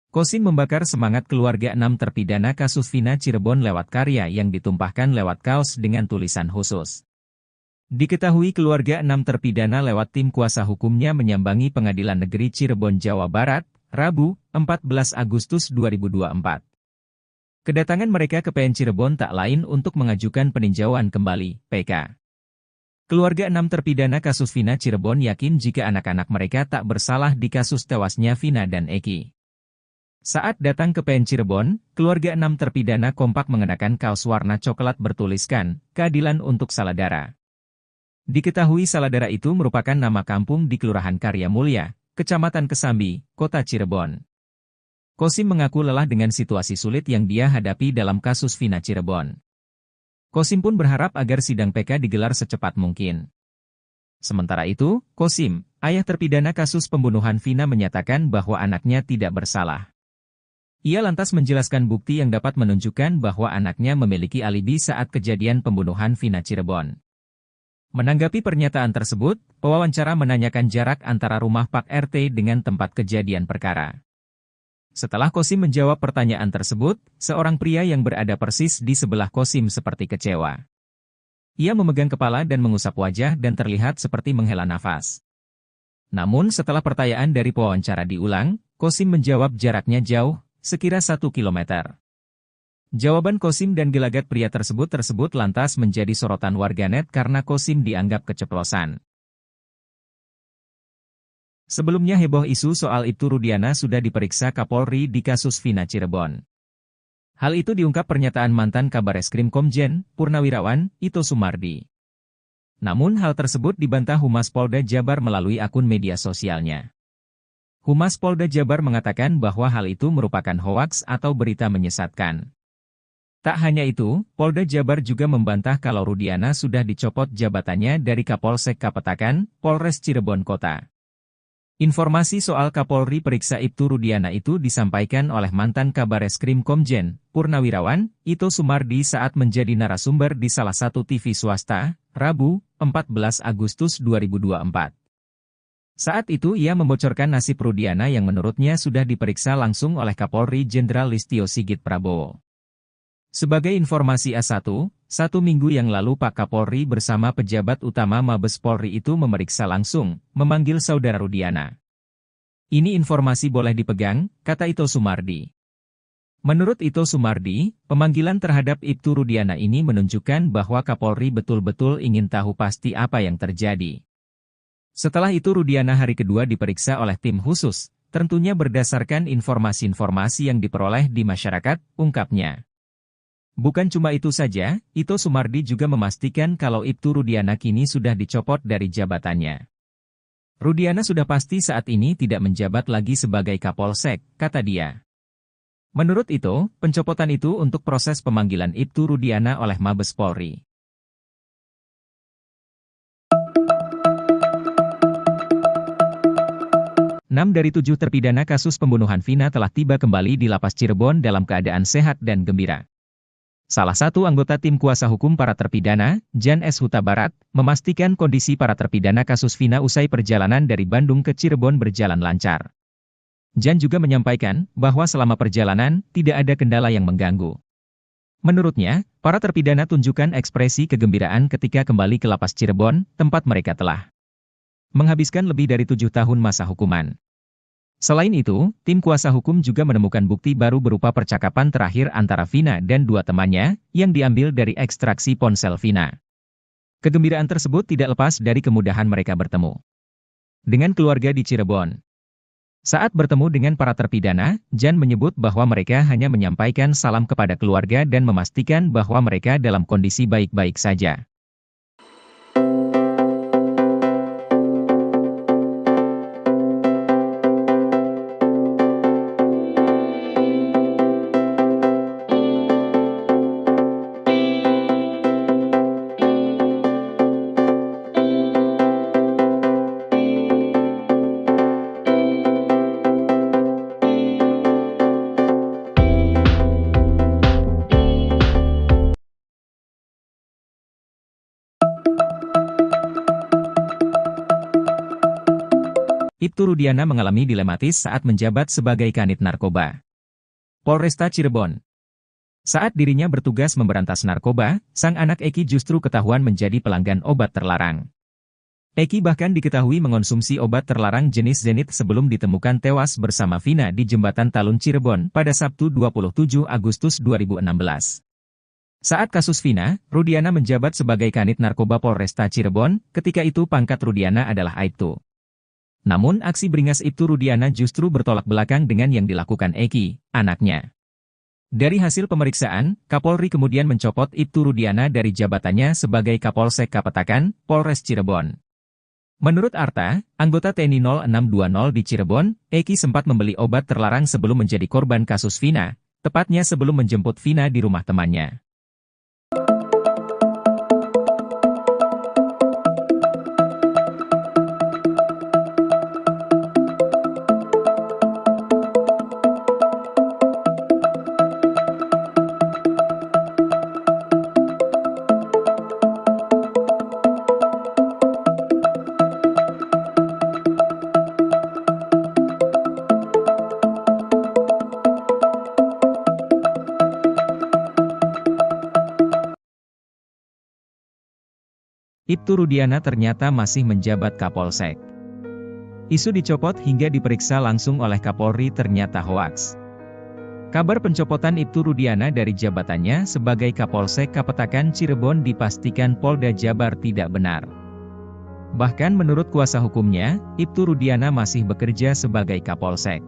Kosim membakar semangat keluarga 6 terpidana kasus Vina Cirebon lewat karya yang ditumpahkan lewat kaos dengan tulisan khusus. Diketahui keluarga 6 terpidana lewat tim kuasa hukumnya menyambangi Pengadilan Negeri Cirebon, Jawa Barat, Rabu, 14 Agustus 2024. Kedatangan mereka ke PN Cirebon tak lain untuk mengajukan peninjauan kembali, PK. Keluarga 6 terpidana kasus Vina Cirebon yakin jika anak-anak mereka tak bersalah di kasus tewasnya Vina dan Eki. Saat datang ke PN Cirebon, keluarga 6 terpidana kompak mengenakan kaos warna coklat bertuliskan, "Keadilan untuk Saladara." Diketahui Saladara itu merupakan nama kampung di Kelurahan Karya Mulya, Kecamatan Kesambi, Kota Cirebon. Kosim mengaku lelah dengan situasi sulit yang dia hadapi dalam kasus Vina Cirebon. Kosim pun berharap agar sidang PK digelar secepat mungkin. Sementara itu, Kosim, ayah terpidana kasus pembunuhan Vina menyatakan bahwa anaknya tidak bersalah. Ia lantas menjelaskan bukti yang dapat menunjukkan bahwa anaknya memiliki alibi saat kejadian pembunuhan Vina Cirebon. Menanggapi pernyataan tersebut, pewawancara menanyakan jarak antara rumah Pak RT dengan tempat kejadian perkara. Setelah Kosim menjawab pertanyaan tersebut, seorang pria yang berada persis di sebelah Kosim seperti kecewa. Ia memegang kepala dan mengusap wajah dan terlihat seperti menghela nafas. Namun setelah pertanyaan dari pewawancara diulang, Kosim menjawab jaraknya jauh, sekira 1 kilometer. Jawaban Kosim dan gelagat pria tersebut lantas menjadi sorotan warganet karena Kosim dianggap keceplosan. Sebelumnya heboh isu soal Ibtu Rudiana sudah diperiksa Kapolri di kasus Vina Cirebon. Hal itu diungkap pernyataan mantan Kabareskrim Komjen, Purnawirawan, Ito Sumardi. Namun hal tersebut dibantah Humas Polda Jabar melalui akun media sosialnya. Humas Polda Jabar mengatakan bahwa hal itu merupakan hoaks atau berita menyesatkan. Tak hanya itu, Polda Jabar juga membantah kalau Rudiana sudah dicopot jabatannya dari Kapolsek Kapetakan, Polres Cirebon Kota. Informasi soal Kapolri periksa Ibtu Rudiana itu disampaikan oleh mantan Kabareskrim Komjen, Purnawirawan, Ito Sumardi saat menjadi narasumber di salah satu TV swasta, Rabu, 14 Agustus 2024. Saat itu ia membocorkan nasib Rudiana yang menurutnya sudah diperiksa langsung oleh Kapolri Jenderal Listio Sigit Prabowo. Sebagai informasi A1, 1 minggu yang lalu Pak Kapolri bersama pejabat utama Mabes Polri itu memeriksa langsung, memanggil saudara Rudiana. Ini informasi boleh dipegang, kata Ito Sumardi. Menurut Ito Sumardi, pemanggilan terhadap Ibtu Rudiana ini menunjukkan bahwa Kapolri betul-betul ingin tahu pasti apa yang terjadi. Setelah itu Rudiana hari kedua diperiksa oleh tim khusus, tentunya berdasarkan informasi-informasi yang diperoleh di masyarakat, ungkapnya. Bukan cuma itu saja, Ito Sumardi juga memastikan kalau Ibtu Rudiana kini sudah dicopot dari jabatannya. Rudiana sudah pasti saat ini tidak menjabat lagi sebagai Kapolsek, kata dia. Menurut Ito, pencopotan itu untuk proses pemanggilan Ibtu Rudiana oleh Mabes Polri. 6 dari 7 terpidana kasus pembunuhan Vina telah tiba kembali di Lapas Cirebon dalam keadaan sehat dan gembira. Salah satu anggota tim kuasa hukum para terpidana, Jan S. Huta Barat, memastikan kondisi para terpidana kasus Vina usai perjalanan dari Bandung ke Cirebon berjalan lancar. Jan juga menyampaikan bahwa selama perjalanan tidak ada kendala yang mengganggu. Menurutnya, para terpidana tunjukkan ekspresi kegembiraan ketika kembali ke Lapas Cirebon, tempat mereka telah menghabiskan lebih dari 7 tahun masa hukuman. Selain itu, tim kuasa hukum juga menemukan bukti baru berupa percakapan terakhir antara Vina dan 2 temannya, yang diambil dari ekstraksi ponsel Vina. Kegembiraan tersebut tidak lepas dari kemudahan mereka bertemu dengan keluarga di Cirebon. Saat bertemu dengan para terpidana, Jan menyebut bahwa mereka hanya menyampaikan salam kepada keluarga dan memastikan bahwa mereka dalam kondisi baik-baik saja. Ibtu Rudiana mengalami dilematis saat menjabat sebagai Kanit Narkoba Polresta Cirebon. Saat dirinya bertugas memberantas narkoba, sang anak Eki justru ketahuan menjadi pelanggan obat terlarang. Eki bahkan diketahui mengonsumsi obat terlarang jenis Zenit sebelum ditemukan tewas bersama Vina di Jembatan Talun Cirebon pada Sabtu 27 Agustus 2016. Saat kasus Vina, Rudiana menjabat sebagai Kanit Narkoba Polresta Cirebon, ketika itu pangkat Rudiana adalah Aibtu. Namun aksi beringas Ibtu Rudiana justru bertolak belakang dengan yang dilakukan Eki, anaknya. Dari hasil pemeriksaan, Kapolri kemudian mencopot Ibtu Rudiana dari jabatannya sebagai Kapolsek Kapetakan, Polres Cirebon. Menurut Arta, anggota TNI 0620 di Cirebon, Eki sempat membeli obat terlarang sebelum menjadi korban kasus Vina, tepatnya sebelum menjemput Vina di rumah temannya. Ibtu Rudiana ternyata masih menjabat Kapolsek. Isu dicopot hingga diperiksa langsung oleh Kapolri ternyata hoaks. Kabar pencopotan Ibtu Rudiana dari jabatannya sebagai Kapolsek Kapetakan Cirebon dipastikan Polda Jabar tidak benar. Bahkan menurut kuasa hukumnya, Ibtu Rudiana masih bekerja sebagai Kapolsek.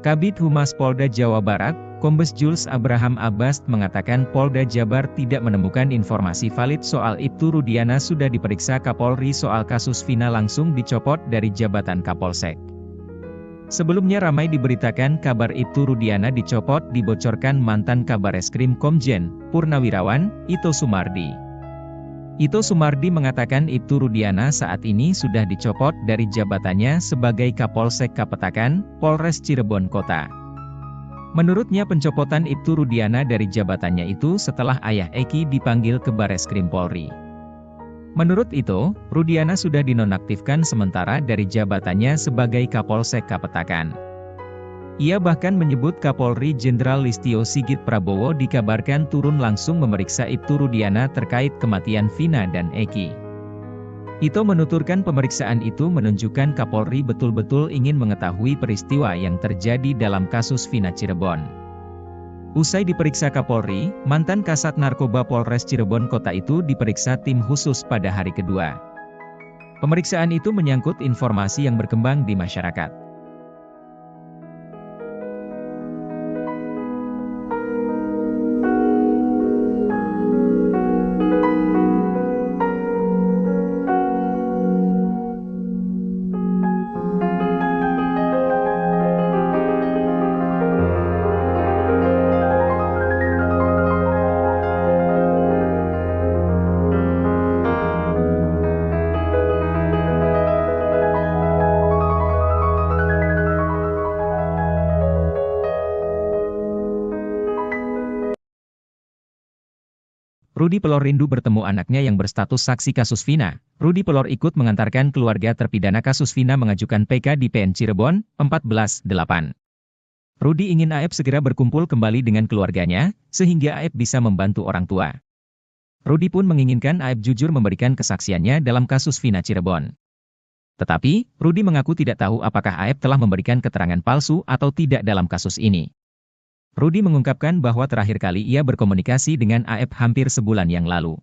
Kabid Humas Polda Jawa Barat, Kombes Jules Abraham Abbas mengatakan Polda Jabar tidak menemukan informasi valid soal Ibtu Rudiana sudah diperiksa Kapolri soal kasus Vina langsung dicopot dari jabatan Kapolsek. Sebelumnya ramai diberitakan kabar Ibtu Rudiana dicopot dibocorkan mantan Kabareskrim Komjen Purnawirawan Ito Sumardi. Ito Sumardi mengatakan Ibtu Rudiana saat ini sudah dicopot dari jabatannya sebagai Kapolsek Kapetakan, Polres Cirebon Kota. Menurutnya pencopotan Ibtu Rudiana dari jabatannya itu setelah ayah Eki dipanggil ke Bareskrim Polri. Menurut itu, Rudiana sudah dinonaktifkan sementara dari jabatannya sebagai Kapolsek Kapetakan. Ia bahkan menyebut Kapolri Jenderal Listio Sigit Prabowo dikabarkan turun langsung memeriksa Ibtu Rudiana terkait kematian Vina dan Eki. Ito menuturkan pemeriksaan itu menunjukkan Kapolri betul-betul ingin mengetahui peristiwa yang terjadi dalam kasus Vina Cirebon. Usai diperiksa Kapolri, mantan Kasat Narkoba Polres Cirebon Kota itu diperiksa tim khusus pada hari kedua. Pemeriksaan itu menyangkut informasi yang berkembang di masyarakat. Rudy Pelor rindu bertemu anaknya yang berstatus saksi kasus Vina. Rudy Pelor ikut mengantarkan keluarga terpidana kasus Vina mengajukan PK di PN Cirebon, 14/8. Rudy ingin Aep segera berkumpul kembali dengan keluarganya, sehingga Aep bisa membantu orang tua. Rudy pun menginginkan Aep jujur memberikan kesaksiannya dalam kasus Vina Cirebon. Tetapi, Rudy mengaku tidak tahu apakah Aep telah memberikan keterangan palsu atau tidak dalam kasus ini. Rudy mengungkapkan bahwa terakhir kali ia berkomunikasi dengan Aep hampir sebulan yang lalu.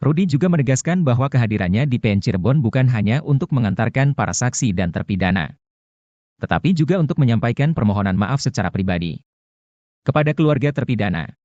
Rudy juga menegaskan bahwa kehadirannya di PN Cirebon bukan hanya untuk mengantarkan para saksi dan terpidana, tetapi juga untuk menyampaikan permohonan maaf secara pribadi kepada keluarga terpidana.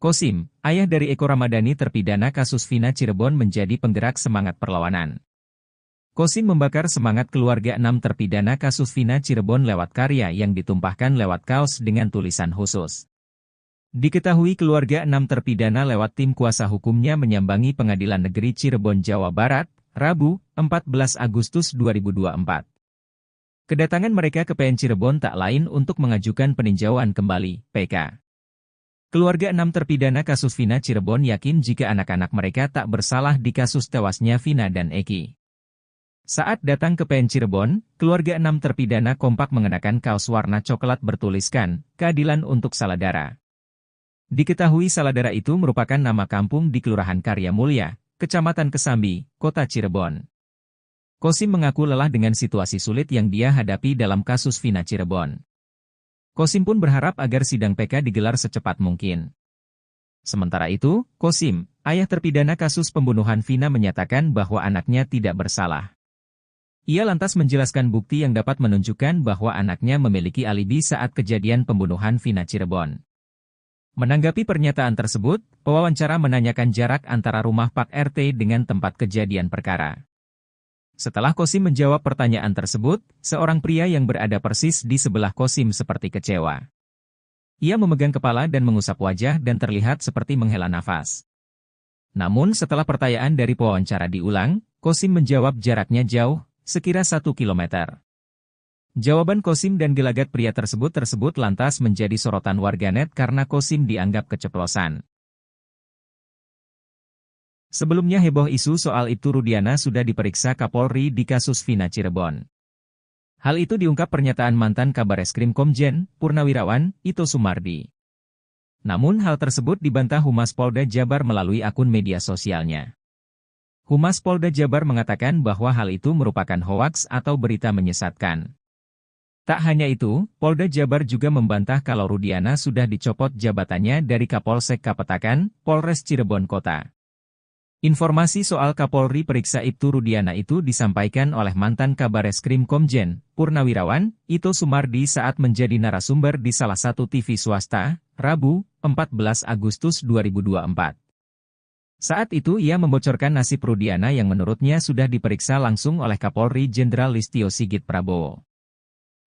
Kosim, ayah dari Eko Ramadhani terpidana kasus Vina Cirebon menjadi penggerak semangat perlawanan. Kosim membakar semangat keluarga 6 terpidana kasus Vina Cirebon lewat karya yang ditumpahkan lewat kaos dengan tulisan khusus. Diketahui keluarga 6 terpidana lewat tim kuasa hukumnya menyambangi Pengadilan Negeri Cirebon, Jawa Barat, Rabu, 14 Agustus 2024. Kedatangan mereka ke PN Cirebon tak lain untuk mengajukan peninjauan kembali, PK. Keluarga 6 terpidana kasus Vina Cirebon yakin jika anak-anak mereka tak bersalah di kasus tewasnya Vina dan Eki. Saat datang ke PN Cirebon, keluarga 6 terpidana kompak mengenakan kaos warna coklat bertuliskan, "Keadilan untuk Saladara." Diketahui Saladara itu merupakan nama kampung di Kelurahan Karya Mulya, Kecamatan Kesambi, Kota Cirebon. Kosim mengaku lelah dengan situasi sulit yang dia hadapi dalam kasus Vina Cirebon. Kosim pun berharap agar sidang PK digelar secepat mungkin. Sementara itu, Kosim, ayah terpidana kasus pembunuhan Vina menyatakan bahwa anaknya tidak bersalah. Ia lantas menjelaskan bukti yang dapat menunjukkan bahwa anaknya memiliki alibi saat kejadian pembunuhan Vina Cirebon. Menanggapi pernyataan tersebut, pewawancara menanyakan jarak antara rumah Pak RT dengan tempat kejadian perkara. Setelah Kosim menjawab pertanyaan tersebut, seorang pria yang berada persis di sebelah Kosim seperti kecewa. Ia memegang kepala dan mengusap wajah dan terlihat seperti menghela nafas. Namun setelah pertanyaan dari pewawancara diulang, Kosim menjawab jaraknya jauh, sekira 1 kilometer. Jawaban Kosim dan gelagat pria tersebut lantas menjadi sorotan warganet karena Kosim dianggap keceplosan. Sebelumnya heboh isu soal Ibtu Rudiana sudah diperiksa Kapolri di kasus Vina Cirebon. Hal itu diungkap pernyataan mantan Kabareskrim Komjen, Purnawirawan, Ito Sumardi. Namun hal tersebut dibantah Humas Polda Jabar melalui akun media sosialnya. Humas Polda Jabar mengatakan bahwa hal itu merupakan hoaks atau berita menyesatkan. Tak hanya itu, Polda Jabar juga membantah kalau Rudiana sudah dicopot jabatannya dari Kapolsek Kapetakan, Polres Cirebon Kota. Informasi soal Kapolri periksa Ibtu Rudiana itu disampaikan oleh mantan Kabareskrim Komjen, Purnawirawan, Ito Sumardi saat menjadi narasumber di salah satu TV swasta, Rabu, 14 Agustus 2024. Saat itu ia membocorkan nasib Rudiana yang menurutnya sudah diperiksa langsung oleh Kapolri Jenderal Listio Sigit Prabowo.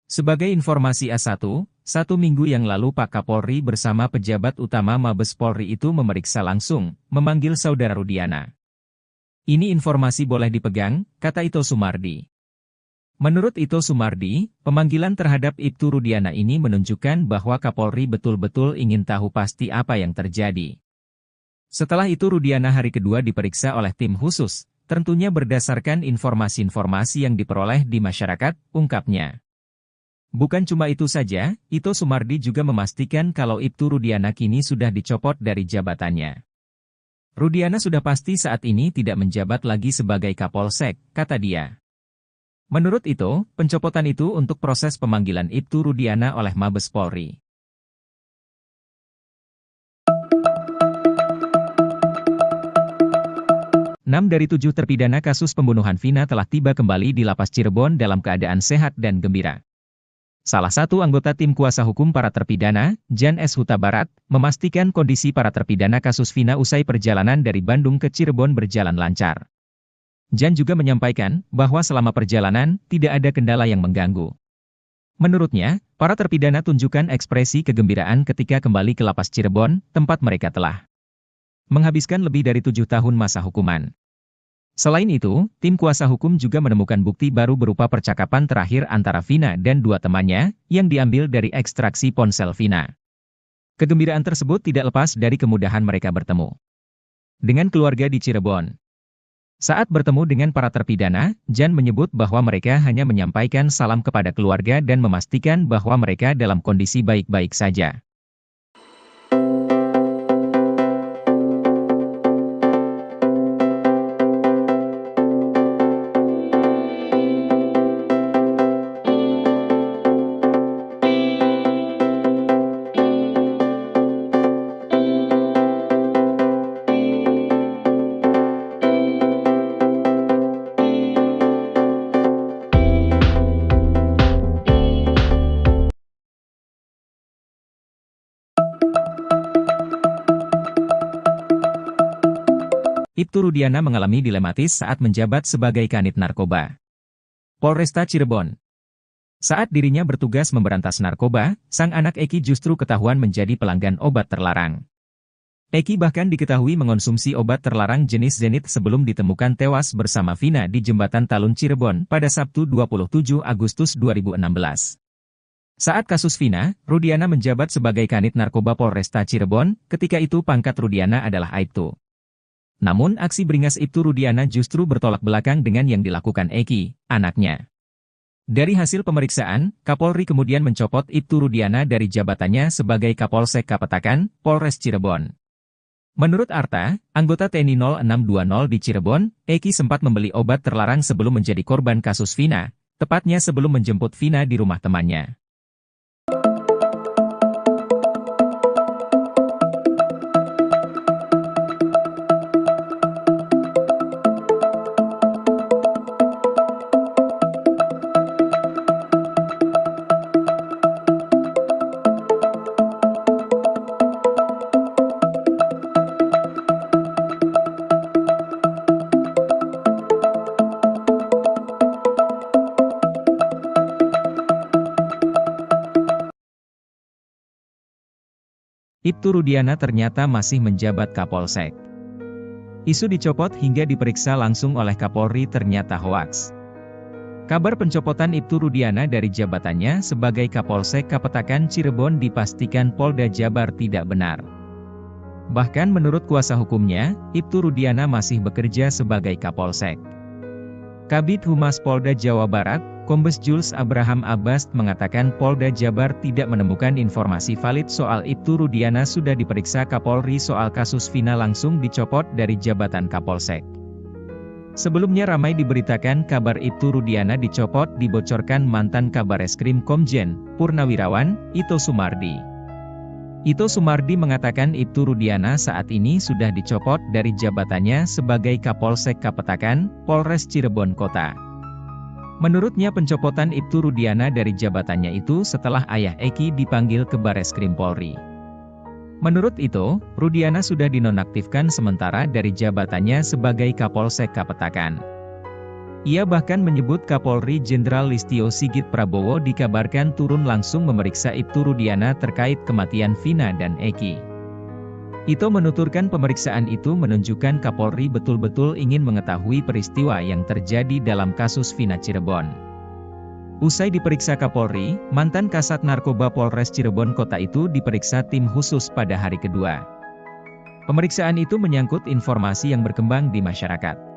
Sebagai informasi A1, 1 minggu yang lalu Pak Kapolri bersama pejabat utama Mabes Polri itu memeriksa langsung, memanggil saudara Rudiana. Ini informasi boleh dipegang, kata Ito Sumardi. Menurut Ito Sumardi, pemanggilan terhadap Ibtu Rudiana ini menunjukkan bahwa Kapolri betul-betul ingin tahu pasti apa yang terjadi. Setelah itu Rudiana hari kedua diperiksa oleh tim khusus, tentunya berdasarkan informasi-informasi yang diperoleh di masyarakat, ungkapnya. Bukan cuma itu saja, Ito Sumardi juga memastikan kalau Ibtu Rudiana kini sudah dicopot dari jabatannya. Rudiana sudah pasti saat ini tidak menjabat lagi sebagai Kapolsek, kata dia. Menurut Ito, pencopotan itu untuk proses pemanggilan Ibtu Rudiana oleh Mabes Polri. 6 dari 7 terpidana kasus pembunuhan Vina telah tiba kembali di Lapas Cirebon dalam keadaan sehat dan gembira. Salah satu anggota tim kuasa hukum para terpidana, Jan S. Huta Barat, memastikan kondisi para terpidana kasus Vina usai perjalanan dari Bandung ke Cirebon berjalan lancar. Jan juga menyampaikan bahwa selama perjalanan tidak ada kendala yang mengganggu. Menurutnya, para terpidana tunjukkan ekspresi kegembiraan ketika kembali ke Lapas Cirebon, tempat mereka telah menghabiskan lebih dari 7 tahun masa hukuman. Selain itu, tim kuasa hukum juga menemukan bukti baru berupa percakapan terakhir antara Vina dan 2 temannya, yang diambil dari ekstraksi ponsel Vina. Kegembiraan tersebut tidak lepas dari kemudahan mereka bertemu dengan keluarga di Cirebon. Saat bertemu dengan para terpidana, Jan menyebut bahwa mereka hanya menyampaikan salam kepada keluarga dan memastikan bahwa mereka dalam kondisi baik-baik saja. Ibtu Rudiana mengalami dilematis saat menjabat sebagai Kanit Narkoba Polresta Cirebon. Saat dirinya bertugas memberantas narkoba, sang anak Eki justru ketahuan menjadi pelanggan obat terlarang. Eki bahkan diketahui mengonsumsi obat terlarang jenis Zenit sebelum ditemukan tewas bersama Vina di Jembatan Talun Cirebon pada Sabtu 27 Agustus 2016. Saat kasus Vina, Rudiana menjabat sebagai Kanit Narkoba Polresta Cirebon, ketika itu pangkat Rudiana adalah Aibtu. Namun aksi beringas Ibtu Rudiana justru bertolak belakang dengan yang dilakukan Eki, anaknya. Dari hasil pemeriksaan, Kapolri kemudian mencopot Ibtu Rudiana dari jabatannya sebagai Kapolsek Kapetakan, Polres Cirebon. Menurut Arta, anggota TNI 0620 di Cirebon, Eki sempat membeli obat terlarang sebelum menjadi korban kasus Vina, tepatnya sebelum menjemput Vina di rumah temannya. Ibtu Rudiana ternyata masih menjabat Kapolsek. Isu dicopot hingga diperiksa langsung oleh Kapolri ternyata hoaks. Kabar pencopotan Ibtu Rudiana dari jabatannya sebagai Kapolsek Kapetakan Cirebon dipastikan Polda Jabar tidak benar. Bahkan menurut kuasa hukumnya, Ibtu Rudiana masih bekerja sebagai Kapolsek. Kabid Humas Polda Jawa Barat, Kombes Jules Abraham Abbas mengatakan Polda Jabar tidak menemukan informasi valid soal Ibtu Rudiana sudah diperiksa Kapolri soal kasus Vina langsung dicopot dari jabatan Kapolsek. Sebelumnya ramai diberitakan kabar Ibtu Rudiana dicopot dibocorkan mantan Kabareskrim Komjen, Purnawirawan, Ito Sumardi. Ito Sumardi mengatakan Ibtu Rudiana saat ini sudah dicopot dari jabatannya sebagai Kapolsek Kapetakan, Polres Cirebon Kota. Menurutnya pencopotan Ibtu Rudiana dari jabatannya itu setelah ayah Eki dipanggil ke Bareskrim Polri. Menurut itu, Rudiana sudah dinonaktifkan sementara dari jabatannya sebagai Kapolsek Kapetakan. Ia bahkan menyebut Kapolri Jenderal Listio Sigit Prabowo dikabarkan turun langsung memeriksa Ibtu Rudiana terkait kematian Vina dan Eki. Ito menuturkan pemeriksaan itu menunjukkan Kapolri betul-betul ingin mengetahui peristiwa yang terjadi dalam kasus Vina Cirebon. Usai diperiksa Kapolri, mantan Kasat Narkoba Polres Cirebon Kota itu diperiksa tim khusus pada hari kedua. Pemeriksaan itu menyangkut informasi yang berkembang di masyarakat.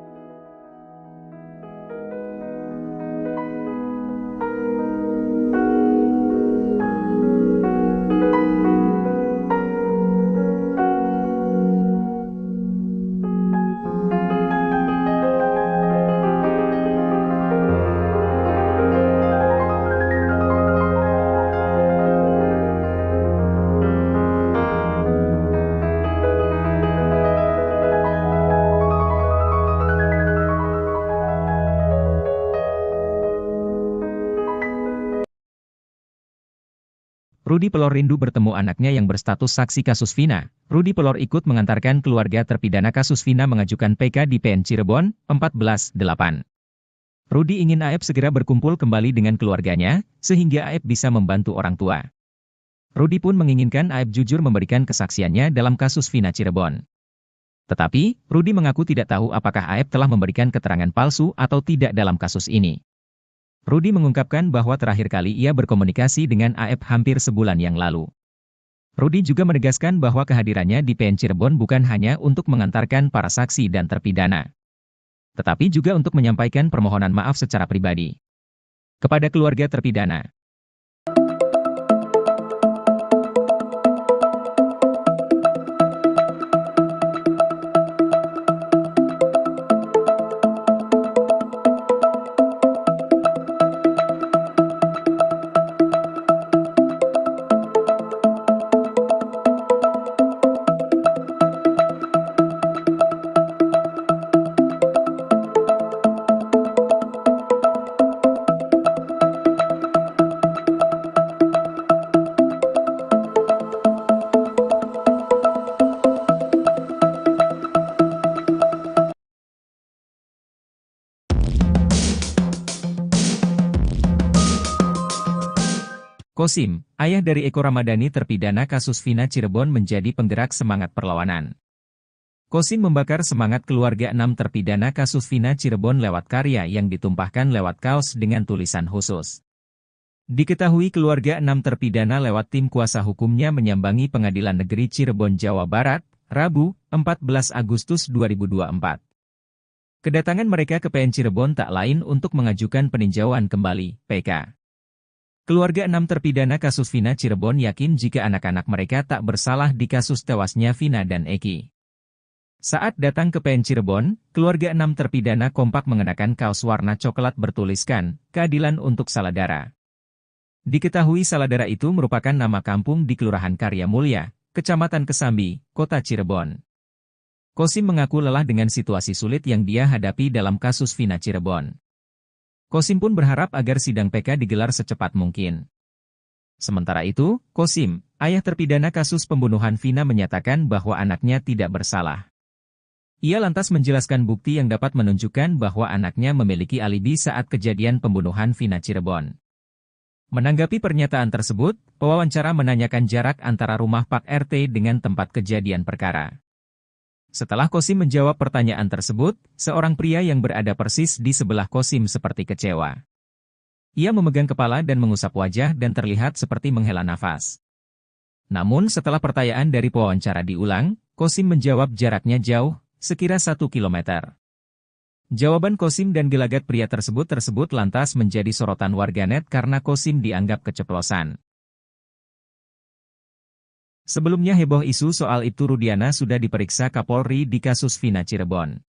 Rudi Pelor rindu bertemu anaknya yang berstatus saksi kasus Vina. Rudi Pelor ikut mengantarkan keluarga terpidana kasus Vina mengajukan PK di PN Cirebon, 14/8. Rudi ingin Aep segera berkumpul kembali dengan keluarganya, sehingga Aep bisa membantu orang tua. Rudi pun menginginkan Aep jujur memberikan kesaksiannya dalam kasus Vina Cirebon. Tetapi, Rudi mengaku tidak tahu apakah Aep telah memberikan keterangan palsu atau tidak dalam kasus ini. Rudi mengungkapkan bahwa terakhir kali ia berkomunikasi dengan Aep hampir sebulan yang lalu. Rudi juga menegaskan bahwa kehadirannya di PN Cirebon bukan hanya untuk mengantarkan para saksi dan terpidana, tetapi juga untuk menyampaikan permohonan maaf secara pribadi kepada keluarga terpidana. Kosim, ayah dari Eko Ramadhani terpidana kasus Vina Cirebon menjadi penggerak semangat perlawanan. Kosim membakar semangat keluarga 6 terpidana kasus Vina Cirebon lewat karya yang ditumpahkan lewat kaos dengan tulisan khusus. Diketahui keluarga 6 terpidana lewat tim kuasa hukumnya menyambangi Pengadilan Negeri Cirebon, Jawa Barat, Rabu, 14 Agustus 2024. Kedatangan mereka ke PN Cirebon tak lain untuk mengajukan peninjauan kembali, PK. Keluarga 6 terpidana kasus Vina Cirebon yakin jika anak-anak mereka tak bersalah di kasus tewasnya Vina dan Eki. Saat datang ke PN Cirebon, keluarga 6 terpidana kompak mengenakan kaos warna coklat bertuliskan, "Keadilan untuk Saladara." Diketahui Saladara itu merupakan nama kampung di Kelurahan Karya Mulya, Kecamatan Kesambi, Kota Cirebon. Kosim mengaku lelah dengan situasi sulit yang dia hadapi dalam kasus Vina Cirebon. Kosim pun berharap agar sidang PK digelar secepat mungkin. Sementara itu, Kosim, ayah terpidana kasus pembunuhan Vina menyatakan bahwa anaknya tidak bersalah. Ia lantas menjelaskan bukti yang dapat menunjukkan bahwa anaknya memiliki alibi saat kejadian pembunuhan Vina Cirebon. Menanggapi pernyataan tersebut, pewawancara menanyakan jarak antara rumah Pak RT dengan tempat kejadian perkara. Setelah Kosim menjawab pertanyaan tersebut, seorang pria yang berada persis di sebelah Kosim seperti kecewa. Ia memegang kepala dan mengusap wajah dan terlihat seperti menghela nafas. Namun setelah pertanyaan dari pewawancara diulang, Kosim menjawab jaraknya jauh, sekira 1 kilometer. Jawaban Kosim dan gelagat pria tersebut lantas menjadi sorotan warganet karena Kosim dianggap keceplosan. Sebelumnya heboh isu soal Ibtu Rudiana sudah diperiksa Kapolri di kasus Vina Cirebon.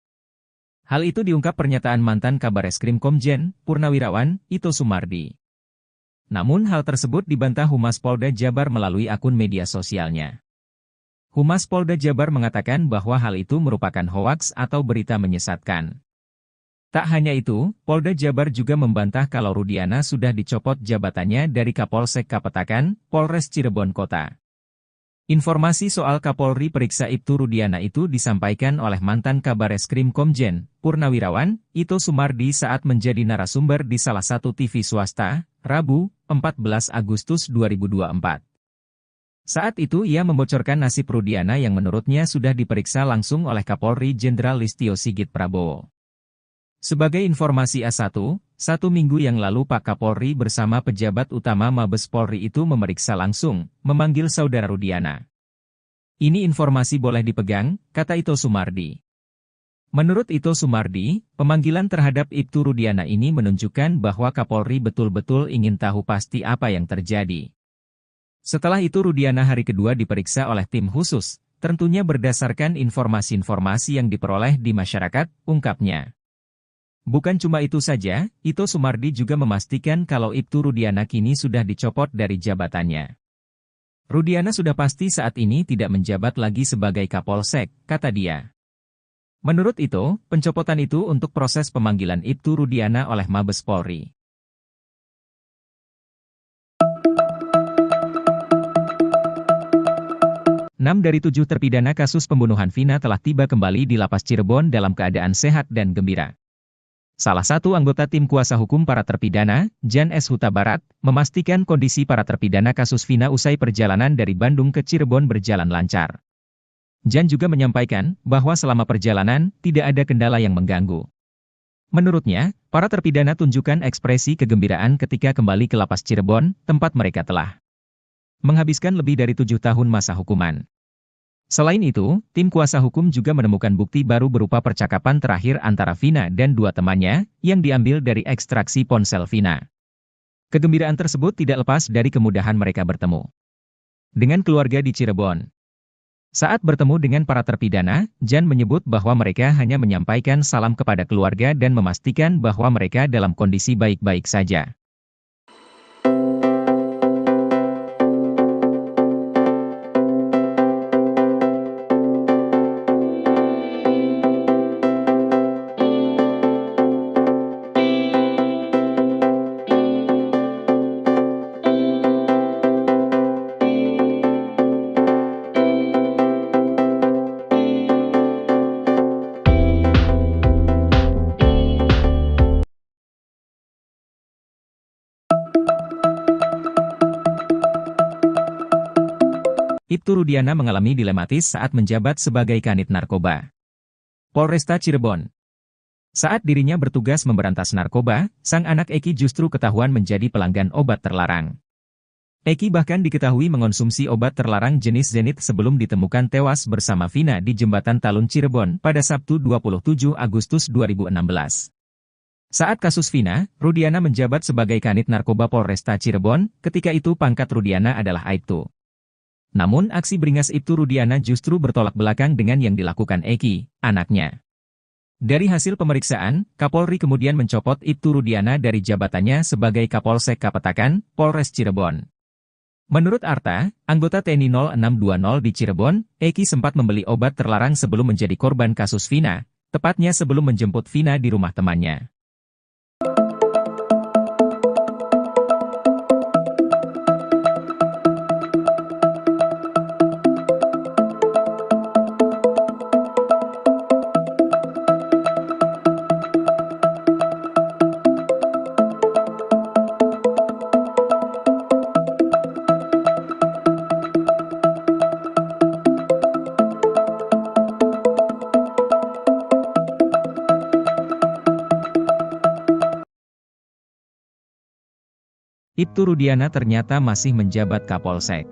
Hal itu diungkap pernyataan mantan Kabareskrim Komjen, Purnawirawan, Ito Sumardi. Namun hal tersebut dibantah Humas Polda Jabar melalui akun media sosialnya. Humas Polda Jabar mengatakan bahwa hal itu merupakan hoaks atau berita menyesatkan. Tak hanya itu, Polda Jabar juga membantah kalau Rudiana sudah dicopot jabatannya dari Kapolsek Kapetakan, Polres Cirebon Kota. Informasi soal Kapolri periksa Ibtu Rudiana itu disampaikan oleh mantan Kabareskrim Komjen, Purnawirawan, Ito Sumardi saat menjadi narasumber di salah satu TV swasta, Rabu, 14 Agustus 2024. Saat itu ia membocorkan nasib Rudiana yang menurutnya sudah diperiksa langsung oleh Kapolri Jenderal Listio Sigit Prabowo. Sebagai informasi A1, 1 minggu yang lalu Pak Kapolri bersama pejabat utama Mabes Polri itu memeriksa langsung, memanggil saudara Rudiana. Ini informasi boleh dipegang, kata Ito Sumardi. Menurut Ito Sumardi, pemanggilan terhadap Ibtu Rudiana ini menunjukkan bahwa Kapolri betul-betul ingin tahu pasti apa yang terjadi. Setelah itu Rudiana hari kedua diperiksa oleh tim khusus, tentunya berdasarkan informasi-informasi yang diperoleh di masyarakat, ungkapnya. Bukan cuma itu saja, Ito Sumardi juga memastikan kalau Ibtu Rudiana kini sudah dicopot dari jabatannya. Rudiana sudah pasti saat ini tidak menjabat lagi sebagai Kapolsek, kata dia. Menurut Ito, pencopotan itu untuk proses pemanggilan Ibtu Rudiana oleh Mabes Polri. 6 dari 7 terpidana kasus pembunuhan Vina telah tiba kembali di Lapas Cirebon dalam keadaan sehat dan gembira. Salah satu anggota tim kuasa hukum para terpidana, Jan S. Huta Barat, memastikan kondisi para terpidana kasus Vina usai perjalanan dari Bandung ke Cirebon berjalan lancar. Jan juga menyampaikan bahwa selama perjalanan tidak ada kendala yang mengganggu. Menurutnya, para terpidana tunjukkan ekspresi kegembiraan ketika kembali ke Lapas Cirebon, tempat mereka telah menghabiskan lebih dari 7 tahun masa hukuman. Selain itu, tim kuasa hukum juga menemukan bukti baru berupa percakapan terakhir antara Vina dan 2 temannya, yang diambil dari ekstraksi ponsel Vina. Kegembiraan tersebut tidak lepas dari kemudahan mereka bertemu dengan keluarga di Cirebon. Saat bertemu dengan para terpidana, Jan menyebut bahwa mereka hanya menyampaikan salam kepada keluarga dan memastikan bahwa mereka dalam kondisi baik-baik saja. Ibtu Rudiana mengalami dilematis saat menjabat sebagai Kanit Narkoba Polresta Cirebon. Saat dirinya bertugas memberantas narkoba, sang anak Eki justru ketahuan menjadi pelanggan obat terlarang. Eki bahkan diketahui mengonsumsi obat terlarang jenis Zenit sebelum ditemukan tewas bersama Vina di Jembatan Talun Cirebon pada Sabtu 27 Agustus 2016. Saat kasus Vina, Rudiana menjabat sebagai Kanit Narkoba Polresta Cirebon, ketika itu pangkat Rudiana adalah Aibtu. Namun aksi beringas Ibtu Rudiana justru bertolak belakang dengan yang dilakukan Eki, anaknya. Dari hasil pemeriksaan, Kapolri kemudian mencopot Ibtu Rudiana dari jabatannya sebagai Kapolsek Kapetakan, Polres Cirebon. Menurut Arta, anggota TNI 0620 di Cirebon, Eki sempat membeli obat terlarang sebelum menjadi korban kasus Vina, tepatnya sebelum menjemput Vina di rumah temannya. Ibtu Rudiana ternyata masih menjabat Kapolsek.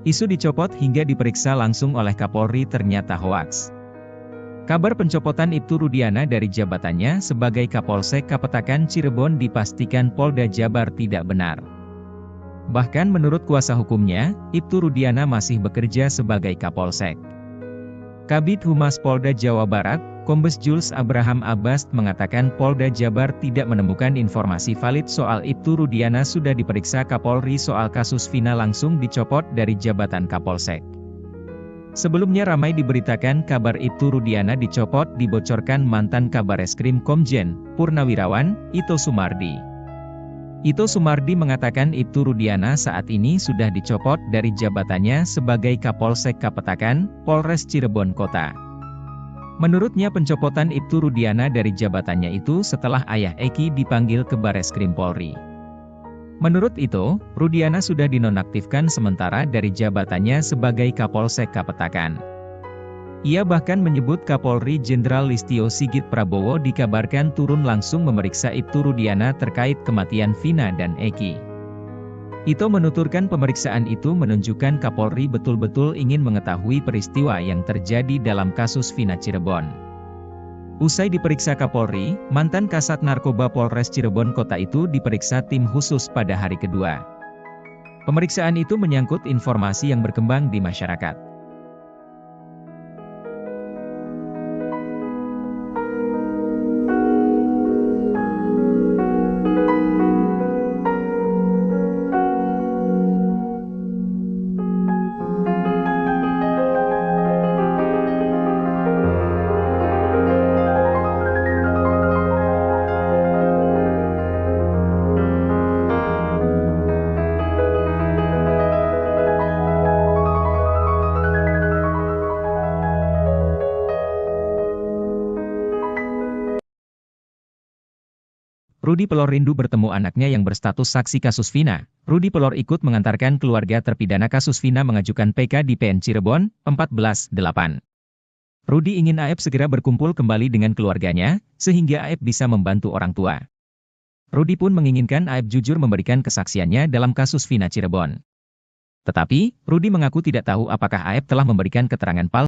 Isu dicopot hingga diperiksa langsung oleh Kapolri ternyata hoaks. Kabar pencopotan Ibtu Rudiana dari jabatannya sebagai Kapolsek Kapetakan Cirebon dipastikan Polda Jabar tidak benar. Bahkan menurut kuasa hukumnya, Ibtu Rudiana masih bekerja sebagai Kapolsek. Kabid Humas Polda Jawa Barat, Kombes Jules Abraham Abbas mengatakan Polda Jabar tidak menemukan informasi valid soal Ibtu Rudiana sudah diperiksa Kapolri soal kasus Vina langsung dicopot dari jabatan Kapolsek. Sebelumnya ramai diberitakan kabar Ibtu Rudiana dicopot dibocorkan mantan Kabareskrim Komjen, Purnawirawan, Ito Sumardi. Ito Sumardi mengatakan Ibtu Rudiana saat ini sudah dicopot dari jabatannya sebagai Kapolsek Kapetakan, Polres Cirebon Kota. Menurutnya pencopotan Ibtu Rudiana dari jabatannya itu setelah ayah Eki dipanggil ke Bareskrim Polri. Menurut itu, Rudiana sudah dinonaktifkan sementara dari jabatannya sebagai Kapolsek Kapetakan. Ia bahkan menyebut Kapolri Jenderal Listio Sigit Prabowo dikabarkan turun langsung memeriksa Ibtu Rudiana terkait kematian Vina dan Eki. Ito menuturkan pemeriksaan itu menunjukkan Kapolri betul-betul ingin mengetahui peristiwa yang terjadi dalam kasus Vina Cirebon. Usai diperiksa Kapolri, mantan Kasat Narkoba Polres Cirebon Kota itu diperiksa tim khusus pada hari kedua. Pemeriksaan itu menyangkut informasi yang berkembang di masyarakat. Rudy Pelor rindu bertemu anaknya yang berstatus saksi kasus Vina. Rudy Pelor ikut mengantarkan keluarga terpidana kasus Vina mengajukan PK di PN Cirebon, 14/8. Rudy ingin Aep segera berkumpul kembali dengan keluarganya, sehingga Aep bisa membantu orang tua. Rudy pun menginginkan Aep jujur memberikan kesaksiannya dalam kasus Vina Cirebon. Tetapi, Rudy mengaku tidak tahu apakah Aep telah memberikan keterangan palsu